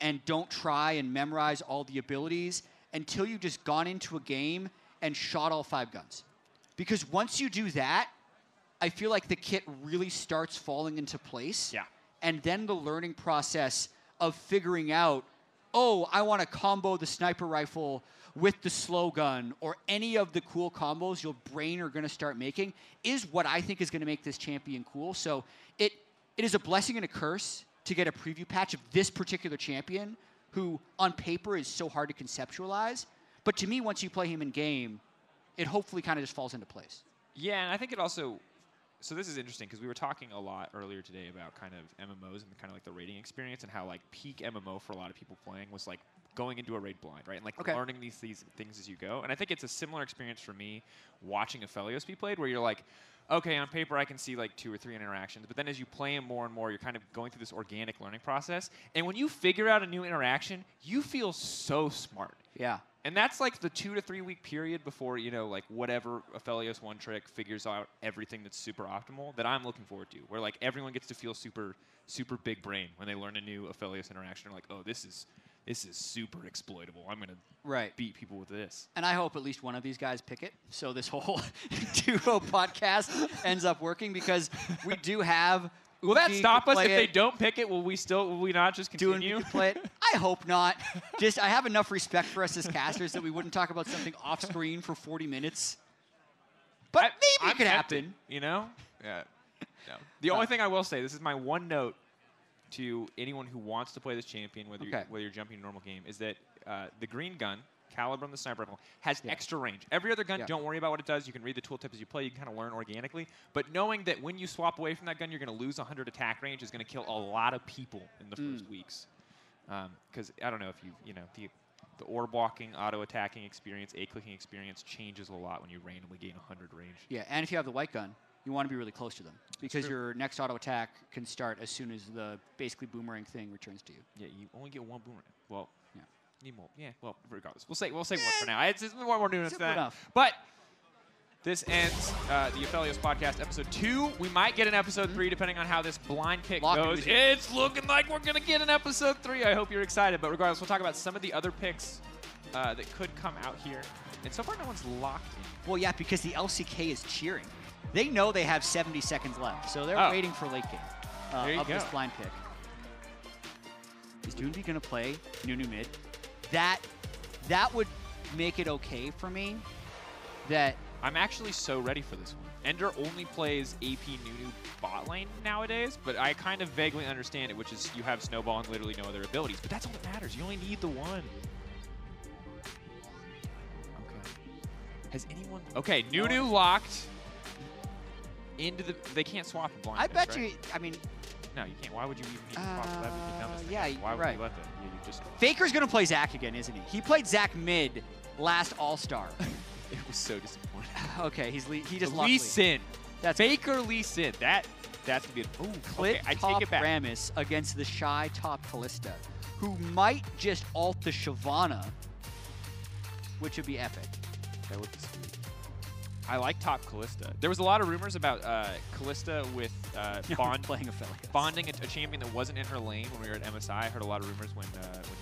and don't try and memorize all the abilities until you've just gone into a game and shot all 5 guns. Because once you do that, I feel like the kit really starts falling into place. Yeah. And then the learning process of figuring out, oh, I want to combo the sniper rifle with the slow gun or any of the cool combos your brain are going to start making is what I think is going to make this champion cool. So it is a blessing and a curse to get a preview patch of this particular champion who, on paper, is so hard to conceptualize. But to me, once you play him in game, it hopefully kind of just falls into place. Yeah, and I think it also... So this is interesting because we were talking a lot earlier today about kind of MMOs and kind of like the rating experience and how like peak MMO for a lot of people playing was like going into a raid blind, right? And like learning these things as you go. And I think it's a similar experience for me watching Aphelios be played where you're like, okay, on paper I can see like 2 or 3 interactions, but then as you play him more and more, you're kind of going through this organic learning process. And when you figure out a new interaction, you feel so smart. Yeah. And that's like the 2 to 3 week period before, like whatever Aphelios one trick figures out everything that's super optimal that I'm looking forward to, where like everyone gets to feel super, super big brain when they learn a new Aphelios interaction. They're like, oh, this is super exploitable. I'm going to beat people with this. And I hope at least one of these guys pick it, so this whole duo podcast ends up working, because we do have... Will that stop us if they don't pick it? Will we not just continue? Play it? I hope not. Just, I have enough respect for us as casters that we wouldn't talk about something off screen for 40 minutes. But maybe it could happen. Yeah. No. The only thing I will say, this is my one note to anyone who wants to play this champion, whether you're jumping a normal game, is that the green gun, caliber on the sniper rifle, has extra range. Every other gun, don't worry about what it does. You can read the tooltip as you play. You can kind of learn organically. But knowing that when you swap away from that gun, you're going to lose 100 attack range is going to kill a lot of people in the first weeks. Because I don't know if the orb walking, auto attacking experience, A-clicking experience changes a lot when you randomly gain 100 range. Yeah, and if you have the white gun, you want to be really close to them, because your next auto attack can start as soon as the basically boomerang thing returns to you. Yeah, you only get 1 boomerang. Well, need more. Yeah, well, regardless. We'll say 1 for now. It's one more nuance than that. But this ends the Aphelios podcast episode 2. We might get an episode 3 depending on how this blind pick goes. It's looking like we're going to get an episode 3. I hope you're excited. But regardless, we'll talk about some of the other picks that could come out here. And so far, no one's locked in. Well, yeah, because the LCK is cheering. They know they have 70 seconds left, so they're waiting for late game of this blind pick. Is Doonby going to play Nunu mid? That would make it okay for me. That I'm actually so ready for this one. Ender only plays AP Nunu bot lane nowadays, but I kind of vaguely understand it, which is you have Snowball and literally no other abilities. But that's all that matters. You only need the one. Has anyone? Okay, Nunu locked into the. They can't swap the blind. I bet right? you. I mean. No, you can't. Why would you even need to swap that? You've done this thing. Yeah, Why would right. you let them? You just. Faker's gonna play Zach again, isn't he? He played Zach mid last All-Star. It was so disappointing. Okay, he just Lee lost Lee. Sin. That's Faker Lee Sin. That's gonna be a Clit okay, I top take it back. Rammus against the shy top Callista, who might just ult the Shyvana, which would be epic. That would be sweet. I like top Callista. There was a lot of rumors about Callista with playing Aphelios. bonding a champion that wasn't in her lane when we were at MSI. I heard a lot of rumors when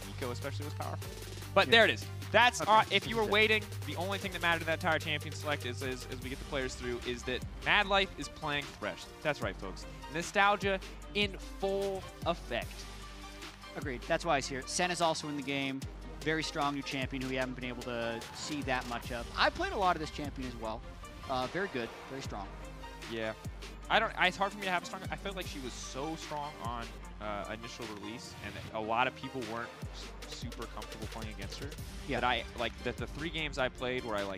Nico especially was powerful. But there it is. That's if you were waiting, the only thing that mattered in that entire champion select is as we get the players through is that Mad Life is playing Thresh. That's right, folks. Nostalgia in full effect. Agreed. That's why he's here. Senna's also in the game. Very strong new champion who we haven't been able to see that much of. I played a lot of this champion as well. Very good, very strong. Yeah. It's hard for me to have a strong. I felt like she was so strong on initial release, and a lot of people weren't super comfortable playing against her. Yeah. That the 3 games I played where I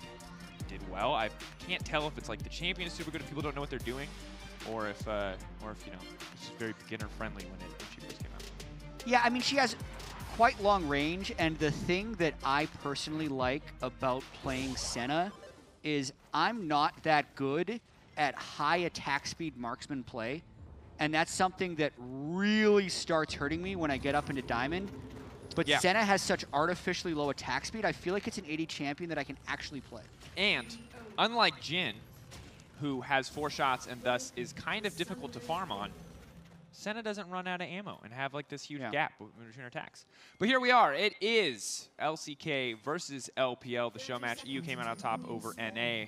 did well. I can't tell if it's the champion is super good and people don't know what they're doing, or if you know it's just very beginner friendly when she first came out. Yeah, I mean she has quite long range, and the thing that I personally like about playing Senna is I'm not that good at high attack speed marksman play, and that's something that really starts hurting me when I get up into Diamond. But yeah. Senna has such artificially low attack speed, I feel like it's an 80 champion that I can actually play. And unlike Jhin, who has 4 shots and thus is kind of difficult to farm on, Senna doesn't run out of ammo and have this huge gap between her attacks. But here we are. It is LCK versus LPL, the show match. EU came out on top over NA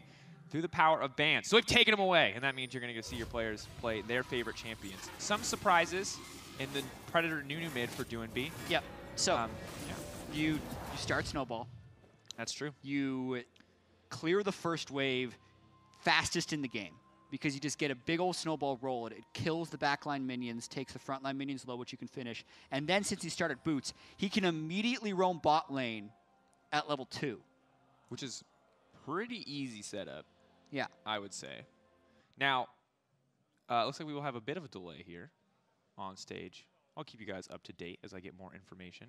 through the power of bans. So we've taken them away, and that means you're going to go see your players play their favorite champions. Some surprises in the Predator Nunu mid for DoinB. Yep. So you start Snowball. That's true. You clear the first wave fastest in the game, because you just get a big old snowball roll. It kills the backline minions, takes the frontline minions low, which you can finish. And then since he started Boots, he can immediately roam bot lane at level 2. Which is pretty easy setup. Yeah. I would say. Now, looks like we will have a bit of a delay here on stage. I'll keep you guys up to date as I get more information.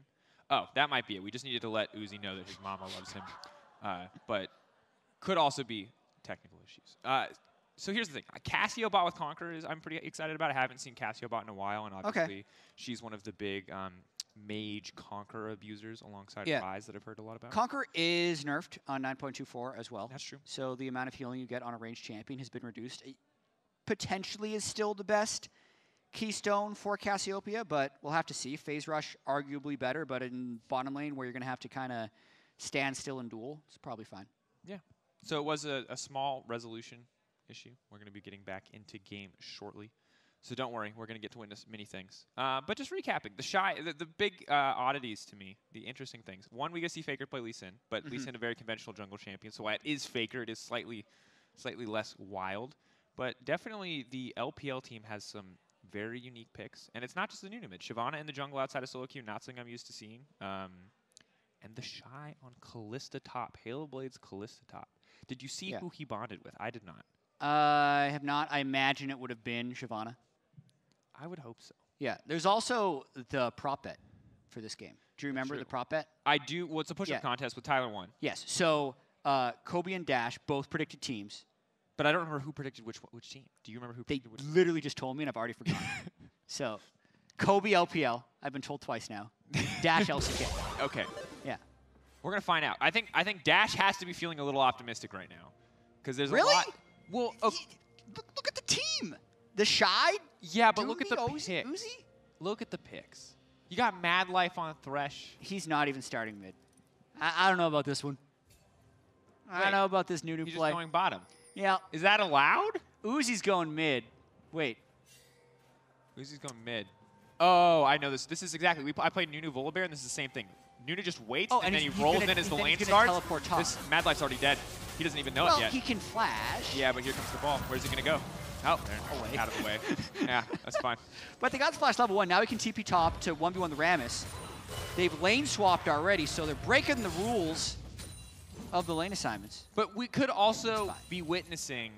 Oh, that might be it. We just needed to let Uzi know that his mama loves him. But could also be technical issues. So here's the thing. Cassio bot with Conqueror I'm pretty excited about. I haven't seen Cassio bot in a while, and obviously she's one of the big mage Conqueror abusers alongside Ryze that I've heard a lot about. Conqueror is nerfed on 9.24 as well. That's true. So the amount of healing you get on a ranged champion has been reduced. It potentially is still the best keystone for Cassiopeia, but we'll have to see. Phase Rush arguably better, but in bottom lane where you're going to have to kind of stand still and duel, it's probably fine. Yeah. So it was a small resolution issue. We're going to be getting back into game shortly. So don't worry, we're going to get to witness many things. But just recapping, the big oddities to me, the interesting things. One, we get to see Faker play Lee Sin, but Lee Sin a very conventional jungle champion. So while it is Faker, it is slightly less wild. But definitely the LPL team has some very unique picks. And it's not just the Nunu mid. Shyvana in the jungle outside of solo queue, not something I'm used to seeing. And the Shy on Callista top, Halo Blade's Callista top. Did you see who he bonded with? I did not. I have not. I imagine it would have been Shyvana. I would hope so. Yeah. There's also the prop bet for this game. Do you remember the prop bet? I do. Well, it's a push-up contest with Tyler won. Yes. So Kobe and Dash both predicted teams. But I don't remember who predicted which team. Do you remember who predicted which? They literally just told me, and I've already forgotten. So Kobe LPL. I've been told twice now. Dash LCK. Okay. Yeah. We're going to find out. I think Dash has to be feeling a little optimistic right now. Because there's a lot. Well, look at the team. The Shy? Yeah, but look at the picks. Look at the picks. You got Mad Life on Thresh. He's not even starting mid. I don't know about this one. I don't know about this Nunu play. He's just going bottom. Yeah. Is that allowed? Uzi's going mid. Wait. Uzi's going mid. Oh, I know this. This is exactly. I played Nunu Volibear, and this is the same thing. Nunu just waits, and then he rolls in as the lane starts. This Mad Life's already dead. He doesn't even know it yet. He can flash. Yeah, but here comes the ball. Where's he going to go? Oh, there. Away. Out of the way. Yeah, that's fine. But they got the flash level 1. Now he can TP top to 1v1 the Rammus. They've lane swapped already, so they're breaking the rules. of the lane assignments. But we could also be witnessing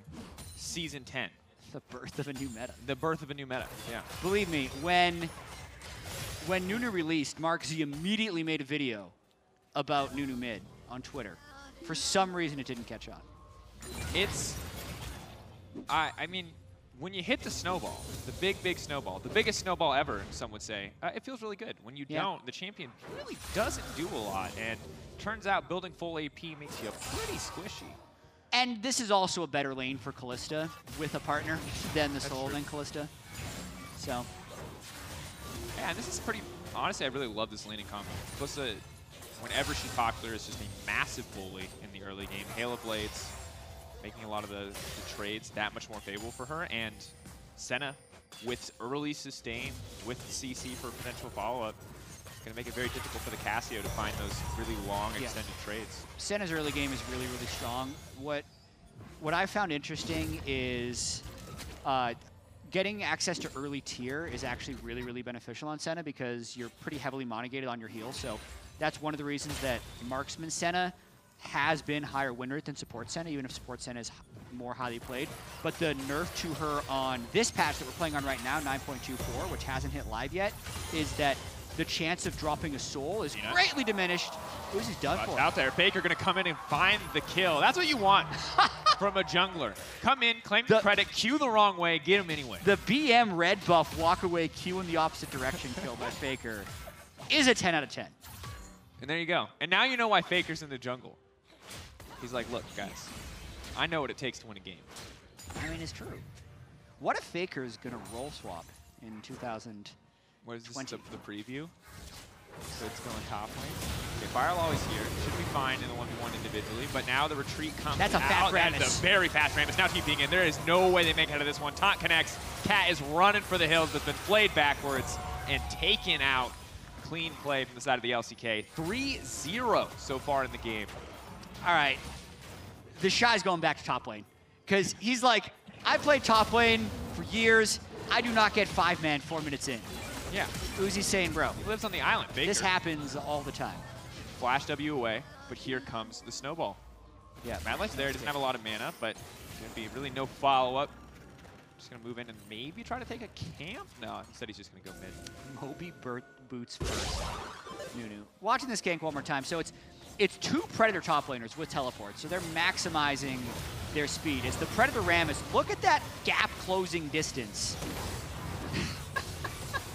Season 10. The birth of a new meta. The birth of a new meta, yeah. Believe me, when Nunu released, Mark Z immediately made a video about Nunu mid on Twitter. For some reason, it didn't catch on. It's, I mean, when you hit the snowball, the big snowball, the biggest snowball ever, some would say, it feels really good. When you don't, the champion really doesn't do a lot. And turns out building full AP makes you pretty squishy. And this is also a better lane for Kalista with a partner than the Soul and Kalista. So. Yeah, and this is pretty, honestly, I really love this laning combo. Kalista, whenever she's popular, is just a massive bully in the early game. Halo Blades, making a lot of the trades that much more favorable for her. And Senna, with early sustain, with CC for potential follow-up, it's going to make it very difficult for the Casio to find those really long, extended trades. Senna's early game is really, really strong. What I found interesting is getting access to early tier is actually really, really beneficial on Senna because you're pretty heavily monogated on your heal. So that's one of the reasons that Marksman Senna has been higher win rate than support Senna, even if support Senna is more highly played. But the nerf to her on this patch that we're playing on right now, 9.24, which hasn't hit live yet, is that the chance of dropping a soul is greatly diminished. Uzi's done for. Out there, Faker going to come in and find the kill. That's what you want from a jungler. Come in, claim the credit, Q the wrong way, get him anyway. The BM red buff walk away Q in the opposite direction kill by Faker is a 10 out of 10. And there you go. And now you know why Faker's in the jungle. He's like, look, guys, I know what it takes to win a game. I mean, it's true. What if Faker's going to roll swap in 2000? What is this, the preview? So it's going top lane. Okay, Firewall is here. Should be fine in the 1v1 individually, but now the retreat comes That's a fast Rammus. That's a very fast Rammus. Now TPing in. There is no way they make it out of this one. Taunt connects. Cat is running for the hills, but been flayed backwards and taken out. Clean play from the side of the LCK. 3-0 so far in the game. All right. The Shy's going back to top lane. Because he's like, I played top lane for years. I do not get 5-man 4 minutes in. Yeah. Uzi's saying, bro. He lives on the island, Baker. This happens all the time. Flash W away, but here comes the snowball. Yeah, Mad Life's there. Doesn't have a lot of mana, but going to be really no follow-up. Just going to move in and maybe try to take a camp? No, instead he's just going to go mid. Moby boots first. Nunu. Watching this gank one more time. So it's two Predator top laners with teleports, so they're maximizing their speed. It's the Predator Rammus. Look at that gap closing distance.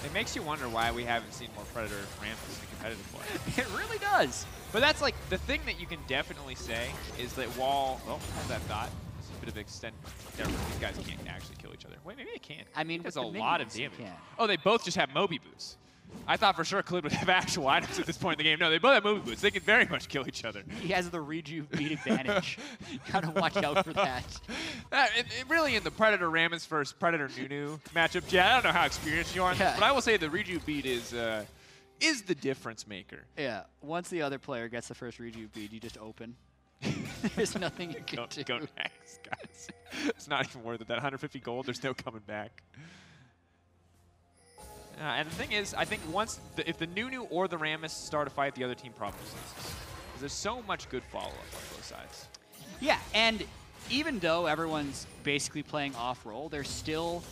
It makes you wonder why we haven't seen more Predator Rammus in competitive play. It really does. But that's like, the thing that you can definitely say is that while, well, how's that thought? It's a bit of extent. These guys can't actually kill each other. Wait, maybe they can. I mean, there's with a the lot of minions, damage. Oh, they both just have Moby boots. I thought for sure Khalid would have actual items at this point in the game. No, they both have Moby boots. They can very much kill each other. He has the rejuve beat advantage. Gotta watch out for that. Really, in the Predator Rammus versus Predator Nunu matchup, Jay, I don't know how experienced you are, but I will say the rejuve beat is the difference maker. Yeah. Once the other player gets the first rejuve beat, you just open. There's nothing you can do. Go next, guys. It's not even worth it. That 150 gold, there's no coming back. And the thing is, I think if the Nunu or the Rammus start a fight, the other team probably loses. Because there's so much good follow-up on both sides. Yeah, and even though everyone's basically playing off-roll, they're still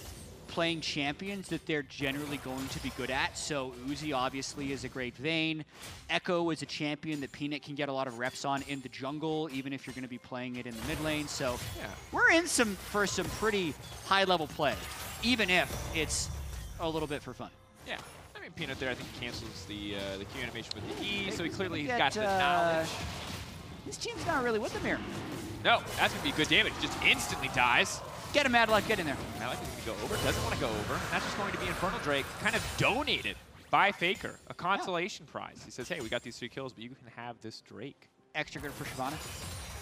playing champions that they're generally going to be good at. So Uzi obviously is a great Vayne. Echo is a champion that Peanut can get a lot of reps on in the jungle, even if you're going to be playing it in the mid lane. So we're in for some pretty high-level play, even if it's a little bit for fun. Yeah. I mean, Peanut there, I think, cancels the Q animation with the E, so he clearly got the knowledge. This team's not really with him here. No, that's going to be good damage. Just instantly dies. Get him, Mad Life, get in there. Mad Life is going to go over, doesn't want to go over. And that's just going to be Infernal Drake, kind of donated by Faker, a consolation prize. He says, hey, we got these 3 kills, but you can have this Drake. Extra good for Shyvana.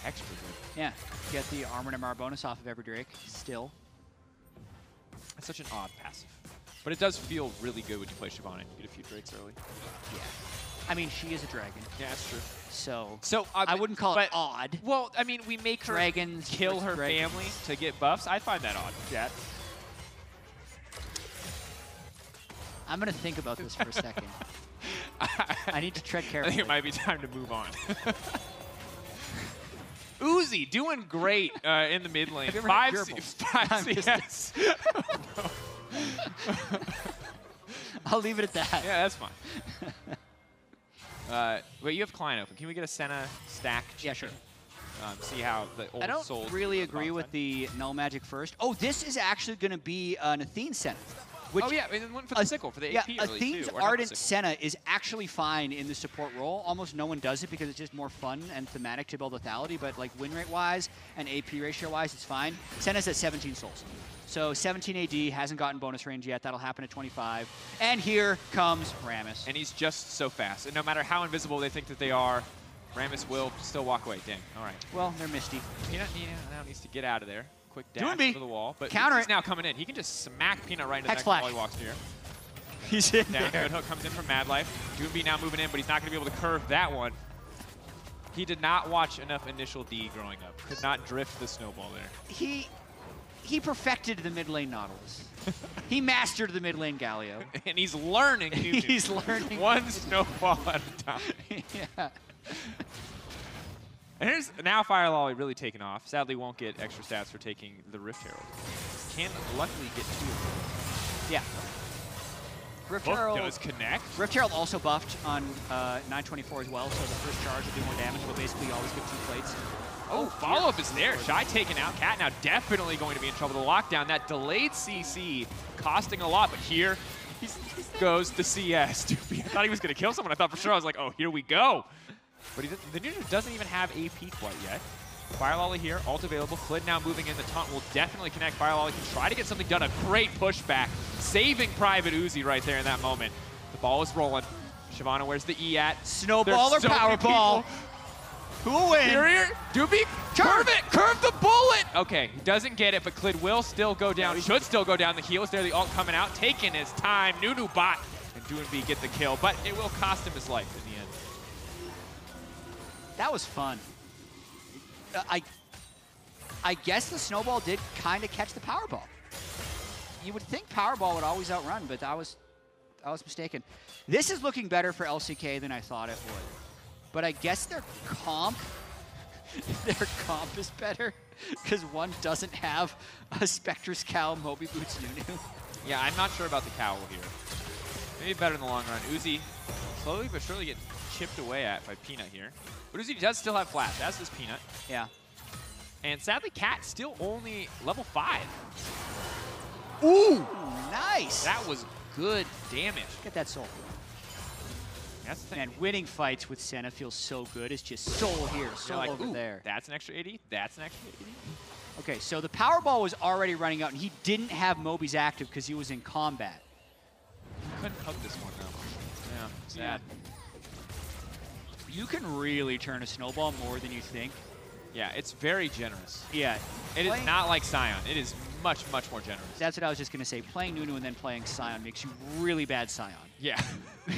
Extra good. Yeah, get the Armor and MR bonus off of every Drake, still. That's such an odd passive. But it does feel really good when you play Shyvana and you get a few Drakes early. Yeah. I mean, she is a dragon. Yeah, that's true. So I wouldn't call it odd. Well, I mean, we make dragons kill her family to get buffs. I find that odd, Jet. I'm going to think about this for a second. I need to tread carefully. I think it might be time to move on. Uzi doing great in the mid lane. Have you ever Five had gerbils? CS. I'll leave it at that. Yeah, that's fine. Wait, you have Klein open. Can we get a Senna stack? Yeah, sure. See how the old I don't sold really agree with the Null Magic first. Oh, this is actually going to be an Athene Senna. Which, oh, yeah, and one for the sickle, for the AP, really, Athene's too, or not the Ardent sickle. Senna is actually fine in the support role. Almost no one does it because it's just more fun and thematic to build lethality, but like win rate-wise and AP ratio-wise, it's fine. Senna's at 17 souls. So 17 AD, hasn't gotten bonus range yet. That'll happen at 25. And here comes Rammus. And he's just so fast. And no matter how invisible they think that they are, Rammus will still walk away. Dang, all right. Well, they're Misty. Peanut now needs to get out of there. Quick dash Doomby. to the wall. But Counter he's it. now coming in. He can just smack Peanut right into the Hex next wall flash. he walks near. He's in Down, there. good hook comes in from Mad Life. Doomby now moving in, but he's not going to be able to curve that one. He did not watch enough initial D growing up. Could not drift the snowball there. He perfected the mid lane Nautilus. He mastered the mid lane Galio. And he's learning. He's learning. One snowball at a time. Yeah. And here's now Fire Lolly really taking off. Sadly, won't get extra stats for taking the Rift Herald. Can luckily get 2 of them. Yeah. Rift Book Herald does connect. Rift Herald also buffed on 924 as well, so the first charge will do more damage. Will basically always get 2 plates. Oh, follow-up is there. Shy taken out. Cat now definitely going to be in trouble. The lockdown, that delayed CC costing a lot, but here goes the CS. Dude, I thought he was going to kill someone. I thought for sure. I was like, oh, here we go. But the Nunu doesn't even have AP quite yet. Fire Lolly here, ult available. Flid now moving in. The taunt will definitely connect. Fire Lolly can try to get something done. A great pushback, saving Private Uzi right there in that moment. The ball is rolling. Shyvana, where's the E at? Snowball There's or so many Powerball? people. Who will win? Here. Doobie, curve it! Curve the bullet! Okay, he doesn't get it, but Clid will still go down. Should still go down. The heal is there. The ult coming out, taking his time. Nunu bot and Doonby get the kill, but it will cost him his life in the end. That was fun. I guess the snowball did kind of catch the Powerball. You would think Powerball would always outrun, but I was mistaken. This is looking better for LCK than I thought it would. But I guess their comp is better because one doesn't have a Spectre's Cow Moby Boots Nunu. Yeah, I'm not sure about the cowl here. Maybe better in the long run. Uzi slowly but surely getting chipped away at by Peanut here. But Uzi does still have flash, as does Peanut. Yeah. And sadly, Cat still only level 5. Ooh, nice. That was good damage. Get that soul. That's the thing. Man, winning fights with Senna feels so good. It's just soul here, soul like, over there. That's an extra 80. That's an extra 80. Okay, so the Powerball was already running out, and he didn't have Moby's active because he was in combat. Couldn't hug this one, though. Yeah, sad. You can really turn a snowball more than you think. Yeah, it's very generous. Yeah. It is not like Scion. It is much, much more generous. That's what I was just going to say. Playing Nunu and then playing Scion makes you really bad Scion. Yeah.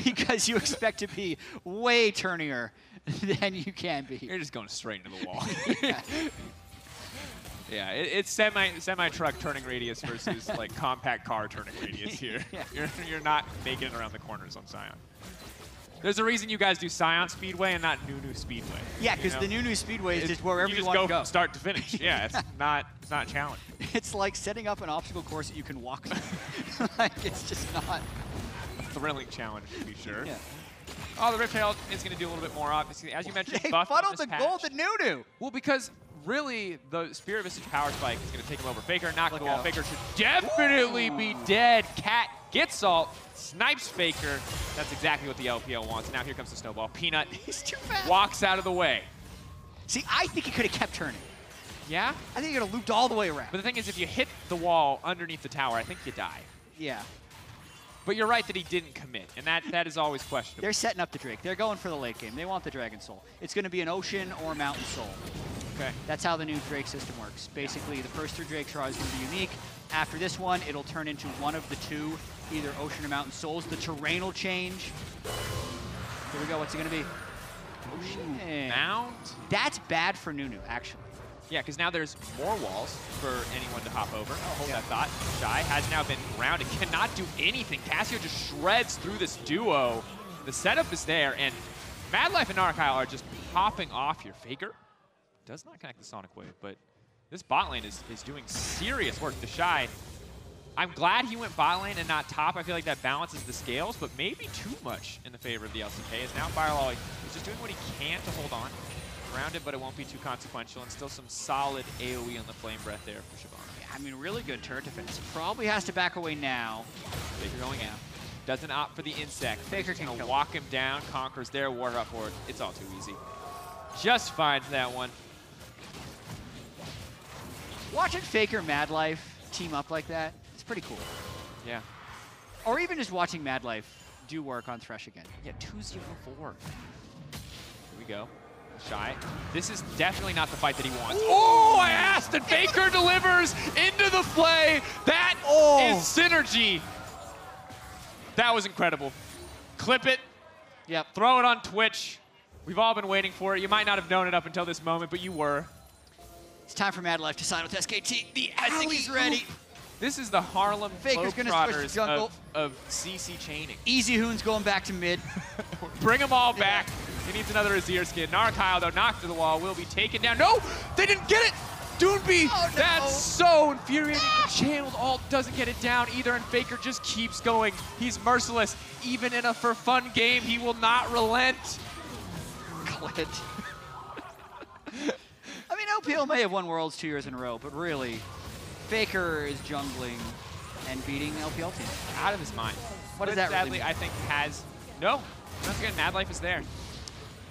Because you expect to be way turnier than you can be. You're just going straight into the wall. Yeah, it's semi-truck turning radius versus like compact car turning radius here. Yeah. You're not making it around the corners on Scion. There's a reason you guys do Scion Speedway and not Nunu Speedway. Yeah, because the Nunu Speedway is just wherever you just want to go. From start to finish. Yeah, it's not a challenge. It's like setting up an obstacle course that you can walk through. Like, it's just not a thrilling challenge, to be sure. Yeah. Oh, the Rift Herald is going to do a little bit more, obviously. As you mentioned, They buffed on funneled this the patch. golden Nunu. Well, because really, the Spirit Visage Power Spike is going to take him over. Faker knocked the wall. Faker should definitely be dead. Cat gets ult, snipes Faker. That's exactly what the LPL wants. Now here comes the snowball. Peanut walks out of the way. See, I think he could have kept turning. Yeah? I think he could have looped all the way around. But the thing is, if you hit the wall underneath the tower, I think you die. Yeah. But you're right that he didn't commit, and that is always questionable. They're setting up the Drake. They're going for the late game. They want the Dragon Soul. It's going to be an Ocean or Mountain Soul. Okay. That's how the new Drake system works. Basically, the first 3 Drakes are always going to be unique. After this one, it'll turn into one of the 2, either Ocean or Mountain Souls. The terrain will change. Here we go. What's it going to be? Ocean. Mount? That's bad for Nunu, actually. Yeah, because now there's more walls for anyone to hop over. I'll hold that thought. Shy has now been grounded. Cannot do anything. Cassio just shreds through this duo. The setup is there, and Mad Life and Narkile are just popping off your Faker. Does not connect the Sonic Wave, but this bot lane is doing serious work. Deshai, I'm glad he went bot lane and not top. I feel like that balances the scales, but maybe too much in the favor of the LCK. As now Firelaw is just doing what he can to hold on. Around it, but it won't be too consequential, and still some solid AoE on the Flame Breath there for Shyvana. Yeah, I mean, really good turret defense. Probably has to back away now. Faker going in. Doesn't opt for the insect. Faker can gonna walk him down. Conquer's there. War up forward. It's all too easy. Just finds that one. Watching Faker Mad Life team up like that, it's pretty cool. Yeah. Or even just watching Mad Life do work on Thresh again. Yeah, 2-0-4. Here we go. Shy. This is definitely not the fight that he wants. Oh, I asked, and Faker delivers into the play. That is synergy. That was incredible. Clip it. Yep. Throw it on Twitch. We've all been waiting for it. You might not have known it up until this moment, but you were. It's time for Mad Life to sign with SKT. The alley's ready. This is the Harlem Faker's gonna switch to jungle. of CC chaining. Easy Hoon's going back to mid. Bring them all back. He needs another Azir skin. Narkyle, though, knocked to the wall, will be taken down. No! They didn't get it! Doonby! Oh, no. That's so infuriating. The channeled ult doesn't get it down either, and Faker just keeps going. He's merciless. Even in a for-fun game, he will not relent. Clint. I mean, LPL may have won Worlds 2 years in a row, but really, Faker is jungling and beating LPL teams. Out of his mind. What does that sadly, really mean? I think has... No. Once again, Mad Life is there.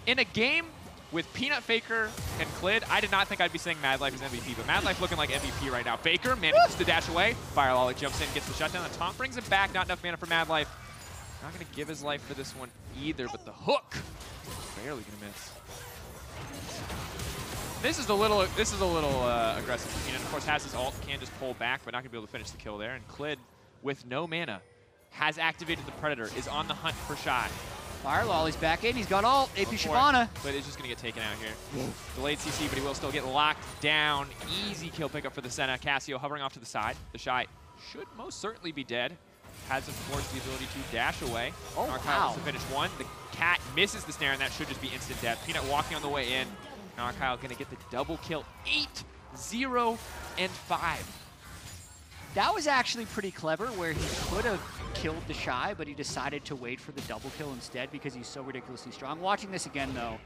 In a game with Peanut, Faker, and Clid, I did not think I'd be saying Mad Life is MVP, but Mad Life looking like MVP right now. Faker manages to dash away. Firelaw jumps in, gets the shutdown. The taunt brings him back. Not enough mana for Mad Life. Not going to give his life for this one either, but the hook, barely going to miss. This is a little aggressive. Peanut, of course, has his ult, can just pull back, but not going to be able to finish the kill there. And Clid, with no mana, has activated the Predator, is on the hunt for Shy. Firelaw's back in. He's got ult. AP Shyvana. But it's just going to get taken out here. Delayed CC, but he will still get locked down. Easy kill pickup for the Senna. Cassio hovering off to the side. The Shy should most certainly be dead. Has, of course, the ability to dash away. Oh, Narkyle wants to finish one. The cat misses the snare, and that should just be instant death. Peanut walking on the way in. Narkyle going to get the double kill. 8-0-5. That was actually pretty clever, where he could have killed the Shy, but he decided to wait for the double kill instead because he's so ridiculously strong. Watching this again, though.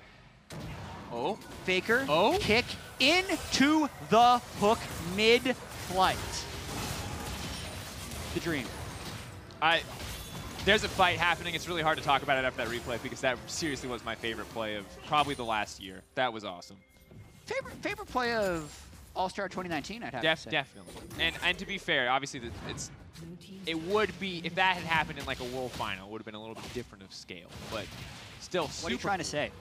Oh. Faker. Oh. Kick into the hook mid-flight. The dream. There's a fight happening. It's really hard to talk about it after that replay because that seriously was my favorite play of probably the last year. That was awesome. Favorite play of All-Star 2019, I'd have to say. Definitely. And to be fair, obviously, it would be, if that had happened in like a World Final, it would have been a little bit different of scale. But still, What are you trying to say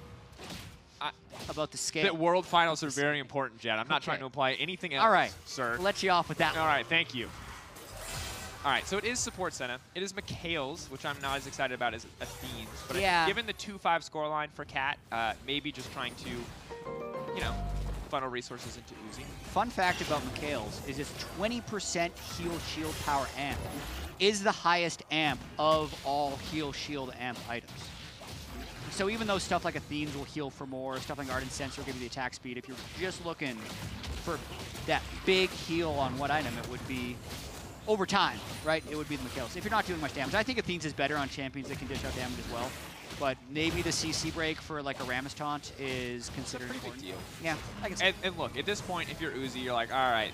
about the scale? That World Finals are very important, Jed. I'm not trying to imply anything else, All right, sir. I'll let you off with that. All right, thank you. All right, so it is support Senna. It is Mikhail's, which I'm not as excited about as Athene's. But yeah. Given the 2-5 scoreline for Cat, maybe just trying to, you know, funnel resources into Uzi. Fun fact about Mikhail's is its 20% heal shield power amp is the highest amp of all heal shield amp items. So even though stuff like Athene's will heal for more, stuff like Ardent Sense will give you the attack speed, if you're just looking for that big heal on what item, it would be over time, right? It would be the Mikhail's. If you're not doing much damage. I think Athene's is better on champions that can dish out damage as well. But maybe the CC break for like a Rammus taunt is considered important. Big deal. Yeah, I can see. And look, at this point, if you're Uzi, you're like, all right,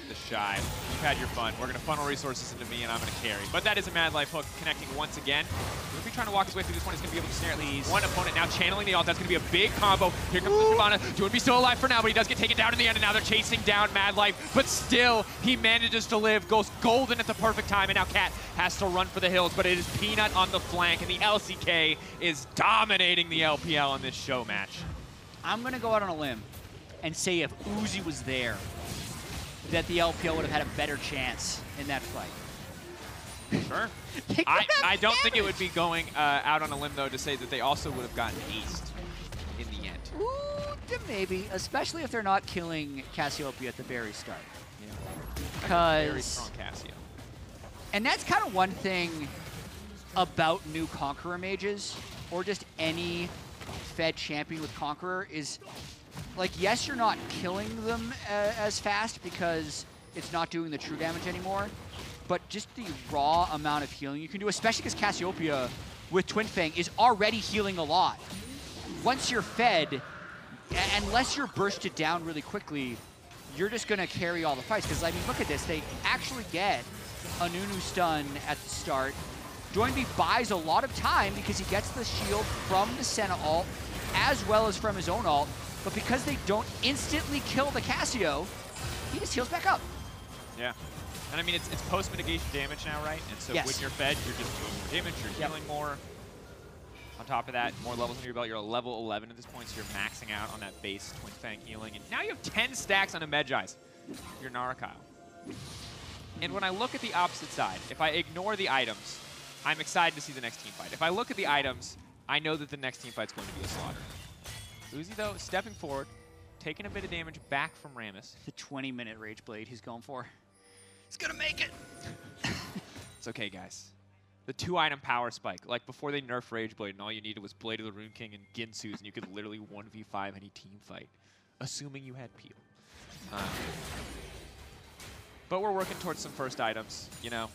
the Shy, you've had your fun. We're going to funnel resources into me, and I'm going to carry. But that is a Mad Life hook connecting once again. If he's trying to walk his way through this one, he's going to be able to snare at least one opponent. Now channeling the ult, that's going to be a big combo. Here comes the Shyvana. Doonby still alive for now, but he does get taken down in the end, and now they're chasing down Mad Life. But still, he manages to live, goes golden at the perfect time, and now Cat has to run for the hills, but it is Peanut on the flank, and the LCK is dominating the LPL in this show match. I'm going to go out on a limb and say if Uzi was there, that the LPL would have had a better chance in that fight. Sure. I don't think it would be going out on a limb, though, to say that they also would have gotten aced in the end. Ooh, maybe, especially if they're not killing Cassiopeia at the very start. Very Because, strong Cassio. and that's kind of one thing about new Conqueror mages, or just any Fed champion with Conqueror, is like, yes, you're not killing them as fast because it's not doing the true damage anymore, but just the raw amount of healing you can do, especially because Cassiopeia with Twin Fang is already healing a lot. Once you're fed, unless you're bursted down really quickly, you're just going to carry all the fights. Because, I mean, look at this. They actually get a Nunu stun at the start. Joinby buys a lot of time because he gets the shield from the Senna ult as well as from his own ult. But because they don't instantly kill the Cassio, he just heals back up. Yeah. And I mean, it's post-mitigation damage now, right? And so when you're fed, you're just doing more damage, you're healing more. On top of that, more levels under your belt. You're a level 11 at this point, so you're maxing out on that base Twin Fang healing. And now you have 10 stacks on a Medjai's. You're Narakyle. And when I look at the opposite side, if I ignore the items, I'm excited to see the next team fight. If I look at the items, I know that the next team fight's going to be a slaughter. Uzi, though, stepping forward, taking a bit of damage back from Rammus. The 20-minute Rage Blade he's going for. He's going to make it. It's okay, guys. The 2-item power spike. Like, before they nerfed Rage Blade, and all you needed was Blade of the Rune King and Ginsu's, and you could literally 1v5 any team fight, assuming you had Peel. But we're working towards some first items, you know.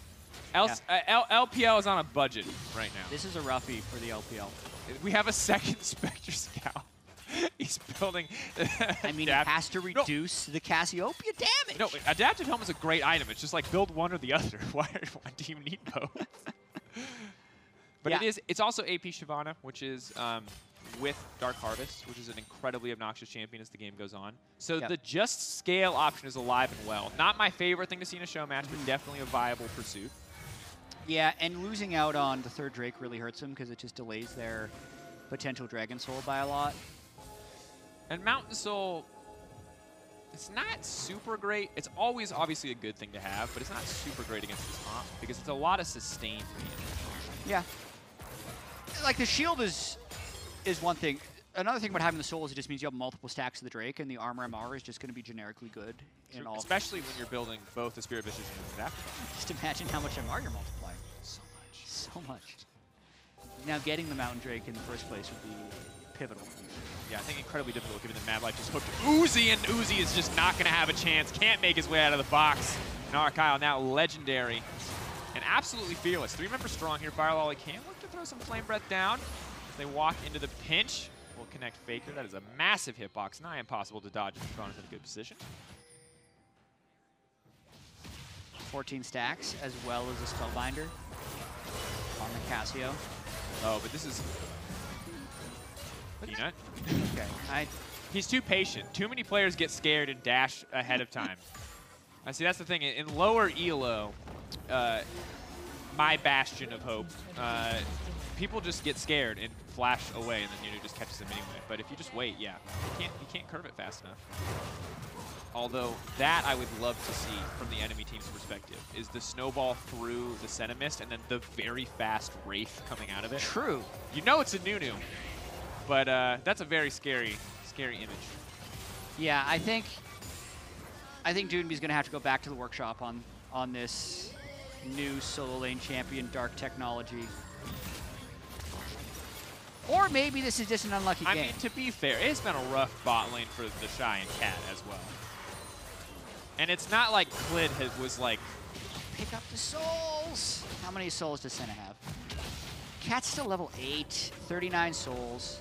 LPL is on a budget right now. This is a roughie for the LPL. We have a second Spectre Scout. He's building... I mean, it has to reduce the Cassiopeia damage. No, Adaptive Helm is a great item. It's just like build one or the other. Why do you need both? But it's also AP Shyvana, which is with Dark Harvest, which is an incredibly obnoxious champion as the game goes on. So the just scale option is alive and well. Not my favorite thing to see in a show match, but definitely a viable pursuit. Yeah, and losing out on the third Drake really hurts them because it just delays their potential Dragon Soul by a lot. And Mountain Soul, it's not super great. It's always obviously a good thing to have, but it's not super great against this comp because it's a lot of sustain for the enemy. Yeah. Like, the shield is one thing. Another thing about having the soul is it just means you have multiple stacks of the Drake, and the armor MR is just going to be generically good in all. Especially when you're building both the Spirit Vicious and the Adaptive. Just imagine how much MR you're multiplying. So much. So much. Now, getting the Mountain Drake in the first place would be pivotal. Yeah, I think incredibly difficult given that Mad Life just hooked Uzi, and Uzi is just not going to have a chance. Can't make his way out of the box. Narakyle now legendary and absolutely fearless. 3-member strong here. Firelolly can look to throw some Flame Breath down as they walk into the pinch. Will connect Faker. That is a massive hitbox. Nigh impossible to dodge if Shyvana's in a good position. 14 stacks as well as a Spellbinder on the Cassio. Oh, but this is... Peanut. Okay. He's too patient. Too many players get scared and dash ahead of time. I see, that's the thing. In lower ELO, my bastion of hope, people just get scared and flash away, and then Nunu just catches them anyway. But if you just wait, yeah, you can't curve it fast enough. Although that I would love to see from the enemy team's perspective is the snowball through the Senna Mist and then the very fast Wraith coming out of it. True. You know it's a Nunu, but that's a very scary image. Yeah, I think Doonby's going to have to go back to the workshop on this new solo lane champion Dark technology. Or maybe this is just an unlucky game. I mean, to be fair, it's been a rough bot lane for the Shy and Cat as well. And it's not like Clid was like... Pick up the souls! How many souls does Senna have? Cat's still level 8, 39 souls.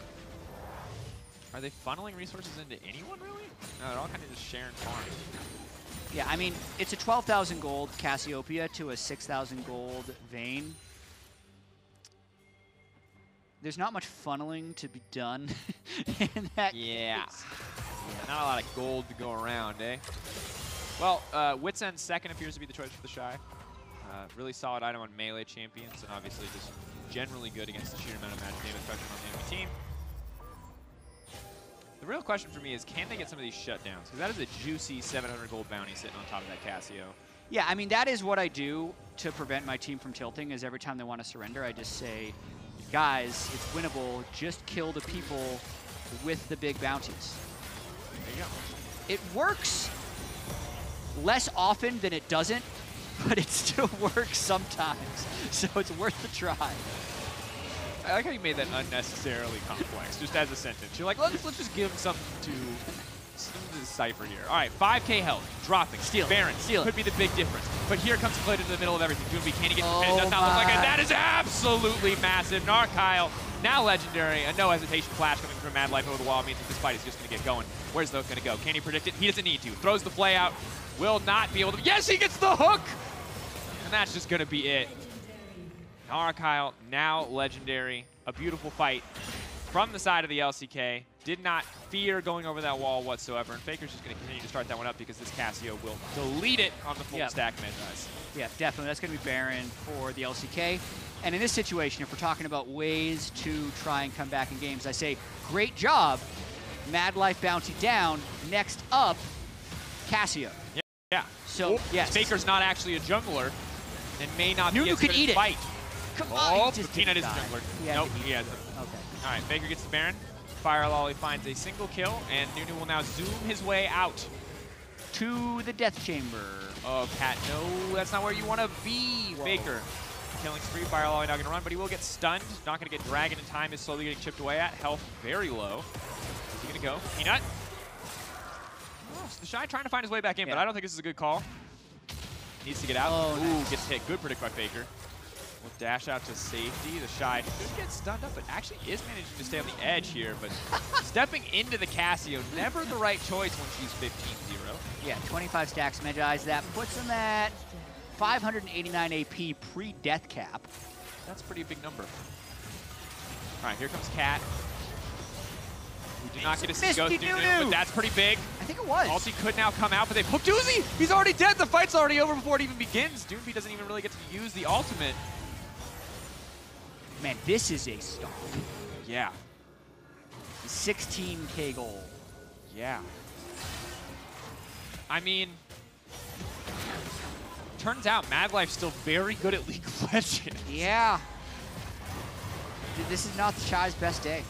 Are they funneling resources into anyone, really? No, they're all kind of just sharing farms. Yeah, I mean, it's a 12,000 gold Cassiopeia to a 6,000 gold Vayne. There's not much funneling to be done in that case. Not a lot of gold to go around, eh? Well, Wits End second appears to be the choice for the Shy. Really solid item on melee champions, and obviously just generally good against the sheer amount of magic damage pressure on the enemy team. The real question for me is, can they get some of these shutdowns? Because that is a juicy 700 gold bounty sitting on top of that Cassio. Yeah, I mean, that is what I do to prevent my team from tilting, is every time they want to surrender, I just say, guys, it's winnable, just kill the people with the big bounties. There you go. It works less often than it doesn't, but it still works sometimes, so it's worth the try. I like how you made that unnecessarily complex, just as a sentence. You're like, let's just give him something to decipher here. All right, 5K health, dropping, steal, Baron, steal. Could be the big difference. But here comes Clit into the middle of everything. Doomby, can he get the pin? It does not look like it. That is absolutely massive. Narkyle, now legendary. A no hesitation flash coming from Mad Life over the wall means that this fight is just going to get going. Where's the hook going to go? Can he predict it? He doesn't need to. Throws the play out. Will not be able to. Yes, he gets the hook! And that's just going to be it. Narkyle, now legendary. A beautiful fight from the side of the LCK. Did not fear going over that wall whatsoever. And Faker's just going to continue to start that one up because this Cassio will delete it on the full stack Magi. Yeah, definitely. That's going to be Baron for the LCK. And in this situation, if we're talking about ways to try and come back in games, I say, great job. Mad Life bounty down. Next up, Cassio. Yeah. So, yes. Faker's not actually a jungler and may not be as could good eat at it. Fight. Come on, he just Peanut is a die. jungler. Nope, he hasn't. Okay. All right, Faker gets the Baron. Fire Lolly finds a single kill, and Nunu will now zoom his way out to the death chamber. Oh, Cat, no, that's not where you want to be. Whoa. Faker killing spree. Fire Lolly not going to run, but he will get stunned. Not going to get Dragon in time. Is slowly getting chipped away at. Health very low. Is he going to go? Peanut. Oh, so the Shy trying to find his way back in, but I don't think this is a good call. Needs to get out. Oh, ooh, nice. Gets hit. Good predict by Faker. Will dash out to safety. The Shy could get stunned up, but actually is managing to stay on the edge here. But stepping into the Cassio, never the right choice when she's 15-0. Yeah, 25 stacks Magi. That puts him at 589 AP pre-death cap. That's a pretty big number. All right, here comes Cat. We do not get to see Ghost Nunu, but that's pretty big. I think it was. Ulti could now come out, but they've hooked Uzi! He's already dead! The fight's already over before it even begins! Doomby doesn't even really get to use the ultimate. Man, this is a stomp. Yeah. 16K gold. Yeah. I mean, turns out Mad Life's still very good at League of Legends. Yeah. This is not the Shy's best day.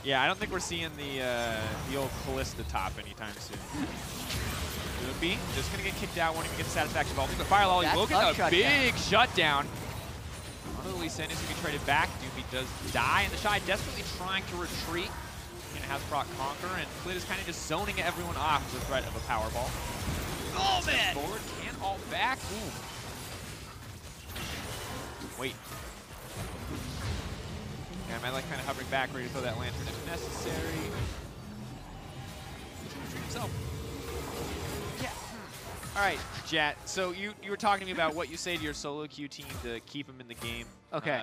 Yeah, I don't think we're seeing the old Callista top anytime soon. Doomby just going to get kicked out, won't even get the satisfaction of ulti, but Fire Lolly will get a big shutdown. Onto the Lee Sin is going to be traded back. Doomby does die, and the Shy desperately trying to retreat. And has Brock Conquer, and Clit is kind of just zoning everyone off with the threat of a Powerball. Oh, man! Forward, can't ult back. Ooh. Wait. Yeah, Mad Life kind of hovering back, ready to throw that lantern if necessary. Himself. Yeah. All right, Jet. So you were talking to me about what you say to your solo queue team to keep him in the game. Okay.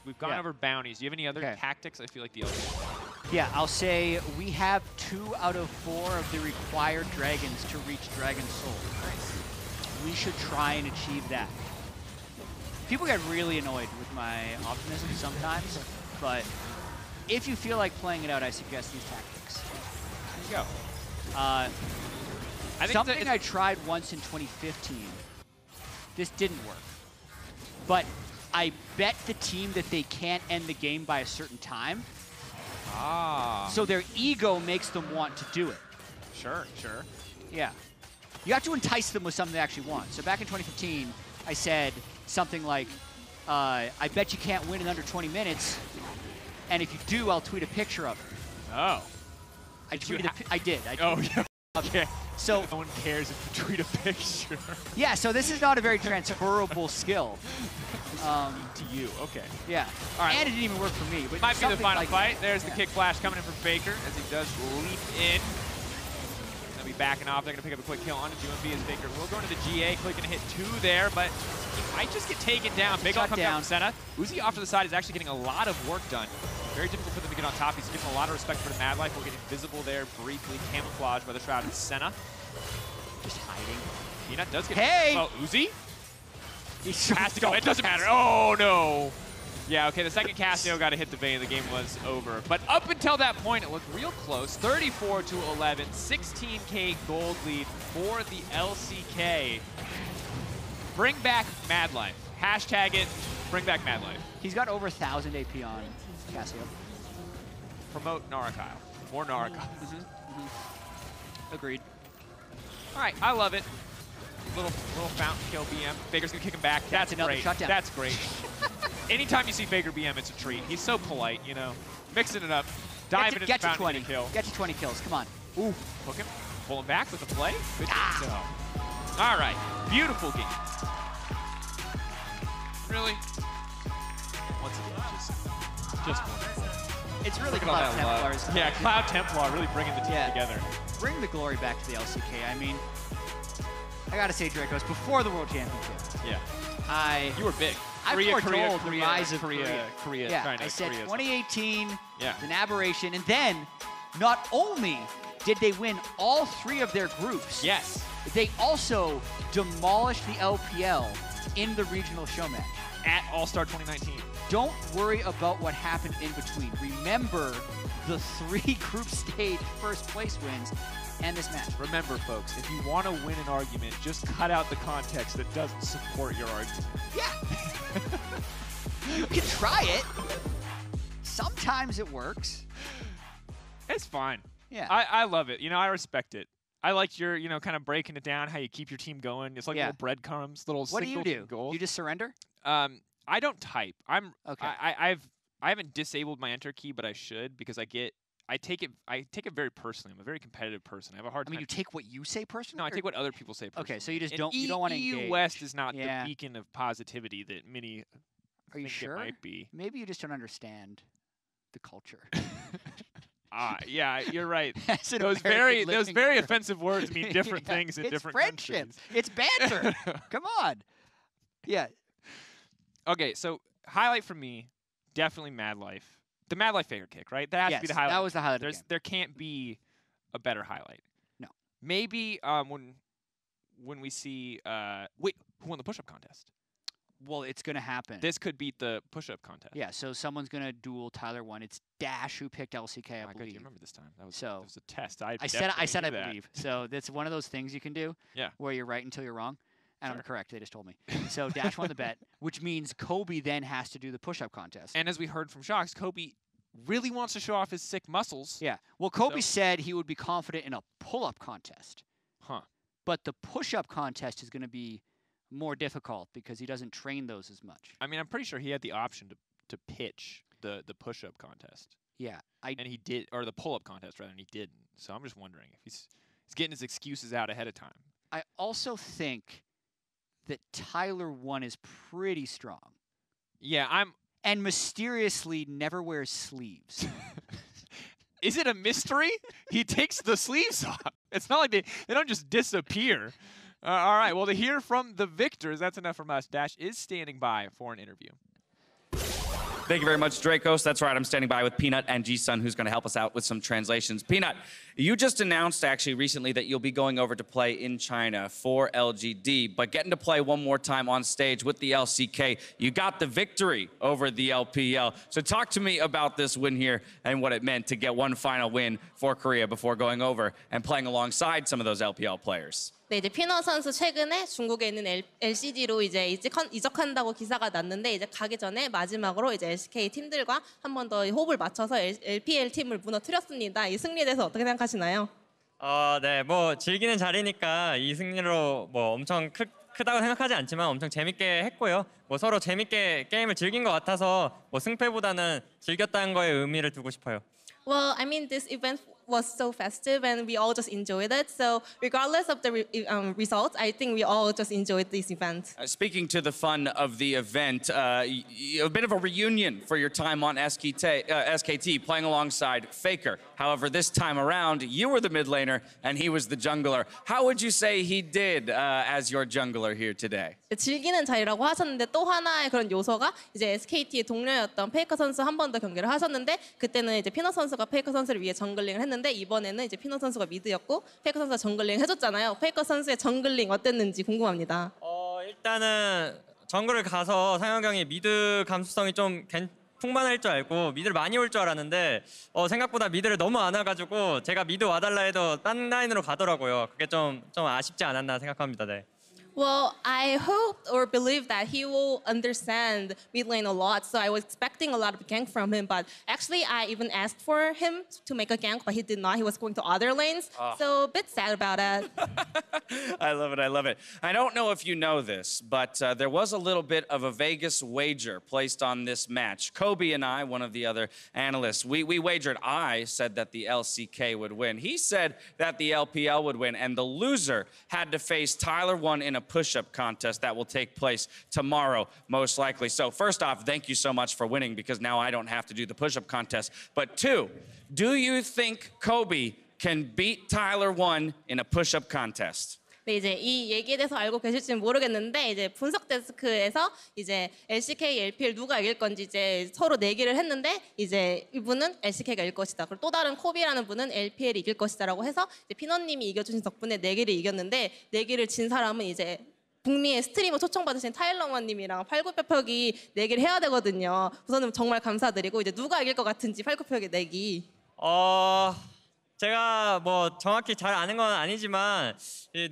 We've gone over bounties. Do you have any other tactics? I feel like the other. Yeah, I'll say we have 2 out of 4 of the required dragons to reach Dragon Soul. Nice. We should try and achieve that. People get really annoyed with my optimism sometimes, but if you feel like playing it out, I suggest these tactics. There you go. I think something I tried once in 2015. This didn't work. But I bet the team that they can't end the game by a certain time. Ah. So their ego makes them want to do it. Sure, sure. Yeah. You have to entice them with something they actually want. So back in 2015, I said something like, I bet you can't win in under 20 minutes. And if you do, I'll tweet a picture of it. Oh. I did. Oh, yeah. Okay. So no one cares if you tweet a picture. Yeah, so this is not a very transferable skill. To you, okay. Yeah. All right. And it didn't even work for me. But might be the final like fight. There's the kick flash coming in from Faker as he does leap in. They'll be backing off. They're going to pick up a quick kill onto Doomby as Faker will go into the GA. Click and hit 2 there, but he might just get taken down. Big ult comes down from Senna. Uzi off to the side is actually getting a lot of work done. Very difficult for them to get on top. He's getting a lot of respect for the Mad Life. We'll get invisible there briefly, camouflaged by the Shrouded Senna. Just hiding. Peanut does get Uzi? He has to go. It doesn't matter. Oh, no. Yeah, okay, the second Cassio got to hit the vein. The game was over. But up until that point, it looked real close. 34-11, 16K gold lead for the LCK. Bring back Mad Life. Hashtag it. Bring back Mad Life. He's got over 1,000 AP on Cassio. Promote Narkyle. More Narkyle. Agreed. All right, I love it. Little fountain kill BM. Baker's gonna kick him back. That's another great. shutdown. That's great. anytime you see FLICKR BM, it's a treat. He's so polite, you know, mixing it up, diving into the fountain to get a kill. Get to 20 kills. Come on. Ooh, hook him, pull him back with a play. Good job. All right, beautiful game. Really? Once again, just wonderful. It's really Look at all Cloud that love. Templars. Yeah, Cloud Templar really bringing the team together. Bring the glory back to the LCK. I mean, I gotta say, Dracos, before the World Championship. Yeah. You were big. I foretold the rise of Korea. Yeah, China, I said Korea. 2018, Yeah. an aberration, and then not only did they win all 3 of their groups, yes, they also demolished the LPL in the regional show match. At All-Star 2019. Don't worry about what happened in between. Remember the 3 group stage first place wins and this match. Remember, folks, if you want to win an argument, just cut out the context that doesn't support your argument. Yeah. You can try it. Sometimes it works. It's fine. Yeah. I love it. You know, I respect it. I like your, you know, kind of breaking it down, how you keep your team going. It's like little breadcrumbs, little What do you single do? goals. You just surrender? I don't type. Okay. I haven't disabled my enter key, but I should because I take it very personally. I'm a very competitive person. I have a hard time. I mean, you take what you say personally? No, I take what other people say personally. Okay, so you just And don't want to engage. EU West is not Yeah. the beacon of positivity that many Are you think sure? it might be. Maybe you just don't understand the culture. Yeah, you're right. As an Those American very living very here. offensive words mean different Yeah, things in it's different friendship. countries. It's banter. Come on. Yeah. Okay, so highlight for me, definitely Mad Life. The Mad Life FLICKR kick, right? That has to be the Yes, highlight. that was the highlight of the game. There can't be a better highlight. No. Maybe when we see wait, who won the push-up contest? Well, it's going to happen. This could beat the push-up contest. Yeah, so someone's going to duel Tyler 1. It's Dash who picked LCK, I God, believe. you remember this time. That was So a test. I said I definitely knew that. believe. So that's one of those things you can do Yeah. where you're right until you're wrong. And I'm correct. They just told me. So Dash won the bet, which means Kobe then has to do the push-up contest. And as we heard from Shocks, Kobe really wants to show off his sick muscles. Yeah. Well, Kobe said he would be confident in a pull-up contest. Huh. But the push-up contest is going to be more difficult because he doesn't train those as much. I mean, I'm pretty sure he had the option to pitch the push-up contest. Yeah. And he did, or the pull-up contest, rather, and he didn't. So I'm just wondering if he's getting his excuses out ahead of time. I also think that Tyler 1 is pretty strong. Yeah, and mysteriously never wears sleeves. Is it a mystery? He takes the sleeves off. It's not like they don't just disappear. All right, well, to hear from the victors, that's enough from us. Dash is standing by for an interview. Thank you very much, Dracos. That's right, I'm standing by with Peanut and G-Sun, who's going to help us out with some translations. Peanut, you just announced actually recently that you'll be going over to play in China for LGD, but getting to play one more time on stage with the LCK, you got the victory over the LPL. So talk to me about this win here and what it meant to get one final win for Korea before going over and playing alongside some of those LPL players. 네, 이제 피너 선수 최근에 중국에 있는 LCD로 이제 이적한다고 기사가 났는데 이제 가기 전에 마지막으로 이제 SK 팀들과 한 번 더 호흡을 맞춰서 LPL 팀을 무너뜨렸습니다. 이 승리에 대해서 어떻게 생각하시나요? 네, 뭐 즐기는 자리니까 이 승리로 뭐 엄청 크다고 생각하지 않지만 엄청 재밌게 했고요. 뭐 서로 재밌게 게임을 즐긴 것 같아서 뭐 승패보다는 즐겼다는 거에 의미를 두고 싶어요. Well, I mean, this event was so festive and we all just enjoyed it. So regardless of the results, I think we all just enjoyed this event. Speaking to the fun of the event, a bit of a reunion for your time on SKT, playing alongside FLICKR. However, this time around, you were the mid laner and he was the jungler. How would you say he did as your jungler here today? 즐기는 자리라고 하셨는데 또 하나의 그런 요소가 이제 SKT의 동료였던 FLICKR 선수 한 번 더 경기를 하셨는데 그때는 이제 피너 선수가 FLICKR 선수를 위해 정글링을 했는데 이번에는 이제 피너 선수가 미드였고 FLICKR 선수가 정글링 해줬잖아요. FLICKR 선수의 정글링 어땠는지 궁금합니다. 일단은 정글을 가서 상혁 형이 미드 감수성이 좀 풍만할 줄 알고 미드를 많이 올 줄 알았는데 생각보다 미드를 너무 안 와가지고 제가 미드 와달라 해도 딴 라인으로 가더라고요. 그게 좀 아쉽지 않았나 생각합니다. 네. Well, I hope or believe that he will understand mid lane a lot. So I was expecting a lot of gank from him, but actually I even asked for him to make a gank, but he did not. He was going to other lanes. Oh. So a bit sad about it. I love it. I love it. I don't know if you know this, but there was a little bit of a Vegas wager placed on this match. Kobe and I, one of the other analysts, we wagered. I said that the LCK would win. He said that the LPL would win, and the loser had to face Tyler1 in a push-up contest that will take place tomorrow, most likely. So first off, thank you so much for winning, because now I don't have to do the push-up contest. But two, do you think Kobe can beat Tyler1 in a push-up contest? 네, 이제 이 얘기에 대해서 알고 계실지는 모르겠는데 이제 분석 데스크에서 이제 LCK, LPL 누가 이길 건지 이제 서로 내기를 했는데 이제 이분은 LCK가 이길 것이다. 그리고 또 다른 코비라는 분은 LPL이 이길 것이다라고 해서 이제 피너님이 이겨주신 덕분에 내기를 이겼는데 내기를 진 사람은 이제 북미의 스트리머 초청받으신 타일러원님이랑 팔굽혀펴기 내기를 해야 되거든요. 우선은 정말 감사드리고 이제 누가 이길 것 같은지 팔굽혀펴기 내기. 제가 뭐 정확히 잘 아는 건 아니지만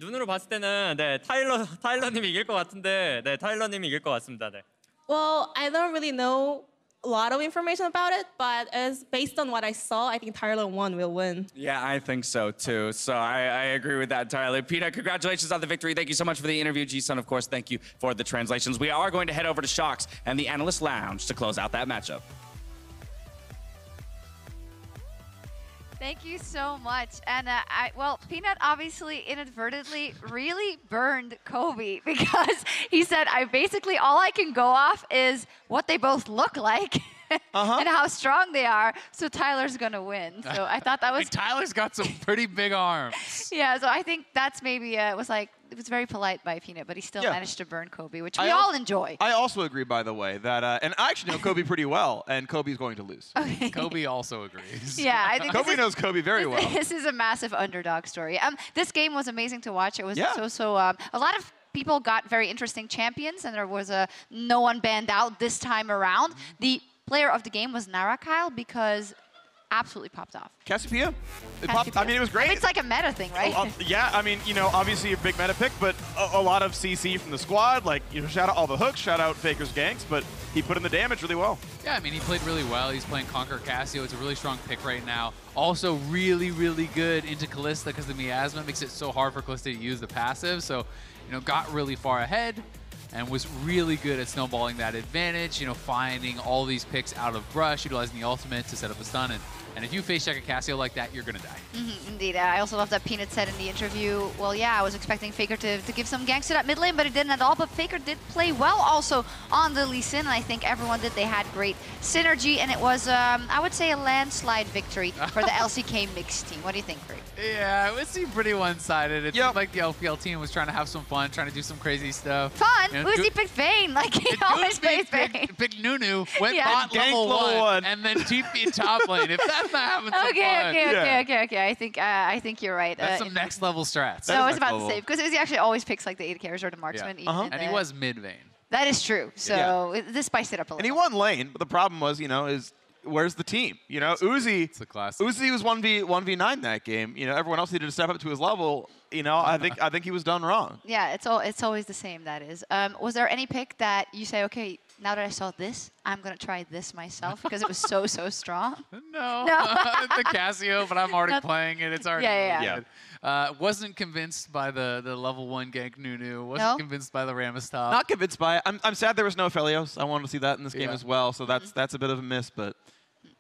눈으로 봤을 때는 네, 타일러님이 이길 것 같은데 네, 타일러님이 이길 것 같습니다. 네. Well, I don't really know a lot of information about it, but as based on what I saw, I think Tyler1 will win. Yeah, I think so too. So I agree with that entirely. Peter, congratulations on the victory. Thank you so much for the interview. G-Sun, of course, thank you for the translations. We are going to head over to Shocks and the Analyst Lounge to close out that matchup. Thank you so much. And well, Peanut obviously inadvertently really burned Kobe because he said, basically all I can go off is what they both look like and how strong they are. So Tyler's gonna win. So I thought that was Tyler's got some pretty big arms. Yeah, so I think that's maybe it was very polite by Peanut, but he still managed to burn Kobe, which we all enjoy. I also agree, by the way, that and I actually know Kobe pretty well, and Kobe's going to lose. Okay. Kobe also agrees. Yeah, I think Kobe knows Kobe very well. This is a massive underdog story. This game was amazing to watch. It was so a lot of people got very interesting champions, and there was no one banned out this time around. The player of the game was Narakyle because absolutely popped off. Cassiopeia. It popped. I mean, it was great. I mean, it's like a meta thing, right? Yeah, I mean, you know, obviously a big meta pick, but a lot of CC from the squad. Like, you know, shout out all the hooks, shout out Faker's ganks, but he put in the damage really well. Yeah, I mean, he played really well. He's playing Conquer Cassio. It's a really strong pick right now. Also really, really good into Kalista because the miasma makes it so hard for Kalista to use the passive. So, you know, got really far ahead and was really good at snowballing that advantage, you know, finding all these picks out of brush, utilizing the ultimate to set up a stun. And if you face check a Cassio like that, you're going to die. Indeed. I also love that Peanut said in the interview, well, yeah, I was expecting Faker to give some ganks to that mid lane, but it didn't at all. But Faker did play well also on the Lee Sin, and I think everyone did. They had great synergy, and it was, I would say, a landslide victory for the LCK mixed team. What do you think, Greg? Yeah, it seemed pretty one-sided. It seemed like the LPL team was trying to have some fun, trying to do some crazy stuff. Fun? You know, Uzi picked Vayne. Like, he always plays Vayne. Picked Nunu, went bot level 1, and then TP top lane. If that's not having some fun. Okay. I think you're right. That's some next level strats. I was about to say, because Uzi actually always picks like the AD carries or the marksman. And he was mid-Vayne. That is true. So this spiced it up a little. And he won lane, but the problem was, you know, where's the team? You know, Uzi was 1v9 that game. You know, everyone else needed to step up to his level. You know, I think he was done wrong. Yeah, it's always the same, that is. Was there any pick that you say, okay, now that I saw this, I'm going to try this myself because it was so strong? No. The Cassio, but I'm already playing it. It's already good. Wasn't convinced by the level 1 gank Nunu. Wasn't convinced by the Rammus top. Not convinced by it. I'm sad there was no Felios. I wanted to see that in this game as well. So that's a bit of a miss, but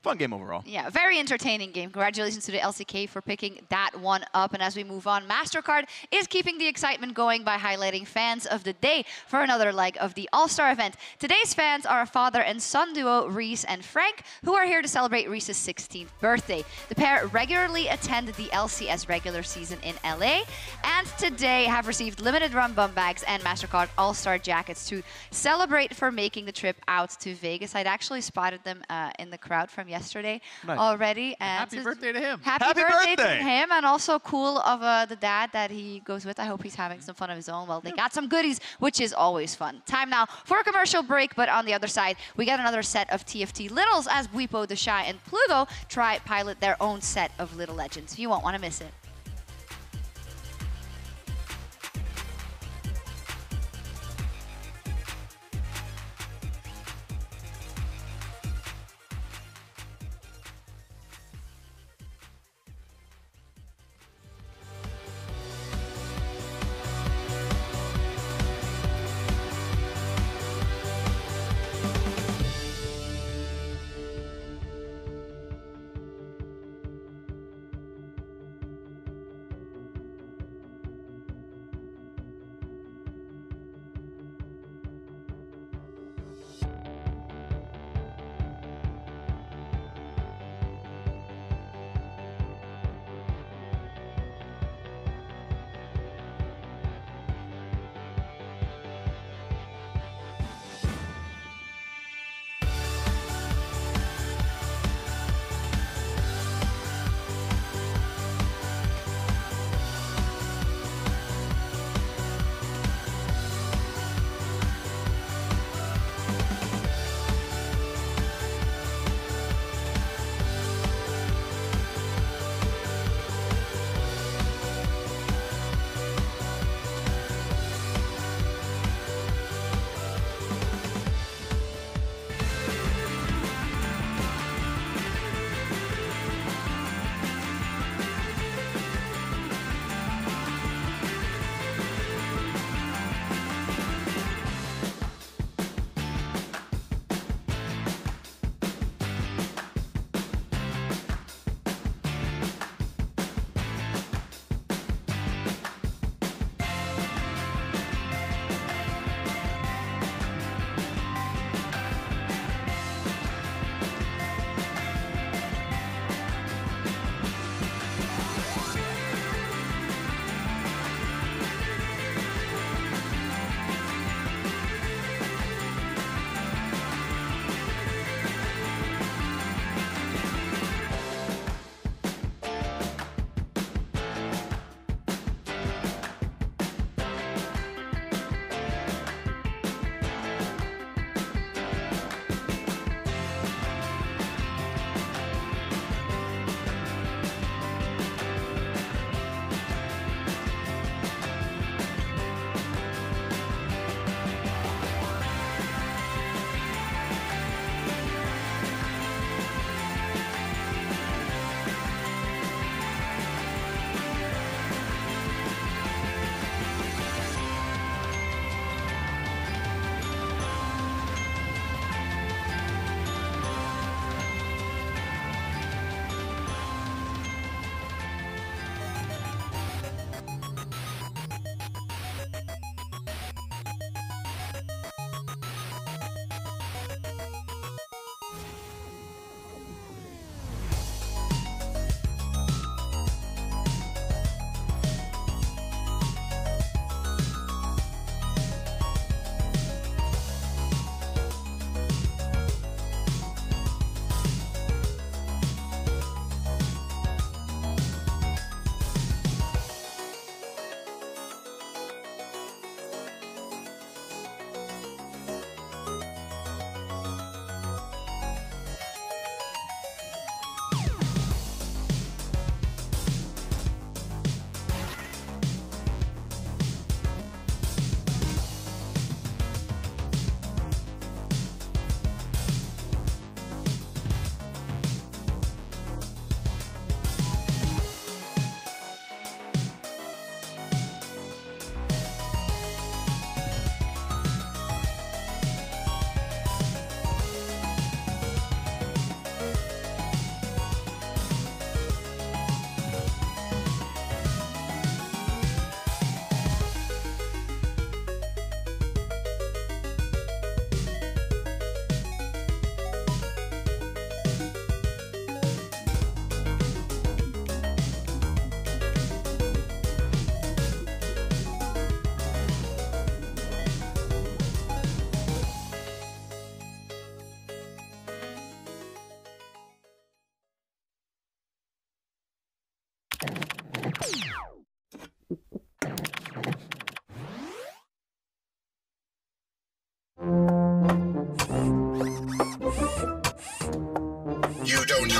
fun game overall. Yeah, very entertaining game. Congratulations to the LCK for picking that one up. And as we move on, MasterCard is keeping the excitement going by highlighting fans of the day for another leg of the All-Star event. Today's fans are a father and son duo, Reese and Frank, who are here to celebrate Reese's 16th birthday. The pair regularly attend the LCS regular season in LA, and today have received limited run bum bags and MasterCard All-Star jackets to celebrate for making the trip out to Vegas. I'd actually spotted them in the crowd from yesterday already. And happy birthday to him. Happy birthday to him, and also cool of the dad that he goes with. I hope he's having some fun of his own. Well, they got some goodies, which is always fun. Time now for a commercial break, but on the other side, we got another set of TFT Littles as Bwipo, the Shy, and Pluto try pilot their own set of Little Legends. You won't want to miss it.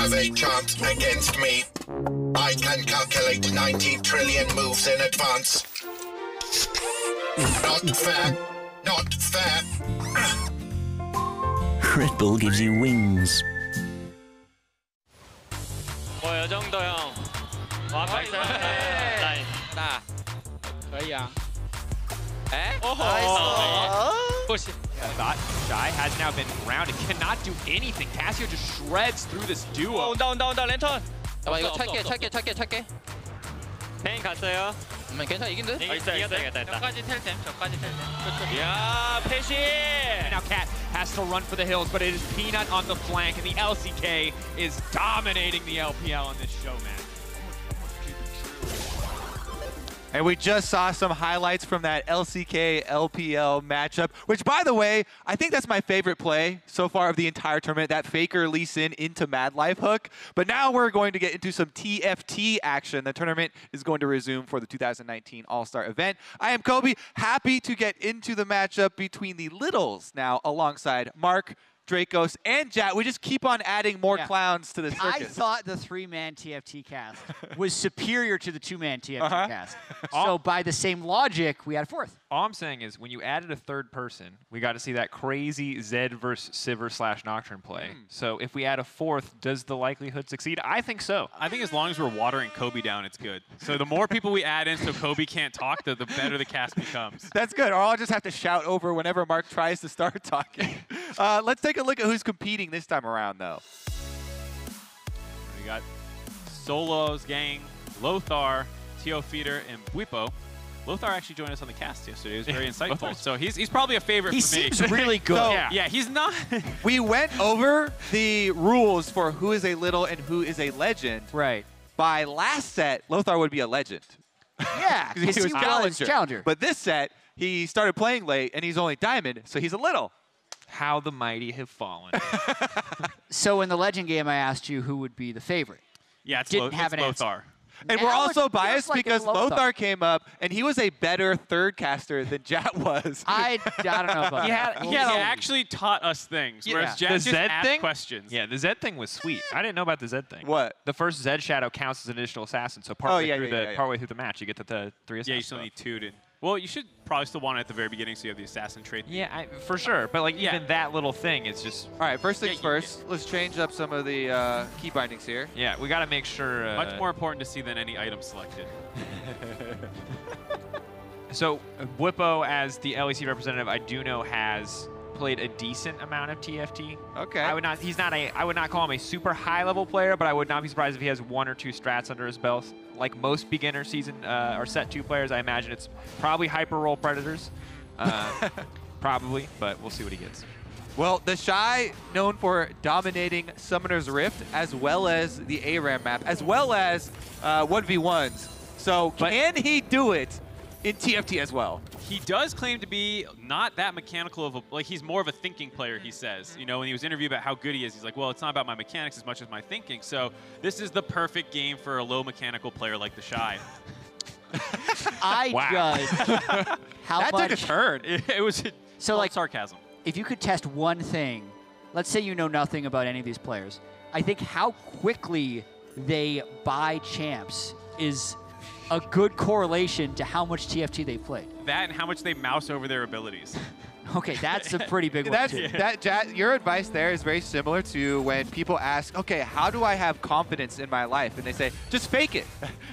have a chance against me. I can calculate 90 trillion moves in advance. Not fair. Not fair. Red Bull gives you wings. 我有정도 형. 哇，快点！大，可以啊。哎，哦吼！不行。Thought Shy has now been grounded, cannot do anything. Casio just shreds through this duo. 온다 렌턴. 잠깐만 이거 찰게. 페인 갔어요. 괜찮아 이긴데? 이겼다. 저까지 텔템. 야 패시. And now Cat has to run for the hills, but it is Peanut on the flank, and the LCK is dominating the LPL on this show, man. And we just saw some highlights from that LCK LPL matchup, which, by the way, I think that's my favorite play so far of the entire tournament, that FLICKR Lee Sin into Mad Life hook. But now we're going to get into some TFT action. The tournament is going to resume for the 2019 All-Star event. I am Kobe, happy to get into the matchup between the Littles now alongside Mark, Dracos, and Jat. We just keep on adding more clowns to the circus. I thought the 3-man TFT cast was superior to the 2-man TFT cast. So by the same logic, we had a fourth. All I'm saying is when you added a third person, we got to see that crazy Zed versus Sivir / Nocturne play. So if we add a fourth, does the likelihood succeed? I think so. I think as long as we're watering Kobe down, it's good. So the more people we add in so Kobe can't talk, the better the cast becomes. That's good, or I'll just have to shout over whenever Mark tries to start talking. Let's take a look at who's competing this time around, though. We got Solo's gang, Lothar, Tio Feeder, and Bwipo. Lothar actually joined us on the cast yesterday. It was very insightful. So he's probably a favorite for me. He seems really good. So, yeah, he's not. We went over the rules for who is a Little and who is a Legend. Right. By last set, Lothar would be a Legend. Yeah, because he was Challenger. But this set, he started playing late, and he's only Diamond, so he's a Little. How the mighty have fallen. So in the Legend game, I asked you who would be the favorite. Yeah, it's Lothar. Answer. And we're also biased because Lothar came up, and he was a better third caster than Jat was. I don't know about that. He actually taught us things, whereas Jat just asked questions. Yeah, the Zed thing was sweet. I didn't know about the Zed thing. What? The first Zed shadow counts as an additional assassin, so partway through the match, you get the 3 assassins. Yeah, you still need 2 to... Well, you should probably still want it at the very beginning so you have the assassin trait. Yeah, for sure. But like even that little thing is just... All right, first things first. Let's change up some of the key bindings here. Yeah, we got to make sure... Much more important to see than any item selected. So Bwipo, as the LEC representative, I do know has played a decent amount of TFT. Okay. I would not call him a super high level player, but I would not be surprised if he has 1 or 2 strats under his belt. Like most beginner season or set 2 players, I imagine it's probably hyper roll predators. Probably, but we'll see what he gets. Well, the Shy, known for dominating Summoner's Rift, as well as the ARAM map, as well as 1v1s. So can he do it in TFT as well? He does claim to be not that mechanical of a, like he's more of a thinking player, he says. You know, when he was interviewed about how good he is, he's like, well, it's not about my mechanics as much as my thinking. So this is the perfect game for a low mechanical player like the Shy. I judge how that much... took a turn. It was so like sarcasm. If you could test one thing, let's say you know nothing about any of these players, I think how quickly they buy champs is a good correlation to how much TFT they played. That and how much they mouse over their abilities. Okay, that's a pretty big one too. Your advice there is very similar to when people ask, okay, how do I have confidence in my life? And they say, just fake it.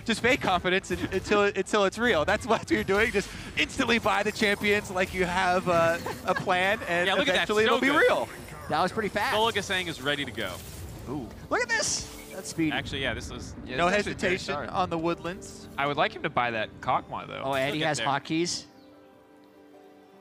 Just fake confidence until it's real. That's what you're doing. Just instantly buy the champions like you have a plan, and look eventually at that. it'll be real. That was pretty fast. Sologasang is ready to go. Ooh. Look at this. That's speedy. Actually, yeah, this was... Yeah, no hesitation on the woodlands. I would like him to buy that Kokma, though. Oh, and he has hotkeys.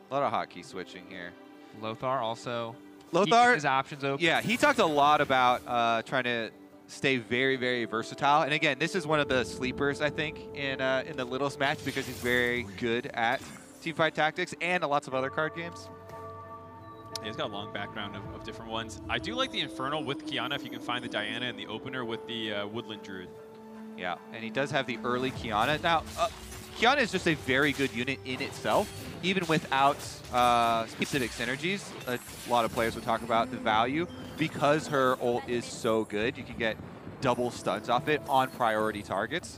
A lot of hotkey switching here. Lothar also. Lothar, his options open. Yeah, he talked a lot about trying to stay very, very versatile. And again, this is one of the sleepers, I think, in the Littles match because he's very good at teamfight tactics and lots of other card games. Yeah, he's got a long background of different ones. I do like the Infernal with Kiana if you can find the Diana and the opener with the Woodland Druid. Yeah, and he does have the early Kiana. Now, Kiana is just a very good unit in itself, even without specific synergies. A lot of players would talk about the value. Because her ult is so good, you can get double stuns off it on priority targets.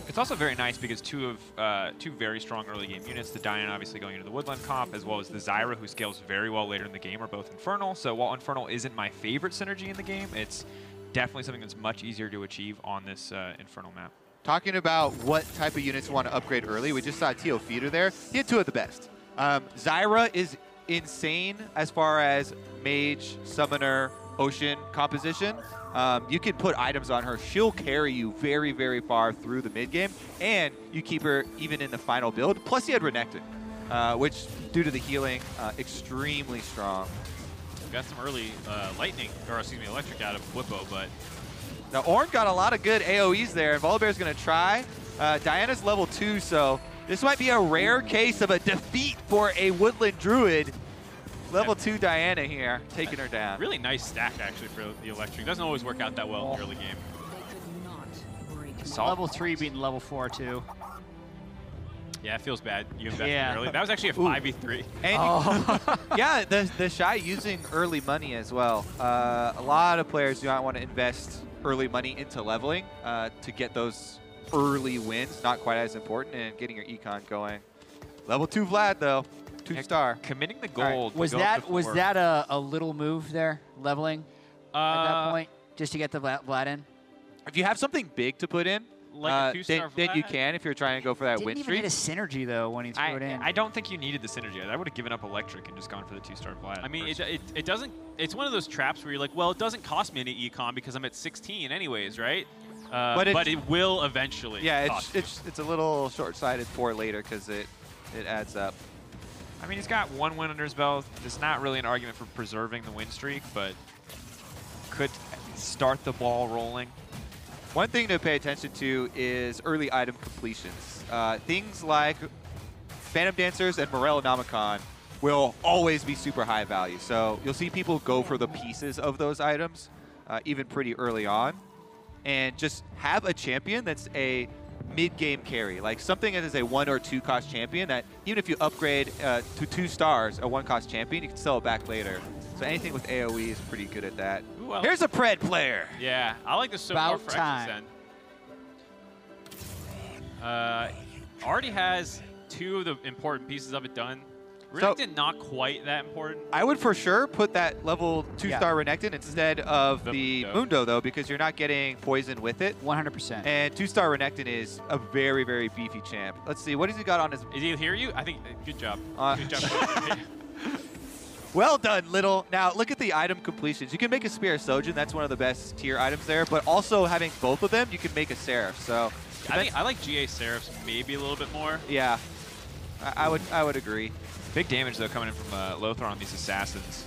It's also very nice because two very strong early game units, the Diana obviously going into the Woodland comp, as well as the Zyra, who scales very well later in the game, are both Infernal. So while Infernal isn't my favorite synergy in the game, it's definitely something that's much easier to achieve on this Infernal map. Talking about what type of units you want to upgrade early, we just saw Teo Feeder there. He had two of the best. Zyra is insane as far as Mage, Summoner, Ocean composition. You can put items on her. She'll carry you very, very far through the mid game, and you keep her even in the final build. Plus, he had Renekton, which, due to the healing, extremely strong. Got some early lightning, or excuse me, electric out of Whippo, but now Ornn got a lot of good AoEs there, and Volibear's going to try. Diana's level 2, so this might be a rare case of a defeat for a Woodland Druid. Level 2 Diana here, taking her down. Really nice stack, actually, for the electric. Doesn't always work out that well in the early game. Level 3 beating level 4, too. Yeah, it feels bad. You invested early. That was actually a 5v3. And yeah, the Shy using early money as well. A lot of players do not want to invest early money into leveling to get those early wins. Not quite as important, and getting your econ going. Level 2 Vlad, though. 2-star. Committing the gold. Was that a little move there, leveling at that point, just to get the Vlad in? If you have something big to put in, like a 2-star then you can if you're trying to go for that win streak. Didn't even hit a synergy, though, when he threw it in. I don't think you needed the synergy. I would have given up electric and just gone for the 2-star Vlad. I mean, it doesn't. It's one of those traps where you're like, well, it doesn't cost me any econ because I'm at 16 anyways, right? But it will eventually. Yeah, it's a little short-sighted for later because it adds up. I mean, he's got 1 win under his belt. There's not really an argument for preserving the win streak, but could start the ball rolling. One thing to pay attention to is early item completions. Things like Phantom Dancers and Morellonomicon will always be super high value. So you'll see people go for the pieces of those items even pretty early on. And just have a champion that's a mid-game carry, like something that is a 1 or 2 cost champion that even if you upgrade to 2 stars, a 1 cost champion, you can sell it back later. So anything with AoE is pretty good at that. Ooh, Here's a Pred player. Yeah, I like this so far for Exocen. Already has 2 of the important pieces of it done. Renekton, not quite that important. I would for sure put that level 2-star Renekton instead of the Mundo, though, because you're not getting poison with it. 100%. And 2-star Renekton is a very, very beefy champ. Let's see, what has he got on his... Is he hear you? I think, good job. Good job. Well done, Little. Now, look at the item completions. You can make a Spear of Sojin. That's one of the best tier items there. But also having both of them, you can make a Seraph. So I like GA Seraphs maybe a little bit more. Yeah, I would agree. Big damage, though, coming in from Lothar on these Assassins.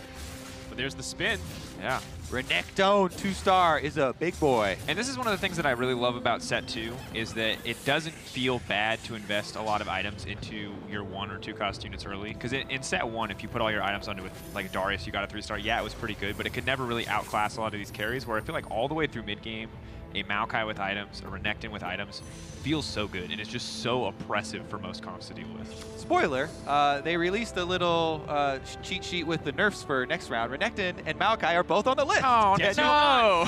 But there's the spin. Yeah. Renekton 2-star is a big boy. And this is one of the things that I really love about set 2 is that it doesn't feel bad to invest a lot of items into your 1 or 2 cost units early. Because in set 1, if you put all your items onto it, like Darius, you got a 3-star, yeah, it was pretty good, but it could never really outclass a lot of these carries, where I feel like all the way through mid-game, a Maokai with items, a Renekton with items, feels so good, and it's just so oppressive for most comps to deal with. Spoiler, they released a little cheat sheet with the nerfs for next round. Renekton and Maokai are both on the list. Oh, no!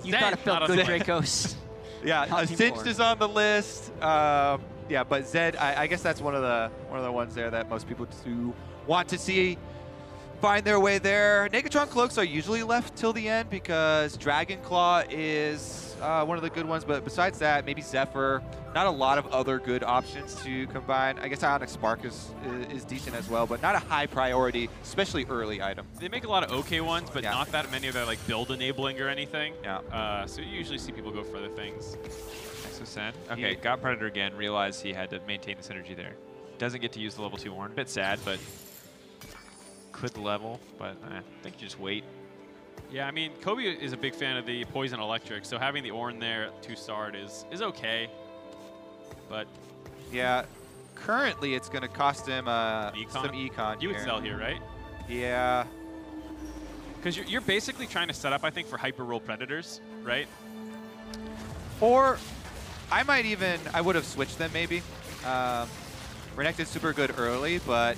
You gotta feel good, Dracos. Yeah, Singed is on the list. Yeah, but Zed, I guess that's one of the ones there that most people do want to see find their way there. Negatron Cloaks are usually left till the end because Dragon Claw is one of the good ones, but besides that, maybe Zephyr. Not a lot of other good options to combine. I guess Ionic Spark is decent as well, but not a high priority, especially early item. They make a lot of okay ones, but not that many that are like build enabling or anything. Yeah. So you usually see people go for other things. Exocen. Okay, got Predator again. Realized he had to maintain the synergy there. Doesn't get to use the level 2 Ornn. Bit sad, but could level, but I think you just wait. Yeah, I mean, Kobe is a big fan of the Poison Electric, so having the Ornn there 2-starred is okay. But yeah, currently it's going to cost him some econ. You would sell here, right? Yeah. Because you're basically trying to set up, I think, for hyper roll predators, right? For I would have switched them maybe. Renekton's super good early, but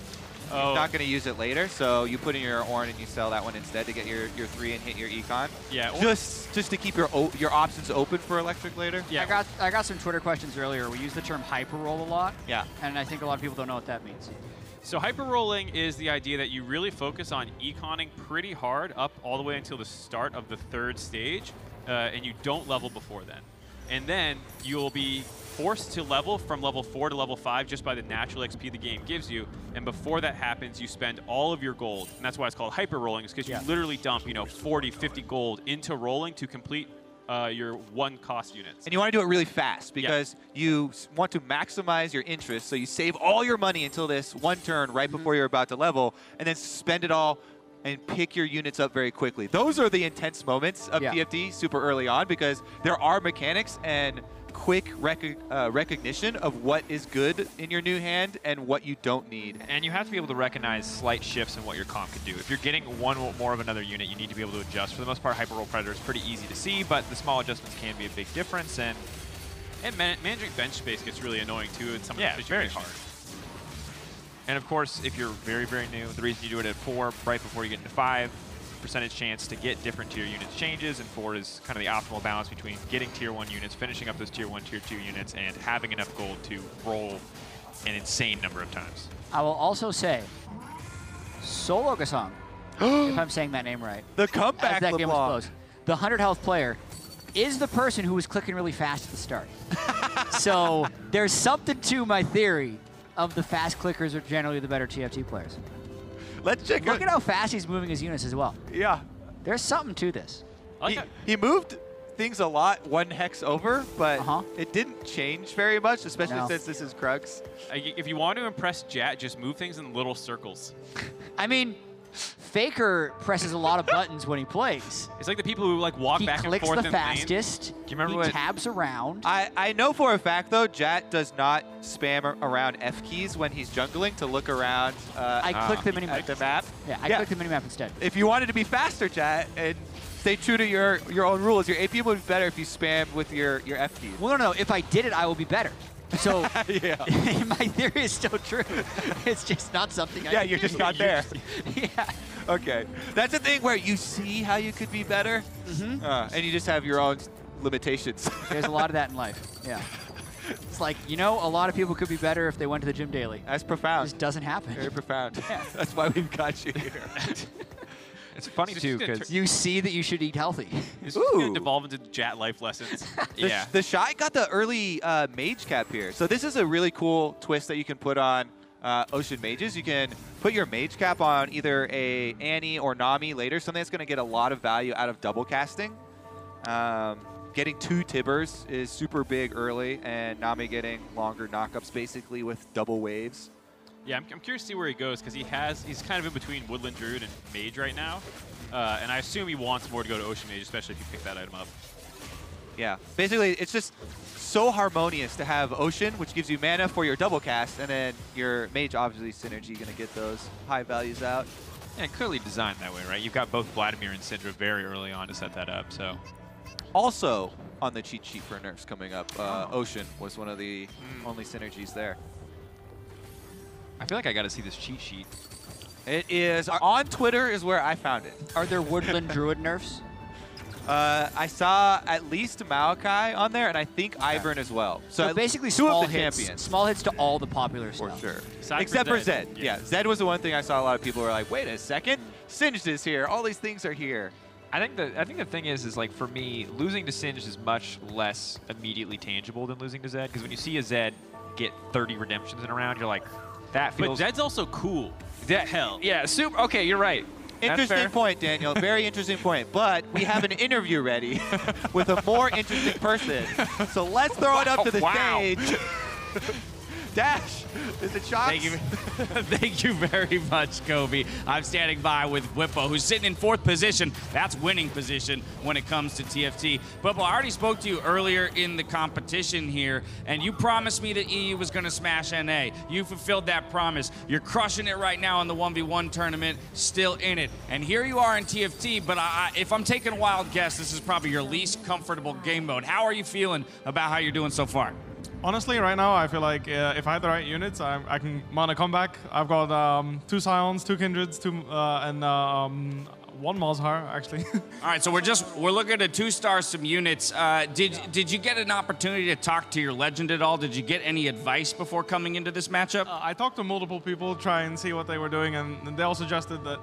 you're not going to use it later, so you put in your Ornn and you sell that one instead to get your 3 and hit your econ. Yeah. Just to keep your options open for electric later. Yeah. I got some Twitter questions earlier. We use the term hyper roll a lot. Yeah. And I think a lot of people don't know what that means. So hyper rolling is the idea that you really focus on econing pretty hard up all the way until the start of the 3rd stage, and you don't level before then. And then you'll be forced to level from level 4 to level 5 just by the natural XP the game gives you. And before that happens, you spend all of your gold. And that's why it's called hyper rolling, is because you literally dump 40, 50 gold into rolling to complete your 1 cost units. And you want to do it really fast because you want to maximize your interest. So you save all your money until this 1 turn right before you're about to level, and then spend it all and pick your units up very quickly. Those are the intense moments of TFT super early on, because there are mechanics and quick recognition of what is good in your new hand and what you don't need. And you have to be able to recognize slight shifts in what your comp can do. If you're getting one more of another unit, you need to be able to adjust. For the most part, Hyper Roll Predator is pretty easy to see, but the small adjustments can be a big difference. And managing bench space gets really annoying too in some of the situations. Very hard. And of course, if you're very, very new, the reason you do it at 4, right before you get into 5, percentage chance to get different tier units changes, and 4 is kind of the optimal balance between getting tier 1 units, finishing up those tier 1, tier 2 units, and having enough gold to roll an insane number of times. I will also say, Solo Gasong, if I'm saying that name right. The comeback as that game was LeBlanc. close. The 100 health player is the person who was clicking really fast at the start. So there's something to my theory of the fast clickers are generally the better TFT players. Let's check Look at how fast he's moving his units as well. Yeah. There's something to this. He moved things a lot 1 hex over, but it didn't change very much, especially since this is Krugs. If you want to impress Jat, just move things in little circles. I mean, FLICKR presses a lot of buttons when he plays. It's like the people who like walk back and forth in lane. He in clicks the fastest. Do you remember he tabs around. I know for a fact, though, Jat does not spam around F keys when he's jungling to look around I click the minimap. the map. Yeah, I click the minimap instead. If you wanted to be faster, Jat, and stay true to your own rules, your AP would be better if you spam with your F keys. Well, no. If I did it, I will be better. So yeah. My theory is still true. It's just not something I can you're just not there. Yeah. Okay. That's the thing where you see how you could be better, and you just have your own limitations. There's a lot of that in life. Yeah. It's like, a lot of people could be better if they went to the gym daily. That's profound. It just doesn't happen. Very profound. Yeah. That's why we've got you here. It's funny too because you see that you should eat healthy. This is going to devolve into Jat life lessons. The Shy got the early mage cap here. So this is a really cool twist that you can put on Ocean Mages. You can put your mage cap on either a Annie or Nami later, something that's going to get a lot of value out of double casting. Getting 2 Tibbers is super big early, and Nami getting longer knockups basically with double waves. Yeah, I'm curious to see where he goes because he's kind of in between Woodland Druid and Mage right now. And I assume he wants more to go to Ocean Mage, especially if you pick that item up. Yeah, basically it's just so harmonious to have Ocean, which gives you mana for your double cast, and then your Mage obviously synergy going to get those high values out. And clearly designed that way, right? You've got both Vladimir and Syndra very early on to set that up, so. Also on the cheat sheet for nerfs coming up, Ocean was one of the only synergies there. I feel like I got to see this cheat sheet. It is on Twitter is where I found it. Are there Woodland Druid nerfs? I saw at least Maokai on there, and I think Ivern as well. So basically 2 small of the hits. champions. Small hits to all the popular stuff. For sure. Aside Except for for Zed. Yeah, Zed was the one thing I saw a lot of people were like, wait a second, Singed is here. All these things are here. I think the thing is like for me, losing to Singed is much less immediately tangible than losing to Zed, because when you see a Zed get 30 redemptions in a round, you're like, that feels. But Zed's also cool. Hell. Yeah, super. Okay, you're right. Interesting point, Daniel. Very interesting point. But we have an interview ready with a more interesting person. So let's throw it up to the stage. Dash, is it shots? Thank you. Thank you very much, Kobe. I'm standing by with Whippo, who's sitting in 4th position. That's winning position when it comes to TFT. Whippo, I already spoke to you earlier in the competition here, and you promised me that EU was going to smash NA. You fulfilled that promise. You're crushing it right now in the 1v1 tournament, still in it. And here you are in TFT, but if I'm taking a wild guess, this is probably your least comfortable game mode. How are you feeling about how you're doing so far? Honestly, right now, I feel like if I had the right units, I can mount a comeback. I've got 2 Scions, 2 Kindreds, and 1 Malzahar, actually. All right, so we're looking at 2-star some units. Did you get an opportunity to talk to your legend at all? Did you get any advice before coming into this matchup? I talked to multiple people, try and see what they were doing, and they all suggested that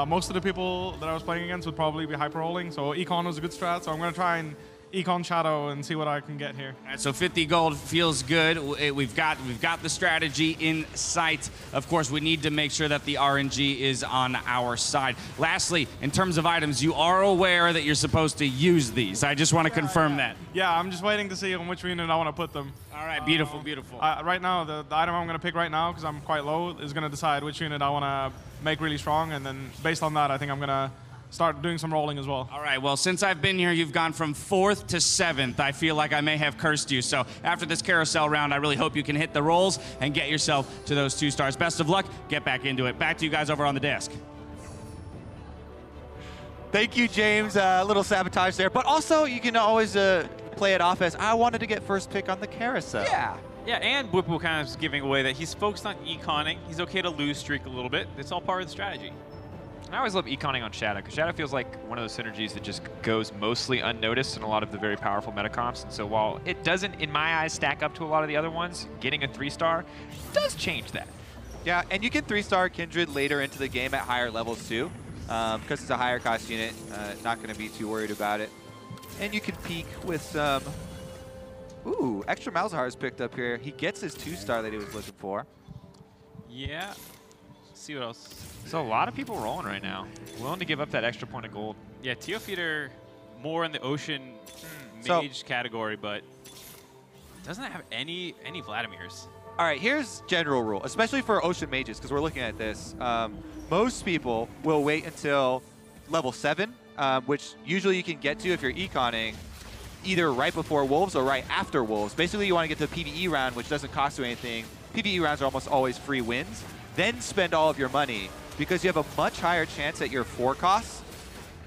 most of the people that I was playing against would probably be hyper rolling. So Econ was a good strat, so I'm going to try and Econ Shadow and see what I can get here. All right, so 50 gold feels good. We've got the strategy in sight. Of course, we need to make sure that the RNG is on our side. Lastly, in terms of items, you are aware that you're supposed to use these. I just want to confirm that. Yeah, I'm just waiting to see on which unit I want to put them. All right, beautiful, beautiful. Right now, the item I'm going to pick right now, because I'm quite low, is going to decide which unit I want to make really strong, and then based on that, I think I'm going to start doing some rolling as well. All right, well, since I've been here, you've gone from 4th to 7th. I feel like I may have cursed you. So after this carousel round, I really hope you can hit the rolls and get yourself to those 2 stars. Best of luck. Get back into it. Back to you guys over on the desk. Thank you, James. A little sabotage there. But also, you can always play it off as, I wanted to get first pick on the carousel. Yeah. Yeah, and Whippo kind of is giving away that he's focused on econing. He's okay to lose streak a little bit. It's all part of the strategy. I always love econing on Shadow, because Shadow feels like one of those synergies that just goes mostly unnoticed in a lot of the very powerful metacomps. And so while it doesn't, in my eyes, stack up to a lot of the other ones, getting a 3-star does change that. Yeah, and you can 3-star Kindred later into the game at higher levels too, because it's a higher cost unit. Not going to be too worried about it. And you can peek with some... Ooh, extra Malzahar is picked up here. He gets his 2-star that he was looking for. Yeah. Let's see what else. So a lot of people rolling right now. Willing to give up that extra point of gold. Yeah, Teofeeder more in the Ocean Mage category, but doesn't have any Vladimirs. All right, here's general rule, especially for Ocean Mages, because we're looking at this. Most people will wait until level 7, which usually you can get to if you're econing either right before Wolves or right after Wolves. Basically, you want to get to the PvE round, which doesn't cost you anything. PvE rounds are almost always free wins. Then spend all of your money, because you have a much higher chance at your 4 costs,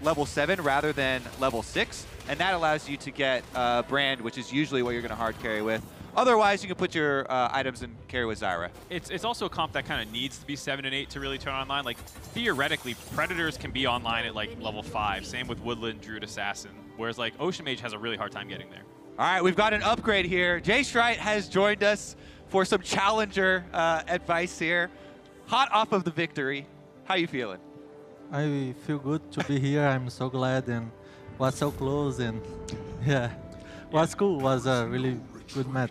level 7 rather than level 6, and that allows you to get Brand, which is usually what you're going to hard carry with. Otherwise, you can put your items and carry with Zyra. It's also a comp that kind of needs to be 7 and 8 to really turn online. Like, theoretically, Predators can be online at, like, level 5. Same with Woodland, Druid, Assassin. Whereas, like, Ocean Mage has a really hard time getting there. All right, we've got an upgrade here. Jay Strite has joined us for some Challenger advice here. Hot off of the victory. How you feeling? I feel good to be here. I'm so glad and was so close, and yeah, was cool. Was a really good match.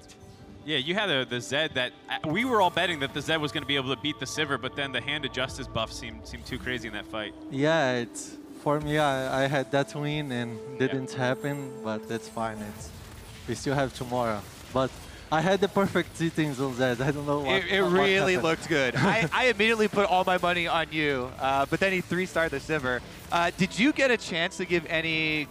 Yeah, you had the Zed that we were all betting that the Zed was going to be able to beat the Sivir, but then the Hand of Justice buff seemed too crazy in that fight. Yeah, it's for me. I had that win and didn't happen, but that's fine. We still have tomorrow. But I had the perfect settings on Zed. I don't know what. It really looked good. I immediately put all my money on you, but then he 3-starred the Sivir. Did you get a chance to give any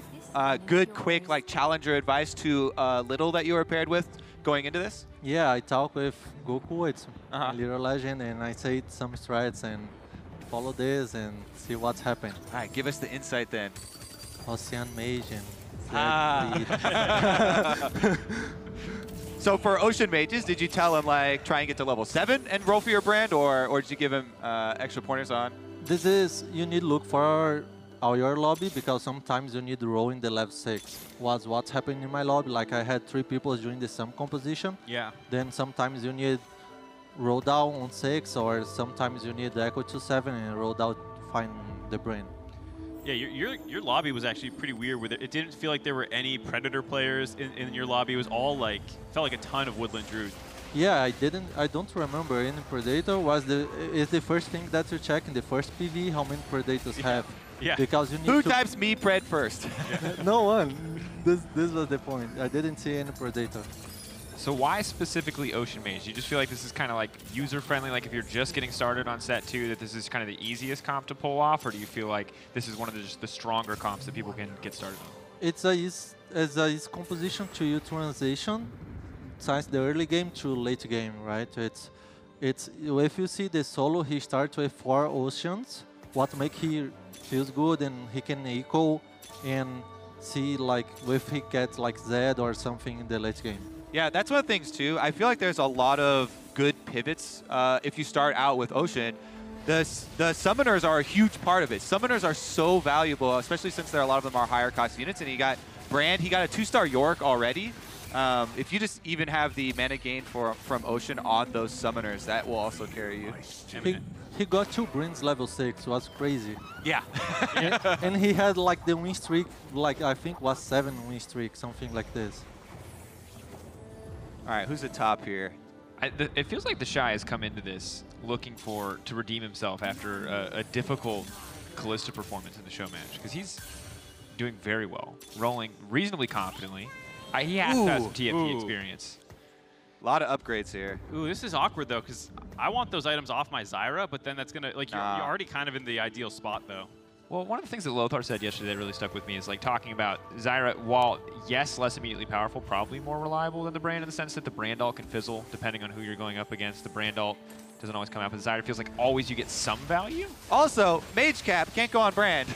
good, quick, like Challenger advice to Little that you were paired with going into this? Yeah, I talked with Goku. It's a little legend, and I said some strats and follow this and see what's happening. All right, give us the insight then. Ocean Mage and So for Ocean Mages, did you tell him like try and get to level 7 and roll for your brand, or did you give him extra pointers on? This is, you need to look for your lobby, because sometimes you need to roll in the level 6. What's happening in my lobby, like I had 3 people doing the same composition. Yeah. Then sometimes you need roll down on 6, or sometimes you need echo to 7 and roll down find the brain. Yeah, your lobby was actually pretty weird with it. It didn't feel like there were any Predator players in your lobby. It was all like, felt like a ton of Woodland Druid. Yeah, I don't remember any Predator. Is the first thing that you check in the first PV, how many Predators have. Yeah. Because you need Who types me pred first? No one. This was the point. I didn't see any Predator. So why specifically Ocean Mage? Do you just feel like this is kind of like user-friendly, like if you're just getting started on set 2, that this is kind of the easiest comp to pull off, or do you feel like this is one of just the stronger comps that people can get started on? It's a easy composition to you transition since the early game to late game, right? It's if you see the solo, he starts with 4 oceans. What make he feels good, and he can eco and see like if he gets like Zed or something in the late game. Yeah, that's one of the things too. I feel like there's a lot of good pivots if you start out with Ocean. The summoners are a huge part of it. Summoners are so valuable, especially since a lot of them are higher cost units. And he got Brand, he got a 2-star Yorick already. If you just even have the mana gain from Ocean on those summoners, that will also carry you. He got 2 Greens level 6, was crazy. Yeah. And he had like the win streak, like I think was 7 win streak, something like this. All right, who's the top here? It feels like the Shy has come into this looking to redeem himself after a difficult Kalista performance in the show match, because he's doing very well, rolling reasonably confidently. He has to have some TFT experience. A lot of upgrades here. Ooh, this is awkward though, because I want those items off my Zyra, but then that's gonna you're already kind of in the ideal spot though. Well, one of the things that Lothar said yesterday that really stuck with me is like talking about Zyra, while yes, less immediately powerful, probably more reliable than the Brand in the sense that the Brand ult can fizzle depending on who you're going up against. The Brand ult doesn't always come out, but Zyra feels like always you get some value. Also, Mage Cap can't go on Brand.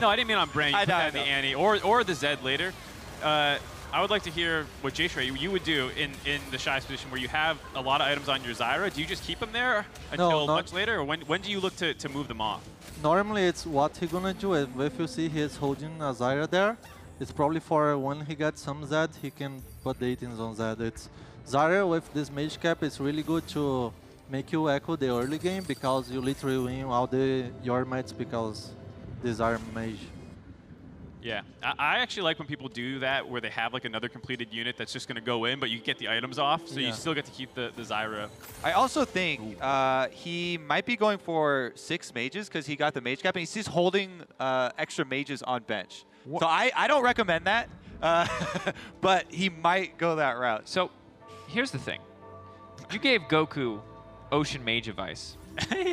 No, I didn't mean on Brand. You put that in the Annie or the Zed later. I would like to hear what Jayshrey you would do in the Shy's position where you have a lot of items on your Zyra. Do you just keep them there until much later, or when do you look to move them off? Normally, it's what he gonna do. If you see he's holding a Zyra there, it's probably for when he gets some Zed, he can put the items on Zed. It's Zyra with this Mage Cap. It's really good to make you echo the early game because you literally win all your mates because these are Mage. Yeah, I actually like when people do that where they have like another completed unit that's just going to go in, but you get the items off, so you still get to keep the Zyra. I also think he might be going for 6 mages because he got the Mage Cap, and he's just holding extra mages on bench. So I don't recommend that, but he might go that route. So here's the thing. You gave Goku Ocean Mage advice.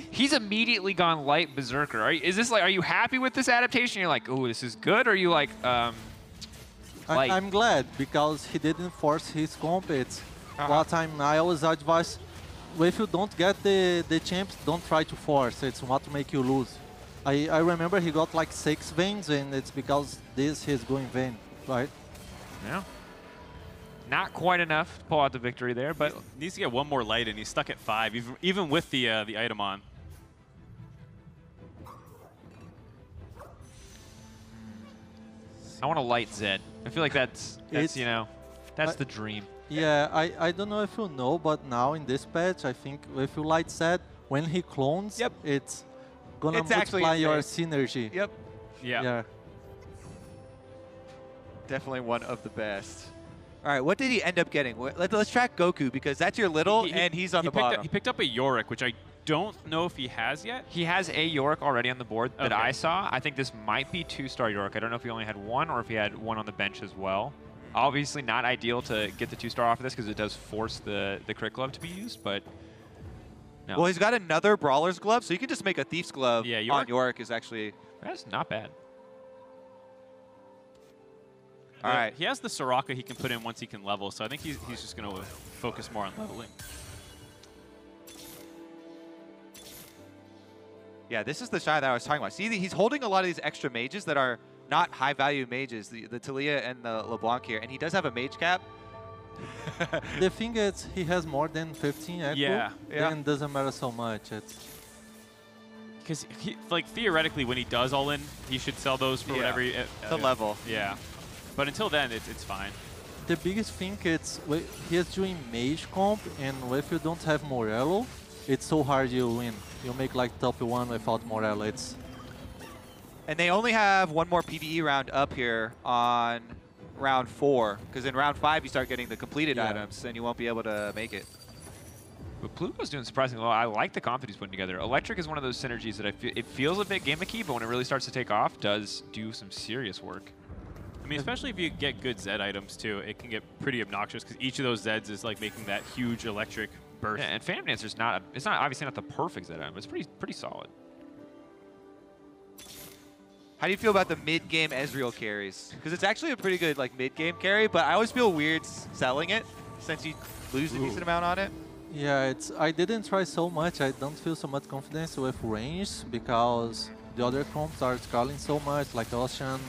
He's immediately gone light berserker. Are you happy with this adaptation? You're like, oh, this is good, or are you like, light? I'm glad because he didn't force his comp. It's what I always advise. If you don't get the champs, don't try to force. It's what make you lose. I remember he got like 6 veins, and it's because he's going vein, right? Yeah. Not quite enough to pull out the victory there, but needs to get 1 more light, and he's stuck at 5, even with the item on. I want a light Zed. I feel like that's you know, that's the dream. Yeah, I don't know if you know, but now in this patch, I think if you light Zed, when he clones, it's gonna multiply your synergy. Yep. Yeah. Definitely one of the best. All right, what did he end up getting? Let's track Goku because that's your little, and he's on the bottom. He picked up a Yorick, which I don't know if he has yet. He has a Yorick already on the board that I saw. I think this might be 2-star Yorick. I don't know if he only had 1 or if he had 1 on the bench as well. Obviously not ideal to get the 2-star off of this because it does force the crit glove to be used, but no. Well, he's got another Brawler's Glove, so you can just make a Thief's Glove on Yorick is actually... That's not bad. All right. He has the Soraka he can put in once he can level, so I think he's just going to focus more on leveling. Yeah, this is the Shy that I was talking about. See, he's holding a lot of these extra mages that are not high-value mages, the Talia and the LeBlanc here, and he does have a Mage Cap. The thing is, he has more than 15 echo, then doesn't matter so much. Because, like, theoretically, when he does all in, he should sell those for whatever... the level. Yeah. But until then, it's fine. The biggest thing is he is doing Mage comp, and if you don't have Morello, it's so hard you win. You make like top 1 without Morello. And they only have 1 more PvE round up here on round 4, because in round 5 you start getting the completed items, and you won't be able to make it. But Pluto's doing surprisingly well. I like the comp that he's putting together. Electric is one of those synergies that it feels a bit gimmicky, but when it really starts to take off, does do some serious work. mean, especially if you get good Z items too, it can get pretty obnoxious because each of those Zs is like making that huge electric burst. Yeah, and Phantom Dancer's not obviously not the perfect Z item. It's pretty solid. How do you feel about the mid-game Ezreal carries? Because it's actually a pretty good like mid-game carry, but I always feel weird selling it since you lose a decent amount on it. Yeah, I didn't try so much. I don't feel so much confidence with range because the other comps are scaling so much, like Ocean,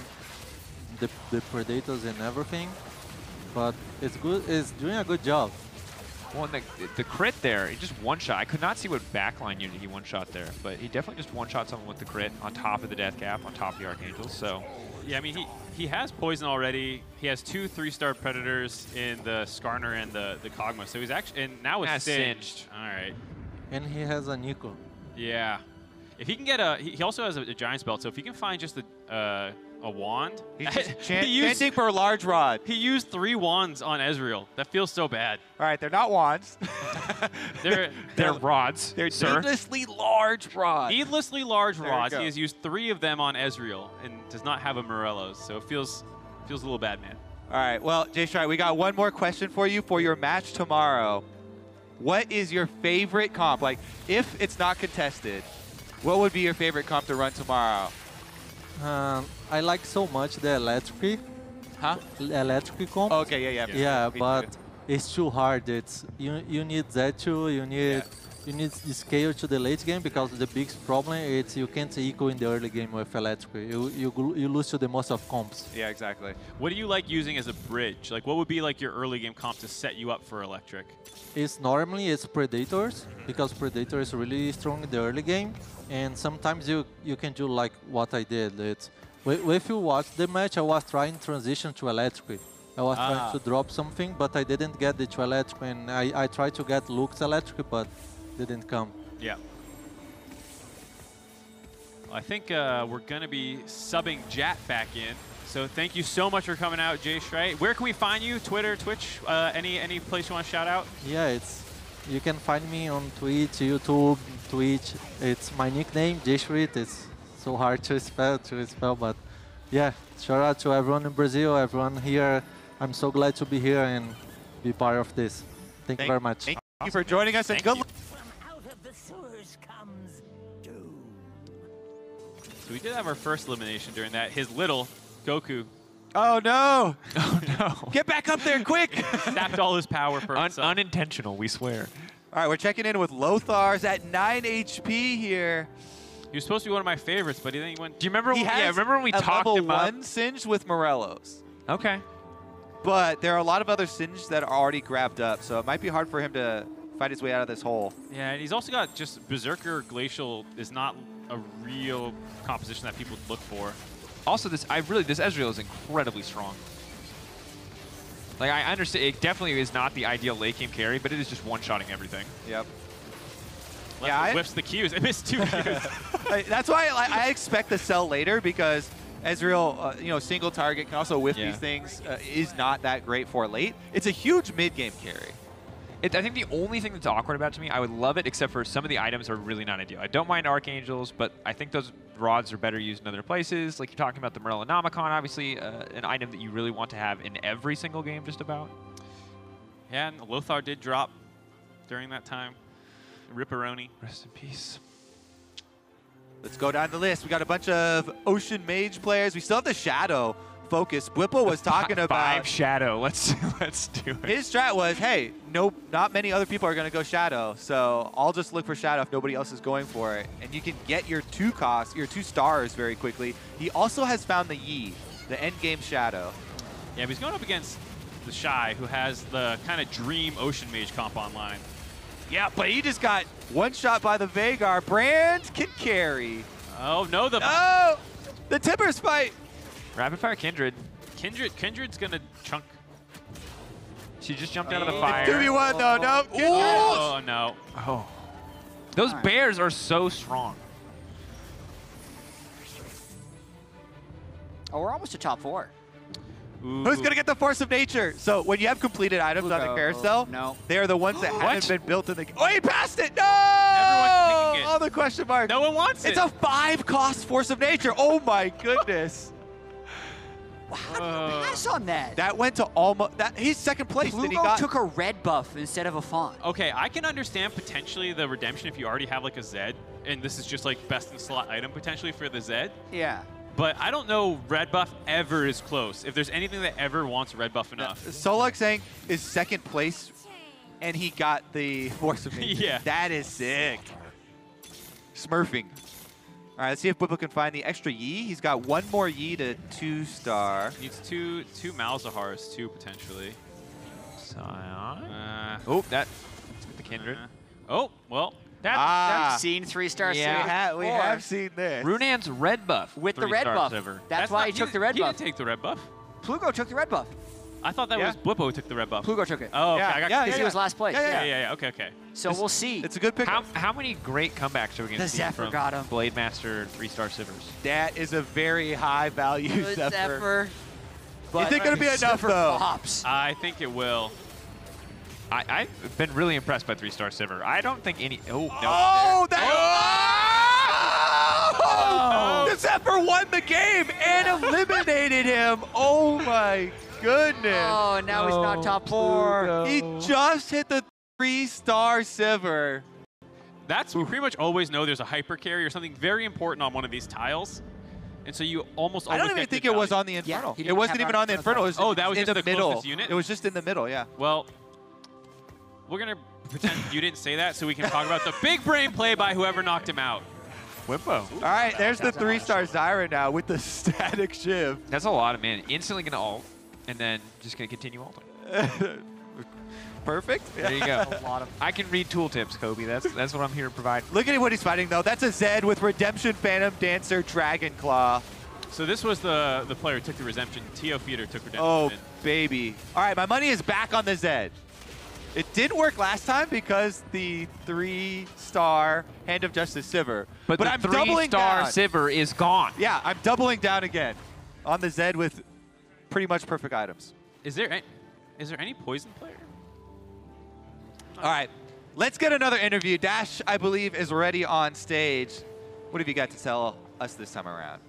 the Predators and everything. But it's good. It's doing a good job. Well, and the crit there, he just one-shot. I could not see what backline unit he one-shot there, but he definitely just one-shot someone with the crit on top of the Death Cap, on top of the Archangels, so. Yeah, I mean, he has Poison already. He has 2 3-star Predators in the Skarner and the Kog'Maw, so he's actually, and now it's Singed. All right. And he has a Nico. Yeah. If he can get he also has a Giant's Belt, so if he can find just a wand. He's just chanting for a large rod. He used 3 wands on Ezreal. That feels so bad. All right, they're not wands. they're rods. They're sir. needlessly large rods. Needlessly large There we rods. go. He has used 3 of them on Ezreal and does not have a Morello's, so it feels a little bad, man. All right, well, Jay Stry, we got one more question for you for your match tomorrow. What is your favorite comp? Like, if it's not contested, what would be your favorite comp to run tomorrow? I like so much the electric. Huh? Electric comp. Okay, yeah. Yeah, but it's too hard. It's you need Z2, you need the scale to the late game because the biggest problem is you can't equal in the early game with electric. You lose to the most of comps. Yeah, exactly. What do you like using as a bridge? Like, what would be like your early game comp to set you up for electric? Normally it's Predators because Predator is really strong in the early game, and sometimes you can do like what I did. It's if you watch the match, I was trying transition to electric. I was trying to drop something, but I didn't get the to electric, and I tried to get Luke's electric, but didn't come. Yeah. Well, I think we're going to be subbing Jat back in. So thank you so much for coming out, Jay Stry. Where can we find you? Twitter, Twitch, any place you want to shout out? Yeah, you can find me on Twitch, YouTube, Twitch. It's my nickname, Jay Stry. It's so hard to spell, but yeah, shout out to everyone in Brazil, everyone here. I'm so glad to be here and be part of this. Thank you very much. Thank you for joining us, and good luck. So we did have our first elimination during that. His little Goku. Oh no! Oh no! Get back up there, quick! Sapped all his power for himself. Unintentional, we swear. All right, we're checking in with Lothar's at 9 HP here. He was supposed to be one of my favorites, but then he went. Do you remember? Remember when we talked level him up? 1 Singed with Morello's. Okay. But there are a lot of other Singed that are already grabbed up, so it might be hard for him to fight his way out of this hole. Yeah, and he's also got just Berserker Glacial is not a real composition that people look for. Also, this Ezreal is incredibly strong. Like, I understand it definitely is not the ideal late game carry, but it is just one-shotting everything. Yep. Yeah, whips the Qs. It missed 2 Qs. That's why I expect the sell later, because Ezreal, single target can also whiff these things, is not that great for late. It's a huge mid-game carry. I think the only thing that's awkward about it to me, I would love it, except for some of the items are really not ideal. I don't mind Archangels, but I think those rods are better used in other places. Like you're talking about the Morellonomicon, obviously an item that you really want to have in every single game just about. Yeah, and Lothar did drop during that time. Ripperoni. Rest in peace. Let's go down the list. We got a bunch of Ocean Mage players. We still have the Shadow focus. Whipple was talking about 5 Shadow. Let's do it. His strat was, hey, not many other people are going to go Shadow, so I'll just look for Shadow if nobody else is going for it. And you can get your 2 stars very quickly. He also has found the Yi, the end game Shadow. Yeah, but he's going up against the Shy, who has the kind of dream Ocean Mage comp online. Yeah, but he just got one shot by the Veigar. Brand can carry. Oh, no. The Timbers fight. Rapid Fire Kindred. Kindred's going to chunk. She just jumped out of the fire. 2v1 though, no. Oh, no. Oh. Those bears are so strong. Oh, we're almost to top 4. Ooh. Who's going to get the Force of Nature? So when you have completed items on the carousel, they are the ones that haven't been built in the game. Oh, he passed it! No! Everyone's picking it. Oh, the question mark. No one wants it. It's a 5-cost Force of Nature. Oh, my goodness. How did you pass on that? That went to almost. He's second place. Then he Plugo got. took a red buff instead of a fawn. Okay, I can understand potentially the redemption if you already have like a Zed, and this is just like best in slot item potentially for the Zed. Yeah. But I don't know red buff ever is close. If there's anything that ever wants red buff enough. Solak saying is second place, and he got the Force of Nature. Yeah. That is sick. Smurfing. All right, let's see if Bwipo can find the extra Yi. He's got one more Yi to 2-star. Needs two Malzahars too, potentially. Scion. Oh, that's the Kindred. Oh, well. That's seen 3-star Yeah. We have seen this. Runan's red buff. With the red buff. That's why he took the red buff. He didn't take the red buff. Plugo took the red buff. I thought that was Bwipo who took the red buff. Plugo took it. Oh, okay. Yeah, because he was last place. Yeah. Okay. So we'll see. It's a good pick. How many great comebacks are we going to see Zephyr from got him. Blade Master 3-star Sivers? That is a very high value Good Zephyr. Is it going to be enough, though? Pops. I think it will. I've been really impressed by 3-star Sivir. I don't think any... Oh, no. Oh, the Zephyr won the game and eliminated him. Oh, my goodness. Oh, now he's not top 4. He just hit the 3-star Sivir. You pretty much always know there's a hyper carry or something very important on one of these tiles. And so you almost always I don't even think it was on the Infernal. Yeah, it wasn't even on the Infernal. It was that was in just the the middle. closest unit? It was just in the middle, yeah. Well, we're going to pretend you didn't say that so we can talk about the big brain play by whoever knocked him out. Bwipo. All right, there's the 3-star Zyra now with the static shiv. That's a lot of mana. Instantly going to ult, and then just going to continue ulting. Perfect. There you go. I can read tooltips, Kobe. That's what I'm here to provide. Look at what he's fighting, though. That's a Zed with Redemption, Phantom Dancer, Dragon Claw. So this was the player who took the Redemption. Teo Feeder took Redemption. Oh, baby. All right, my money is back on the Zed. It didn't work last time because the 3-star Hand of Justice Sivir. But the I'm doubling 3-star down. Sivir is gone. Yeah, I'm doubling down again on the Zed with pretty much perfect items. Is there any poison player? All right, let's get another interview. Dash, I believe, is ready on stage. What have you got to tell us this time around?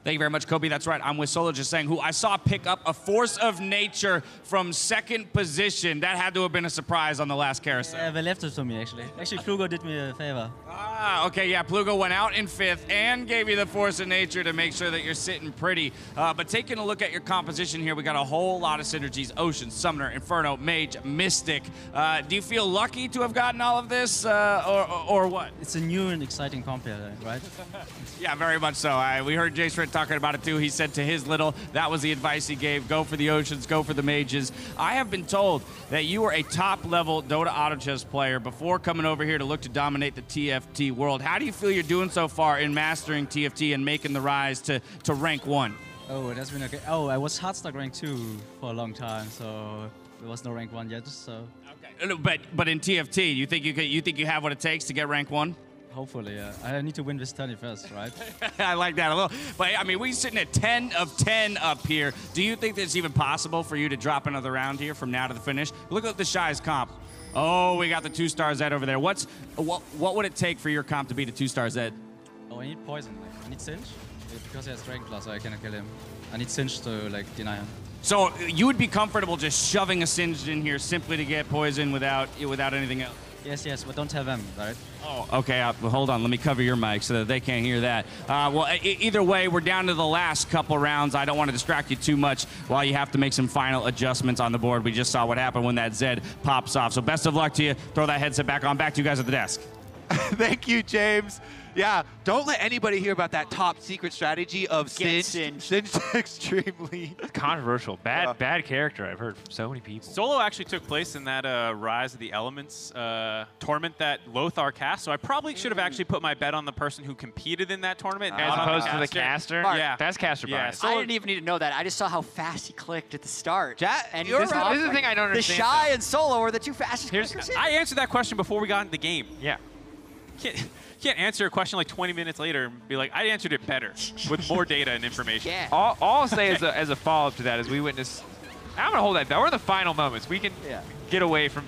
Thank you very much, Kobe. That's right. I'm with Solo just saying who I saw pick up a Force of Nature from second position. That had to have been a surprise on the last carousel. They left it to me, actually. Actually, Plugo did me a favor. Ah, okay, yeah. Plugo went out in 5th and gave you the Force of Nature to make sure that you're sitting pretty. But taking a look at your composition here, we got a whole lot of synergies. Ocean, Summoner, Inferno, Mage, Mystic. Do you feel lucky to have gotten all of this, or what? It's a new and exciting comp here, right? Yeah, very much so. We heard Jace Red talking about it too. He said to his little, that was the advice he gave. Go for the Oceans, go for the Mages. I have been told that you were a top-level Dota Auto Chess player before coming over here to look to dominate the TFT world. How do you feel you're doing so far in mastering TFT and making the rise to rank 1? Oh, it has been okay. Oh, I was hard stack rank 2 for a long time, so there was no rank 1 yet. So. Okay. But in TFT, you think you have what it takes to get rank 1? Hopefully, yeah. I need to win this tourney first, right? I like that a little. But, I mean, we're sitting at 10 of 10 up here. Do you think it's even possible for you to drop another round here from now to the finish? Look at the Shy's comp. Oh, we got the 2-star Zed over there. What would it take for your comp to beat a 2-star Zed? Oh, I need poison. I need Singe. Because he has Dragon Claw, so I cannot kill him. I need Singe to, deny him. So you would be comfortable just shoving a Singed in here simply to get poison without anything else? Yes, but don't have them, right? Oh, okay. Well, hold on. Let me cover your mic so that they can't hear that. Either way, we're down to the last couple rounds. I don't want to distract you too much while you have to make some final adjustments on the board. We just saw what happened when that Zed pops off. So best of luck to you. Throw that headset back on. Back to you guys at the desk. Thank you, James. Yeah, don't let anybody hear about that top secret strategy of Singed extremely. Controversial. Bad character, I've heard from so many people. Solo actually took place in that Rise of the Elements tournament that Lothar cast, so I probably should have actually put my bet on the person who competed in that tournament. As opposed to the caster? Yeah. That's caster bias. I didn't even need to know that. I just saw how fast he clicked at the start. And you're this is the thing I don't understand. The Shy and Solo are the two fastest clickers in. I answered that question before we got into the game. Yeah. Can't answer a question like 20 minutes later and be like, I answered it better with more data and information. Yeah. All I'll say as a follow-up to that is we witnessed. I'm going to hold that. We're in the final moments. We can get away from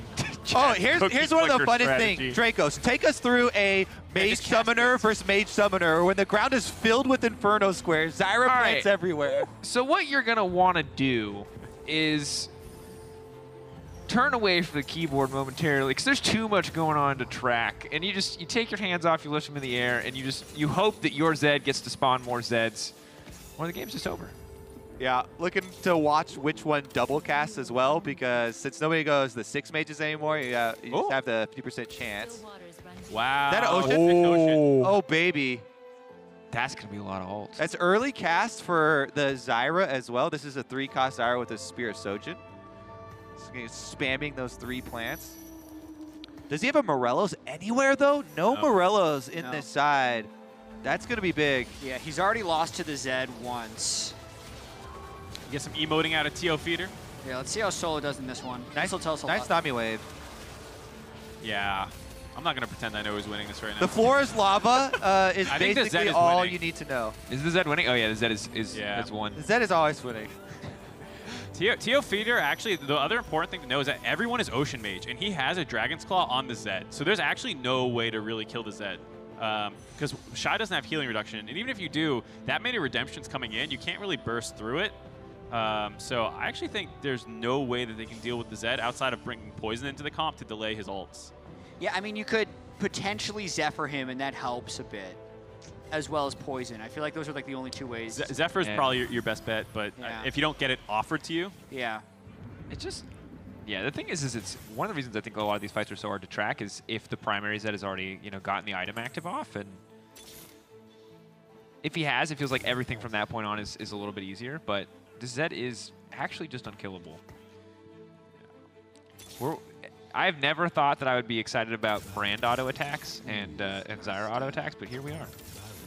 Oh, here's one of the FLICKR funnest things. Dracos, take us through a Mage Summoner versus Mage Summoner when the ground is filled with Inferno squares. Zyra plants everywhere. So what you're going to want to do is turn away from the keyboard momentarily because there's too much going on to track. And you take your hands off, you lift them in the air, and you hope that your Zed gets to spawn more Zeds, or the game's just over. Yeah, looking to watch which one double casts as well, because since nobody goes the 6 mages anymore, you just have the 50% chance. Wow. Is that an Ocean? Oh, baby. That's going to be a lot of ults. That's early cast for the Zyra as well. This is a 3-cost Zyra with a Spear of Sojin. Spamming those 3 plants. Does he have a Morellos anywhere, though? No Morellos in this side. That's going to be big. Yeah, he's already lost to the Zed once. Get some emoting out of Tio Feeder. Yeah, let's see how Solo does in this one. Nice will tell us a Nice lot. Nami wave. Yeah. I'm not going to pretend I know who's winning this right now. The floor is lava is I think the Zed basically is all winning. you need to know. Is the Zed winning? Oh, yeah, the Zed is won. The Zed is always winning. Tio Feeder, actually, the other important thing to know is that everyone is Ocean Mage, and he has a Dragon's Claw on the Zed. So there's actually no way to really kill the Zed. Because Shy doesn't have healing reduction, and even if you do, that many redemptions coming in, you can't really burst through it. So I actually think there's no way that they can deal with the Zed outside of bringing poison into the comp to delay his ults. Yeah, I mean, you could potentially Zephyr him, and that helps a bit, as well as poison. I feel like those are like the only 2 ways. Zephyr is probably your best bet, but if you don't get it offered to you. Yeah. It just... Yeah, the thing is it's one of the reasons I think a lot of these fights are so hard to track is if the primary Zed has already, gotten the item active off, and if he has, it feels like everything from that point on is a little bit easier, but the Zed is actually just unkillable. I've never thought that I would be excited about Brand auto attacks and Zyra auto attacks, but here we are.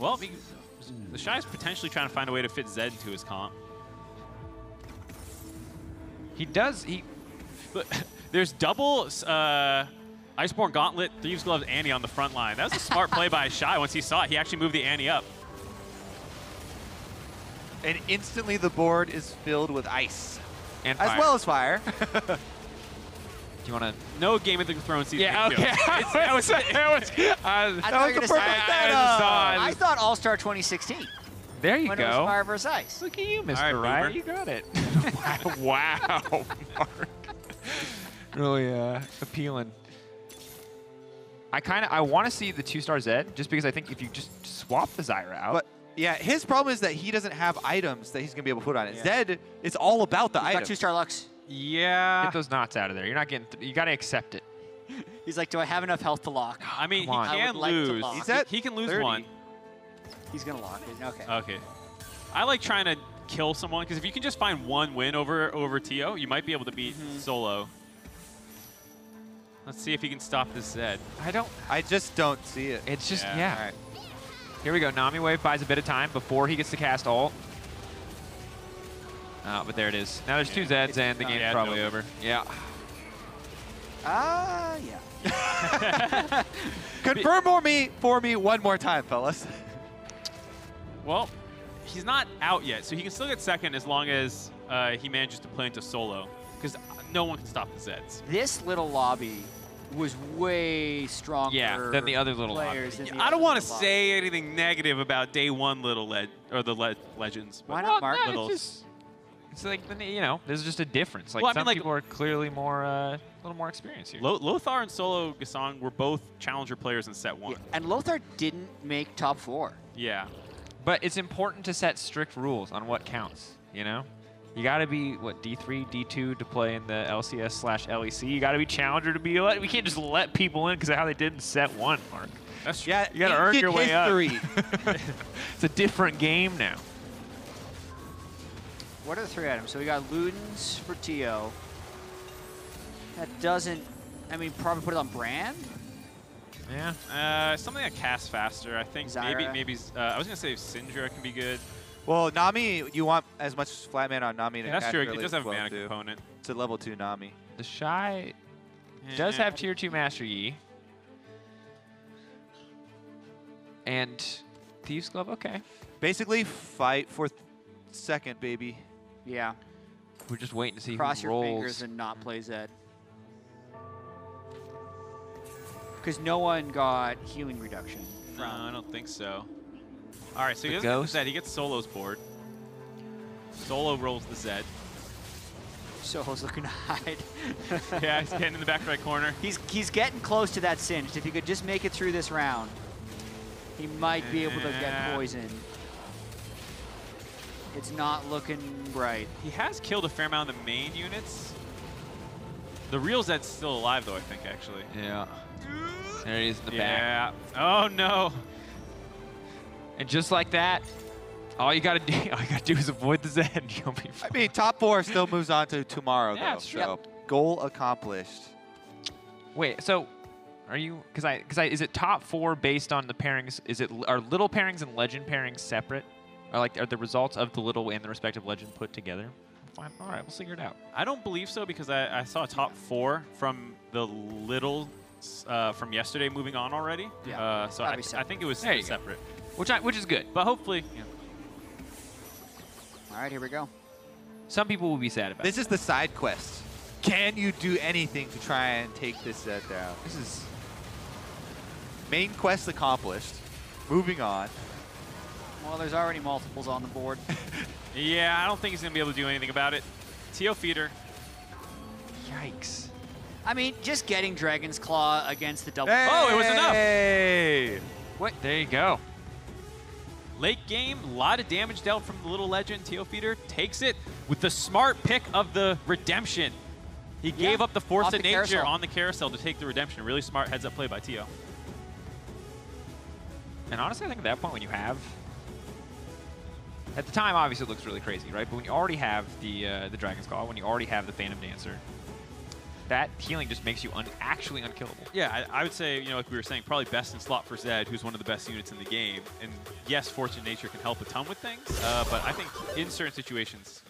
Well, the Shy is potentially trying to find a way to fit Zed into his comp. He does. There's double Iceborne Gauntlet, Thieves Gloves, Annie on the front line. That was a smart play by Shy. Once he saw it, he actually moved the Annie up. And instantly the board is filled with ice. And as fire. well as fire. Do you want to... No Game of the Thrones season. Yeah, okay. I thought All-Star 2016. There you when go. It was Fire vs. Ice. Look at you, Mr. All right, Right. You got it. Wow, Mark. Really appealing. I want to see the 2-star Zed, just because I think if you just swap the Zyra out. But yeah, his problem is that he doesn't have items that he's going to be able to put on it. Zed, it's all about the items. Got 2-star Lux. Yeah. Get those knots out of there. You're not getting... you got to accept it. He's like, do I have enough health to lock? I mean, he on. can lose. He can lose 30. one. He's going to lock it. Okay. Okay. I like trying to kill someone, because if you can just find one win over Tio, you might be able to beat Solo. Let's see if he can stop this Zed. I just don't see it. It's just, Yeah. yeah. All right. Here we go. Nami Wave buys a bit of time before he gets to cast ult. Oh, but there it is. Now there's 2 Zeds, and the game's probably over. Yeah. Yeah. Confirm for me one more time, fellas. Well, he's not out yet, so he can still get second as long as he manages to play into Solo, because no one can stop the Zeds. This little lobby was way stronger than the other little players. lobby. Than the I don't other want to little say anything negative about day 1 Legends. Why not, Mark? It's like, there's just a difference. Like, Well, I mean, some people are clearly more, a little more experienced here. Lothar and Solo Gasong were both challenger players in set 1. Yeah, and Lothar didn't make top 4. Yeah. But it's important to set strict rules on what counts, You got to be, D3, D2 to play in the LCS/LEC. You got to be challenger to be we can't just let people in because of how they did in set 1, Mark. That's true. Yeah, you got to earn your way up. history. It's a different game now. What are the 3 items? So we got Ludens for Tio. That doesn't, probably put it on Brand? Yeah. Something that casts faster. I think Zyra. maybe I was going to say Syndra can be good. Well, Nami, you want as much flat mana on Nami to That's cast true. early It does as have a well, mana too. component. It's a level 2 Nami. The Shy does have Tier 2 Master Yi. And Thieves Glove, okay. Basically, fight for second, baby. Yeah. We're just waiting to see Cross who your rolls. fingers and not play Zed. Because no one got healing reduction. No, I don't think so. All right, so he The doesn't get the Ghost? Zed. He gets Solo's board. Solo rolls the Zed. Solo's looking to hide. Yeah, he's getting in the back right corner. He's getting close to that Singed. If he could just make it through this round, he might be able to get poisoned. It's not looking bright. He has killed a fair amount of the main units. The real Zed's still alive, though, I think, actually. Yeah. There he is in the back. Yeah. Oh, no. And just like that, all you gotta do is avoid the Zed and you'll be fine. I mean, top 4 still moves on to tomorrow, Yeah, though. it's true. So goal accomplished. Wait, so are you, is it top 4 based on the pairings? Are little pairings and legend pairings separate? Are the results of the little and the respective legend put together? Fine. All right, we'll figure it out. I don't believe so because I saw a top 4 from the little from yesterday moving on already. Yeah. So I think it was There you go. separate. Which is good. But hopefully, yeah. All right, here we go. Some people will be sad about This is the side quest. Can you do anything to try and take this Zed down? This is main quest accomplished. Moving on. Well, there's already multiples on the board. Yeah, I don't think he's going to be able to do anything about it. Tio feeder. Yikes. I mean, just getting Dragon's Claw against the double. Oh, it was enough. Hey! What? There you go. Late game, a lot of damage dealt from the little legend. Tio feeder takes it with the smart pick of the redemption. He gave up the force of nature on the carousel to take the redemption. Really smart heads-up play by Tio. And honestly, I think at that point when you have, at the time, obviously it looks really crazy, right? But when you already have the Dragon's Claw, when you already have the Phantom Dancer, that healing just makes you actually unkillable. Yeah, I would say, like we were saying, probably best in slot for Zed, who's one of the best units in the game. And yes, Fortune Nature can help a ton with things, but I think in certain situations,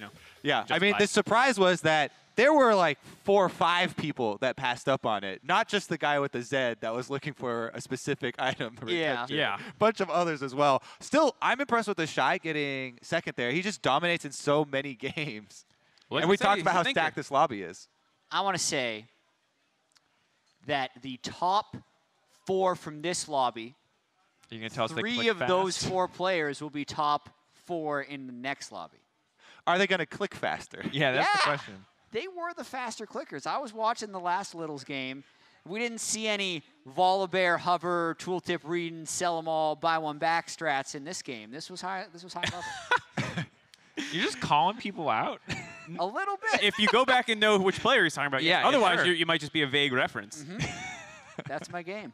Yeah, I mean, the surprise was that there were like 4 or 5 people that passed up on it. Not just the guy with the Zed that was looking for a specific item. Yeah. Bunch of others as well. Still, I'm impressed with the Shy getting second there. He just dominates in so many games. Well, and we talked about how stacked this lobby is. I want to say that the top 4 from this lobby, You're gonna tell us they 3 click of those fast? 4 players will be top 4 in the next lobby. Are they going to click faster? Yeah, that's the question. They were the faster clickers. I was watching the last Littles game. We didn't see any Volibear, Hover, Tooltip, Read, and Sell 'em all, buy one back strats in this game. This was high level. You're just calling people out? A little bit. If you go back and know which player he's talking about, Yeah, otherwise sure. you might just be a vague reference. That's my game.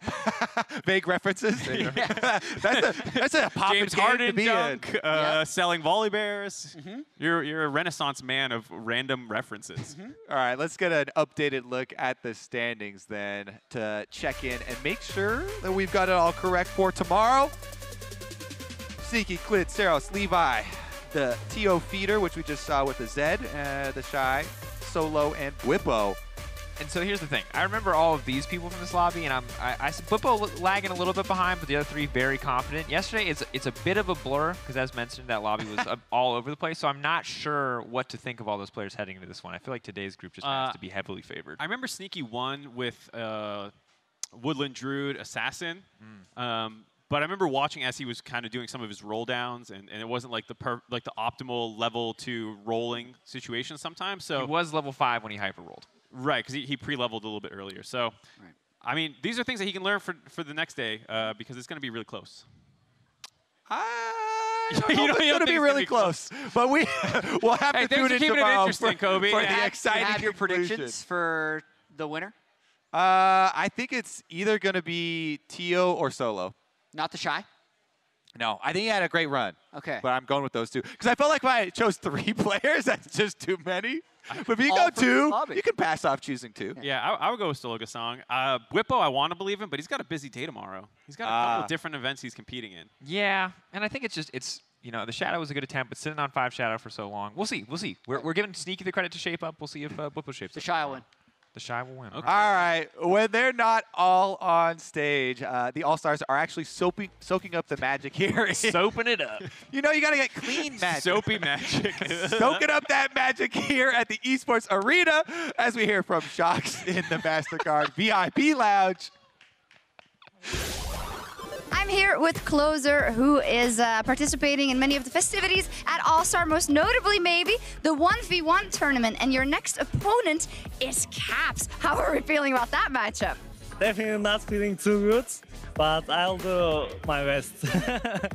Vague references? That's a poppin' James game to Harden be dunk, in. selling Volibears. You're a renaissance man of random references. All right, let's get an updated look at the standings then to check in and make sure that we've got it all correct for tomorrow. Sneaky, Clit, Saros, Levi, the Tio feeder, which we just saw with the Zed, the Shy, Solo, and Whippo. And so here's the thing. I remember all of these people from this lobby, and I Whippo lagging a little bit behind, but the other 3 very confident. Yesterday, it's a bit of a blur, because as mentioned, that lobby was all over the place, so I'm not sure what to think of all those players heading into this one. I feel like today's group just has to be heavily favored. I remember Sneaky won with Woodland Druid Assassin. But I remember watching as he was kind of doing some of his roll downs, and it wasn't like the optimal level 2 rolling situation sometimes. So he was level 5 when he hyper rolled. Right, because he pre-leveled a little bit earlier. So, I mean, these are things that he can learn for the next day because it's going to be really close. It's going to be really close, but we'll have to tune in tomorrow for the exciting have your conclusion. predictions for the winner? I think it's either going to be Tio or Solo. Not the Shy? No, I think he had a great run. Okay. But I'm going with those 2. Because I felt like if I chose 3 players, that's just too many. But if you go 2, you can pass off choosing 2. Yeah, I would go with Solo Gasong. Whippo, I want to believe him, but he's got a busy day tomorrow. He's got a couple of different events he's competing in. Yeah, and I think it's the Shadow was a good attempt, but sitting on 5 Shadow for so long. We'll see. We're giving Sneaky the credit to shape up. We'll see if Whippo shapes up. The Shy will win. The Shy will win. Okay. All right. When they're not all on stage, the All-Stars are actually soaking up the magic here. Soaping it up. You got to get clean magic. Soapy magic. Soaking up that magic here at the Esports Arena as we hear from Shocks in the MasterCard VIP Lounge. I'm here with Closer, who is participating in many of the festivities at All-Star, most notably maybe the 1v1 tournament. And your next opponent is Caps. How are we feeling about that matchup? Definitely not feeling too good, but I'll do my best.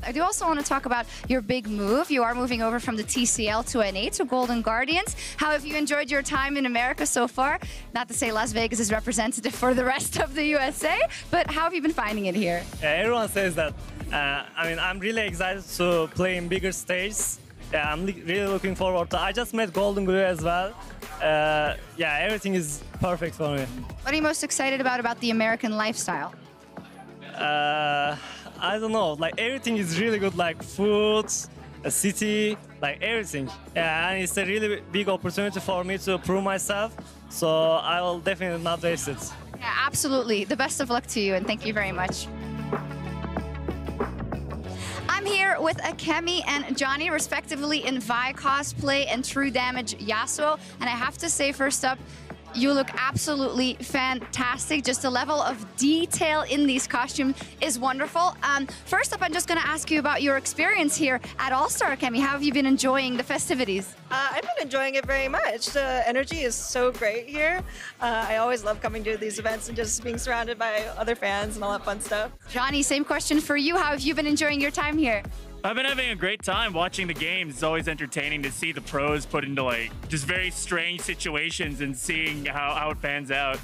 I do also want to talk about your big move. You are moving over from the TCL to NA to Golden Guardians. How have you enjoyed your time in America so far? Not to say Las Vegas is representative for the rest of the USA, but how have you been finding it here? Everyone says that. I'm really excited to play in bigger stages. Yeah, I'm really looking forward to. I just met Golden Glue as well. Everything is perfect for me. What are you most excited about the American lifestyle? I don't know. Like everything is really good. Like food, a city, like everything. Yeah, and it's a really big opportunity for me to prove myself. So I will definitely not waste it. Yeah, absolutely. The best of luck to you, and thank you very much. I'm here with Akemi and Johnny, respectively, in Vi cosplay and True Damage Yasuo. And I have to say, first up, you look absolutely fantastic. Just the level of detail in these costumes is wonderful. First up, I'm just going to ask you about your experience here at All-Star, Akemi. How have you been enjoying the festivities? I've been enjoying it very much. The energy is so great here. I always love coming to these events and just being surrounded by other fans and all that fun stuff. Johnny, same question for you. How have you been enjoying your time here? I've been having a great time watching the games. It's always entertaining to see the pros put into like just very strange situations and seeing how it pans out.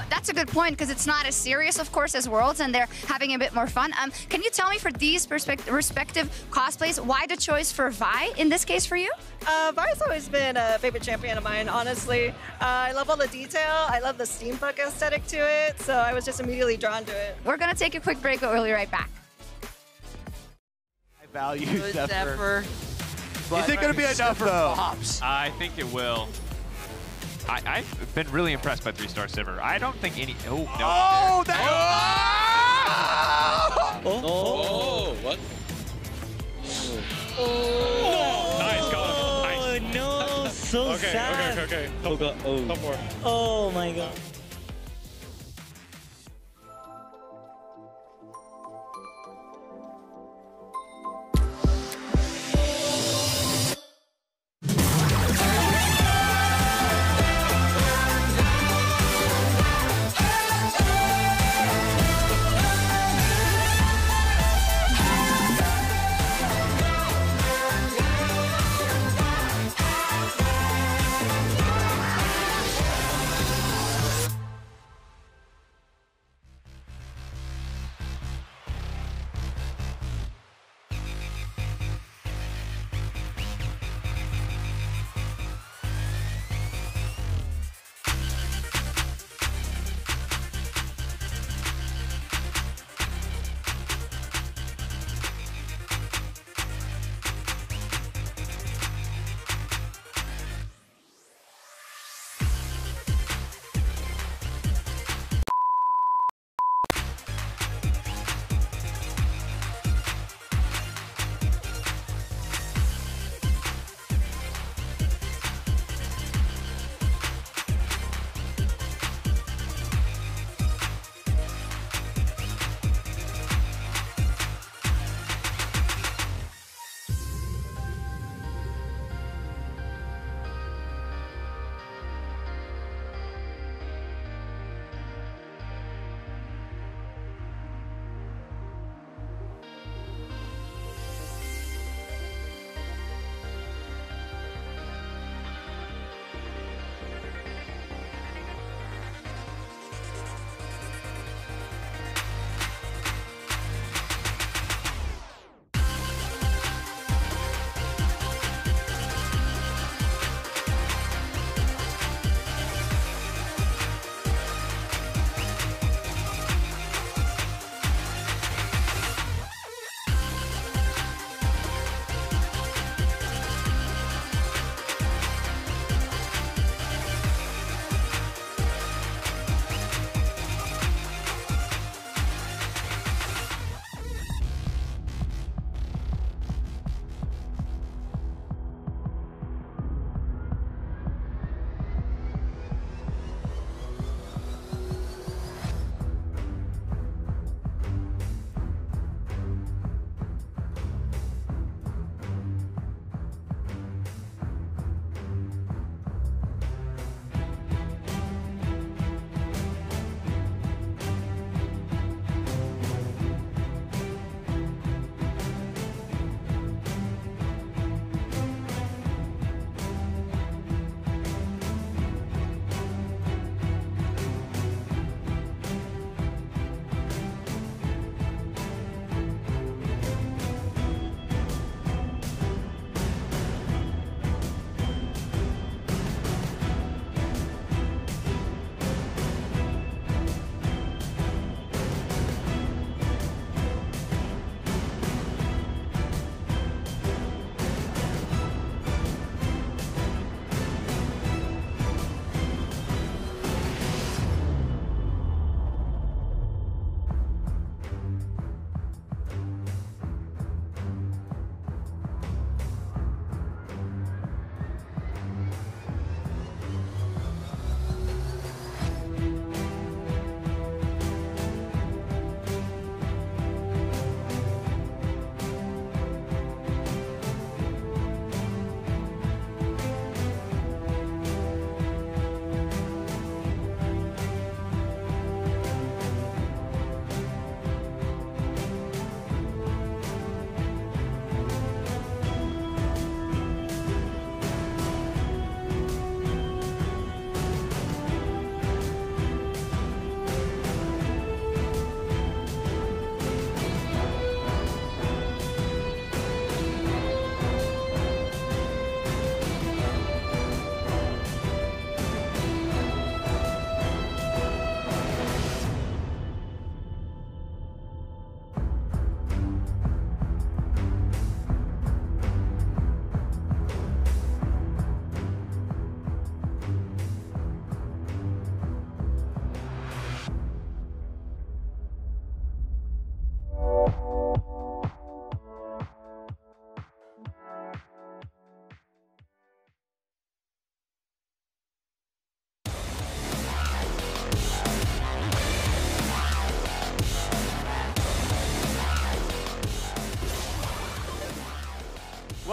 That's a good point, because it's not as serious, of course, as Worlds, and they're having a bit more fun. Can you tell me, for these respective cosplays, why the choice for Vi in this case for you? Vi's always been a favorite champion of mine, honestly. I love all the detail. I love the steampunk aesthetic to it, so I was just immediately drawn to it. We're going to take a quick break, but we'll be right back. I value Good Zephyr. Is it going to be enough, though? I think it will. I've been really impressed by 3-star Sivir. I don't think any... Oh, no. Oh, that... Oh, what? Oh. Nice, got him. Nice. No, so sad. Okay. Top four. Oh my god.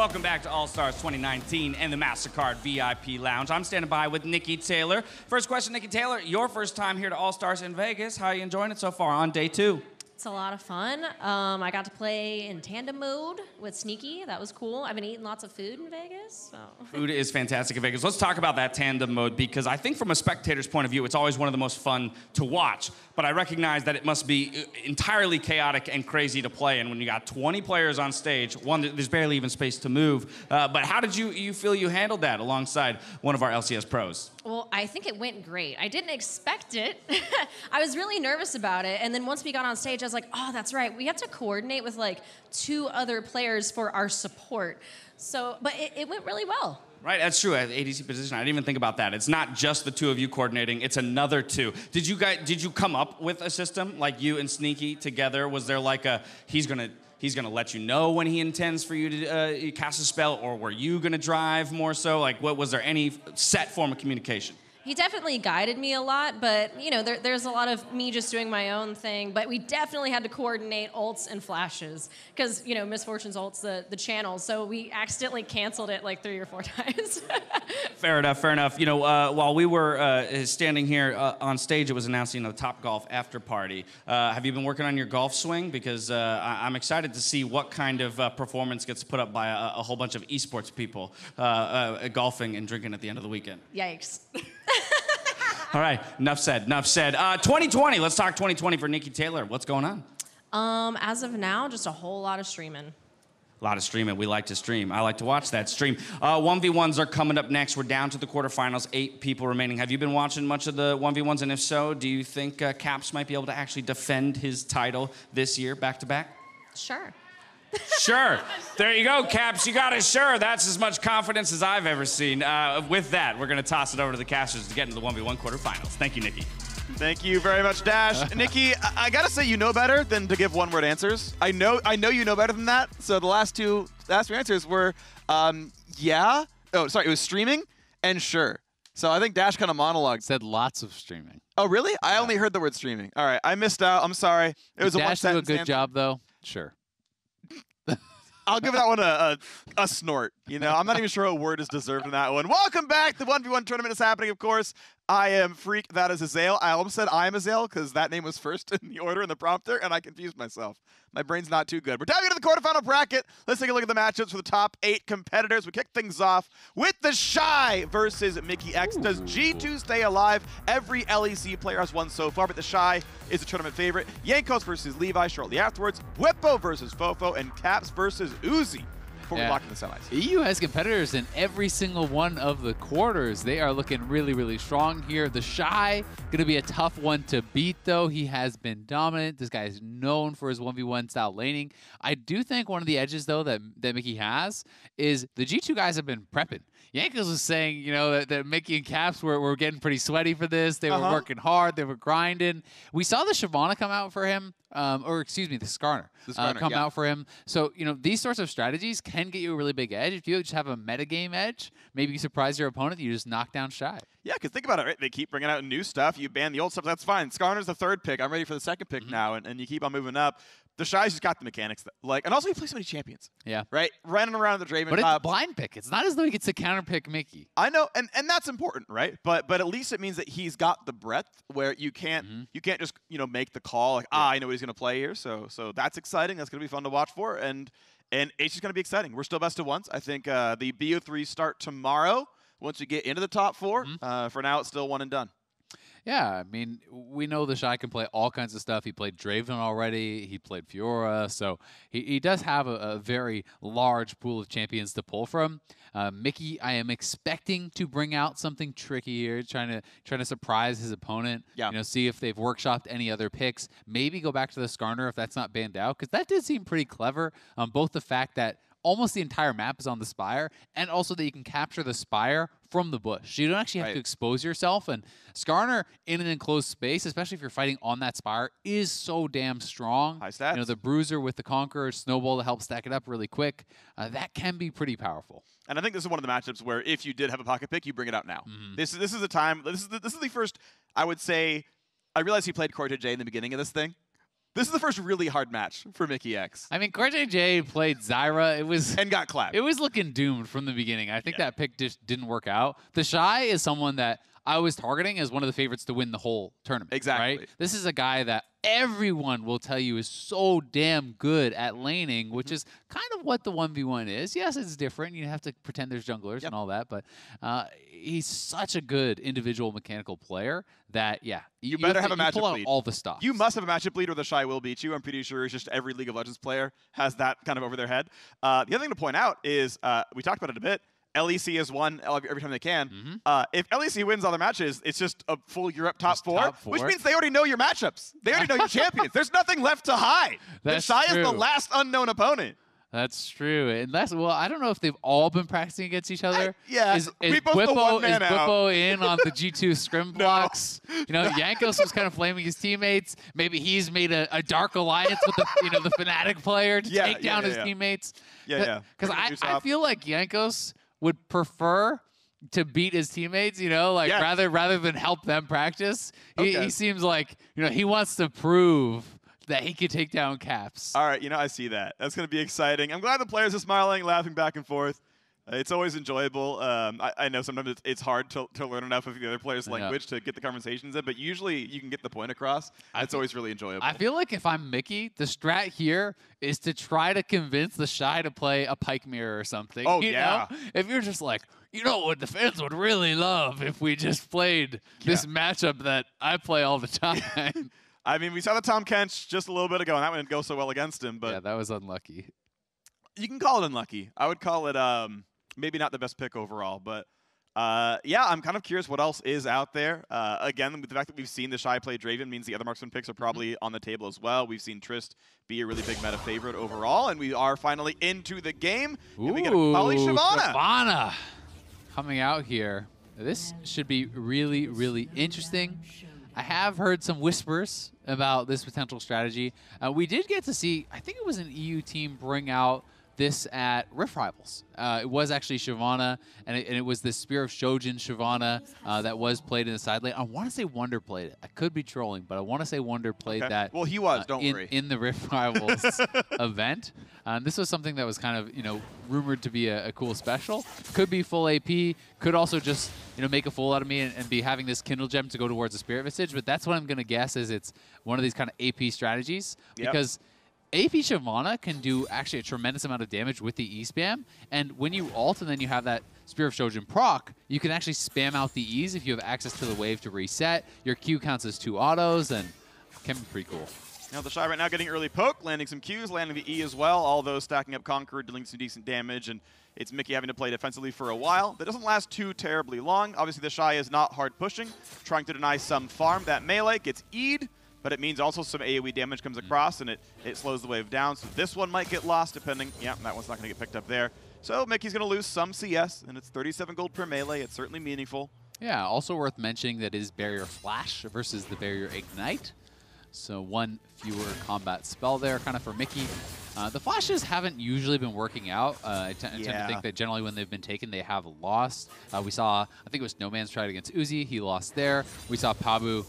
Welcome back to All-Stars 2019 and the MasterCard VIP Lounge. I'm standing by with Nikki Taylor. First question, Nikki Taylor, your first time here to All-Stars in Vegas. How are you enjoying it so far on day 2? It's a lot of fun. I got to play in tandem mode with Sneaky. That was cool. I've been eating lots of food in Vegas. So. Food is fantastic in Vegas. Let's talk about that tandem mode because I think from a spectator's point of view, it's always one of the most fun to watch. But I recognize that it must be entirely chaotic and crazy to play. And when you got 20 players on stage, there's barely even space to move. But how did you feel you handled that alongside one of our LCS pros? Well, I think it went great. I didn't expect it. I was really nervous about it. And then once we got on stage, I was like, oh, that's right. We have to coordinate with like 2 other players for our support. So, but it went really well. Right, that's true. At ADC position, I didn't even think about that. It's not just the 2 of you coordinating; it's another 2. Did you come up with a system like you and Sneaky together? Was there like a he's gonna let you know when he intends for you to cast a spell, or were you gonna drive more so? Like, what was there any set form of communication? He definitely guided me a lot, but you know, there's a lot of me just doing my own thing. But we definitely had to coordinate ults and flashes because you know, Misfortune's ult's the channel, so we accidentally canceled it like 3 or 4 times. Fair enough, fair enough. You know, while we were standing here on stage, it was announcing the Top Golf after party. Have you been working on your golf swing? Because I'm excited to see what kind of performance gets put up by a whole bunch of esports people golfing and drinking at the end of the weekend. Yikes. All right, enough said, enough said. 2020, let's talk 2020 for Nikki Taylor. What's going on? As of now, just a whole lot of streaming. A lot of streaming. We like to stream. I like to watch that stream. 1v1s are coming up next. We're down to the quarterfinals, 8 people remaining. Have you been watching much of the 1v1s? And if so, do you think Caps might be able to actually defend his title this year, back-to-back? Sure. Sure. There you go, Caps. You got it. Sure. That's as much confidence as I've ever seen. With that, we're going to toss it over to the casters to get into the 1v1 quarterfinals. Thank you, Nikki. Thank you very much, Dash. Nikki, I gotta say you know better than to give one-word answers. I know you know better than that. So the last 2 answers were, yeah. Oh, sorry, it was streaming and sure. So I think Dash kind of monologued. Said lots of streaming. Oh, really? I only heard the word streaming. All right, I missed out. I'm sorry. It was a one-sentence Dash do a good answer. job though. Sure. I'll give that one a snort. You know, I'm not even sure a word is deserved in that one. Welcome back. The 1v1 tournament is happening, of course. I am Freak. That is Azael. I almost said I am Azael because that name was first in the order in the prompter, and I confused myself. My brain's not too good. We're diving into the quarterfinal bracket. Let's take a look at the matchups for the top 8 competitors. We kick things off with the Shy versus Mickey X. Does G2 stay alive? Every LEC player has won so far, but the Shy is a tournament favorite. Yankos versus Levi shortly afterwards. Whippo versus Fofo, and Caps versus Uzi. Before we lock in the semis. EU has competitors in every single one of the quarters. They are looking really, really strong here. The Shy, going to be a tough one to beat, though. He has been dominant. This guy is known for his 1v1 style laning. I do think one of the edges, though, that Mickey has is the G2 guys have been prepping. Yankos was saying, you know, that Mickey and Caps were getting pretty sweaty for this. They were working hard. They were grinding. We saw the Shyvana come out for him, or excuse me, the Skarner come out for him. So, you know, these sorts of strategies can get you a really big edge. If you just have a metagame edge, maybe you surprise your opponent, you just knock down Shy. Yeah, because think about it, right? They keep bringing out new stuff. You ban the old stuff, that's fine. Skarner's the 3rd pick. I'm ready for the 2nd pick now, and you keep on moving up. The Shy's just got the mechanics. And also he plays so many champions. Yeah. Right? Running around the Draven But top. it's blind pick. It's not as though he gets to counter pick Mickey. I know, and that's important, right? But at least it means that he's got the breadth where you can't just, you know, make the call like, I know what he's going to play here. So that's exciting. That's going to be fun to watch for. And it's just going to be exciting. We're still best of ones. I think the BO3 start tomorrow once we get into the top 4. For now, it's still one and done. Yeah, I mean, we know the Shy can play all kinds of stuff. He played Draven already. He played Fiora. So he does have a very large pool of champions to pull from. Mickey, I am expecting to bring out something tricky here, trying to surprise his opponent. Yeah. You know, see if they've workshopped any other picks. Maybe go back to the Skarner if that's not banned out, because that did seem pretty clever. Both the fact that almost the entire map is on the Spire, and also that you can capture the Spire from the bush. You don't actually have to expose yourself, and Skarner in an enclosed space, especially if you're fighting on that Spire, is so damn strong. High stats. You know, the Bruiser with the Conqueror, Snowball to help stack it up really quick. That can be pretty powerful. And I think this is one of the matchups where if you did have a pocket pick, you bring it out now. This is the time. This is the first, I would say, I realized he played Cortege in the beginning of this thing. This is the first really hard match for Mickey X. I mean, CoreJJ played Zyra. It was and got clapped. It was looking doomed from the beginning. I think that pick just didn't work out. The Shy is someone that I was targeting as one of the favorites to win the whole tournament. Exactly. Right? This is a guy that everyone will tell you is so damn good at laning, which is kind of what the 1v1 is. Yes, it's different. You have to pretend there's junglers and all that, but he's such a good individual mechanical player that, you better have a matchup pull out lead. all the stuff. You must have a matchup lead or the Shy will beat you. I'm pretty sure it's just every League of Legends player has that kind of over their head. The other thing to point out is, we talked about it a bit, LEC has won every time they can. If LEC wins all their matches, it's just a full Europe top four, which means they already know your matchups. They already know your champions. There's nothing left to hide. That's the Shy true. is the last unknown opponent. That's true. Unless, well, I don't know if they've all been practicing against each other. Is we both the one man out. Bwippo in on the G2 scrim blocks? You know, Jankos was kind of flaming his teammates. Maybe he's made a dark alliance with the the Fnatic player to take down his teammates. Because I feel like Jankos would prefer to beat his teammates, rather than help them practice. He seems like, he wants to prove that he could take down Caps. All right, I see that. That's going to be exciting. I'm glad the players are smiling, laughing back and forth. It's always enjoyable. I know sometimes it's hard to learn enough of the other players' language to get the conversations in, but usually you can get the point across. It's always really enjoyable. I feel like if I'm Mickey, the strat here is to try to convince the Shy to play a Pike Mirror or something. Oh, you know? If you're just like, what the fans would really love if we just played this matchup that I play all the time. I mean, we saw the Tom Kench just a little bit ago, and that one didn't go so well against him. But yeah, that was unlucky. You can call it unlucky. I would call it maybe not the best pick overall. But, I'm kind of curious what else is out there. Again, with the fact that we've seen the Shy play Draven means the other marksman picks are probably on the table as well. We've seen Trist be a really big meta favorite overall, and we are finally into the game. And we get a Poly Shyvana. Shyvana coming out here. This should be really, really interesting. I have heard some whispers about this potential strategy. We did get to see, I think it was an EU team bring out this at Rift Rivals. It was actually Shyvana, and it was the Spear of Shojin Shyvana that was played in the side lane. I want to say Wonder played it. I could be trolling, but I want to say Wonder played that. Well, he was, don't worry. In the Rift Rivals event. This was something that was kind of, rumored to be a cool special. Could be full AP, could also just, make a fool out of me and be having this Kindle Gem to go towards the Spirit Visage, but that's what I'm going to guess is it's one of these kind of AP strategies, because AP Shyvana can do actually a tremendous amount of damage with the E-spam, and when you ult and then you have that Spear of Shojin proc, you can actually spam out the E's if you have access to the wave to reset. Your Q counts as 2 autos, and can be pretty cool. Now the Shy right now getting early poke, landing some Qs, landing the E as well, all those stacking up Conqueror, dealing some decent damage, and it's Mickey having to play defensively for a while. That doesn't last too terribly long. Obviously the Shy is not hard pushing, trying to deny some farm. That melee gets E'd, but it means also some AoE damage comes across, and it slows the wave down. So this one might get lost depending. Yeah, that one's not going to get picked up there. So Mickey's going to lose some CS, and it's 37 gold per melee. It's certainly meaningful. Yeah, also worth mentioning that is Barrier Flash versus the Barrier Ignite. So one fewer combat spell there kind of for Mickey. The flashes haven't usually been working out. I tend to think that generally when they've been taken, they have lost. We saw, I think it was Snowman's tried against Uzi. He lost there. We saw Pabu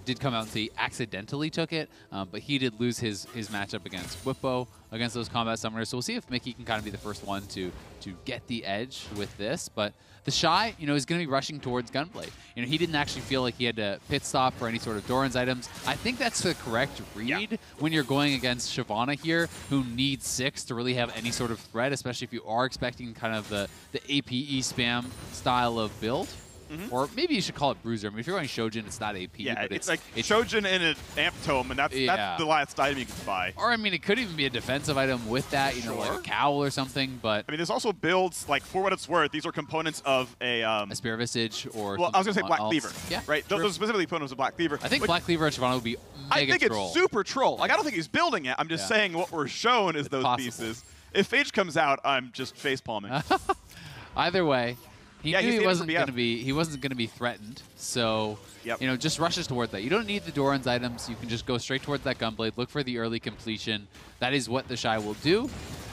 did come out and say he accidentally took it, but he did lose his matchup against Bwippo, against those combat summoners. So we'll see if Mickey can kind of be the first one to get the edge with this. But the Shy, is going to be rushing towards Gunblade. He didn't actually feel like he had to pit stop for any sort of Doran's items. I think that's the correct read when you're going against Shyvana here, who needs 6 to really have any sort of threat, especially if you are expecting kind of the APE spam style of build. Or maybe you should call it Bruiser. I mean, if you're going Shojin, it's not AP. Yeah, but it's like Shojin in an Amp Tome, and that's the last item you can buy. Or, I mean, it could even be a defensive item with that, like a cowl or something, but... I mean, there's also builds, like, for what it's worth, these are components of a Spear Visage or... Well, I was going to say Black else. Cleaver. Yeah, right? Those are specifically components of Black Cleaver. I think Black Cleaver and Shyvana would be mega troll. It's super troll. Like, I don't think he's building it. I'm just saying what we're shown is those pieces. If Phage comes out, I'm just face-palming. Either way... He knew he wasn't going to be threatened, so just rushes towards that. You don't need the Doran's items. You can just go straight towards that Gunblade, look for the early completion. That is what the Shy will do.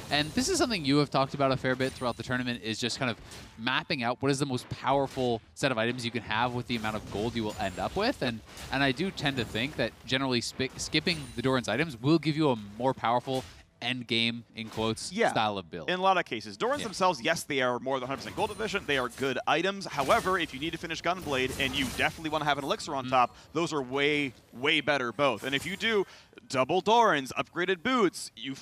And this is something you have talked about a fair bit throughout the tournament, is just kind of mapping out what is the most powerful set of items you can have with the amount of gold you will end up with. And I do tend to think that generally skipping the Doran's items will give you a more powerful end game, in quotes, style of build. In a lot of cases. Dorans themselves, yes, they are more than 100% gold efficient. They are good items. However, if you need to finish Gunblade and you definitely want to have an Elixir on top, those are way, way better both. And if you do double Dorans, upgraded boots, you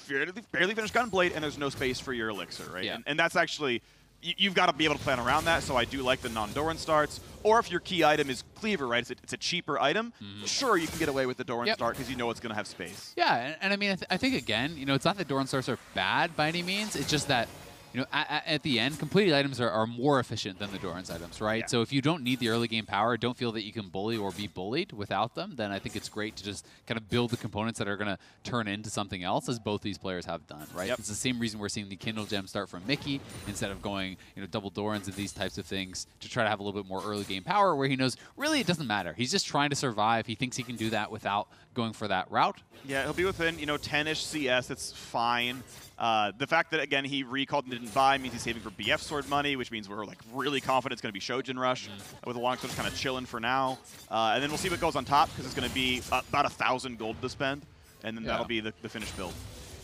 barely finish Gunblade and there's no space for your Elixir, right? Yeah. And that's actually... You've got to be able to plan around that, so I do like the non-Doran starts. Or if your key item is Cleaver, right, it's a cheaper item, sure, you can get away with the Doran start because you know it's going to have space. Yeah, and I mean, I think, again, you know, it's not that Doran starts are bad by any means. It's just that, you know, at the end, completed items are more efficient than the Doran's items, right? Yeah. So if you don't need the early game power, don't feel that you can bully or be bullied without them, then I think it's great to just kind of build the components that are going to turn into something else, as both these players have done, right? It's the same reason we're seeing the Kindle Gem start from Mickey instead of going, you know, double Dorans and these types of things to try to have a little bit more early game power, where he knows really it doesn't matter. He's just trying to survive. He thinks he can do that without going for that route. Yeah, he'll be within, you know, 10-ish CS. It's fine. The fact that, again, he recalled and didn't buy means he's saving for BF sword money, which means we're like really confident it's going to be Shojin Rush with the longsword kind of chilling for now. And then we'll see what goes on top, because it's going to be about 1,000 gold to spend, and then that'll be the finished build.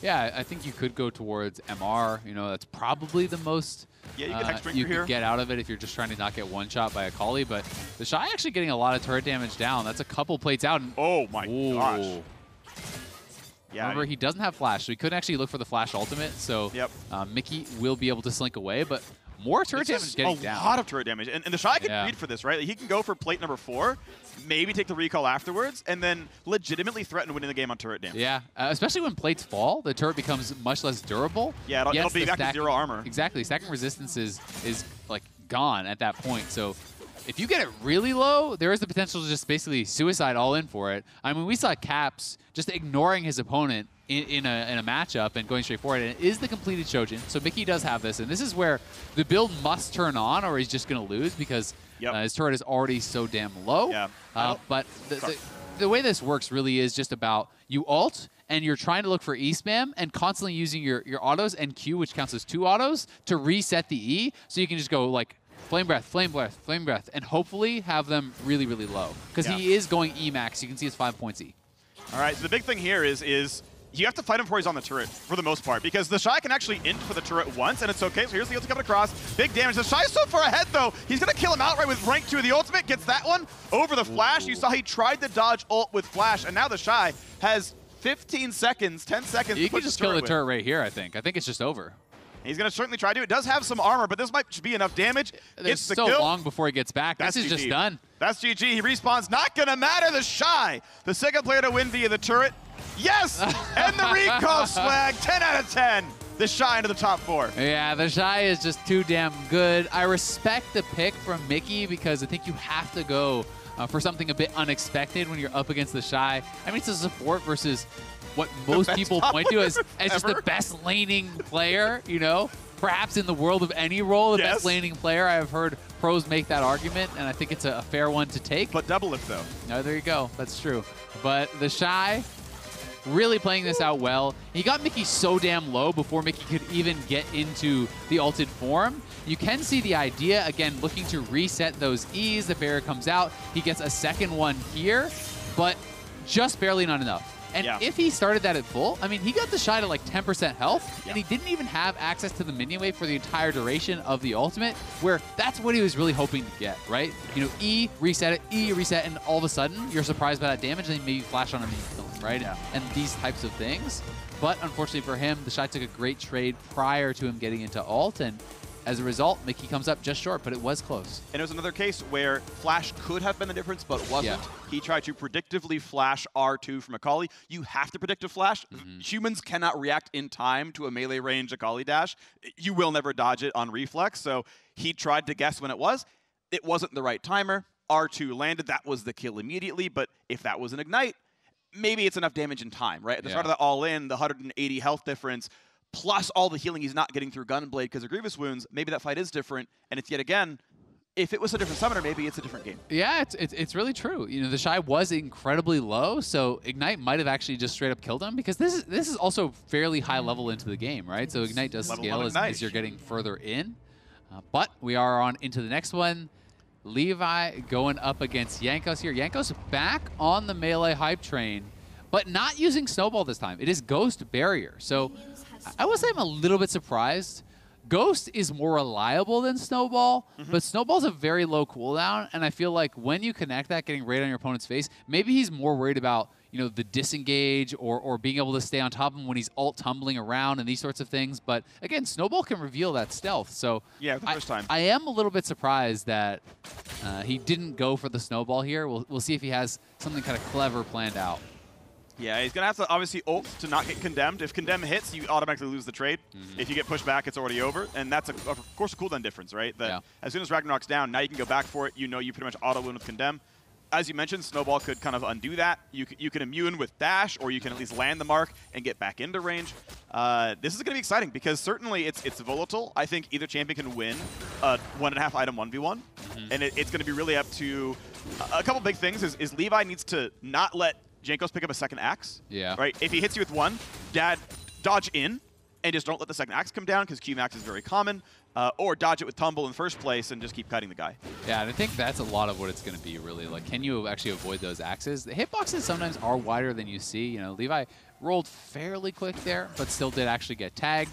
Yeah, I think you could go towards MR. You know, that's probably the most you could you could get out of it if you're just trying to not get one shot by a Akali. But the Shy actually getting a lot of turret damage down. That's a couple plates out. And oh my gosh. Yeah, remember, he doesn't have Flash, so he couldn't actually look for the Flash ultimate. So Mickey will be able to slink away, but more turret damage getting down. A lot of turret damage. And the Shy can read for this, right? He can go for plate number 4, maybe take the recall afterwards, and then legitimately threaten winning the game on turret damage. Yeah, especially when plates fall, the turret becomes much less durable. Yeah, it'll be back to 0 armor. Exactly. Stacking resistance is like gone at that point. So if you get it really low, there is the potential to just basically suicide all in for it. I mean, we saw Caps just ignoring his opponent in a matchup and going straight for it, and it is the completed Shojin. So Mickey does have this, and this is where the build must turn on or he's just going to lose, because his turret is already so damn low. Yeah. But the way this works really is just about you ult, and you're trying to look for E spam and constantly using your autos and Q, which counts as 2 autos, to reset the E, so you can just go like Flame Breath, Flame Breath, Flame Breath, and hopefully have them really, really low. Because he is going E max. You can see it's 5 points E. All right, so the big thing here is you have to fight him before he's on the turret, for the most part, because the Shy can actually int for the turret once, and it's okay. So here's the ulti coming across. Big damage. The Shy is so far ahead, though. He's going to kill him outright with rank 2 of the ultimate. Gets that one over the Flash. You saw he tried to dodge ult with Flash, and now the Shy has 15 seconds, 10 seconds You to can just kill the turret right here, I think. I think it's just over. He's going to certainly try to. It does have some armor, but this might just be enough damage. There's so long before he gets back. This is just done. That's GG. He respawns. Not going to matter. The Shy, the second player to win via the turret. Yes! And the recall swag. 10 out of 10. The Shy into the top 4. Yeah, the Shy is just too damn good. I respect the pick from Mickey, because I think you have to go for something a bit unexpected when you're up against the Shy. I mean, it's a support versus what most people point to as just the best laning player, you know? Perhaps in the world of any role, the best laning player. I have heard pros make that argument, and I think it's a fair one to take. But double it, though. No, there you go. That's true. But the Shy really playing this out well. He got Mickey so damn low before Mickey could even get into the ulted form. You can see the idea, again, looking to reset those E's. The barrier comes out. He gets a second one here, but just barely not enough. And if he started that at full, I mean, he got the Shy to like 10% health, and he didn't even have access to the minion wave for the entire duration of the ultimate, where that's what he was really hoping to get, right? You know, E, reset it, E, reset, and all of a sudden, you're surprised by that damage, and then maybe flash on him and you kill him, right? And these types of things. But unfortunately for him, the Shy took a great trade prior to him getting into ult, and as a result, Mickey comes up just short, but it was close. And it was another case where Flash could have been the difference, but wasn't. He tried to predictively flash R2 from Akali. You have to predictive flash. Humans cannot react in time to a melee range Akali dash. You will never dodge it on reflex, so he tried to guess when it was. It wasn't the right timer. R2 landed. That was the kill immediately, but if that was an ignite, maybe it's enough damage in time, right? At the start of the all-in, the 180 health difference, plus all the healing he's not getting through Gunblade because of Grievous wounds, maybe that fight is different, and it's yet again if it was a different summoner, maybe it's a different game. Yeah, it's really true. You know, the Shy was incredibly low, so Ignite might have actually just straight up killed him because this is also fairly high level into the game, right? So Ignite does scale as you're getting further in. But we are on into the next one. Levi going up against Jankos here. Jankos back on the melee hype train, but not using Snowball this time. It is Ghost Barrier. So I will say I'm a little bit surprised. Ghost is more reliable than Snowball, but Snowball's a very low cooldown, and I feel like when you connect that, getting right on your opponent's face, maybe he's more worried about, you know, the disengage or being able to stay on top of him when he's alt tumbling around and these sorts of things. But again, Snowball can reveal that stealth. So yeah, the first time. I am a little bit surprised that he didn't go for the Snowball here. We'll see if he has something kind of clever planned out. Yeah, he's going to have to obviously ult to not get condemned. If condemn hits, you automatically lose the trade. If you get pushed back, it's already over. And that's, of course, a cooldown difference, right? That as soon as Ragnarok's down, now you can go back for it. You know you pretty much auto-win with condemn. As you mentioned, Snowball could kind of undo that. You can immune with dash, or you can at least land the mark and get back into range. This is going to be exciting because certainly it's volatile. I think either champion can win a 1.5 item 1v1. And it's going to be really up to a couple big things. Is Levi needs to not let Jankos pick up a second axe. Yeah. Right? If he hits you with one, dodge in and just don't let the second axe come down because Q-Max is very common. Or dodge it with tumble in first place and just keep cutting the guy. Yeah, and I think that's a lot of what it's going to be, really. Like, can you actually avoid those axes? The hitboxes sometimes are wider than you see. You know, Levi rolled fairly quick there, but still did actually get tagged.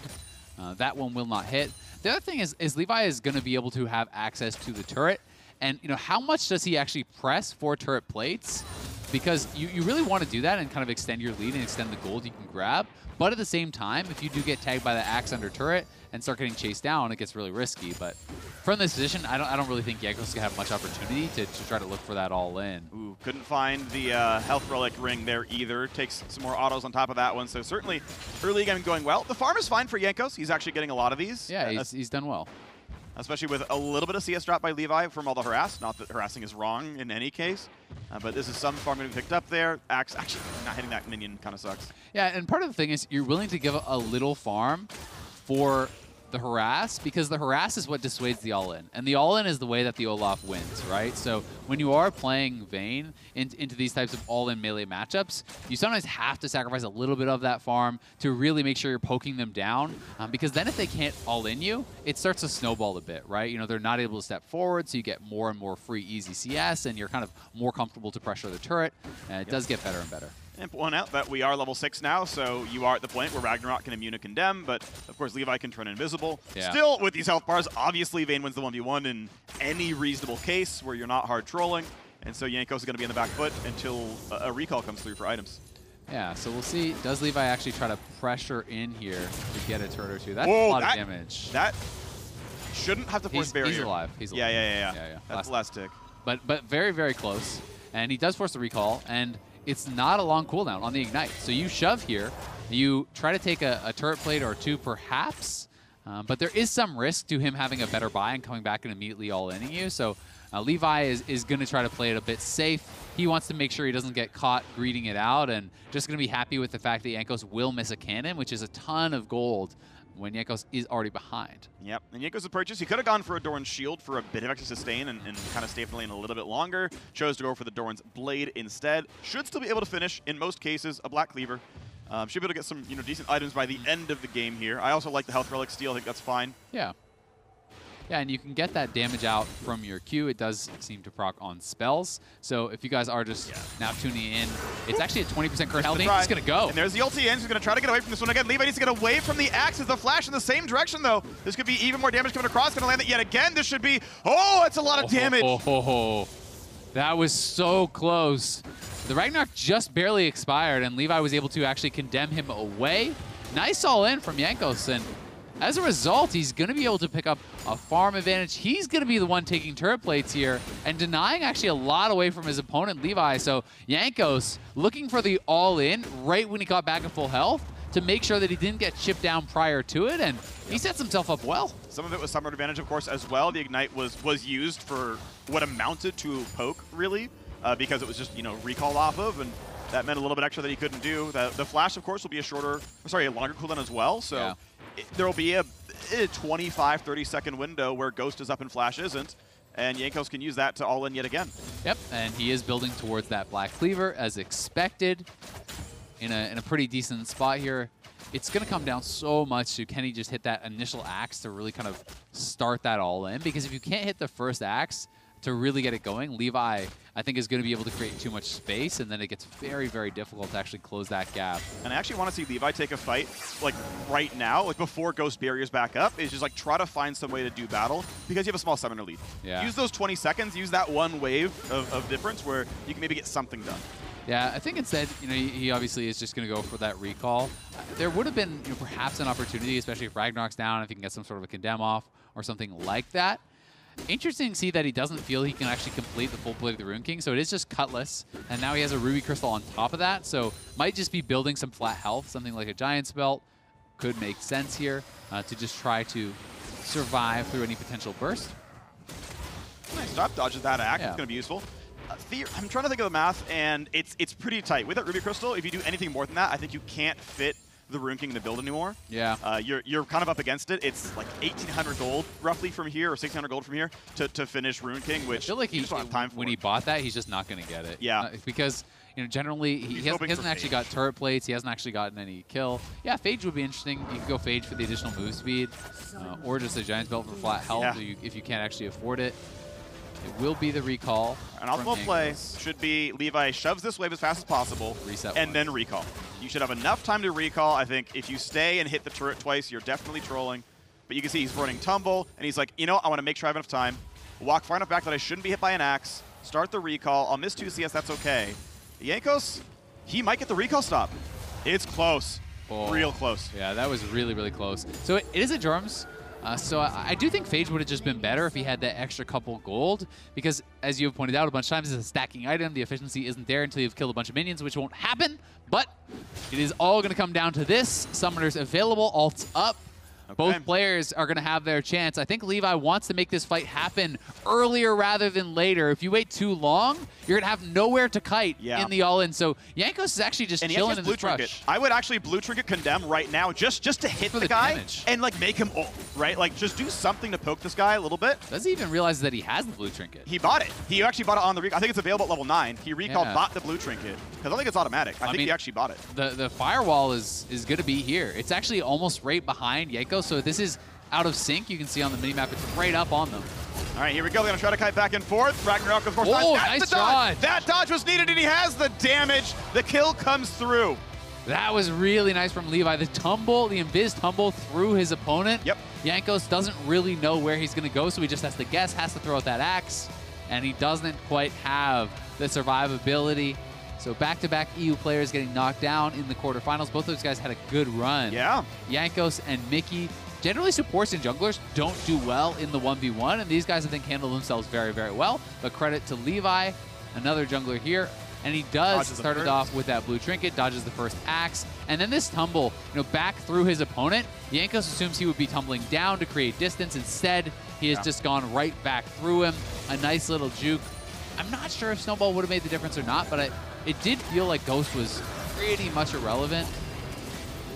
That one will not hit. The other thing is Levi is going to be able to have access to the turret. And, you know, how much does he actually press for turret plates? Because you really want to do that and kind of extend your lead and extend the gold you can grab. But at the same time, if you do get tagged by the axe under turret and start getting chased down, it gets really risky. But from this position, I don't really think Jankos is going to have much opportunity to try to look for that all in. Ooh, couldn't find the health relic ring there either. Takes some more autos on top of that one. So certainly early game going well. The farm is fine for Jankos. He's actually getting a lot of these. Yeah, he's done well. Especially with a little bit of CS drop by Levi from all the harass. Not that harassing is wrong in any case, but this is some farm getting picked up there. Axe actually not hitting that minion kind of sucks. Yeah, and part of the thing is you're willing to give a little farm for the harass because the harass is what dissuades the all-in. And the all-in is the way that the Olaf wins, right? So when you are playing Vayne into these types of all-in melee matchups, you sometimes have to sacrifice a little bit of that farm to really make sure you're poking them down. Because then if they can't all-in you, it starts to snowball a bit, right? You know, they're not able to step forward, so you get more and more free easy CS, and you're kind of more comfortable to pressure the turret. And it does get better and better. And point out that we are level 6 now, so you are at the point where Ragnarok can immune and condemn, but of course Levi can turn invisible. Yeah. Still, with these health bars, obviously Vayne wins the 1v1 in any reasonable case where you're not hard trolling, and so Jankos is going to be in the back foot until a recall comes through for items. Yeah, so we'll see. Does Levi actually try to pressure in here to get a turret or two? That's Whoa, a lot of damage. That shouldn't have to force barrier. He's alive. He's alive. Yeah. That's the last tick. But very, very close. And he does force the recall, and it's not a long cooldown on the Ignite. So you shove here, you try to take a turret plate or two perhaps, but there is some risk to him having a better buy and coming back and immediately all-inning you. So Levi is going to try to play it a bit safe. He wants to make sure he doesn't get caught greeting it out and just going to be happy with the fact that Jankos will miss a cannon, which is a ton of gold when Jankos is already behind. Yep, and Jankos' purchase, he could have gone for a Doran's Shield for a bit of extra sustain and kind of stay in the lane a little bit longer. Chose to go for the Doran's Blade instead. Should still be able to finish, in most cases, a Black Cleaver. Should be able to get some decent items by the end of the game here. I also like the Health Relic Steal. I think that's fine. Yeah. Yeah, and you can get that damage out from your Q. It does seem to proc on spells. So if you guys are just now tuning in, it's actually a 20% current health. He's going to go. And there's the ulti in. He's going to try to get away from this one again. Levi needs to get away from the axe as the flash in the same direction, though. This could be even more damage coming across. Going to land it yet again. This should be... Oh, it's a lot of damage. That was so close. The Ragnarok just barely expired, and Levi was able to actually condemn him away. Nice all-in from Jankos, and as a result, he's going to be able to pick up a farm advantage. He's going to be the one taking turret plates here and denying actually a lot away from his opponent, Levi. So Jankos looking for the all-in right when he got back at full health to make sure that he didn't get chipped down prior to it, and he sets himself up well. Some of it was summer advantage, of course, as well. The Ignite was used for what amounted to poke, really, because it was just, recall off of, and that meant a little bit extra that he couldn't do. The flash, of course, will be a longer cooldown as well, so... Yeah. There will be a 25, 30-second window where Ghost is up and Flash isn't. and Jankos can use that to all in yet again. Yep, and he is building towards that Black Cleaver as expected in a pretty decent spot here. It's going to come down so much to can he just hit that initial axe to really kind of start that all in, because if you can't hit the first axe to really get it going, Levi, I think, is going to be able to create too much space, and then it gets very, very difficult to actually close that gap. And I actually want to see Levi take a fight, like, right now, like, before Ghost Barrier's back up, is just, like, try to find some way to do battle, because you have a small summoner lead. Yeah. Use those 20 seconds, use that one wave of difference where you can maybe get something done. Yeah, I think instead, he obviously is just going to go for that recall. There would have been, perhaps an opportunity, especially if Ragnarok's down, if he can get some sort of a condemn off or something like that. Interesting to see that he doesn't feel he can actually complete the full play of the Rune King, so it is just Cutlass, and now he has a Ruby Crystal on top of that, so might just be building some flat health, something like a Giant's Belt. Could make sense here to just try to survive through any potential burst. Nice job, dodges that axe, Yeah. it's going to be useful. I'm trying to think of the math, and it's pretty tight. With that Ruby Crystal, if you do anything more than that, I think you can't fit the Rune King in the build anymore. Yeah. You're kind of up against it. It's like 1,800 gold roughly from here, or 1,600 gold from here to finish Rune King, which I feel like you just don't have time for. when he bought that, he's just not going to get it. Yeah. Because generally he hasn't actually got turret plates. He hasn't actually gotten any kill. Yeah, Phage would be interesting. You could go Phage for the additional move speed, or just a Giant's Belt for flat health if you can't actually afford it. It will be the recall. An optimal play should be Levi shoves this wave as fast as possible, and then recall. You should have enough time to recall. I think if you stay and hit the turret twice, you're definitely trolling. But you can see he's running Tumble, and he's like, I want to make sure I have enough time. Walk far enough back that I shouldn't be hit by an axe. Start the recall. I'll miss 2 CS, that's okay. Jankos, he might get the recall stop. It's close. Oh. Real close. Yeah, that was really, really close. So it is a Jorms. So I do think Phage would have just been better if he had that extra couple gold, because as you have pointed out a bunch of times, it's a stacking item. The efficiency isn't there until you've killed a bunch of minions, which won't happen. But it is all going to come down to this. Summoners available, ults up. Both players are going to have their chance. I think Levi wants to make this fight happen earlier rather than later. If you wait too long, you're going to have nowhere to kite in the all-in. So Jankos is actually just chilling in this rush. I would actually blue trinket condemn right now just to hit the guy damage. And like make him ult, right? Like just do something to poke this guy a little bit. Does he even realize that he has the blue trinket? He bought it. He actually bought it on the recall. I think it's available at level 9. He recalled, bought the blue trinket. Because I don't think it's automatic. I think he actually bought it. The firewall is going to be here. It's actually almost right behind Jankos, so this is out of sync. You can see on the minimap, it's right up on them. All right, here we go. They're going to try to kite back and forth. Ragnarok, of course. Oh, That's nice the dodge. dodge. That dodge was needed, and he has the damage. The kill comes through. That was really nice from Levi. The tumble, the invis tumble through his opponent. Yep. Jankos doesn't really know where he's going to go, so he just has to guess, has to throw out that axe, and he doesn't quite have the survivability. So back-to-back EU players getting knocked down in the quarterfinals. Both those guys had a good run. Yeah. Jankos and Mickey. Generally, supports and junglers don't do well in the 1v1, and these guys, I think, handle themselves very, very well. But credit to Levi, another jungler here, and he does start it off with that blue trinket, dodges the first axe, and then this tumble, back through his opponent. Jankos assumes he would be tumbling down to create distance. Instead, he has just gone right back through him. A nice little juke. I'm not sure if Snowball would have made the difference or not, but it did feel like Ghost was pretty much irrelevant.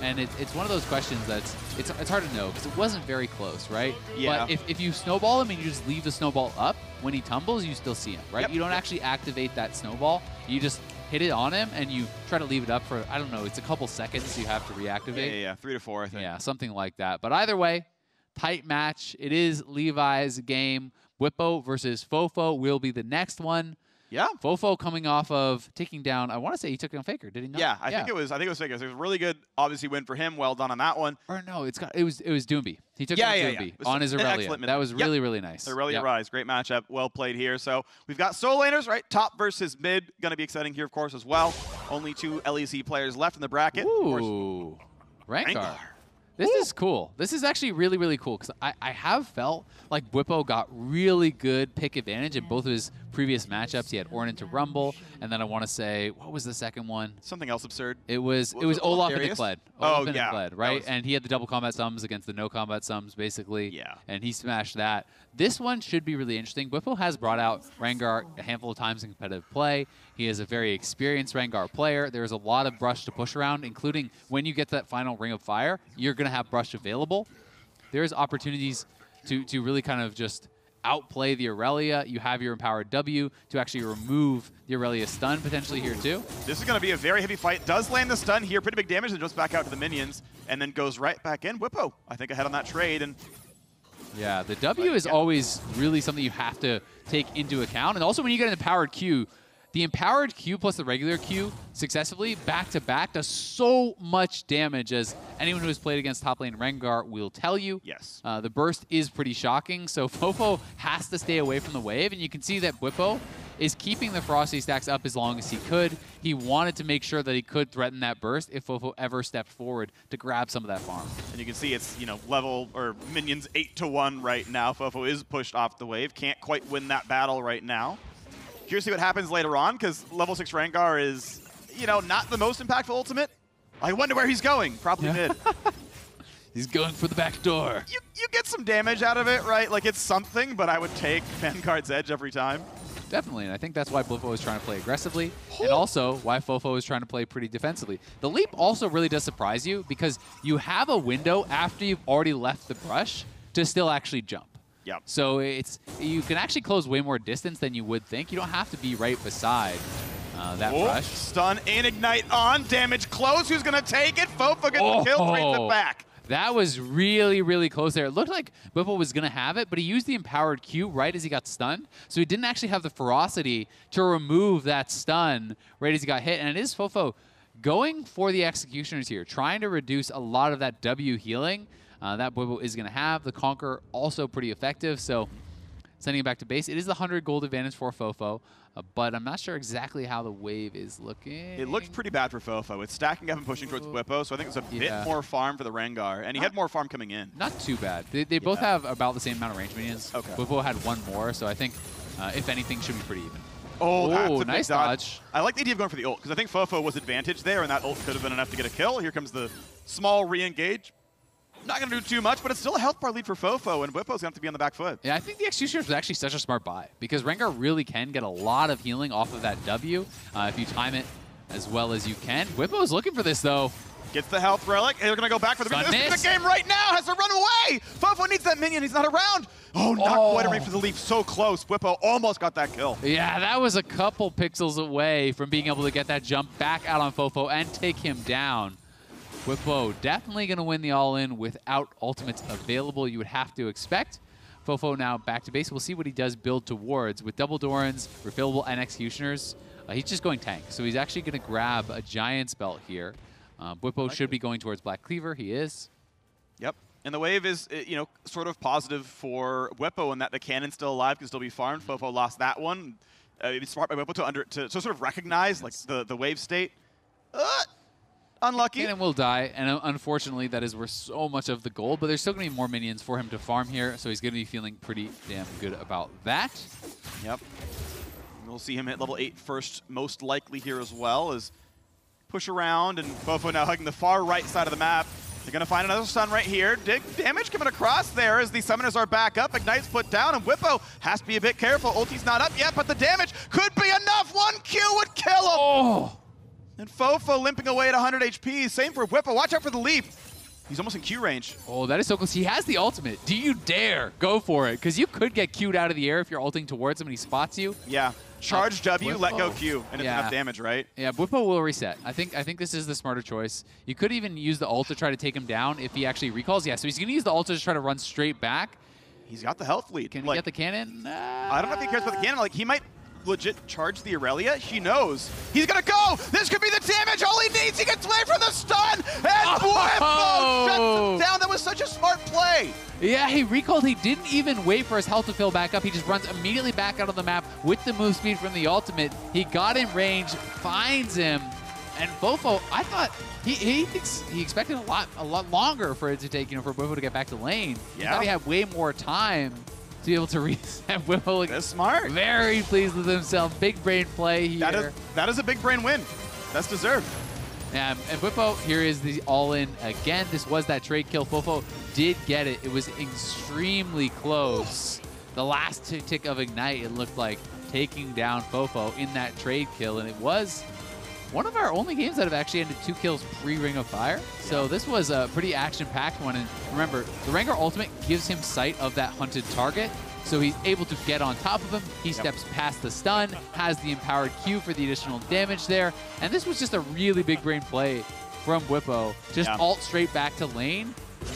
And it's one of those questions that's it's hard to know because it wasn't very close, right? Yeah. But if you snowball him and you just leave the snowball up, when he tumbles, you still see him, right? Yep. You don't actually activate that snowball. You just hit it on him and you try to leave it up for, I don't know, it's a couple seconds you have to reactivate. Yeah, 3 to 4, I think. Yeah, something like that. But either way, tight match. It is Levi's game. Whippo versus Fofo will be the next one. Yeah. Fofo coming off of taking down, I want to say he took down FLICKR, did he not? Yeah, I think it was FLICKR. It was a really good, obviously, win for him. Well done on that one. Or no, it was Doomby. He took down Doomby on his Aurelia. That was really, really nice. Aurelia Rise, great matchup. Well played here. So we've got solo laners, right? Top versus mid. Going to be exciting here, of course, as well. Only 2 LEC players left in the bracket. Ooh, Rankar. This is cool. This is actually really, really cool because I have felt like Whippo got really good pick advantage in both of his previous matchups. He had Ornn into Rumble, and then I want to say, what was the second one? Something else absurd. It was Olaf and Kled. Oh, yeah. Kled, right? And he had the double combat sums against the no combat sums, basically. Yeah. And he smashed that. This one should be really interesting. Whippo has brought out Rengar a handful of times in competitive play. He is a very experienced Rengar player. There's a lot of brush to push around, including when you get to that final Ring of Fire, you're going to have brush available. There's opportunities to really kind of just outplay the Aurelia. You have your empowered W to actually remove the Aurelia stun potentially here too. This is going to be a very heavy fight. Does land the stun here. Pretty big damage and jumps back out to the minions and then goes right back in. Whippo, I think, ahead on that trade. And yeah, the W is always really something you have to take into account. And also when you get an empowered Q, the empowered Q plus the regular Q successively back-to-back does so much damage, as anyone who has played against top lane Rengar will tell you. Yes. The burst is pretty shocking, so Fofo has to stay away from the wave, and you can see that Whippo is keeping the Frosty stacks up as long as he could. He wanted to make sure that he could threaten that burst if Fofo ever stepped forward to grab some of that farm. And you can see it's, level or minions 8-1 right now. Fofo is pushed off the wave. Can't quite win that battle right now. Curious to see what happens later on, because level 6 Rengar is, not the most impactful ultimate. I wonder where he's going. Probably mid. He's going for the back door. You get some damage out of it, right? Like, it's something, but I would take Vanguard's Edge every time. Definitely, and I think that's why Fofo is trying to play aggressively, and also why Fofo is trying to play pretty defensively. The leap also really does surprise you, because you have a window after you've already left the brush to still actually jump. Yep. So you can actually close way more distance than you would think. You don't have to be right beside that brush. Stun and ignite on. Damage close. Who's going to take it? Fofo gets the kill, trades it back. That was really, really close there. It looked like Whippo was going to have it, but he used the empowered Q right as he got stunned. So he didn't actually have the ferocity to remove that stun right as he got hit. And it is Fofo going for the executioners here, trying to reduce a lot of that W healing that Whippo is going to have. The Conqueror also pretty effective, so sending it back to base. It is the 100 gold advantage for Fofo, but I'm not sure exactly how the wave is looking. It looked pretty bad for Fofo. It's stacking up and pushing towards Whippo, so I think it's a bit more farm for the Rengar, and he had more farm coming in. Not too bad. They both have about the same amount of range minions. Okay. Whippo had one more, so I think, if anything, should be pretty even. Oh, that's a nice big dodge. I like the idea of going for the ult, because I think Fofo was advantaged there, and that ult could have been enough to get a kill. Here comes the small re-engage. Not going to do too much, but it's still a health bar lead for Fofo, and Whippo's going to have to be on the back foot. Yeah, I think the Executioners was actually such a smart buy, because Rengar really can get a lot of healing off of that W if you time it as well as you can. Whippo's looking for this, though. Gets the health relic. They're going to go back for the Stun minion. This is miss. the game right now. Has to run away. Fofo needs that minion. He's not around. Oh, not quite ready for the leap. So close. Whippo almost got that kill. Yeah, that was a couple pixels away from being able to get that jump back out on Fofo and take him down. Whippo definitely going to win the all-in without ultimates available, you would have to expect. Fofo now back to base. We'll see what he does build towards. With double Dorans, refillable, and Executioners, he's just going tank. So he's actually going to grab a Giant's Belt here. Whippo should be going towards Black Cleaver. He is. Yep. And the wave is, sort of positive for Whippo in that the cannon's still alive, can still be farmed. Fofo lost that one. It's smart by Whippo to sort of recognize like the wave state. Unlucky. Cannon will die, and unfortunately, that is worth so much of the gold, but there's still going to be more minions for him to farm here, so he's going to be feeling pretty damn good about that. Yep. We'll see him hit level 8 first, most likely here as well, as push around, and Fofo now hugging the far right side of the map. They're going to find another stun right here. Dig damage coming across there as the summoners are back up. Ignite's put down, and Whippo has to be a bit careful. Ulti's not up yet, but the damage could be enough. 1 Q would kill him. Oh! And Fofo limping away at 100 HP. Same for Whippo. Watch out for the leap. He's almost in Q range. Oh, that is so close. He has the ultimate. Do you dare go for it? Because you could get Q'd out of the air if you're ulting towards him and he spots you. Yeah. Charge W, Whippo. let go Q, and it's enough damage, right? Yeah, Whippo will reset. I think this is the smarter choice. You could even use the ult to try to take him down if he actually recalls. Yeah, so he's going to use the ult to try to run straight back. He's got the health lead. Can he get the cannon? I don't know if he cares about the cannon. Like, he might legit charge the Aurelia. He knows. He's going to go. This could be the damage. All he needs. He gets away from the stun. And Whippo shuts him down. That was such a smart play. Yeah, he recalled. He didn't even wait for his health to fill back up. He just runs immediately back out of the map with the move speed from the ultimate. He got in range, finds him, and Fofo, I thought he expected a lot longer for it to take, for Whippo to get back to lane. He thought he had way more time to be able to reset. Whippo. That's smart. Very pleased with himself. Big brain play here. That is a big brain win. That's deserved. And Whippo, here is the all-in again. This was that trade kill. Fofo did get it. It was extremely close. The last tick of Ignite, it looked like taking down Fofo in that trade kill, and it was one of our only games that have actually ended 2 kills pre-Ring of Fire. So this was a pretty action-packed one. And remember, the Rengar ultimate gives him sight of that hunted target. So he's able to get on top of him. He steps past the stun, has the empowered Q for the additional damage there. And this was just a really big brain play from Whippo. Just ult straight back to lane,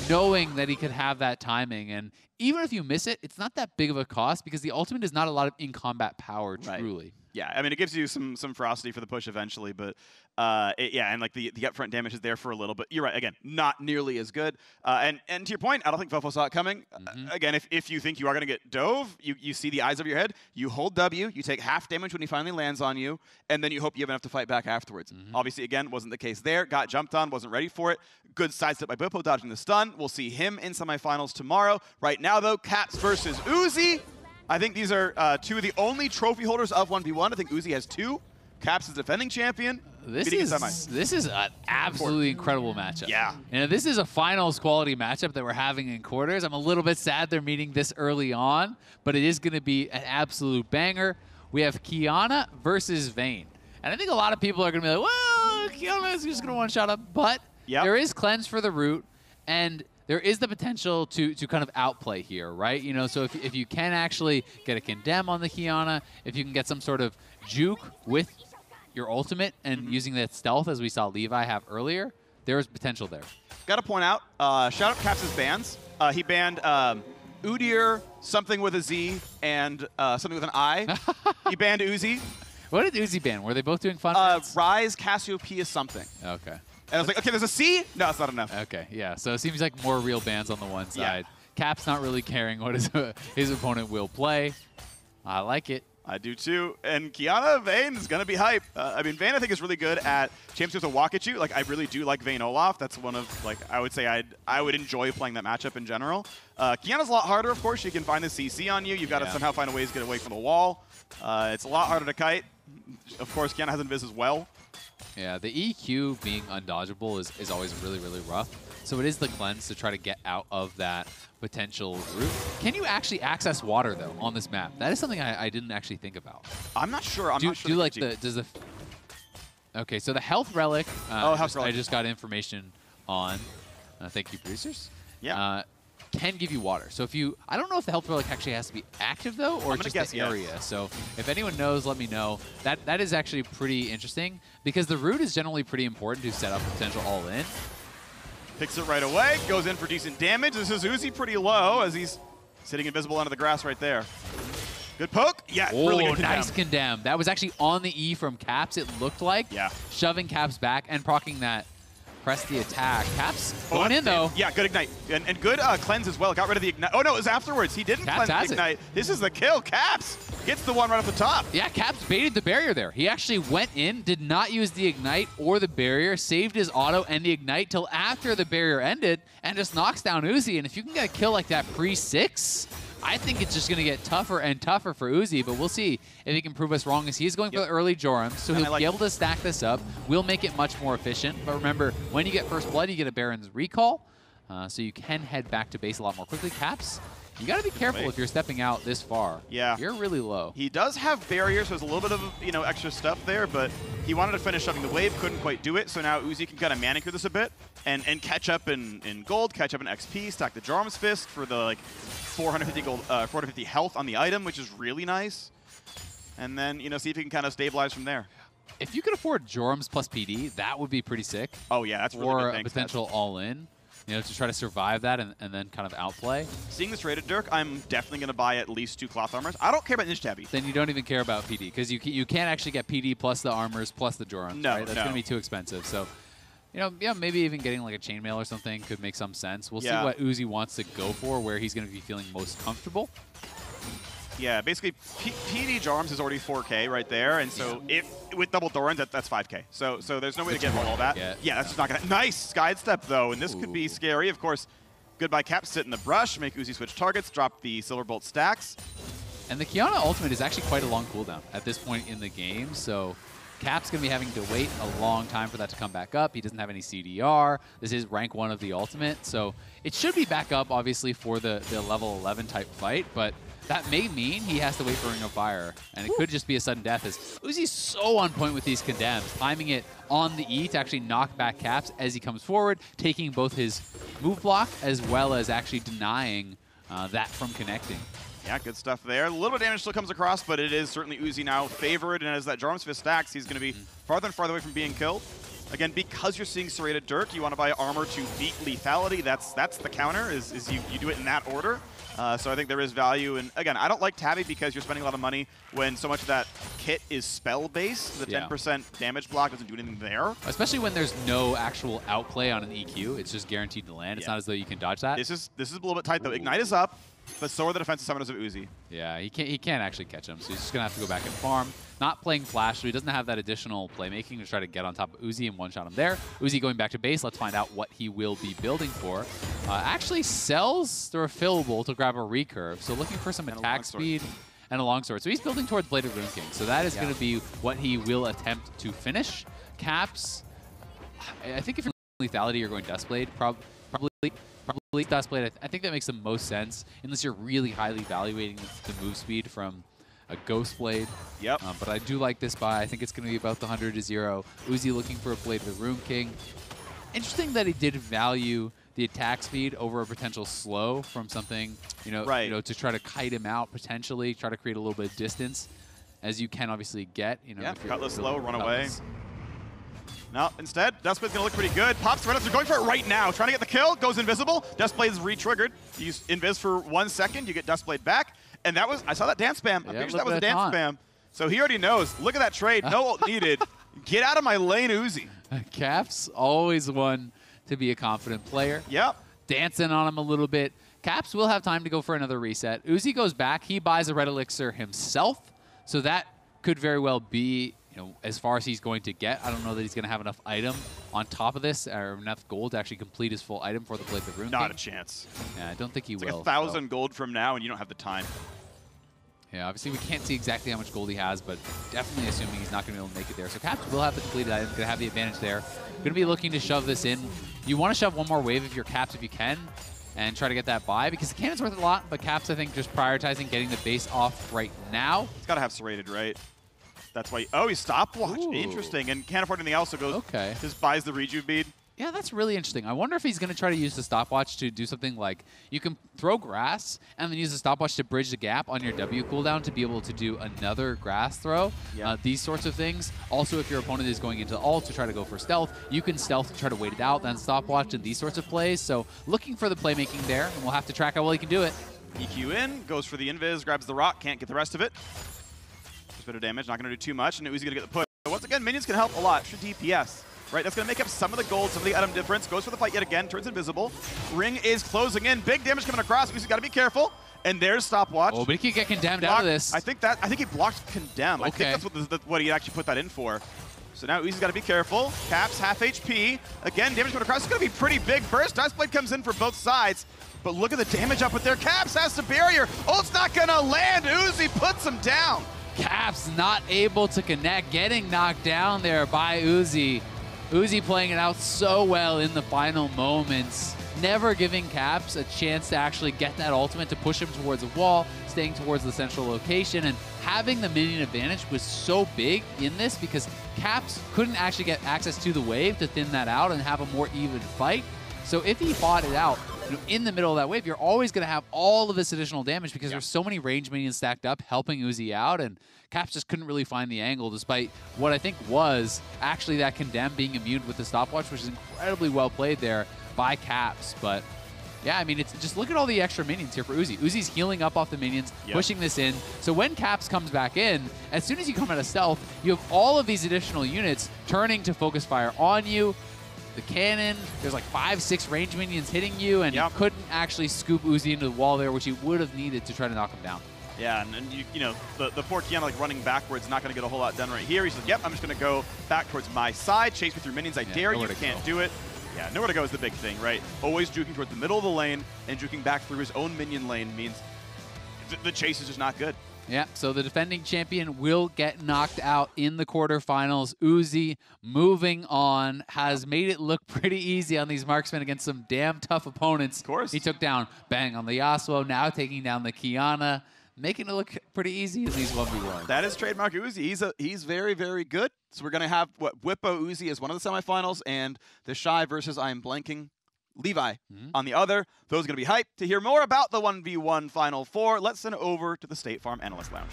knowing that he could have that timing. And even if you miss it, it's not that big of a cost because the ultimate is not a lot of in-combat power, truly. Yeah, I mean, it gives you some ferocity for the push eventually, but and like the upfront damage is there for a little, but you're right, again, not nearly as good. And to your point, I don't think Fofo saw it coming. Again, if you think you are going to get dove, you see the eyes of your head, you hold W, you take half damage when he finally lands on you, and then you hope you have enough to fight back afterwards. Obviously, again, wasn't the case there. Got jumped on, wasn't ready for it. Good sidestep by Bippo, dodging the stun. We'll see him in semifinals tomorrow. Right now, though, Caps versus Uzi. I think these are two of the only trophy holders of 1v1. I think Uzi has 2. Caps is defending champion. This is an absolutely incredible matchup. Yeah. And this is a finals quality matchup that we're having in quarters. I'm a little bit sad they're meeting this early on, but it is going to be an absolute banger. We have Kiana versus Vayne. And I think a lot of people are going to be like, well, Kiana is just going to one-shot up. But there is cleanse for the root, and there is the potential to kind of outplay here, right? You know, so if you can actually get a condemn on the Kiana, if you can get some sort of juke with your ultimate and using that stealth as we saw Levi have earlier, there is potential there. Got to point out, shout out Caps' bans. He banned Udyr, something with a Z, and something with an I. He banned Uzi. What did Uzi ban? Were they both doing fun bans? Rise, Cassiopeia, something. Okay. And I was like, okay, there's a C? No, it's not enough. Okay, yeah. So it seems like more real bans on the one side. Cap's not really caring what his opponent will play. I like it. I do too. And Kiana Vayne is going to be hype. I mean, Vayne I think is really good at champs who have to walk at you. Like, I really do like Vayne Olaf. That's one of, like, I would say I would enjoy playing that matchup in general. Kiana's a lot harder, of course. She can find the CC on you. You've got to somehow find a way to get away from the wall. It's a lot harder to kite. Of course, Kiana has Invis as well. Yeah, the EQ being undodgeable is always really, really rough. So it is the cleanse to try to get out of that potential route. Can you actually access water, though, on this map? That is something I didn't actually think about. I'm not sure. I'm not sure. Okay, so the health relic, health relic. I just got information on. Thank you, producers. Yeah. Can give you water. So if you, I don't know if the health relic actually has to be active though, or just the area. So if anyone knows, let me know. That is actually pretty interesting because the root is generally pretty important to set up potential all-in. Picks it right away, goes in for decent damage. This is Uzi pretty low as he's sitting invisible under the grass right there. Good poke. Yeah, really good condemn. Nice condemn. That was actually on the E from Caps, it looked like. Yeah. Shoving Caps back and proccing that. Press the attack. Caps going in, though. Yeah, good ignite. And good cleanse as well. Got rid of the ignite. Oh, no, it was afterwards. He didn't cleanse the ignite. This is the kill. Caps gets the one right off the top. Yeah, Caps baited the barrier there. He actually went in, did not use the ignite or the barrier, saved his auto and the ignite till after the barrier ended, and just knocks down Uzi. And if you can get a kill like that pre-6, I think it's just going to get tougher and tougher for Uzi, but we'll see if he can prove us wrong as he's going for the early Joram, so he'll be able to stack this up. We'll make it much more efficient, but remember, when you get First Blood, you get a Baron's Recall, so you can head back to base a lot more quickly. Caps, you got to be careful if you're stepping out this far. Yeah. You're really low. He does have barriers, so there's a little bit of, extra stuff there, but he wanted to finish shoving the wave, couldn't quite do it, so now Uzi can kind of manicure this a bit and catch up in gold, catch up in XP, stack the Joram's Fist for the 450 gold, 450 health on the item, which is really nice. And then, see if he can kind of stabilize from there. If you could afford Joram's plus PD, that would be pretty sick. Oh yeah, that's really or good. Or a potential all-in. To try to survive that and then kind of outplay. Seeing this rated Dirk, I'm definitely going to buy at least 2 cloth armors. I don't care about Ninja Tabby. Then you don't even care about PD, because you can't actually get PD plus the armors plus the Jorans, right? That's going to be too expensive. So, maybe even getting like a chainmail or something could make some sense. We'll see what Uzi wants to go for, where he's going to be feeling most comfortable. Yeah, basically, PD Jarms is already 4K right there, and so with double Dorans, that's 5K. So there's no way to get all that. Yeah, that's just not gonna. Nice guide step though, and this could be scary. Of course, goodbye Caps, sit in the brush, make Uzi switch targets, drop the Silverbolt stacks. And the Kiana ultimate is actually quite a long cooldown at this point in the game, so Cap's gonna be having to wait a long time for that to come back up. He doesn't have any CDR. This is rank 1 of the ultimate, so it should be back up obviously for the level 11 type fight, but that may mean he has to wait for Ring of Fire, and it could just be a sudden death as Uzi's so on point with these condemns, timing it on the E to actually knock back Caps as he comes forward, taking both his move block as well as actually denying that from connecting. Yeah, good stuff there. A little bit of damage still comes across, but it is certainly Uzi now favored, and as that Jarvan's Fist stacks, he's going to be farther and farther away from being killed. Again, because you're seeing Serrated Dirk, you want to buy armor to beat lethality. That's the counter, is you do it in that order. So I think there is value. And again, I don't like Tabby because you're spending a lot of money when so much of that kit is spell-based. The 10% damage block doesn't do anything there. Especially when there's no actual outplay on an EQ. It's just guaranteed to land. It's not as though you can dodge that. This is a little bit tight, though. Ignite is up, but so are the defensive summoners of Uzi. Yeah, he can't actually catch him, so he's just going to have to go back and farm. Not playing Flash, so he doesn't have that additional playmaking to try to get on top of Uzi and one-shot him there. Uzi going back to base. Let's find out what he will be building for. Actually sells the refillable to grab a recurve, so looking for some attack speed and a longsword. So he's building towards Blade of Rune King, so that is going to be what he will attempt to finish. Caps, I think if you're lethality, you're going Duskblade, probably Duskblade. I think that makes the most sense, unless you're really highly evaluating the move speed from a Ghost Blade. Yep. But I do like this buy. I think it's going to be about the 100 to 0. Uzi looking for a Blade of the Rune King. Interesting that he did value the attack speed over a potential slow from something, you know, to try to kite him out potentially, try to create a little bit of distance, as you can obviously get. You know, yeah, if you're Cutlass really slow, run Cutlass. away. No, instead, Duskblade's going to look pretty good. Pops the Renaissance, they're going for it right now. Trying to get the kill, goes invisible. Duskblade's re-triggered. You use invis for 1 second, you get Duskblade back. And that was, I saw that dance spam. I'm pretty sure that was a dance spam. So he already knows. Look at that trade, no ult needed. Get out of my lane, Uzi. Caps, always one to be a confident player. Yep. Dancing on him a little bit. Caps will have time to go for another reset. Uzi goes back. He buys a Red Elixir himself. So that could very well be, you know, as far as he's going to get. I don't know that he's going to have enough item on top of this, or enough gold to actually complete his full item for the Blade of the Rune King. Not a chance. Yeah, I don't think he it's will. Like 1,000 gold from now, and you don't have the time. Yeah, obviously we can't see exactly how much gold he has, but definitely assuming he's not going to be able to make it there. So Caps will have the completed item, going to have the advantage there. Going to be looking to shove this in. You want to shove one more wave if you're Caps if you can, and try to get that buy, because the cannon's worth a lot, but Caps, I think, just prioritizing getting the base off right now. He's got to have Serrated, right? That's why. Oh, he's stopwatch. Ooh. Interesting. And can't afford anything else, so goes. Just buys the rejuve bead. Yeah, that's really interesting. I wonder if he's going to try to use the stopwatch to do something like you can throw grass and then use the stopwatch to bridge the gap on your W cooldown to be able to do another grass throw. These sorts of things. Also, if your opponent is going into ult to try to go for stealth, you can stealth to try to wait it out, then stopwatch and these sorts of plays. So looking for the playmaking there, and we'll have to track how well he can do it. EQ in, goes for the invis, grabs the rock, can't get the rest of it. Just a bit of damage, not going to do too much, and Uzi's going to get the push. But once again, minions can help a lot. Extra DPS. Right, that's going to make up some of the gold, some of the item difference. Goes for the fight yet again, turns invisible. Ring is closing in. Big damage coming across. Uzi's got to be careful. And there's stopwatch. Oh, but he can get condemned out of this. I think he blocked condemn. I think that's what he actually put that in for. So now Uzi's got to be careful. Caps half HP. Again, damage coming across. It's going to be pretty big burst. Duskblade comes in for both sides. But look at the damage up with their Caps. Has to barrier. Ult's not going to land. Uzi puts him down. Caps not able to connect. Getting knocked down there by Uzi. Uzi playing it out so well in the final moments, never giving Caps a chance to actually get that ultimate to push him towards a wall, staying towards the central location, and having the minion advantage was so big in this because Caps couldn't actually get access to the wave to thin that out and have a more even fight. So if he fought it out, you know, in the middle of that wave, you're always going to have all of this additional damage because there's so many range minions stacked up helping Uzi out, and Caps just couldn't really find the angle despite what I think was actually that condemn being immune with the stopwatch, which is incredibly well played there by Caps. But yeah, I mean, it's just look at all the extra minions here for Uzi. Uzi's healing up off the minions, pushing this in. So when Caps comes back in, as soon as you come out of stealth, you have all of these additional units turning to focus fire on you. The cannon, there's like 5-6 range minions hitting you, and you couldn't actually scoop Uzi into the wall there, which you would have needed to try to knock him down. Yeah, and you know, the poor Kiana like running backwards, not going to get a whole lot done right here. He says, yep, I'm just going to go back towards my side, chase with your minions, I dare you, can't do it. Yeah, nowhere to go is the big thing, right? Always juking towards the middle of the lane, and juking back through his own minion lane means the chase is just not good. Yeah, so the defending champion will get knocked out in the quarterfinals. Uzi, moving on, has made it look pretty easy on these marksmen against some damn tough opponents. Of course. He took down Bang on the Yasuo, now taking down the Kiana, making it look pretty easy in these 1v1s. That is trademark Uzi. He's very, very good. So we're going to have, Whippo Uzi as one of the semifinals, and the Shy versus I am blanking Levi on the other. Those are going to be hyped. To hear more about the 1v1 Final Four, let's send it over to the State Farm Analyst Lounge.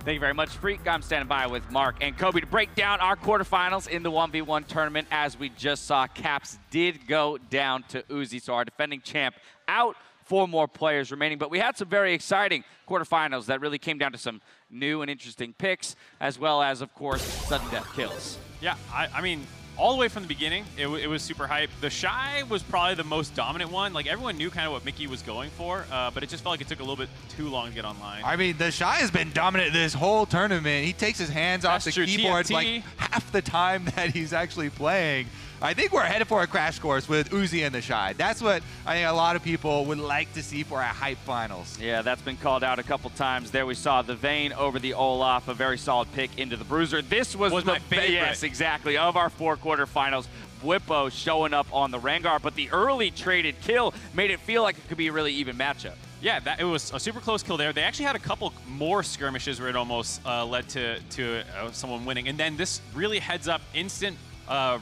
Thank you very much, Freak. I'm standing by with Mark and Kobe to break down our quarterfinals in the 1v1 tournament. As we just saw, Caps did go down to Uzi, so our defending champ out. 4 more players remaining, but we had some very exciting quarterfinals that really came down to some new and interesting picks, as well as, of course, sudden death kills. Yeah, I mean, all the way from the beginning, it was super hype. The Shy was probably the most dominant one. Like, everyone knew kind of what Mickey was going for, but it just felt like it took a little bit too long to get online. I mean, the Shy has been dominant this whole tournament. He takes his hands off the keyboard TFT. like half the time that he's actually playing. I think we're headed for a crash course with Uzi and the Shy. That's what I think a lot of people would like to see for our hype finals. Yeah, that's been called out a couple times. There we saw the Vayne over the Olaf, a very solid pick into the Bruiser. This was my favorite. Yes, exactly, of our 4 quarterfinals. Whippo showing up on the Rengar, but the early traded kill made it feel like it could be a really even matchup. Yeah, it was a super close kill there. They actually had a couple more skirmishes where it almost led to someone winning. And then this really heads up instant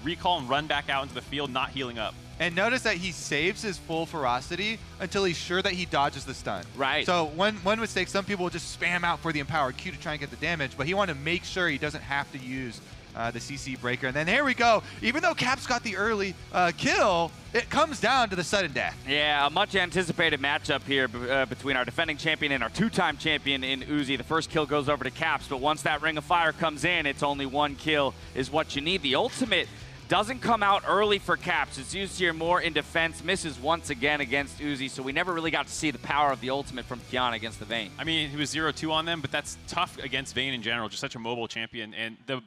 recall and run back out into the field, not healing up. And notice that he saves his full ferocity until he's sure that he dodges the stun. Right. So one mistake, some people will just spam out for the empowered Q to try and get the damage, but he wanted to make sure he doesn't have to use the CC breaker. And then here we go. Even though Caps got the early kill, it comes down to the sudden death. Yeah, a much anticipated matchup here between our defending champion and our 2-time champion in Uzi. The first kill goes over to Caps, but once that Ring of Fire comes in, it's only 1 kill is what you need. The ultimate doesn't come out early for Caps. It's used here more in defense, misses once again against Uzi, so we never really got to see the power of the ultimate from Kiana against the Vayne. I mean, he was 0-2 on them, but that's tough against Vayne in general, just such a mobile champion. And the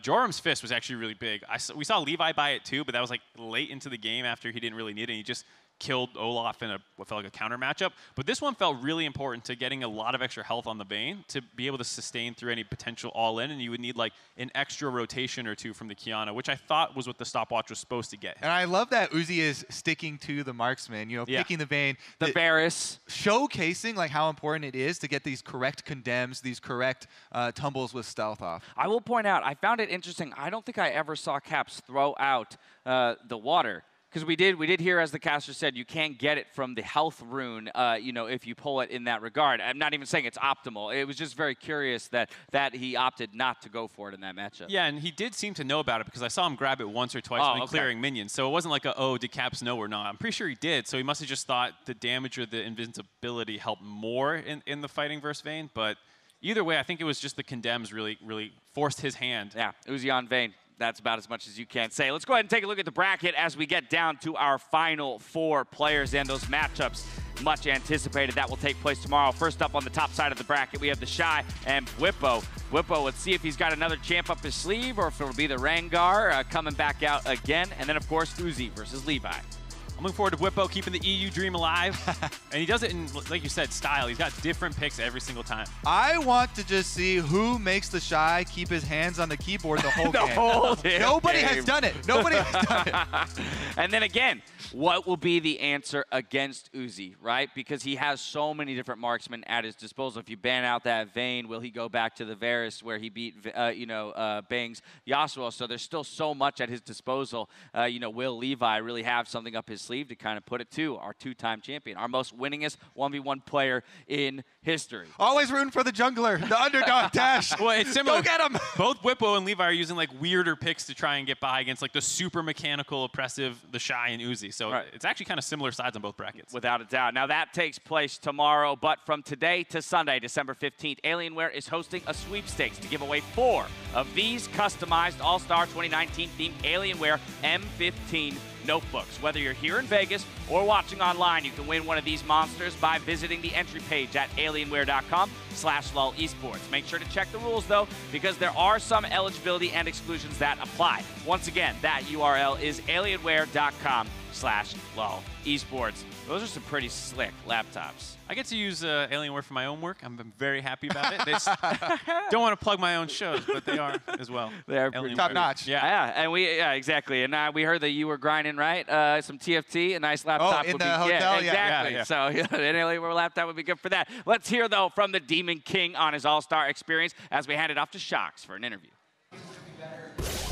Jorum's Fist was actually really big. We saw Levi buy it too, but that was like late into the game after he didn't really need it. He just killed Olaf in what felt like a counter matchup. But this one felt really important to getting a lot of extra health on the Vayne to be able to sustain through any potential all-in, and you would need like an extra rotation or 2 from the Kiana, which I thought was what the stopwatch was supposed to get. And I love that Uzi is sticking to the marksman, you know, picking the Vayne. The Varus. Showcasing like how important it is to get these correct condemns, these correct tumbles with stealth off. I will point out, I found it interesting. I don't think I ever saw Caps throw out the water. Because we did hear, as the caster said, you can't get it from the health rune, you know, if you pull it in that regard. I'm not even saying it's optimal. It was just very curious that he opted not to go for it in that matchup. Yeah, and he did seem to know about it because I saw him grab it once or twice when clearing minions. So it wasn't like did Caps know or not? I'm pretty sure he did. So he must have just thought the damage or the invincibility helped more in the fighting versus Vayne. But either way, I think it was just the condemns really forced his hand. Yeah, Uzi on Vayne. That's about as much as you can say. Let's go ahead and take a look at the bracket as we get down to our final 4 players and those matchups. Much anticipated. That will take place tomorrow. First up on the top side of the bracket, we have the Shy and Whippo. Whippo, let's see if he's got another champ up his sleeve or if it'll be the Rengar coming back out again. And then, of course, Uzi versus Levi. I'm looking forward to Whippo keeping the EU dream alive. And he does it in, like you said, style. He's got different picks every single time. I want to just see who makes the Shy keep his hands on the keyboard the whole game. Nobody has done it. Nobody has done it. And then again, what will be the answer against Uzi, right? Because he has so many different marksmen at his disposal. If you ban out that Vayne, will he go back to the Varus where he beat, Bang's Yasuo? So there's still so much at his disposal. Will Levi really have something up his sleeve to kind of put it to our 2-time champion, our most winningest 1v1 player in history? Always rooting for the jungler, the underdog Dash. Well, it's similar. Go get him. Both Whippo and Levi are using like weirder picks to try and get by against like the super mechanical, oppressive, the Shy and Uzi. So it's actually kind of similar sides on both brackets. Without a doubt. Now that takes place tomorrow, but from today to Sunday, December 15th, Alienware is hosting a sweepstakes to give away 4 of these customized All-Star 2019 themed Alienware M15 notebooks. Whether you're here in Vegas or watching online, you can win one of these monsters by visiting the entry page at alienware.com/LOL Esports. Make sure to check the rules though, because there are some eligibility and exclusions that apply. Once again, that URL is alienware.com/LOL Esports. Those are some pretty slick laptops. I get to use Alienware for my own work. I'm very happy about it. They don't want to plug my own shows, but they are as well. They are top notch. Yeah, and exactly. And we heard that you were grinding, right? Some TFT, a nice laptop. in would the be, hotel, exactly. yeah. So an Alienware laptop would be good for that. Let's hear though from the Demon King on his All-Star experience as we hand it off to Shox for an interview.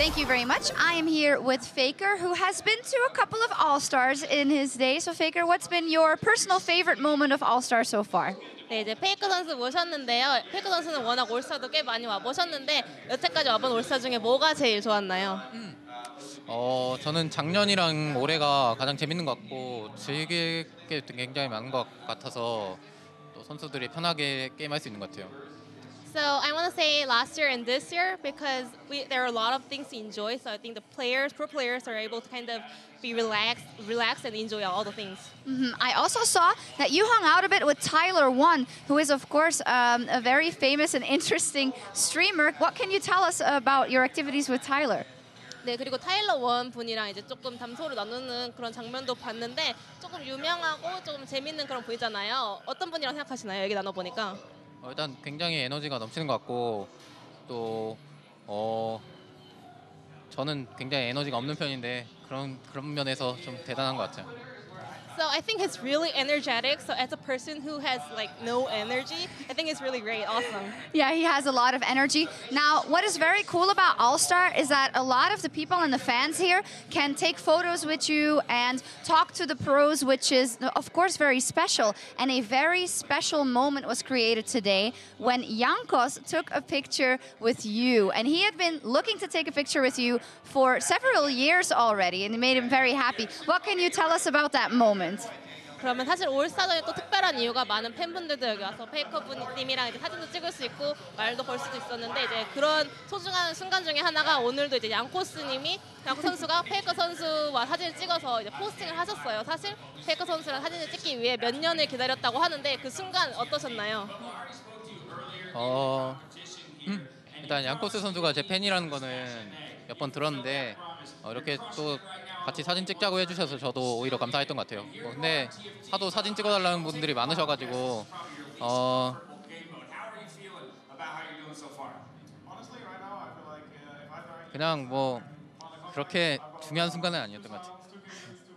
Thank you very much. I am here with FLICKR, who has been to a couple of All-Stars in his day. So FLICKR, what's been your personal favorite moment of All-Star so far? 네, 이제 페이커 선수 모셨는데요. 페이커 선수는 워낙 올스타도 꽤 많이 와보셨는데 여태까지 와본 올스타 중에 뭐가 제일 좋았나요? 저는 작년이랑 올해가 가장 재밌는 것 같고 즐길 게 굉장히 많은 것 같아서 또 선수들이 편하게 게임할 수 있는 것 같아요. So I want to say last year and this year because there are a lot of things to enjoy. So I think the pro players are able to kind of be relaxed and enjoy all the things. I also saw that you hung out a bit with Tyler1, who is of course a very famous and interesting streamer. What can you tell us about your activities with Tyler? 네, 그리고 타일러 원 분이랑 이제 조금 담소를 나누는 그런 장면도 봤는데 조금 유명하고 조금 재밌는 그런 분이잖아요. 어떤 분이랑 생각하시나요? 얘기 나눠보니까. 일단 굉장히 에너지가 넘치는 것 같고 또 저는 굉장히 에너지가 없는 편인데 그런 면에서 좀 대단한 것 같아요. So I think he's really energetic. So as a person who has like no energy, I think it's really great, awesome. Yeah, he has a lot of energy. Now, what is very cool about All-Star is that a lot of the people and the fans here can take photos with you and talk to the pros, which is, of course, very special. And a very special moment was created today when Jankos took a picture with you. And he had been looking to take a picture with you for several years already, and it made him very happy. What can you tell us about that moment? 그러면 사실 올스타전이 또 특별한 이유가 많은 팬분들도 여기 와서 페이커 분님이랑 이제 사진도 찍을 수 있고 말도 걸 수도 있었는데 이제 그런 소중한 순간 중에 하나가 오늘도 이제 양코 선수가 페이커 선수와 사진을 찍어서 이제 포스팅을 하셨어요. 사실 페이커 선수랑 사진을 찍기 위해 몇 년을 기다렸다고 하는데 그 순간 어떠셨나요? 일단 양코스 선수가 제 팬이라는 거는 몇 번 들었는데 이렇게 또 같이 사진 찍자고 해주셔서 저도 오히려 감사했던 것 같아요. 근데 하도 사진 찍어달라는 분들이 많으셔가지고 그냥 뭐 그렇게 중요한 순간은 아니었던 것 같아요.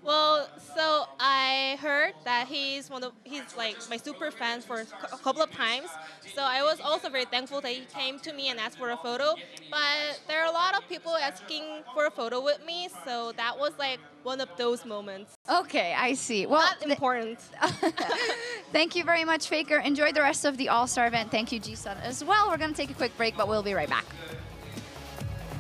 Well, so I heard that he's like my super fan for a couple of times. So I was also very thankful that he came to me and asked for a photo. But there are a lot of people asking for a photo with me, so that was like one of those moments. Okay, I see. Well, not important. Thank you very much, FLICKR. Enjoy the rest of the All-Star event. Thank you, G-Sun, as well. We're going to take a quick break, but we'll be right back.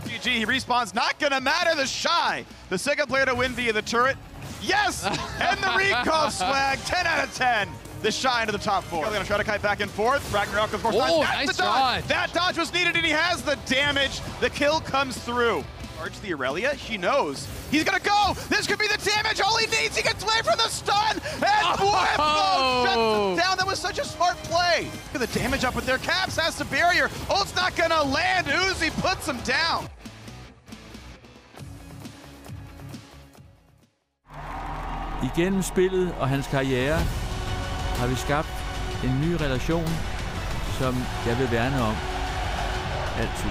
GG, he respawns, not gonna matter, the Shy. The second player to win via the turret. Yes! And the recall swag, 10 out of 10. The Shy into the top four. They're gonna try to kite back and forth. Ragnarok, of course, nice the dodge. That dodge was needed, and he has the damage. The kill comes through. Charge the Aurelia, she knows. He's gonna go! This could be the damage, all he needs, he gets away from the stun! And Whippo shuts him down, that was such a smart play! Look at the damage up with their caps, has the barrier. Ult's not gonna land, Uzi puts him down. Igennem spillet og hans karriere har vi skabt en ny relation, som jeg vil værne om altid.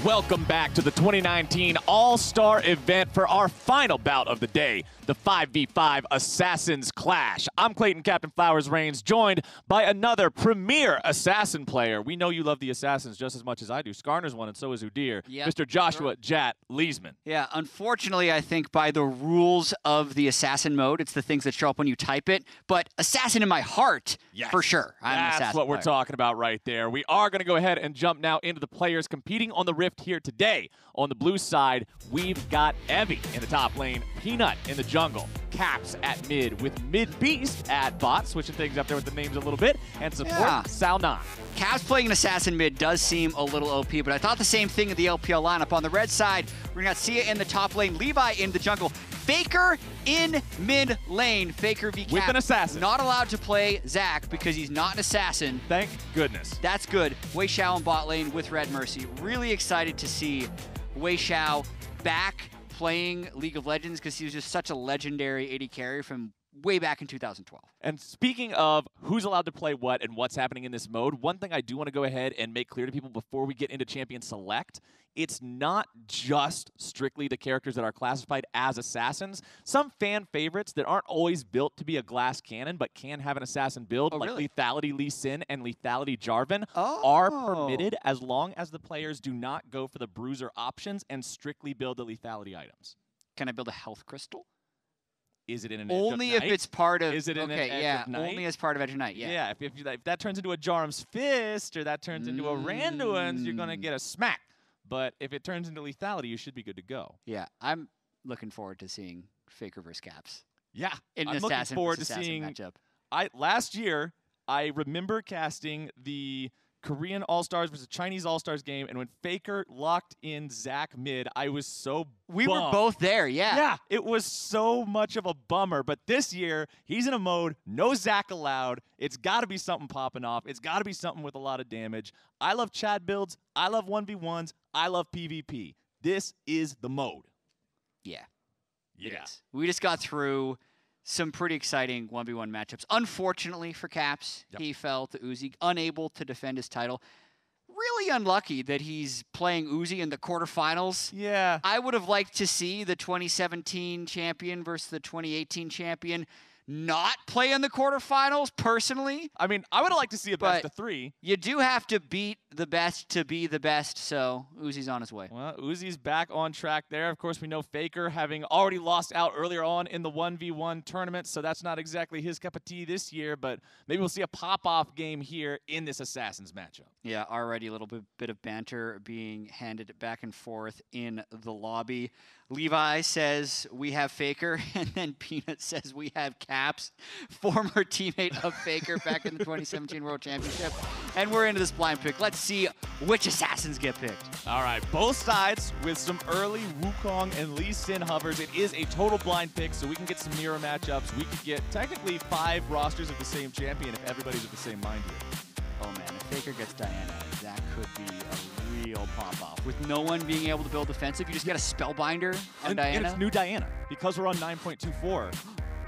Welcome back to the 2019 All-Star event for our final bout of the day, the 5v5 Assassins Clash. I'm Clayton Captain Flowers Reigns, joined by another premier Assassin player. We know you love the Assassins just as much as I do. Skarner's one, and so is Udir. Yep. Mr. Joshua Jat Leesman. Yeah, unfortunately, I think by the rules of the Assassin mode, it's the things that show up when you type it, but Assassin in my heart, yes, for sure. I'm an That's Assassin what we're player. talking about right there. We are going to go ahead and jump now into the players competing on the Rift here today. On the blue side, we've got Evie in the top lane, Peanut in the jungle, Caps at mid with Mid Beast at bot, switching things up there with the names a little bit, and support Salnon. Caps playing an Assassin mid does seem a little OP, but I thought the same thing of the LPL lineup. On the red side, we're going to Sia in the top lane, Levi in the jungle, FLICKR in mid lane. FLICKR v Cap. With an assassin. Not allowed to play Zac because he's not an assassin. Thank goodness. That's good. Wei Xiao in bot lane with Red Mercy. Really excited to see Wei Xiao back playing League of Legends because he was just such a legendary AD carry from way back in 2012. And speaking of who's allowed to play what and what's happening in this mode, one thing I do want to go ahead and make clear to people before we get into Champion Select, it's not just strictly the characters that are classified as assassins. Some fan favorites that aren't always built to be a glass cannon but can have an assassin build, like really? Lethality Lee Sin and Lethality Jarvan, are permitted as long as the players do not go for the bruiser options and strictly build the lethality items. Can I build a health crystal? Is it in an Only Edge of if Night? it's part of. Is it in okay, an Edge yeah, of Night? only as part of Edge of Night. Yeah. Yeah, if that turns into a Jarum's Fist or that turns into a Randuin's, you're going to get a smack. But if it turns into lethality, you should be good to go. Yeah, I'm looking forward to seeing FLICKR versus Caps. Yeah, in I'm an looking assassin forward to versus assassin seeing. matchup. Last year, I remember casting the Korean All-Stars versus Chinese All-Stars game, and when FLICKR locked in Zac mid, I was so We bummed. were both there, yeah. Yeah, it was so much of a bummer, but this year, he's in a mode, no Zac allowed. It's got to be something popping off. It's got to be something with a lot of damage. I love Chad builds. I love 1v1s. I love PvP. This is the mode. Yeah. Yeah. It is. We just got through some pretty exciting 1v1 matchups. Unfortunately for Caps, he fell to Uzi, unable to defend his title. Really unlucky that he's playing Uzi in the quarterfinals. Yeah. I would have liked to see the 2017 champion versus the 2018 champion not play in the quarterfinals, personally. I mean, I would have liked to see a best of 3. You do have to beat the best to be the best, so Uzi's on his way. Well, Uzi's back on track there. Of course, we know FLICKR having already lost out earlier on in the 1v1 tournament, so that's not exactly his cup of tea this year, but maybe we'll see a pop-off game here in this Assassins matchup. Yeah, already a little bit of banter being handed back and forth in the lobby. Levi says, we have FLICKR, and then Peanut says, we have Caps, former teammate of FLICKR back in the 2017 World Championship. And we're into this blind pick. Let's see which Assassins get picked. All right, both sides with some early Wukong and Lee Sin hovers. It is a total blind pick, so we can get some mirror matchups. We could get technically 5 rosters of the same champion if everybody's of the same mind here. Oh man, if FLICKR gets Diana, that could be a real pop-off. With no one being able to build defensive, you just get a Spellbinder on Diana. And it's new Diana, because we're on 9.24.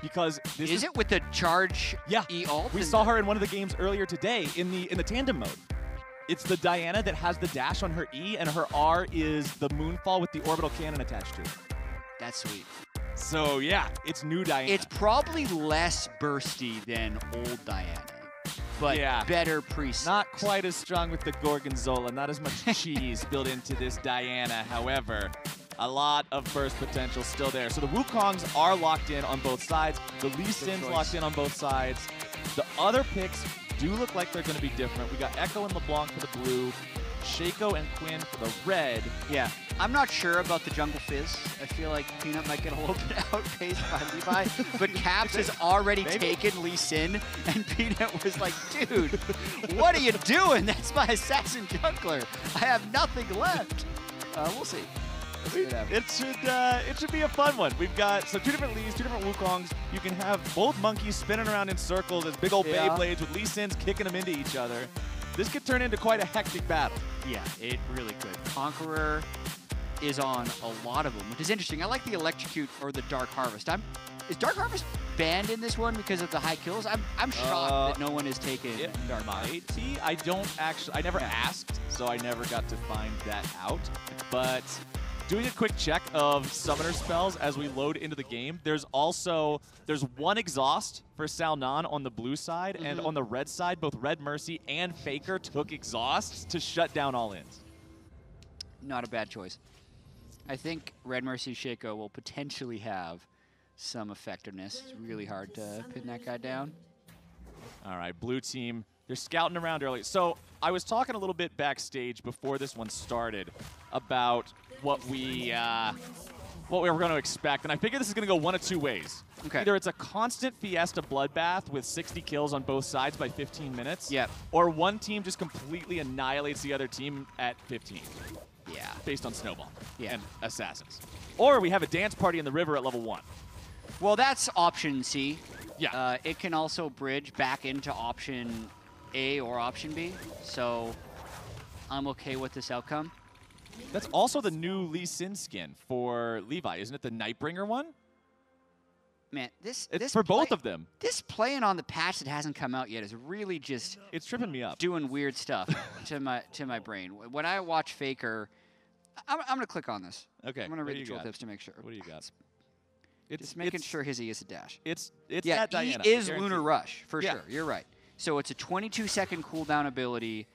Because this is it with the charge E-ult? We saw her in one of the games earlier today in the tandem mode. It's the Diana that has the dash on her E, and her R is the Moonfall with the orbital cannon attached to it. That's sweet. So yeah, it's new Diana. It's probably less bursty than old Diana, but better pre-6. Not quite as strong with the Gorgonzola, not as much cheese built into this Diana, however. A lot of burst potential still there. So the Wukongs are locked in on both sides. The Lee Sin's locked in on both sides. The other picks do look like they're going to be different. We got Echo and LeBlanc for the blue, Shaco and Quinn for the red. Yeah, I'm not sure about the Jungle Fizz. I feel like Peanut might get a little bit outpaced by Levi, but Caps has already taken Lee Sin, and Peanut was like, dude, what are you doing? That's my assassin jungler. I have nothing left. We'll see. It should be a fun one. We've got two different Lees, 2 different Wukongs. You can have both monkeys spinning around in circles as big old Beyblades with Lee Sins kicking them into each other. This could turn into quite a hectic battle. Yeah, it really could. Conqueror is on a lot of them, which is interesting. I like the Electrocute or the Dark Harvest. Is Dark Harvest banned in this one because of the high kills? I'm shocked that no one has taken Dark Harvest. I never asked, so I never got to find that out. But doing a quick check of summoner spells as we load into the game, there's one exhaust for Salnan on the blue side, and on the red side, both Red Mercy and FLICKR took exhausts to shut down all ins. Not a bad choice. I think Red Mercy Shaco will potentially have some effectiveness. It's really hard to pin that guy down. All right, blue team, they're scouting around early. So I was talking a little bit backstage before this one started about what we were going to expect, and I figure this is going to go one of two ways. Okay. Either it's a constant Fiesta bloodbath with 60 kills on both sides by 15 minutes, or one team just completely annihilates the other team at 15. Yeah. Based on Snowball and Assassins. Or we have a dance party in the river at level 1. Well, that's option C. Yeah. It can also bridge back into option A or option B, so I'm okay with this outcome. That's also the new Lee Sin skin for Levi, isn't it? The Nightbringer one? Man, this for both of them. This playing on the patch that hasn't come out yet is really just it's tripping me up. Doing weird stuff to my brain. When I watch FLICKR, I'm gonna click on this. Okay. I'm gonna read the tool tips to make sure. What do you got? Just making sure his E is a dash. It's that Diana. E is Lunar Rush for sure. You're right. So it's a 22-second cooldown ability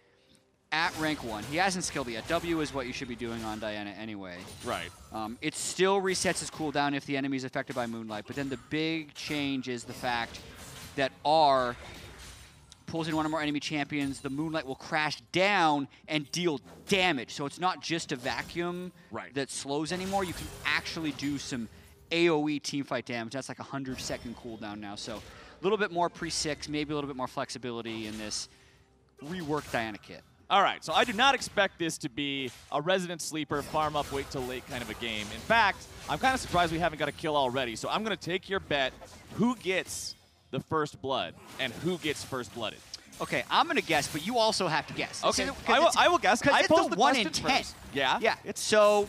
at rank 1. He hasn't skilled it yet. W is what you should be doing on Diana anyway. Right. It still resets his cooldown if the enemy is affected by Moonlight, but then the big change is the fact that R pulls in one or more enemy champions, the Moonlight will crash down and deal damage. So it's not just a vacuum that slows anymore. You can actually do some AoE teamfight damage. That's like a 100-second cooldown now. So a little bit more pre-6, maybe a little bit more flexibility in this reworked Diana kit. All right, so I do not expect this to be a resident sleeper, farm up, wait till late kind of a game. In fact, I'm kind of surprised we haven't got a kill already. So I'm going to take your bet. Who gets the first blood and who gets first blooded? Okay, I'm going to guess, but you also have to guess. Okay, I will guess. Because I it's posed the the 1 in question 10. first. Yeah? Yeah. So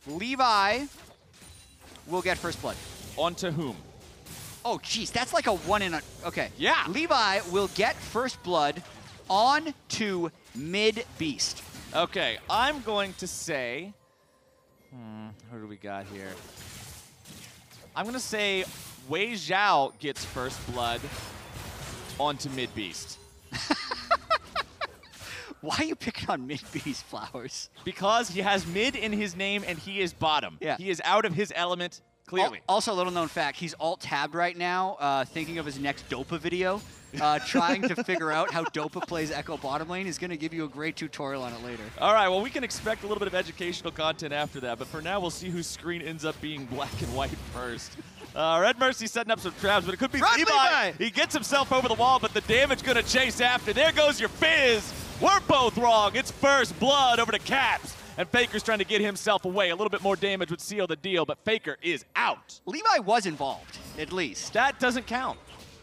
Levi will get first blood. On to whom? Oh, jeez, that's like a 1 in a... Okay. Yeah. Levi will get first blood on to mid beast. Okay, I'm going to say... who do we got here? I'm going to say Wei Zhao gets first blood onto mid beast. Why are you picking on mid beast, Flowers? Because he has mid in his name and he is bottom. Yeah. He is out of his element, clearly. Also, a little known fact, he's alt-tabbed right now, thinking of his next Dopa video. Trying to figure out how Dopa plays Echo bottom lane. Is going to give you a great tutorial on it later. All right, well, we can expect a little bit of educational content after that, but for now, we'll see whose screen ends up being black and white first. Red Mercy setting up some traps, but it could be Levi. He gets himself over the wall, but the damage going to chase after. There goes your Fizz. We're both wrong. It's first blood over to Caps. And FLICKR's trying to get himself away. A little bit more damage would seal the deal, but FLICKR is out. Levi was involved, at least. That doesn't count.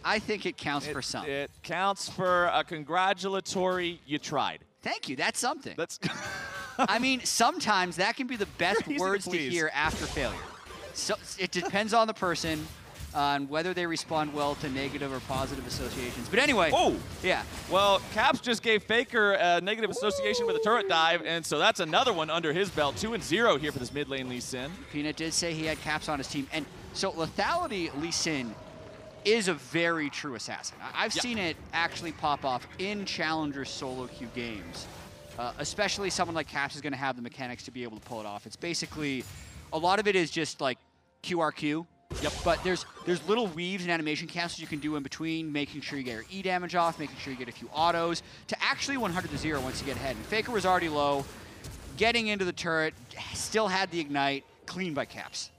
I think it counts for some. It counts for a congratulatory, you tried. Thank you, that's something. That's I mean, sometimes that can be the best words to hear after failure. So it depends on the person, on whether they respond well to negative or positive associations. But anyway. Oh! Yeah. Well, Caps just gave FLICKR a negative association with a turret dive, and so that's another one under his belt. 2-0 here for this mid lane Lee Sin. Peanut did say he had Caps on his team. And so lethality Lee Sin is a very true assassin. I've seen it actually pop off in Challenger solo queue games. Especially someone like Caps is going to have the mechanics to be able to pull it off. It's basically, a lot of it is just like QRQ, Yep. But there's little weaves and animation cancels you can do in between, making sure you get your E damage off, making sure you get a few autos, to actually 100-0 once you get ahead. And FLICKR was already low, getting into the turret, still had the ignite, clean by Caps.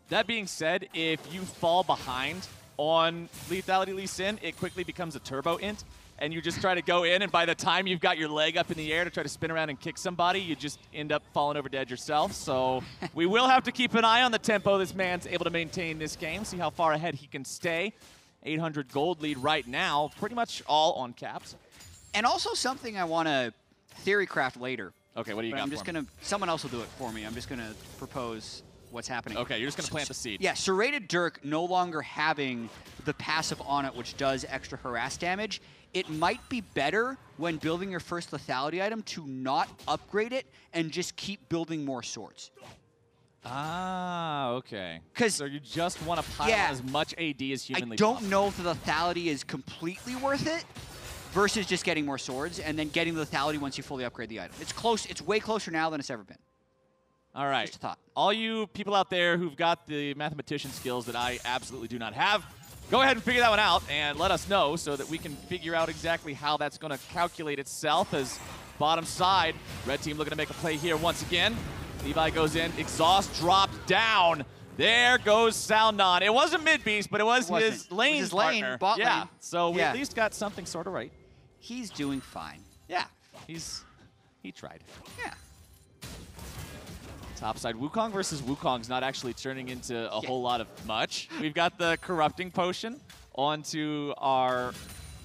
That being said, if you fall behind on Lethality Lee Sin, it quickly becomes a turbo int, and you just try to go in, and by the time you've got your leg up in the air to try to spin around and kick somebody, you just end up falling over dead yourself. So we will have to keep an eye on the tempo this man's able to maintain this game, see how far ahead he can stay. 800 gold lead right now, pretty much all on Caps. And also something I want to theory craft later. Okay, what do you got I'm just going to, someone else will do it for me. I'm just going to propose what's happening. Okay, you're just going to plant the seed. Yeah, Serrated Dirk no longer having the passive on it, which does extra harass damage. It might be better when building your first lethality item to not upgrade it and just keep building more swords. Ah, okay. So you just want to pile as much AD as humanly I don't possible. know if the lethality is completely worth it versus just getting more swords and then getting the lethality once you fully upgrade the item. It's close. It's way closer now than it's ever been. All right. Just a thought. All you people out there who've got the mathematician skills that I absolutely do not have, go ahead and figure that one out and let us know so that we can figure out exactly how that's going to calculate itself. As bottom side, red team looking to make a play here once again. Levi goes in, exhaust dropped down. There goes Salnon. It wasn't mid beast, but it was his lane partner. Bot yeah. lane. So we at least got something sort of right. He's doing fine. Yeah. He tried. Yeah. Topside, Wukong versus Wukong's not actually turning into a whole lot of much. We've got the Corrupting Potion onto our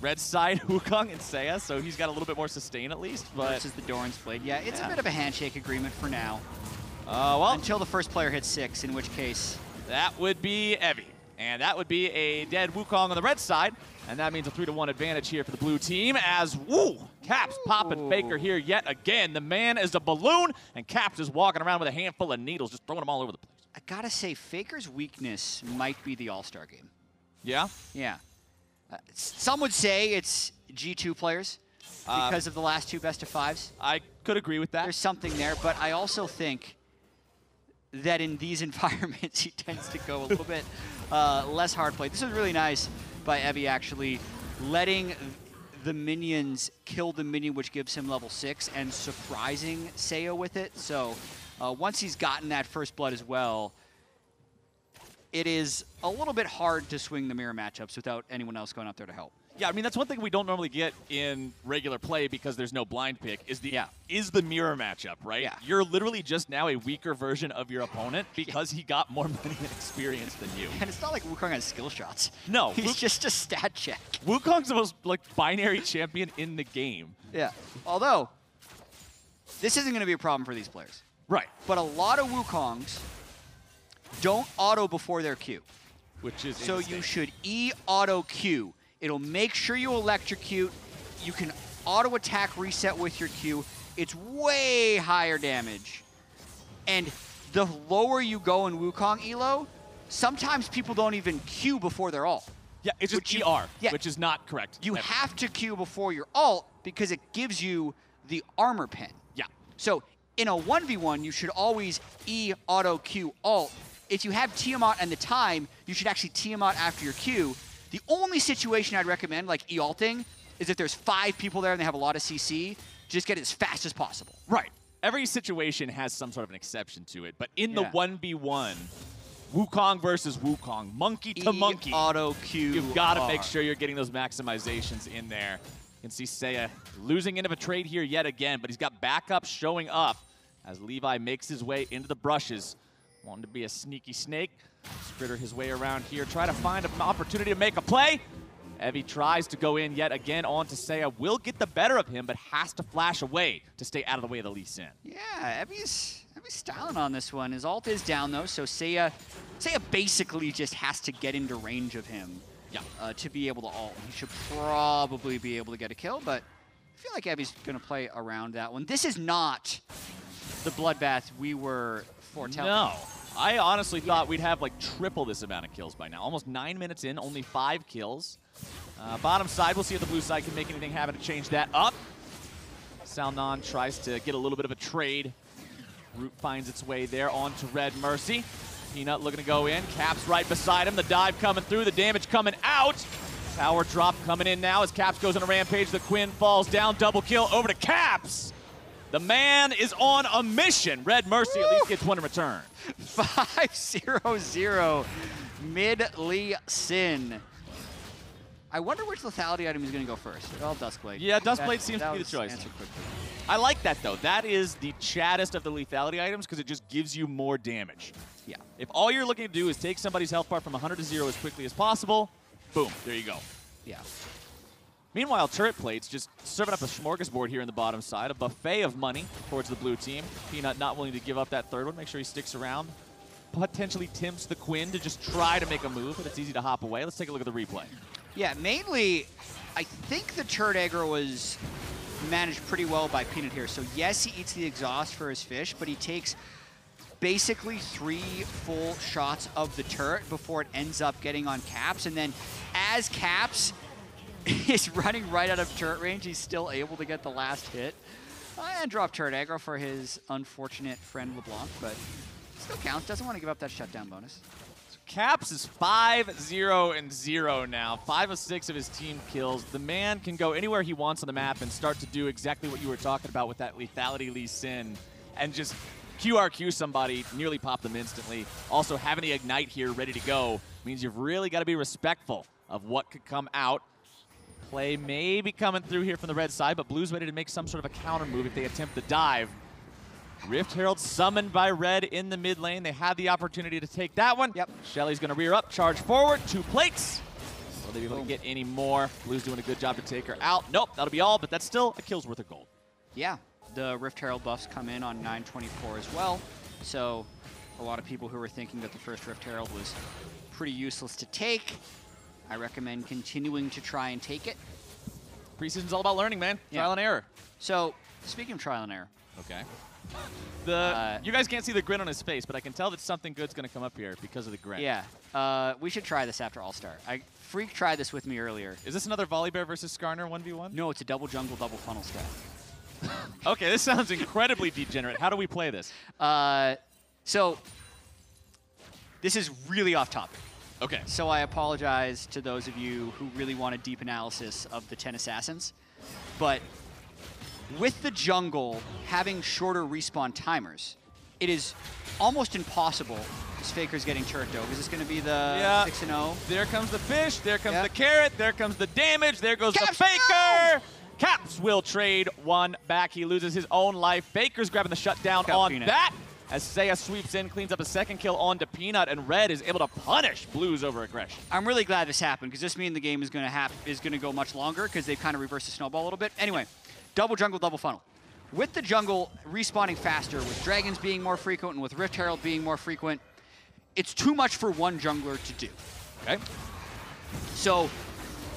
red side, Wukong and Seiya, so he's got a little bit more sustain at least. But versus the Doran's Blade. Yeah, it's a bit of a handshake agreement for now. Well, until the first player hits 6, in which case... That would be Evie. And that would be a dead Wukong on the red side. And that means a 3-1 advantage here for the blue team as, Caps popping FLICKR here yet again. The man is a balloon, and Caps is walking around with a handful of needles, just throwing them all over the place. I gotta say, FLICKR's weakness might be the All-Star game. Yeah? Yeah. Some would say it's G2 players because of the last 2 best-of-5s. I could agree with that. There's something there, but I also think that in these environments, he tends to go a little bit less hard play. This was really nice by Evie, actually, letting the minions kill the minion, which gives him level 6, and surprising Seiya with it. So once he's gotten that first blood as well, it is a little bit hard to swing the mirror matchups without anyone else going up there to help. Yeah, I mean, that's one thing we don't normally get in regular play because there's no blind pick, is the mirror matchup, right? Yeah. You're literally just now a weaker version of your opponent because he got more money and experience than you. And it's not like Wukong has skill shots. No. He's just a stat check. Wukong's the most, binary champion in the game. Yeah. Although, this isn't going to be a problem for these players. Right. But a lot of Wukongs don't auto before their Q. Which is so you should E-auto Q. It'll make sure you electrocute. You can auto-attack reset with your Q. It's way higher damage. And the lower you go in Wukong elo, sometimes people don't even Q before their ult. Yeah, it's just ER, which is not correct. You have to Q before your ult because it gives you the armor pin. Yeah. So in a 1v1, you should always E-auto Q ult. If you have Tiamat and the time, you should actually Tiamat after your Q. The only situation I'd recommend, like E-ulting, is if there's 5 people there and they have a lot of CC, just get it as fast as possible. Right. Every situation has some sort of an exception to it, but in the 1v1, Wukong versus Wukong, monkey to monkey, auto Q. You've got to make sure you're getting those maximizations in there. You can see Seiya losing into a trade here yet again, but he's got backup showing up as Levi makes his way into the brushes. Wanting to be a sneaky snake. Spritter his way around here, try to find an opportunity to make a play. Evie tries to go in yet again onto Seiya. Will get the better of him, but has to flash away to stay out of the way of the Lee Sin. Yeah, Evie's styling on this one. His ult is down, though, so Seiya basically just has to get into range of him to be able to ult. He should probably be able to get a kill, but I feel like Evie's going to play around that one. This is not the bloodbath we were foretelling. No. I honestly thought we'd have triple this amount of kills by now. Almost 9 minutes in, only 5 kills. Bottom side, we'll see if the blue side can make anything happen to change that up. Salnon tries to get a little bit of a trade. Root finds its way there onto Red Mercy. Peanut looking to go in. Caps right beside him. The dive coming through. The damage coming out. Tower drop coming in now as Caps goes on a rampage. The Quinn falls down. Double kill over to Caps. The man is on a mission. Red Mercy at least gets one in return. 5-0-0 mid Lee Sin. I wonder which lethality item is going to go first. Oh, Duskblade. Yeah, Duskblade seems to be the choice. I like that, though. That is the chattest of the lethality items because it just gives you more damage. Yeah. If all you're looking to do is take somebody's health bar from 100 to 0 as quickly as possible, boom, there you go. Yeah. Meanwhile, Turret Plate's just serving up a smorgasbord here in the bottom side, a buffet of money towards the blue team. Peanut not willing to give up that third one. Make sure he sticks around. Potentially tempts the Quinn to just try to make a move, but it's easy to hop away. Let's take a look at the replay. Yeah, mainly, I think the turret aggro was managed pretty well by Peanut here. So yes, he eats the exhaust for his fish, but he takes basically 3 full shots of the turret before it ends up getting on Caps. And then as Caps is running right out of turret range, he's still able to get the last hit. And drop turret aggro for his unfortunate friend LeBlanc, but still counts. Doesn't want to give up that shutdown bonus. Caps is 5-0-0 now. 5 of 6 of his team kills. The man can go anywhere he wants on the map and start to do exactly what you were talking about with that lethality Lee Sin and just QRQ somebody, nearly pop them instantly. Also, having the Ignite here ready to go means you've really got to be respectful of what could come out. Play may be coming through here from the red side, but Blue's ready to make some sort of a counter move if they attempt the dive. Rift Herald summoned by Red in the mid lane. They had the opportunity to take that one. Yep. Shelly's going to rear up, charge forward, 2 plates. Will they be able to get any more? Blue's doing a good job to take her out. Nope, that'll be all, but that's still a kill's worth of gold. Yeah, the Rift Herald buffs come in on 924 as well. So a lot of people who were thinking that the first Rift Herald was pretty useless to take, I recommend continuing to try and take it. Preseason's all about learning, man. Trial and error. So speaking of trial and error. Okay. You guys can't see the grin on his face, but I can tell that something good's going to come up here because of the grin. Yeah. We should try this after All-Star. Freak tried this with me earlier. Is this another Volibear versus Skarner 1v1? No, it's a double jungle, double funnel strat. Okay, this sounds incredibly degenerate. How do we play this? So this is really off topic. Okay. So I apologize to those of you who really want a deep analysis of the 10 Assassins. But with the jungle having shorter respawn timers, it is almost impossible. This Faker's getting turret dove. Is this going to be the 6-0? There comes the fish. There comes the carrot. There comes the damage. There goes the Faker. No! Caps will trade one back. He loses his own life. Faker's grabbing the shutdown on Peanut. that. As Seiya sweeps in, cleans up a second kill onto Peanut, and Red is able to punish Blue's over aggression. I'm really glad this happened, because this means the game is going to go much longer, because they've kind of reversed the snowball a little bit. Anyway, double jungle, double funnel. With the jungle respawning faster, with dragons being more frequent, and with Rift Herald being more frequent, it's too much for one jungler to do. Okay. So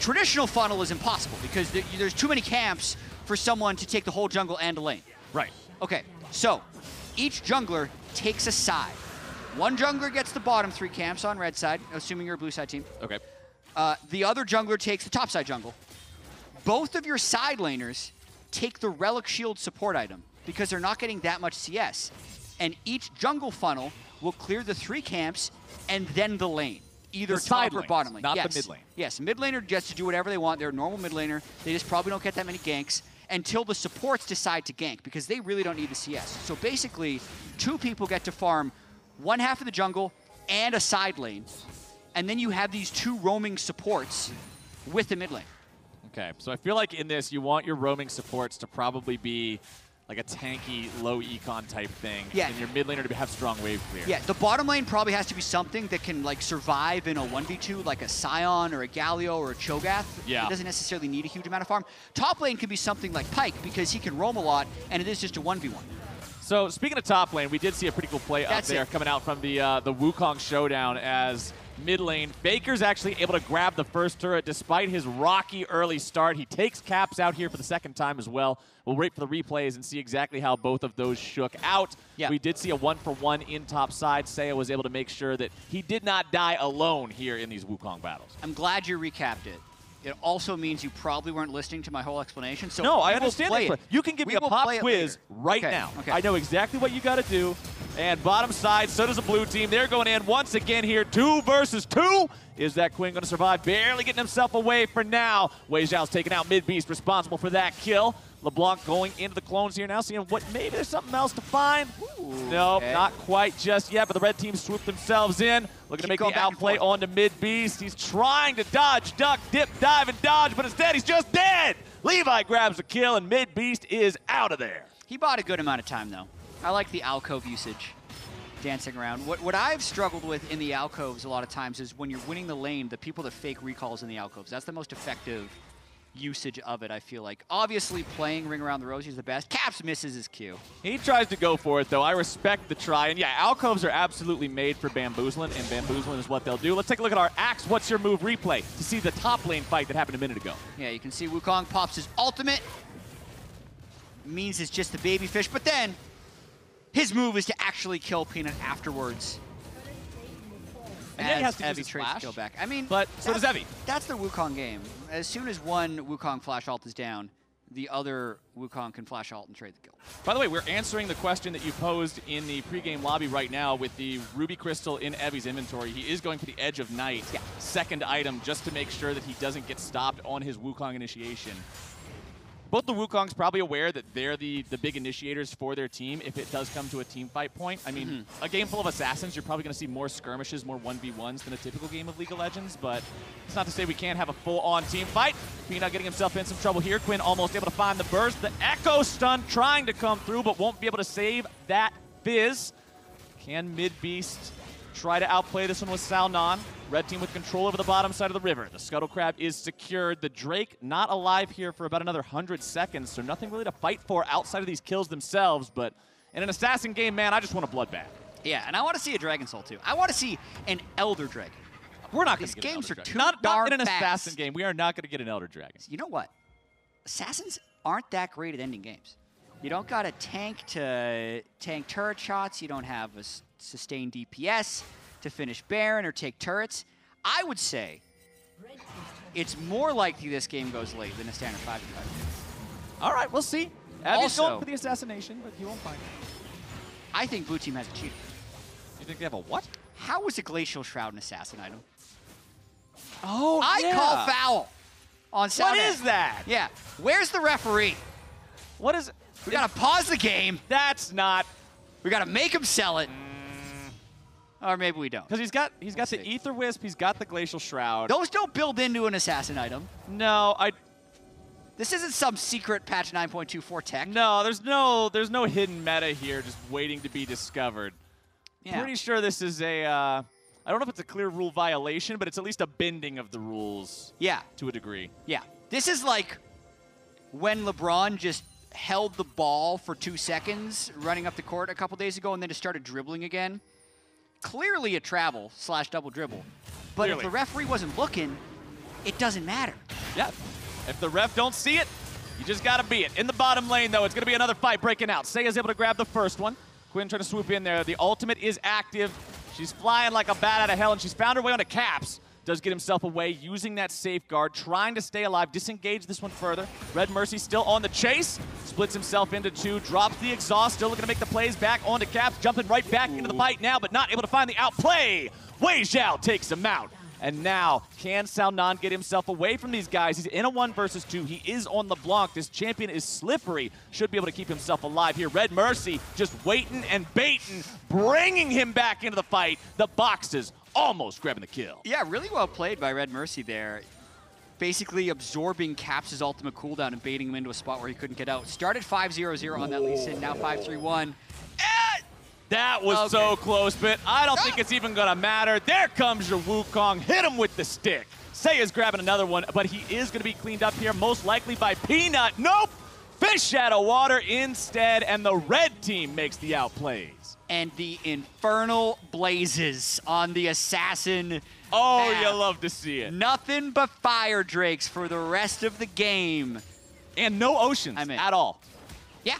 traditional funnel is impossible, because there's too many camps for someone to take the whole jungle and a lane. Right. Okay, so each jungler takes a side. One jungler gets the bottom 3 camps on red side, assuming you're a blue side team. Okay. The other jungler takes the top side jungle. Both of your side laners take the Relic Shield support item because they're not getting that much CS. And each jungle funnel will clear the 3 camps and then the lane. Either top or bottom lane. Not the mid lane. Yes, mid laner gets to do whatever they want. They're a normal mid laner. They just probably don't get that many ganks until the supports decide to gank, because they really don't need the CS. So basically, 2 people get to farm one half of the jungle and a side lane, and then you have these 2 roaming supports with the mid lane. Okay, so I feel like in this, you want your roaming supports to probably be like a tanky, low econ type thing, and your mid laner to have strong wave clear. Yeah, the bottom lane probably has to be something that can like survive in a 1v2, like a Scion or a Galio or a Cho'Gath. Yeah. It doesn't necessarily need a huge amount of farm. Top lane can be something like Pyke, because he can roam a lot, and it is just a 1v1. So speaking of top lane, we did see a pretty cool play up there coming out from the Wukong showdown as mid lane. Faker's actually able to grab the first turret despite his rocky early start. He takes Caps out here for the second time as well. We'll wait for the replays and see exactly how both of those shook out. Yeah. We did see a 1-for-1 in top side. Seiya was able to make sure that he did not die alone here in these Wukong battles. I'm glad you recapped it. It also means you probably weren't listening to my whole explanation. So no, I understand that. You can give me a pop quiz right now. Okay. I know exactly what you got to do. And bottom side, so does the blue team. They're going in once again here. 2 versus 2. Is that Quinn going to survive? Barely getting himself away for now. Wei Xiao's taking out Mid Beast, responsible for that kill. LeBlanc going into the clones here now, seeing what maybe there's something else to find. Nope, not quite just yet, but the red team swooped themselves in. Looking to make the outplay onto Mid Beast. He's trying to dodge, duck, dip, dive, and dodge, but instead he's just dead. Levi grabs the kill, and Mid Beast is out of there. He bought a good amount of time, though. I like the alcove usage, dancing around. What I've struggled with in the alcoves a lot of times is when you're winning the lane, the people that fake recalls in the alcoves. That's the most effective usage of it, I feel like. Obviously, playing Ring Around the Rosie is the best. Caps misses his Q. He tries to go for it, though. I respect the try. And yeah, alcoves are absolutely made for bamboozling, and bamboozling is what they'll do. Let's take a look at our Axe What's Your Move replay to see the top lane fight that happened a minute ago. Yeah, you can see Wukong pops his ultimate. Means it's just a baby fish, but then his move is to actually kill Peanut afterwards. And then he has to use Evie his trades flash. to go back. I mean, but so does Evie. That's the Wukong game. As soon as one Wukong flash ult is down, the other Wukong can flash ult and trade the kill. By the way, we're answering the question that you posed in the pregame lobby right now with the Ruby Crystal in Evie's inventory. He is going for the Edge of Night, second item, just to make sure that he doesn't get stopped on his Wukong initiation. Both the Wukong's probably aware that they're the big initiators for their team if it does come to a team fight point. I mean, a game full of assassins, you're probably going to see more skirmishes, more 1v1s than a typical game of League of Legends, but it's not to say we can't have a full-on team fight. Peanut getting himself in some trouble here. Quinn almost able to find the burst. The Echo Stun trying to come through, but won't be able to save that Fizz. Can Mid Beast try to outplay this one with Salnon? Red team with control over the bottom side of the river. The Scuttle Crab is secured. The Drake not alive here for about another 100 seconds, so nothing really to fight for outside of these kills themselves, but in an assassin game, man, I just want a bloodbath. Yeah, and I want to see a Dragon Soul, too. I want to see an Elder Dragon. We're not going to get These games are too not in an assassin game. We are not going to get an Elder Dragon. You know what? Assassins aren't that great at ending games. You don't got a tank to tank turret shots. You don't have a sustained DPS to finish Baron or take turrets. I would say it's more likely this game goes late than a standard 5v5 game. All right, we'll see. Abby's going for the assassination, but he won't find it. I think blue team has a cheater. You think they have a what? How is a Glacial Shroud an assassin item? Oh, I call foul on Sound. What is that? Yeah. Where's the referee? What is it? We got to pause the game. That's not. We got to make him sell it. Or maybe we don't. Because he's got the Ether Wisp, he's got the Glacial Shroud. Those don't build into an assassin item. No, This isn't some secret patch 9.24 tech. No, there's no hidden meta here just waiting to be discovered. Yeah. Pretty sure this is a I don't know if it's a clear rule violation, but it's at least a bending of the rules. Yeah. To a degree. Yeah. This is like when LeBron just held the ball for 2 seconds running up the court a couple days ago and then just started dribbling again. Clearly a travel / double dribble. But if the referee wasn't looking, it doesn't matter. Yeah. If the ref don't see it, you just got to be it. In the bottom lane, though, it's going to be another fight breaking out. Seiya's able to grab the first one. Quinn trying to swoop in there. The ultimate is active. She's flying like a bat out of hell, and she's found her way onto Caps. Does get himself away, using that safeguard, trying to stay alive, disengage this one further. Red Mercy still on the chase, splits himself into 2, drops the exhaust, still looking to make the plays back onto Caps, jumping right back into the fight now, but not able to find the outplay. Wei Xiao takes him out. And now, can Salnon get himself away from these guys? He's in a 1 versus 2. He is on LeBlanc. This champion is slippery. Should be able to keep himself alive here. Red Mercy just waiting and baiting, bringing him back into the fight. The boxes almost grabbing the kill. Yeah, really well played by Red Mercy there. Basically absorbing Caps' ultimate cooldown and baiting him into a spot where he couldn't get out. Started 5-0-0 on that Lee Sin, now 5-3-1. That was so close, but I don't think it's even going to matter. There comes your Wukong. Hit him with the stick. Seiya's grabbing another one, but he is going to be cleaned up here, most likely by Peanut. Nope! Fish out of water instead, and the red team makes the outplays. And the infernal blazes on the assassin. Oh, map. you love to see it. Nothing but fire drakes for the rest of the game. And no oceans at all. Yeah.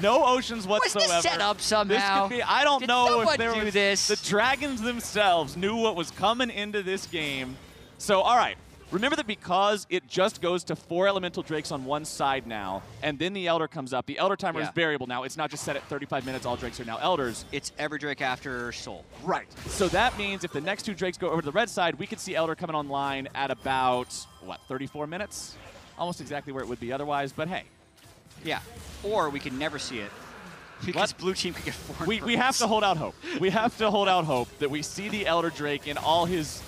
No oceans whatsoever. Was this set up somehow? This could be, I don't know if there was this? The Dragons themselves knew what was coming into this game. So, all right. Remember that because it just goes to 4 elemental drakes on one side now, and then the Elder comes up. The Elder timer is variable now. It's not just set at 35 minutes. All drakes are now Elders. It's every drake after Soul. Right. So that means if the next 2 drakes go over to the red side, we could see Elder coming online at about, what, 34 minutes? Almost exactly where it would be otherwise, but hey. Yeah. Or we could never see it. Because blue team could get 4. We have to hold out hope. We have to hold out hope that we see the Elder Drake in all his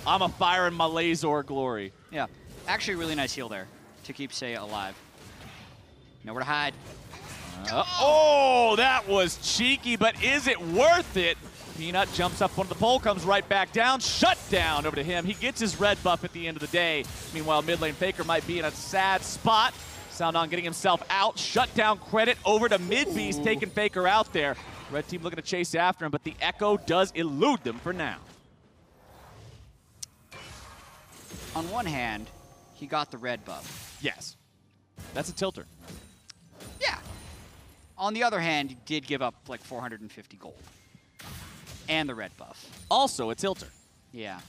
I'm a fire in my laser glory. Yeah. Actually, really nice heal there to keep Seiya alive. Nowhere to hide. Oh, that was cheeky, but is it worth it? Peanut jumps up onto the pole, comes right back down. Shut down over to him. He gets his red buff at the end of the day. Meanwhile, mid lane FLICKR might be in a sad spot. SoundOn getting himself out. Shut down credit over to mid Beast, taking FLICKR out there. Red team looking to chase after him, but the Echo does elude them for now. On one hand, he got the red buff. Yes. That's a tilter. Yeah. On the other hand, he did give up like 450 gold. And the red buff. Also a tilter. Yeah.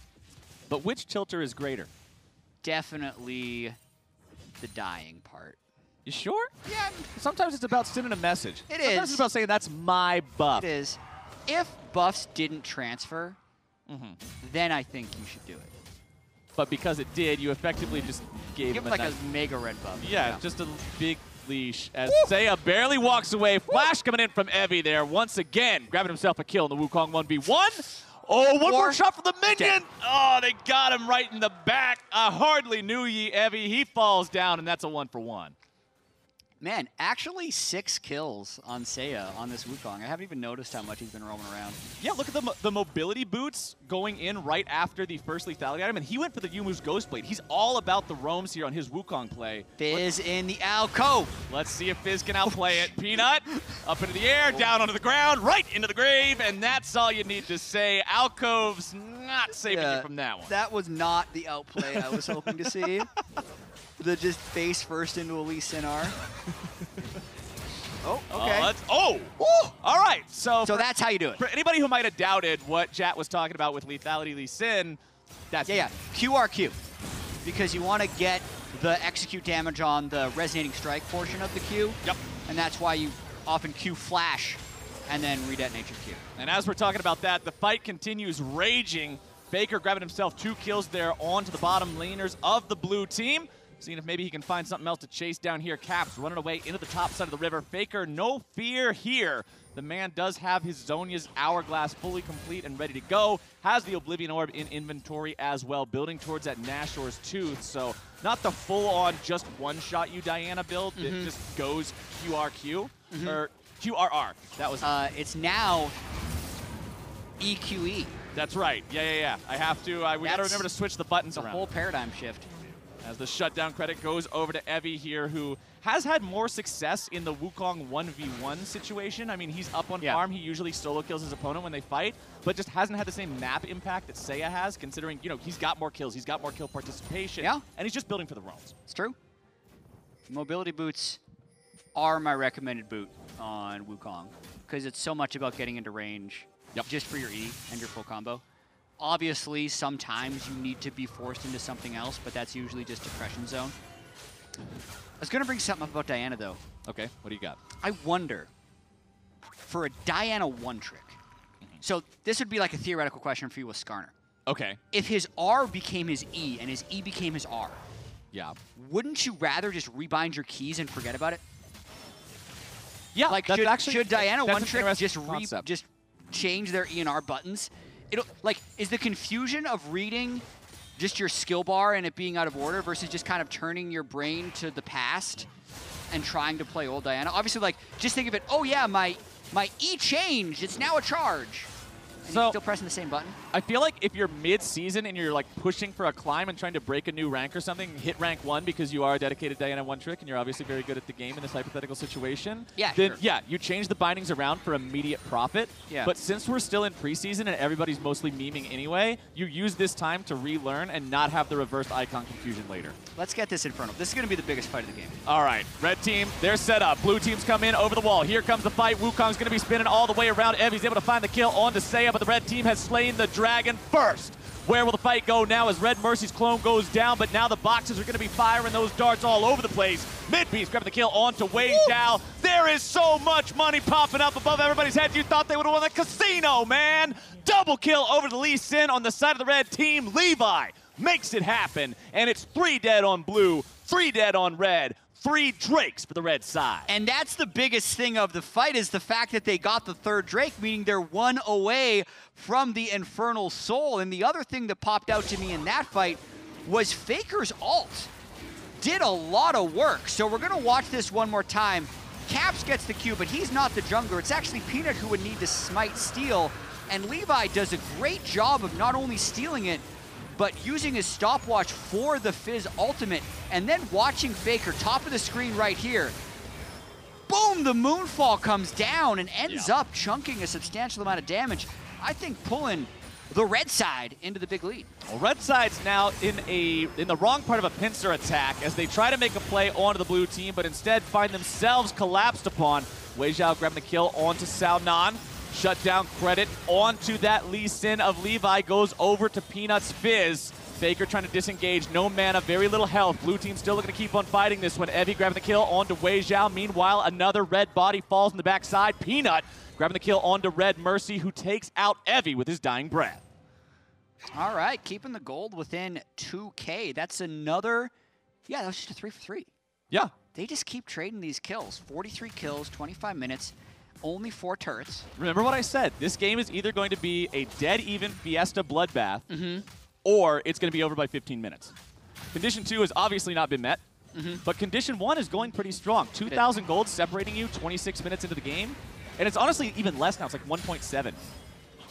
But which tilter is greater? Definitely the dying part. You sure? Yeah. Sometimes it's about sending a message. It Sometimes is. it's about saying that's my buff. It is. If buffs didn't transfer, then I think you should do it. But because it did, you effectively just gave him like a mega red buff. Yeah, just a big leash as Seiya barely walks away. Flash coming in from Evie there once again, grabbing himself a kill in the Wukong 1v1. Oh, one more shot from the minion. Oh, they got him right in the back. I hardly knew ye, Evie. He falls down, and that's a 1-for-1. Man, actually 6 kills on Seiya on this Wukong. I haven't even noticed how much he's been roaming around. Yeah, look at the mobility boots going in right after the first lethality item, and he went for the Yumu's Ghostblade. He's all about the roams here on his Wukong play. Fizz in the alcove. Let's see if Fizz can outplay it. Peanut up into the air, down onto the ground, right into the grave, and that's all you need to say. Alcove's not saving you from that one. That was not the outplay I was hoping to see. The just face first into a Lee Sinar. Oh, okay. All right. So that's how you do it. For anybody who might have doubted what Jat was talking about with lethality Lee Sin, that's QRQ. Because you want to get the execute damage on the resonating strike portion of the Q. Yep. And that's why you often Q flash and then redetonate your Q. And as we're talking about that, the fight continues raging. FLICKR grabbing himself 2 kills there onto the bottom laners of the blue team. Seeing if maybe he can find something else to chase down here. Caps running away into the top side of the river. FLICKR, no fear here. The man does have his Zhonya's Hourglass fully complete and ready to go. Has the Oblivion Orb in inventory as well, building towards that Nashor's Tooth. So not the full-on just one-shot you Diana build. It just goes QRQ, or QRR. That was it's now EQE. That's right. Yeah. I have to. We got to remember to switch the buttons around. The whole paradigm shift. As the shutdown credit goes over to Evie here, who has had more success in the Wukong 1v1 situation. I mean, he's up on farm. He usually solo kills his opponent when they fight, but just hasn't had the same map impact that Seiya has, considering, you know, he's got more kills, he's got more kill participation, and he's just building for the roams. It's true. Mobility boots are my recommended boot on Wukong, because it's so much about getting into range just for your E and your full combo. Obviously, sometimes you need to be forced into something else, but that's usually just depression zone. I was going to bring something up about Diana, though. Okay, what do you got? I wonder, for a Diana one-trick, so this would be like a theoretical question for you with Skarner. Okay. If his R became his E and his E became his R, wouldn't you rather just rebind your keys and forget about it? Yeah, like should Diana one-trick just change their E and R buttons? Is the confusion of reading just your skill bar and it being out of order versus just kind of turning your brain to the past and trying to play old Diana? Obviously, just think of it, oh yeah, my E changed, it's now a charge. And you're still pressing the same button? I feel like if you're mid-season and you're like pushing for a climb and trying to break a new rank or something, hit rank 1 because you are a dedicated Diana one-trick and you're obviously very good at the game in this hypothetical situation, then you change the bindings around for immediate profit. But since we're still in preseason and everybody's mostly memeing anyway, you use this time to relearn and not have the reversed icon confusion later. Let's get this Inferno. This is going to be the biggest fight of the game. All right, red team, they're set up. Blue teams come in over the wall. Here comes the fight. Wukong's going to be spinning all the way around. Evie's able to find the kill onto Seiya, but the red team has slain the dragon first. Where will the fight go now as Red Mercy's clone goes down, but now the boxes are going to be firing those darts all over the place. Mid-Beast grabbing the kill onto Wei Zhao. There is so much money popping up above everybody's head. You thought they would have won the casino, man. Double kill over to Lee Sin on the side of the red team. Levi makes it happen, and it's 3 dead on blue, 3 dead on red. 3 Drakes for the red side. And that's the biggest thing of the fight is the fact that they got the 3rd Drake, meaning they're 1 away from the Infernal Soul. And the other thing that popped out to me in that fight was FLICKR's ult did a lot of work. So we're gonna watch this one more time. Caps gets the Q, but he's not the jungler. It's actually Peanut who would need to smite steal. And Levi does a great job of not only stealing it, but using his stopwatch for the Fizz ultimate, and then watching FLICKR, top of the screen right here. Boom, the Moonfall comes down and ends up chunking a substantial amount of damage. I think pulling the red side into the big lead. Well, red side's now in the wrong part of a pincer attack as they try to make a play onto the blue team, but instead find themselves collapsed upon. Wei Zhao grabbing the kill onto Sao Nan. Shut down credit onto that Lee Sin of Levi goes over to Peanut's Fizz. FLICKR trying to disengage, no mana, very little health. Blue team still looking to keep on fighting this one. Evie grabbing the kill onto Wei Zhao. Meanwhile, another red body falls in the backside. Peanut grabbing the kill onto Red Mercy, who takes out Evie with his dying breath. All right, keeping the gold within 2K. That's another, yeah, that was just a 3 for 3. Yeah. They just keep trading these kills. 43 kills, 25 minutes. Only 4 turrets. Remember what I said. This game is either going to be a dead even Fiesta bloodbath, or it's going to be over by 15 minutes. Condition 2 has obviously not been met, but Condition 1 is going pretty strong. 2,000 gold separating you 26 minutes into the game, and it's honestly even less now. It's like 1.7.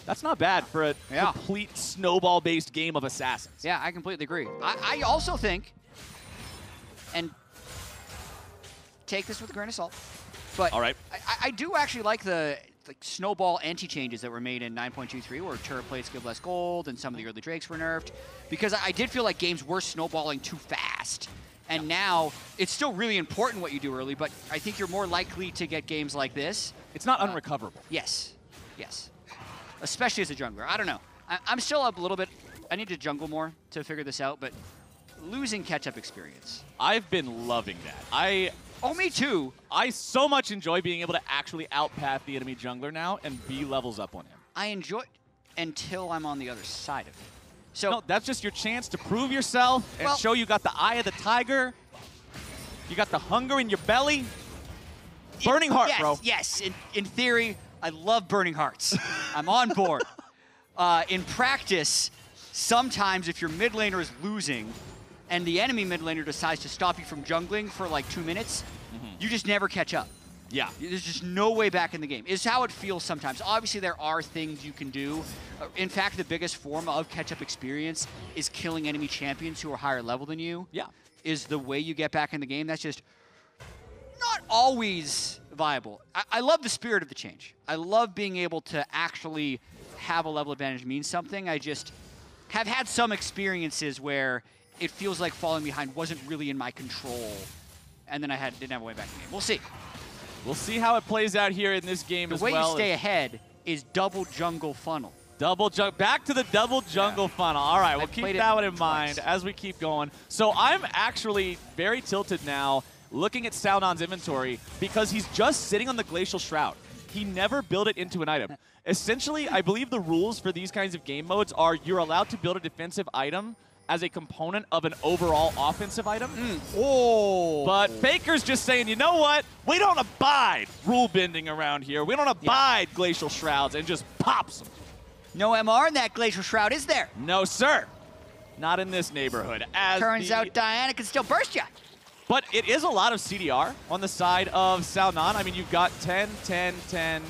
That's not bad for a complete snowball-based game of Assassins. Yeah, I completely agree. I also think, and take this with a grain of salt, but all right. I do actually like the snowball anti-changes that were made in 9.23 where turret plates give less gold and some of the early Drakes were nerfed, because I did feel like games were snowballing too fast. And now it's still really important what you do early, but I think you're more likely to get games like this. It's not unrecoverable. Yes, yes. Especially as a jungler. I don't know. I'm still up a little bit. I need to jungle more to figure this out, but losing catch-up experience. I've been loving that. Oh, me too. I so much enjoy being able to actually outpath the enemy jungler now and be levels up on him. I enjoy it until I'm on the other side of it. So no, that's just your chance to prove yourself and show you got the eye of the tiger. You got the hunger in your belly. Burning heart, bro. Yes, in theory, I love burning hearts. I'm on board. In practice, sometimes if your mid laner is losing and the enemy mid laner decides to stop you from jungling for like 2 minutes, you just never catch up. Yeah. There's just no way back in the game. It's how it feels sometimes. Obviously, there are things you can do. In fact, the biggest form of catch-up experience is killing enemy champions who are higher level than you. Yeah. Is the way you get back in the game. That's just not always viable. I love the spirit of the change. I love being able to actually have a level advantage mean something. I just have had some experiences where it feels like falling behind wasn't really in my control, and then I didn't have a way back in the game. We'll see. We'll see how it plays out here in this game as well. The way you stay ahead is double jungle funnel. Back to the double jungle funnel. All right, we'll keep that one in mind as we keep going. So I'm actually very tilted now looking at Sao Nan's inventory because he's just sitting on the Glacial Shroud. He never built it into an item. Essentially, I believe the rules for these kinds of game modes are you're allowed to build a defensive item as a component of an overall offensive item. But FLICKR's just saying, you know what? We don't abide rule bending around here. We don't abide Glacial Shrouds, and just pops them. No MR in that Glacial Shroud, is there? No, sir. Not in this neighborhood. Turns out Diana can still burst you. But it is a lot of CDR on the side of Sao Nan. I mean, you've got 10, 10, 10.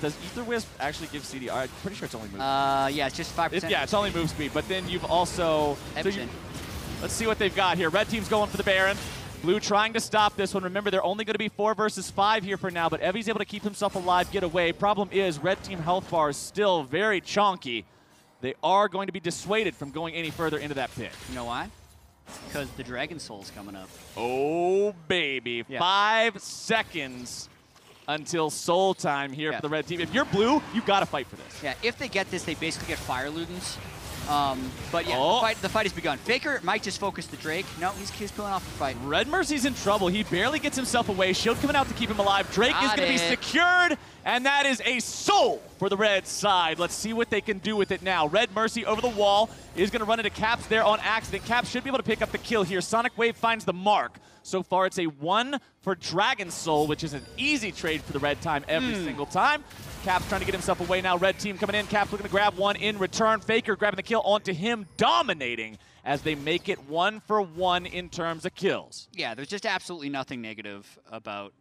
Does Ether Wisp actually give CDR? I'm pretty sure it's only move speed. Yeah, it's just 5%. Yeah, it's only move speed. But then you've also... let's see what they've got here. Red team's going for the Baron. Blue trying to stop this one. Remember, they're only going to be 4 versus 5 here for now, but Evie's able to keep himself alive, get away. Problem is, red team health bar is still very chonky. They are going to be dissuaded from going any further into that pit. You know why? Because the Dragon Soul's coming up. Oh, baby. 5 seconds until soul time here for the red team. If you're blue, you got to fight for this. Yeah, if they get this, they basically get Fire Ludens. But yeah, the fight has begun. FLICKR might just focus the Drake. No, he's pulling off the fight. Red Mercy's in trouble. He barely gets himself away. Shield coming out to keep him alive. Drake is going to be secured, and that is a soul for the red side. Let's see what they can do with it now. Red Mercy over the wall is going to run into Caps there on accident. Caps should be able to pick up the kill here. Sonic Wave finds the mark. So far, it's a 1 for Dragon Soul, which is an easy trade for the red team every single time. Caps trying to get himself away now. Red team coming in. Caps looking to grab one in return. FLICKR grabbing the kill onto him, dominating as they make it 1 for 1 in terms of kills. Yeah, there's just absolutely nothing negative about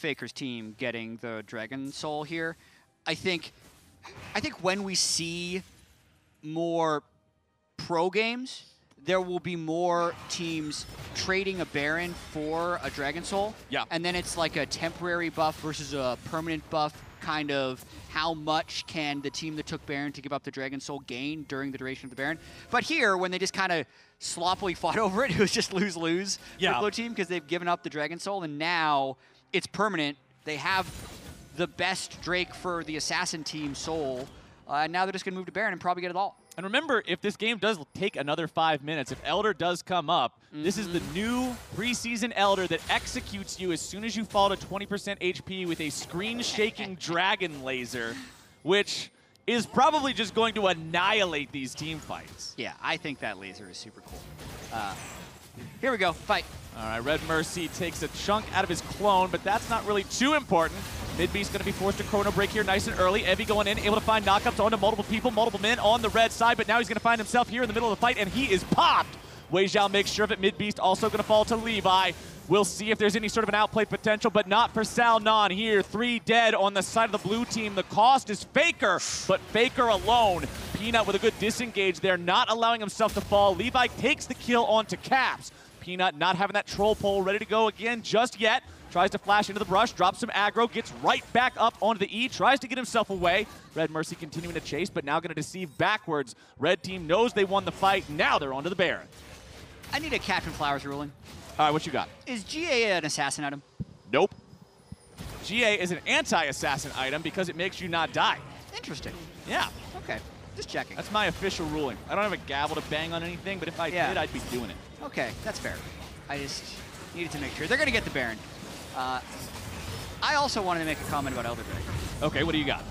FLICKR's team getting the Dragon Soul here. I think when we see more pro games, there will be more teams trading a Baron for a Dragon Soul. Yeah. And then it's like a temporary buff versus a permanent buff, kind of how much can the team that took Baron to give up the Dragon Soul gain during the duration of the Baron. But here, when they just kind of sloppily fought over it, it was just lose-lose for Blue Team because they've given up the Dragon Soul, and now it's permanent. They have the best Drake for the Assassin team Soul, and now they're just going to move to Baron and probably get it all. And remember, if this game does take another 5 minutes, if Elder does come up, this is the new preseason Elder that executes you as soon as you fall to 20% HP with a screen-shaking dragon laser, which is probably just going to annihilate these team fights. Yeah, I think that laser is super cool. Here we go, fight. All right, Red Mercy takes a chunk out of his clone, but that's not really too important. Midbeast going to be forced to chrono break here nice and early. Evie going in, able to find knockups onto multiple people, multiple men on the red side, but now he's going to find himself here in the middle of the fight, and he is popped. Wei Zhao makes sure of it. Midbeast also going to fall to Levi. We'll see if there's any sort of an outplay potential, but not for Salnon here. 3 dead on the side of the blue team. The cost is FLICKR, but FLICKR alone. Peanut with a good disengage there, not allowing himself to fall. Levi takes the kill onto Caps. Peanut not having that troll pole ready to go again just yet. Tries to flash into the brush, drops some aggro, gets right back up onto the E, tries to get himself away. Red Mercy continuing to chase, but now going to deceive backwards. Red team knows they won the fight. Now they're onto the Baron. I need a Captain Flowers ruling. All right, what you got? Is GA an assassin item? Nope. GA is an anti-assassin item because it makes you not die. Interesting. Yeah. Okay, just checking. That's my official ruling. I don't have a gavel to bang on anything, but if I did, I'd be doing it. Okay, that's fair. I just needed to make sure. They're going to get the Baron. I also wanted to make a comment about Elder Drake. Okay, what do you got?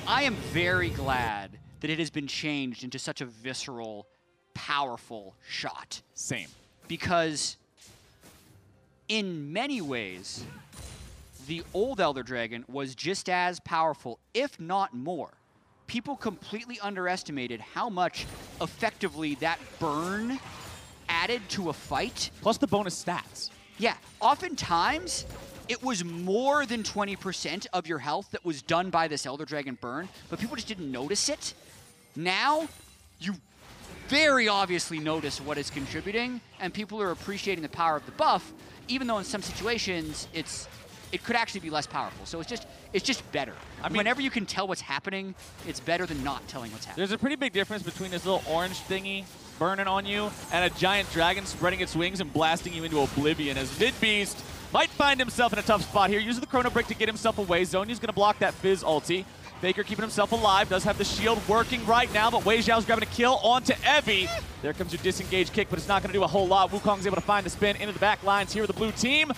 I am very glad that it has been changed into such a visceral, powerful shot. Same. Because in many ways, the old Elder Dragon was just as powerful, if not more. People completely underestimated how much effectively that burn added to a fight. Plus the bonus stats. Yeah, oftentimes it was more than 20% of your health that was done by this Elder Dragon burn, but people just didn't notice it. Now, you very obviously notice what is contributing, and people are appreciating the power of the buff, even though in some situations it could actually be less powerful. So it's just better. I mean, whenever you can tell what's happening, it's better than not telling what's happening. There's a pretty big difference between this little orange thingy burning on you and a giant dragon spreading its wings and blasting you into oblivion, as Midbeast might find himself in a tough spot here. Uses the chrono break to get himself away. Zonya's going to block that Fizz ulti. FLICKR keeping himself alive, does have the shield working right now, but Wei Zhao's grabbing a kill onto Evie. There comes your disengage kick, but it's not going to do a whole lot. Wukong's able to find the spin into the back lines here with the blue team.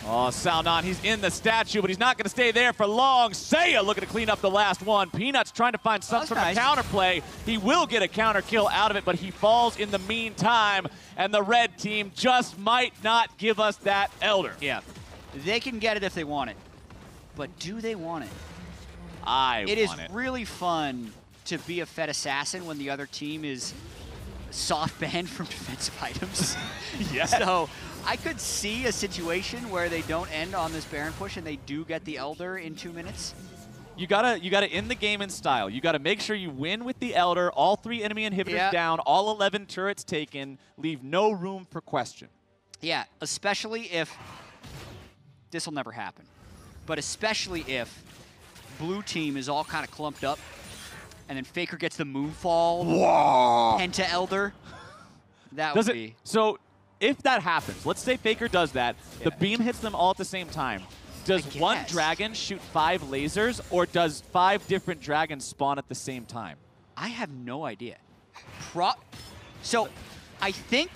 Oh, Salnon, he's in the statue, but he's not going to stay there for long. Seiya looking to clean up the last one. Peanut's trying to find some sort of counterplay. He will get a counter kill out of it, but he falls in the meantime, and the red team just might not give us that Elder. Yeah, they can get it if they want it, but do they want it? It is really fun to be a Fed Assassin when the other team is soft banned from defensive items. Yeah. So I could see a situation where they don't end on this Baron push and they do get the Elder in 2 minutes. You gotta end the game in style. You gotta make sure you win with the Elder, all 3 enemy inhibitors down, all 11 turrets taken, leave no room for question. Yeah, especially if, this will never happen, but especially if blue team is all kind of clumped up and then FLICKR gets the moonfall. Whoa! Penta Elder. That would be. So if that happens, let's say FLICKR does that, the beam hits them all at the same time. Does one dragon shoot 5 lasers, or does 5 different dragons spawn at the same time? I have no idea. So I think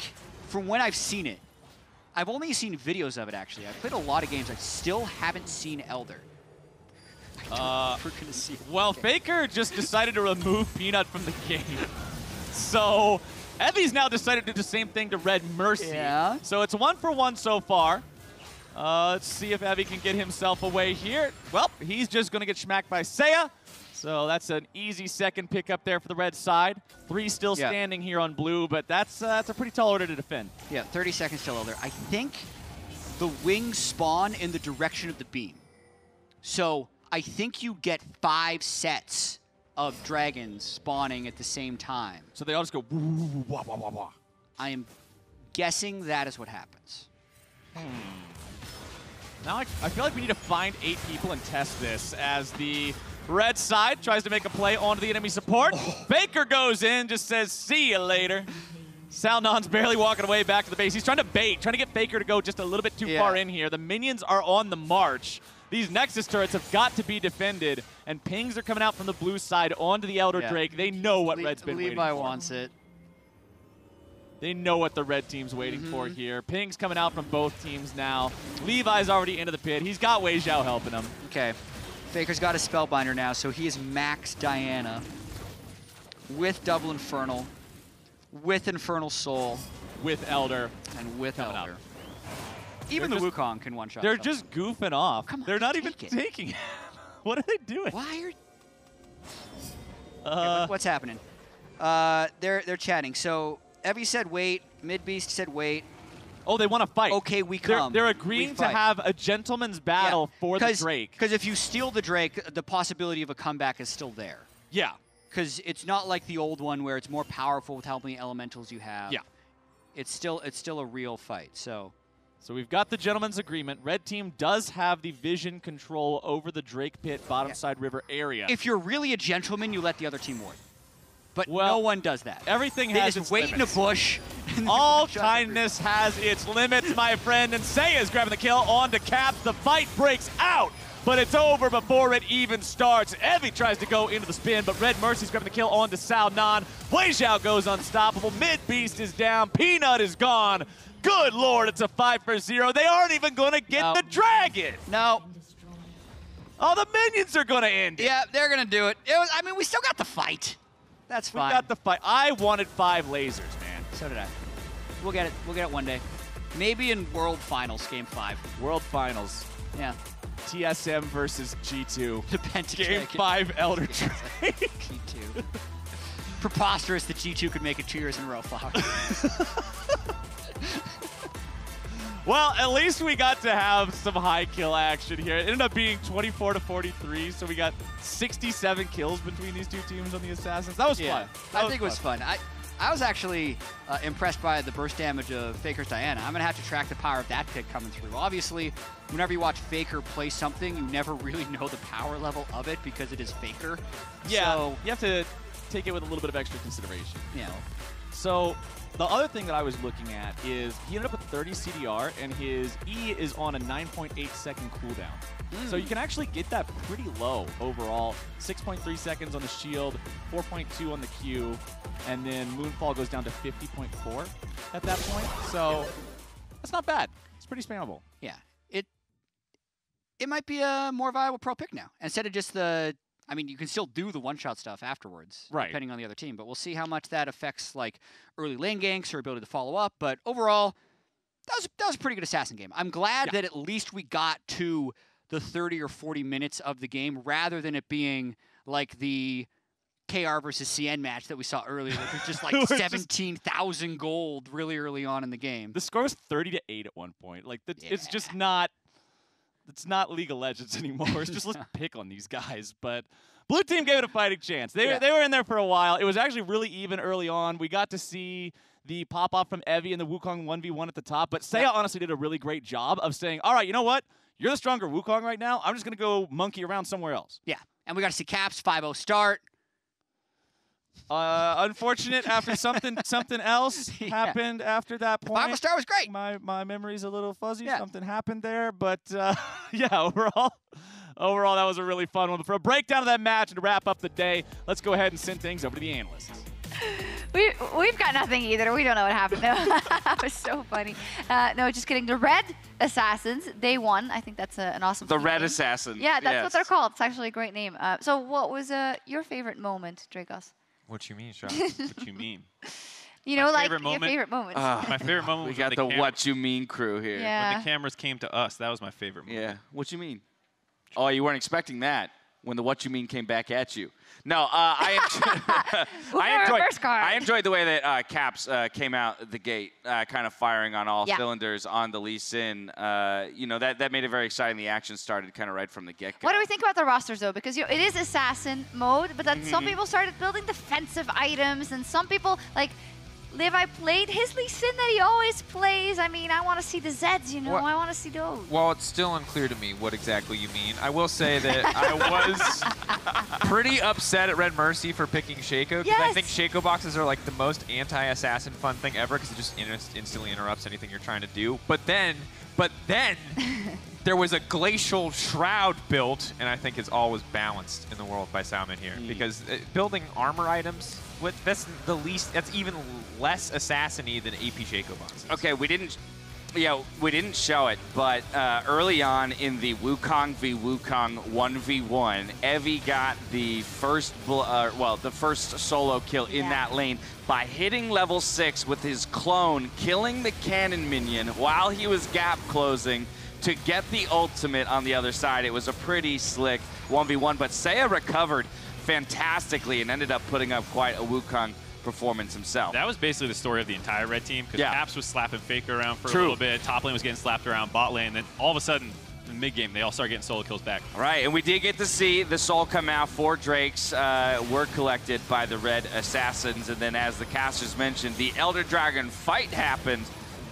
from when I've seen it, I've only seen videos of it, actually. I've played a lot of games. I still haven't seen Elder. We're gonna see. Well, FLICKR just decided to remove Peanut from the game. So Evie's now decided to do the same thing to Red Mercy. Yeah. So it's 1-for-1 so far. Let's see if Evie can get himself away here. Well, he's just going to get smacked by Seiya. So that's an easy second pick up there for the red side. 3 still standing here on blue, but that's a pretty tall order to defend. Yeah, 30 seconds till Elder. I think the wings spawn in the direction of the beam. So I think you get 5 sets of dragons spawning at the same time. So they all just go woo, woo, woo, wah, wah, wah, wah. I am guessing that is what happens. Now I feel like we need to find 8 people and test this as the red side tries to make a play onto the enemy support. FLICKR goes in, just says, see you later. Salnon's barely walking away back to the base. He's trying to bait, trying to get FLICKR to go just a little bit too far in here. The minions are on the march. These Nexus turrets have got to be defended, and pings are coming out from the blue side onto the Elder Drake. They know what Red's been waiting for. Levi wants it. They know what the red team's waiting for here. Ping's coming out from both teams now. Levi's already into the pit. He's got Wei Zhao helping him. Okay. FLICKR's got a Spellbinder now, so he is max Diana with double Infernal, with Infernal Soul, with Elder, and with coming Elder. Up. Even the Wukong can one-shot. They're just goofing off. Come on, they're not even taking it. What are they doing? Why are... Okay, what's happening? They're chatting. So Evie said wait. Midbeast said wait. Oh, they want to fight. Okay, we come. They're agreeing to have a gentleman's battle for the Drake. Because if you steal the Drake, the possibility of a comeback is still there. Yeah. Because it's not like the old one where it's more powerful with how many elementals you have. Yeah. It's still a real fight. So we've got the gentleman's agreement. Red team does have the vision control over the Drake pit bottom side river area. If you're really a gentleman, you let the other team ward. But no one does that. Everything they has just its wait limits. in a bush. All kindness has its limits, my friend. And Seiya's grabbing the kill onto Caps. The fight breaks out, but it's over before it even starts. Evie tries to go into the spin, but Red Mercy's grabbing the kill onto Salnon. Wei Zhao goes unstoppable. Midbeast is down. Peanut is gone. Good Lord, it's a 5-for-0. They aren't even going to get the dragon. No. Oh, the minions are going to end it. Yeah, they're going to do it. I mean, we still got the fight. That's fine. We got the fight. I wanted 5 lasers, man. So did I. We'll get it. We'll get it one day. Maybe in World Finals, Game 5. World Finals. Yeah. TSM versus G2. The Pentagon. Game 5 Elder Drake. G2. Preposterous that G2 could make it 2 years in a row, Flower. Well, at least we got to have some high kill action here. It ended up being 24-43, so we got 67 kills between these two teams on the Assassins. That was fun. I think it was fun. I was actually impressed by the burst damage of FLICKR's Diana. I'm going to have to track the power of that pick coming through. Obviously, whenever you watch FLICKR play something, you never really know the power level of it because it is FLICKR. Yeah, so, you have to take it with a little bit of extra consideration. Yeah. So the other thing that I was looking at is he ended up with 30 CDR, and his E is on a 9.8 second cooldown. So you can actually get that pretty low overall. 6.3 seconds on the shield, 4.2 on the Q, and then Moonfall goes down to 50.4 at that point. So that's not bad. It's pretty spammable. Yeah. It might be a more viable pro pick now. Instead of just the... I mean, you can still do the one-shot stuff afterwards, depending on the other team. But we'll see how much that affects like early lane ganks or ability to follow up. But overall, that was a pretty good Assassin game. I'm glad that at least we got to the 30 or 40 minutes of the game rather than it being like the KR versus CN match that we saw earlier. It was just like 17,000 gold really early on in the game. The score was 30-8 at one point. Like it's just not. It's not League of Legends anymore. It's just let's pick on these guys. But blue team gave it a fighting chance. They were in there for a while. It was actually really even early on. We got to see the pop-off from Evie and the Wukong 1v1 at the top. But Seiya honestly did a really great job of saying, all right, you know what? You're the stronger Wukong right now. I'm just going to go monkey around somewhere else. Yeah, and we got to see Caps 5-0 start. Unfortunate after something else happened after that point. 5-0 start was great. My memory's a little fuzzy. Something happened there, but yeah, overall that was a really fun one. But for a breakdown of that match and to wrap up the day, let's go ahead and send things over to the analysts. We've got nothing either. We don't know what happened. No, that was so funny. No, just kidding. The Red Assassins, they won. I think that's an awesome The team Red name. Assassin. Yeah, that's yes. what they're called. It's actually a great name. So what was your favorite moment, Dracos? What you mean, Sean? What you mean? You know, like favorite your moment? favorite moment. My favorite moment We was got when the camera- What You Mean crew here. Yeah. When the cameras came to us, that was my favorite moment. Yeah. What you mean? Oh, you weren't expecting that when the What You Mean came back at you. No, I enjoyed the way that Caps came out the gate, kind of firing on all cylinders on the Lee Sin. You know, that made it very exciting. The action started kind of right from the get-go. What do we think about the rosters, though? Because it is assassin mode, but then some people started building defensive items, and some people, like, Levi played his Lee Sin that he always plays. I mean, I want to see the Zeds, you know? What? I want to see those. Well, it's still unclear to me what exactly you mean. I will say that I was pretty upset at Red Mercy for picking Shaco, because I think Shaco boxes are like the most anti-assassin fun thing ever, because it just instantly interrupts anything you're trying to do. But then there was a glacial shroud built, and I think it's always balanced in the world by Salmon here, because building armor items, that's even less assassin-y than AP Shaco boxes. Okay, we didn't show it, but early on in the Wukong v Wukong 1v1, Evie got the first solo kill in that lane by hitting level 6 with his clone, killing the cannon minion while he was gap closing to get the ultimate on the other side. It was a pretty slick 1v1, but Seiya recovered fantastically and ended up putting up quite a Wukong performance himself. That was basically the story of the entire red team, because Caps was slapping FLICKR around for a little bit, top lane was getting slapped around bot lane, then all of a sudden, in mid-game, they all started getting solo kills back. All right, and we did get to see the soul come out. 4 Drakes were collected by the Red Assassins, and then as the casters mentioned, the Elder Dragon fight happened,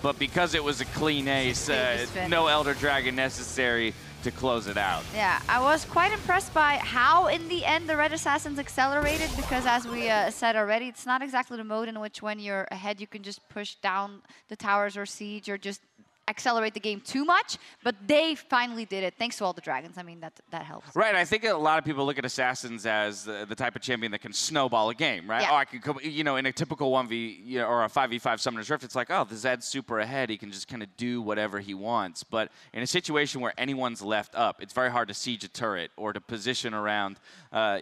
but because it was a clean ace, no Elder Dragon necessary to close it out. Yeah, I was quite impressed by how, in the end, the Red Assassins accelerated, because as we said already, it's not exactly the mode in which when you're ahead, you can just push down the towers or siege or just accelerate the game too much, but they finally did it, thanks to all the dragons. I mean, that helps. Right, I think a lot of people look at Assassins as the type of champion that can snowball a game, right? Yeah. Oh, I could come, you know, in a typical 1v or a 5v5 Summoner's Rift, it's like, oh, the Zed's super ahead, he can just kind of do whatever he wants. But in a situation where anyone's left up, it's very hard to siege a turret or to position around,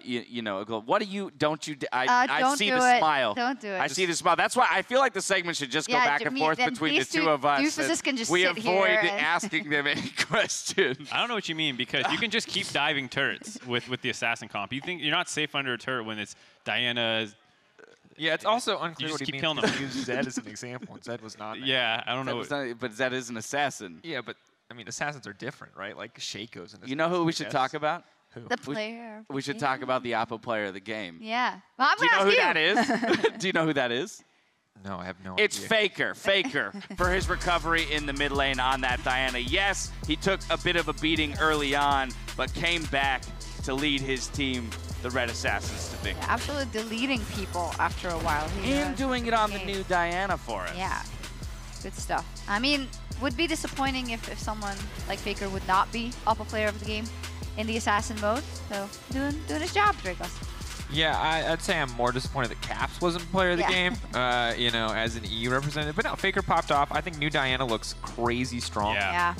you know, what do you, don't you, I see the smile. Don't do it. I see the smile. That's why I feel like the segment should just go back and forth between the two of us. Doofuses can just we sit avoid here asking them any questions. I don't know what you mean, because you can just keep diving turrets with the assassin comp. You think you're not safe under a turret when it's Diana. Yeah, it's also unclear you what just he keep means. killing them. Use Zed as an example, and Zed was not. Yeah, I don't know. But Zed is an assassin. Yeah, but I mean, assassins are different, right? Like Shaco's an assassin. You know who we should talk about? Who? The player. We should talk about the Oppo player of the game. Yeah. Well, I'm Do you know gonna who ask that is? Do you know who that is? No, I have no It's idea. FLICKR for his recovery in the mid lane on that Diana. Yes, he took a bit of a beating early on, but came back to lead his team, the Red Assassins, to victory. Absolutely deleting people after a while. And doing it on the new Diana for us. Yeah, good stuff. I mean, would be disappointing if someone like FLICKR would not be Oppo player of the game in the assassin mode. So doing his job, Dracos. Yeah, I'd say I'm more disappointed that Caps wasn't player of the game, you know, as an E representative. But no, FLICKR popped off. I think new Diana looks crazy strong. Yeah.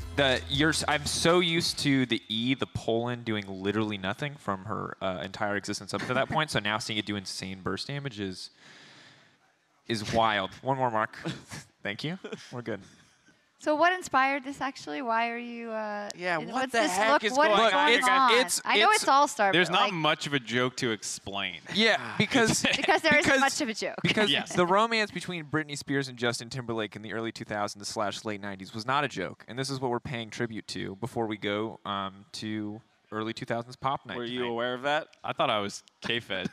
I'm so used to the E, the Poland, doing literally nothing from her entire existence up to that point. So now seeing it do insane burst damage is wild. One more, Mark. Thank you. We're good. So what inspired this actually? Why are you? What the heck is going on? I know it's All-Star. There's but not like, much of a joke to explain. Yeah, because there isn't much of a joke. Because the romance between Britney Spears and Justin Timberlake in the early 2000s / late 90s was not a joke, and this is what we're paying tribute to before we go to early 2000s pop night. Were you aware of that? I thought I was K-Fed.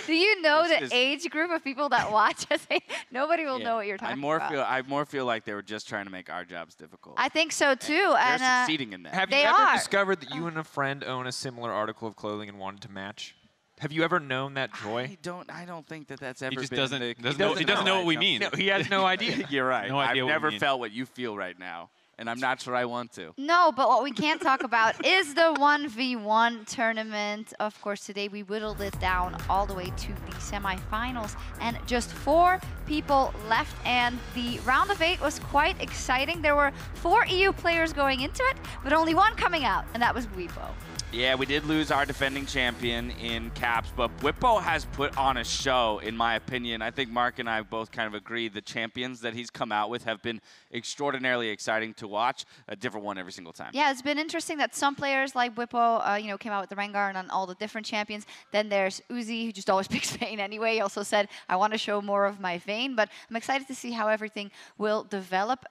Do you know the age group of people that watch us? Nobody will know what you're talking about. I more feel like they were just trying to make our jobs difficult. I think so too. They're succeeding in that. Have you ever discovered that you and a friend own a similar article of clothing and wanted to match? Have you ever known that joy? I don't think that's ever He just been doesn't know what we mean. No, he has no idea. You're right. No idea I've what we never mean. felt what you feel right now. and I'm not sure I want to. No, but what we can't talk about is the 1v1 tournament. Of course, today we whittled it down all the way to the semifinals, and just 4 people left, and the round of 8 was quite exciting. There were 4 EU players going into it, but only 1 coming out, and that was Weibo. Yeah, we did lose our defending champion in Caps, but Whippo has put on a show, in my opinion. I think Mark and I both kind of agree the champions that he's come out with have been extraordinarily exciting to watch. A different one every single time. Yeah, it's been interesting that some players like Whippo, you know, came out with the Rengar and on all the different champions. Then there's Uzi, who just always picks Vayne anyway. He also said, I want to show more of my Vayne, but I'm excited to see how everything will develop.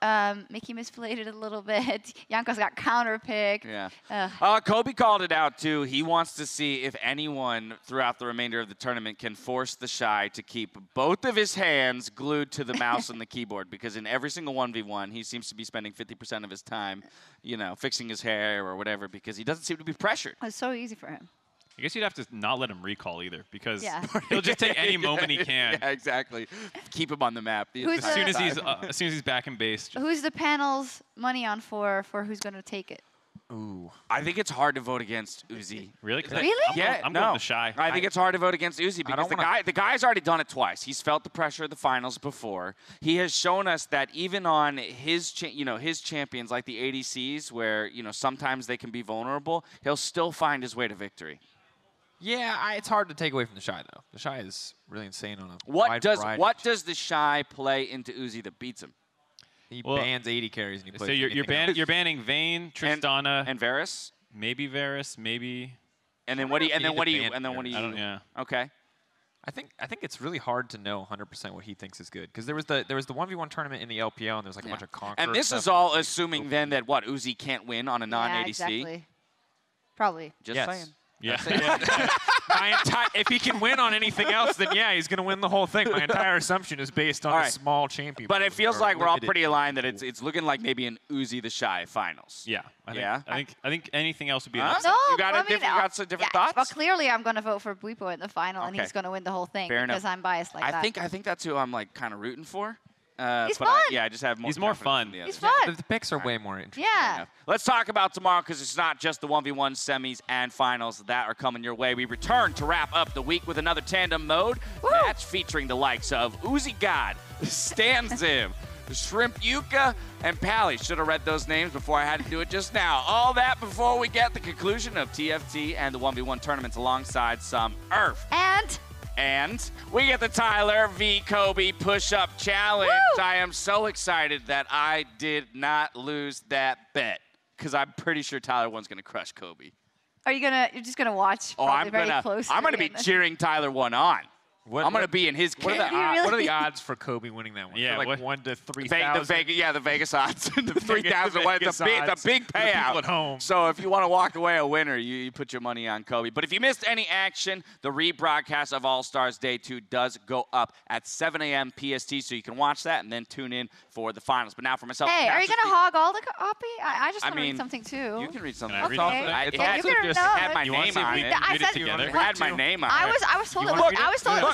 Mickey misplayed it a little bit. Janko's got counter-picked. Yeah. Kobe called it out too. He wants to see if anyone throughout the remainder of the tournament can force the Shy to keep both of his hands glued to the mouse and the keyboard, because in every single 1v1, he seems to be spending 50% of his time, you know, fixing his hair or whatever, because he doesn't seem to be pressured. It's so easy for him. I guess you'd have to not let him recall either, because Yeah. he'll just take any moment he can. Yeah, exactly. Keep him on the map. Who's as soon as he's back in base. Who's the panel's money on for who's going to take it? Ooh. I think it's hard to vote against Uzi. Really? Really? I'm going the Shy. I think it's hard to vote against Uzi because the guy's already done it twice. He's felt the pressure of the finals before. He has shown us that even on his his champions like the ADCs, where sometimes they can be vulnerable, he'll still find his way to victory. Yeah, it's hard to take away from the Shy though. The Shy is really insane on a What wide does variety. the Shy play into Uzi that beats him? He bans 80 carries and he plays. So you're banning Vayne, Tristana, and Varus. Maybe Varus, maybe. And then what do you? Yeah. Okay. I think it's really hard to know 100% what he thinks is good, because there was the 1v1 tournament in the LPL and there was like a bunch of Conqueror And this stuff. is all assuming then that Uzi can't win on a non-ADC. Yeah, exactly. Probably. Just saying. Yeah. If he can win on anything else, then yeah, he's going to win the whole thing. My entire assumption is based on a small champion. But it feels like we're all pretty aligned that it's looking like maybe an Uzi the Shy finals. Yeah. I think anything else would be an No, you got some different thoughts? Well, clearly I'm going to vote for Bwipo in the final, and Okay. he's going to win the whole thing Fair because enough. I'm biased like that. I think that's who I'm like kind of rooting for. He's but fun. I just have more. He's more confidence fun. in the He's others. fun. The picks are way more interesting. Yeah. Let's talk about tomorrow, because it's not just the 1v1 semis and finals that are coming your way. We return to wrap up the week with another tandem mode match featuring the likes of Uzi God, Stan Zim, Shrimp Yuka, and Pally. Should have read those names before I had to do it just now. All that before we get the conclusion of TFT and the 1v1 tournaments alongside some Earth. And we get the Tyler v. Kobe push-up challenge. Woo! I am so excited that I did not lose that bet, because I'm pretty sure Tyler 1's going to crush Kobe. You're just gonna watch? Oh, probably very closely I'm gonna be and then- cheering Tyler 1 on. I'm gonna be in his camp. What are the odds for Kobe winning that one? Yeah, They're like what- 1 to The 3,000. Vegas odds. The 3,000. It's a big For the people payout. at home. So if you want to walk away a winner, you put your money on Kobe. But if you missed any action, the rebroadcast of All-Stars Day 2 does go up at 7 a.m. PST, so you can watch that and then tune in for the finals. But now for myself. Hey, are you Master gonna hog all the copy? I just I want to read mean, something too. You can read something. Okay. It Yeah, you can had know. my You want name to on read it. it? I Read it said- together? It had my name on it. I was told it was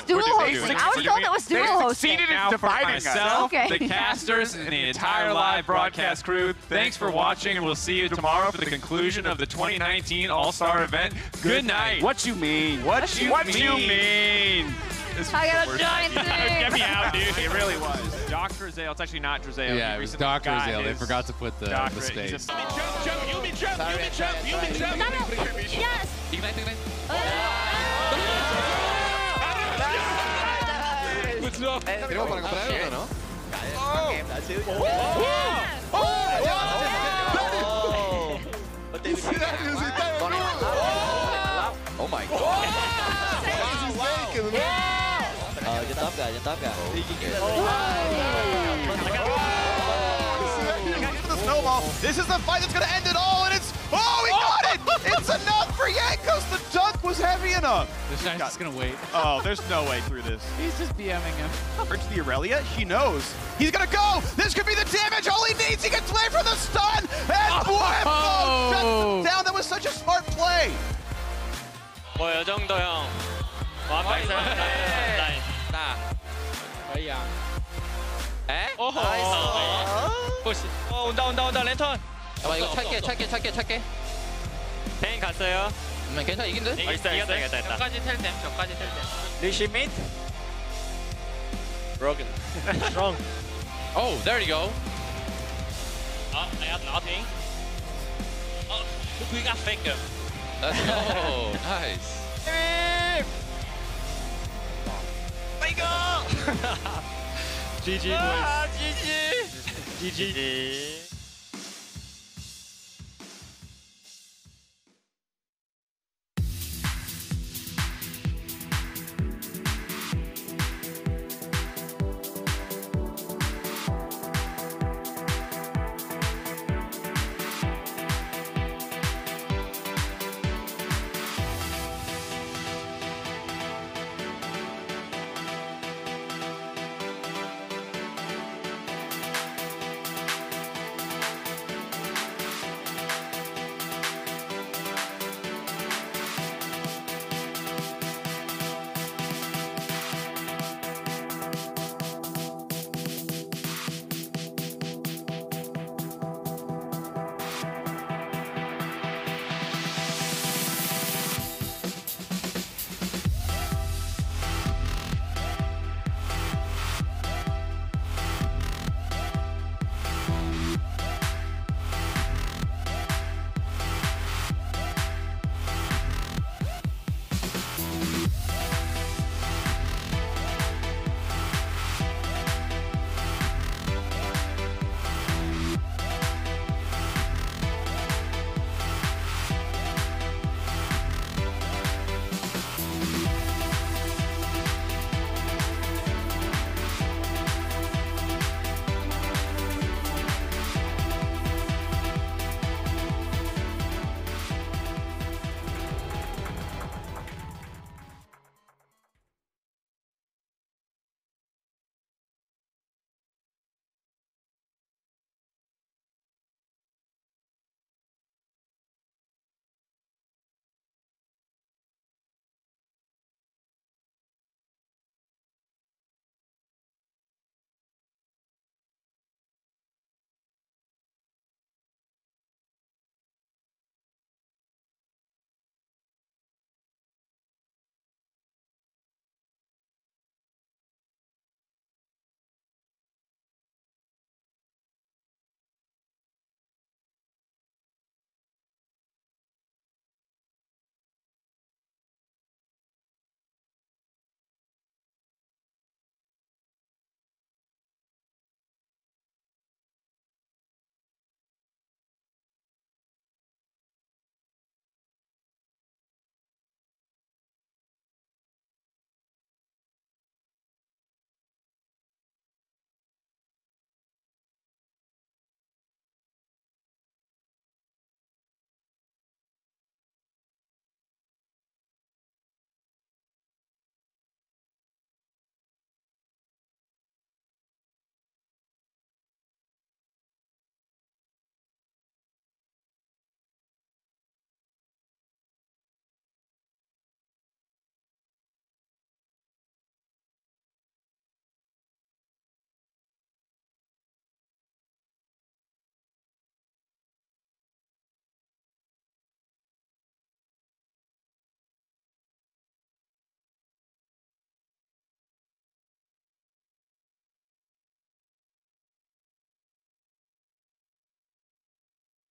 Look, dual they hosting. I was told it was dual They hosting. succeeded in Now for dividing us. myself, Okay. the casters, and the entire live broadcast crew, thanks for watching, and we'll see you tomorrow for the conclusion of the 2019 All-Star event. Good night. What you mean? What you mean? I got a giant thing. Get me out, dude. It really was. Dr. Zale. It's actually not Drazeo. Yeah, He it was recently Dr. got Zale. They his forgot to put the doctorate. space. He's a- Tenemos para comprar uno, ¿no? Oh my god. Trên top kìa, trên top kìa. The snowball. This is the fight that's going to end it all, and it's... Oh, he got it! It's enough for Jankos. The dunk was heavy enough. This guy's just gonna wait. Oh, there's no way through this. He's just BMing him. Urge the Aurelia. She knows. He's going to go. This could be the damage. All he needs, he gets away from the stun. And Buefo shuts him down. That was such a smart play. 뭐 요 정도 형. 완벽히 라인. 나. 可以啊。哎？ 나이스. 푸시. 온다 랜턴. 잠깐만 이거 찰게. 베인 갔어요. 괜찮아 이긴 듯? 이겼다. 저까지 텔댐. 리시 밑. Broken. Strong. Oh, there you go. I have nothing. Oh, we got FLICKR. Let's go. Nice. FLICKR. GG boys. GG.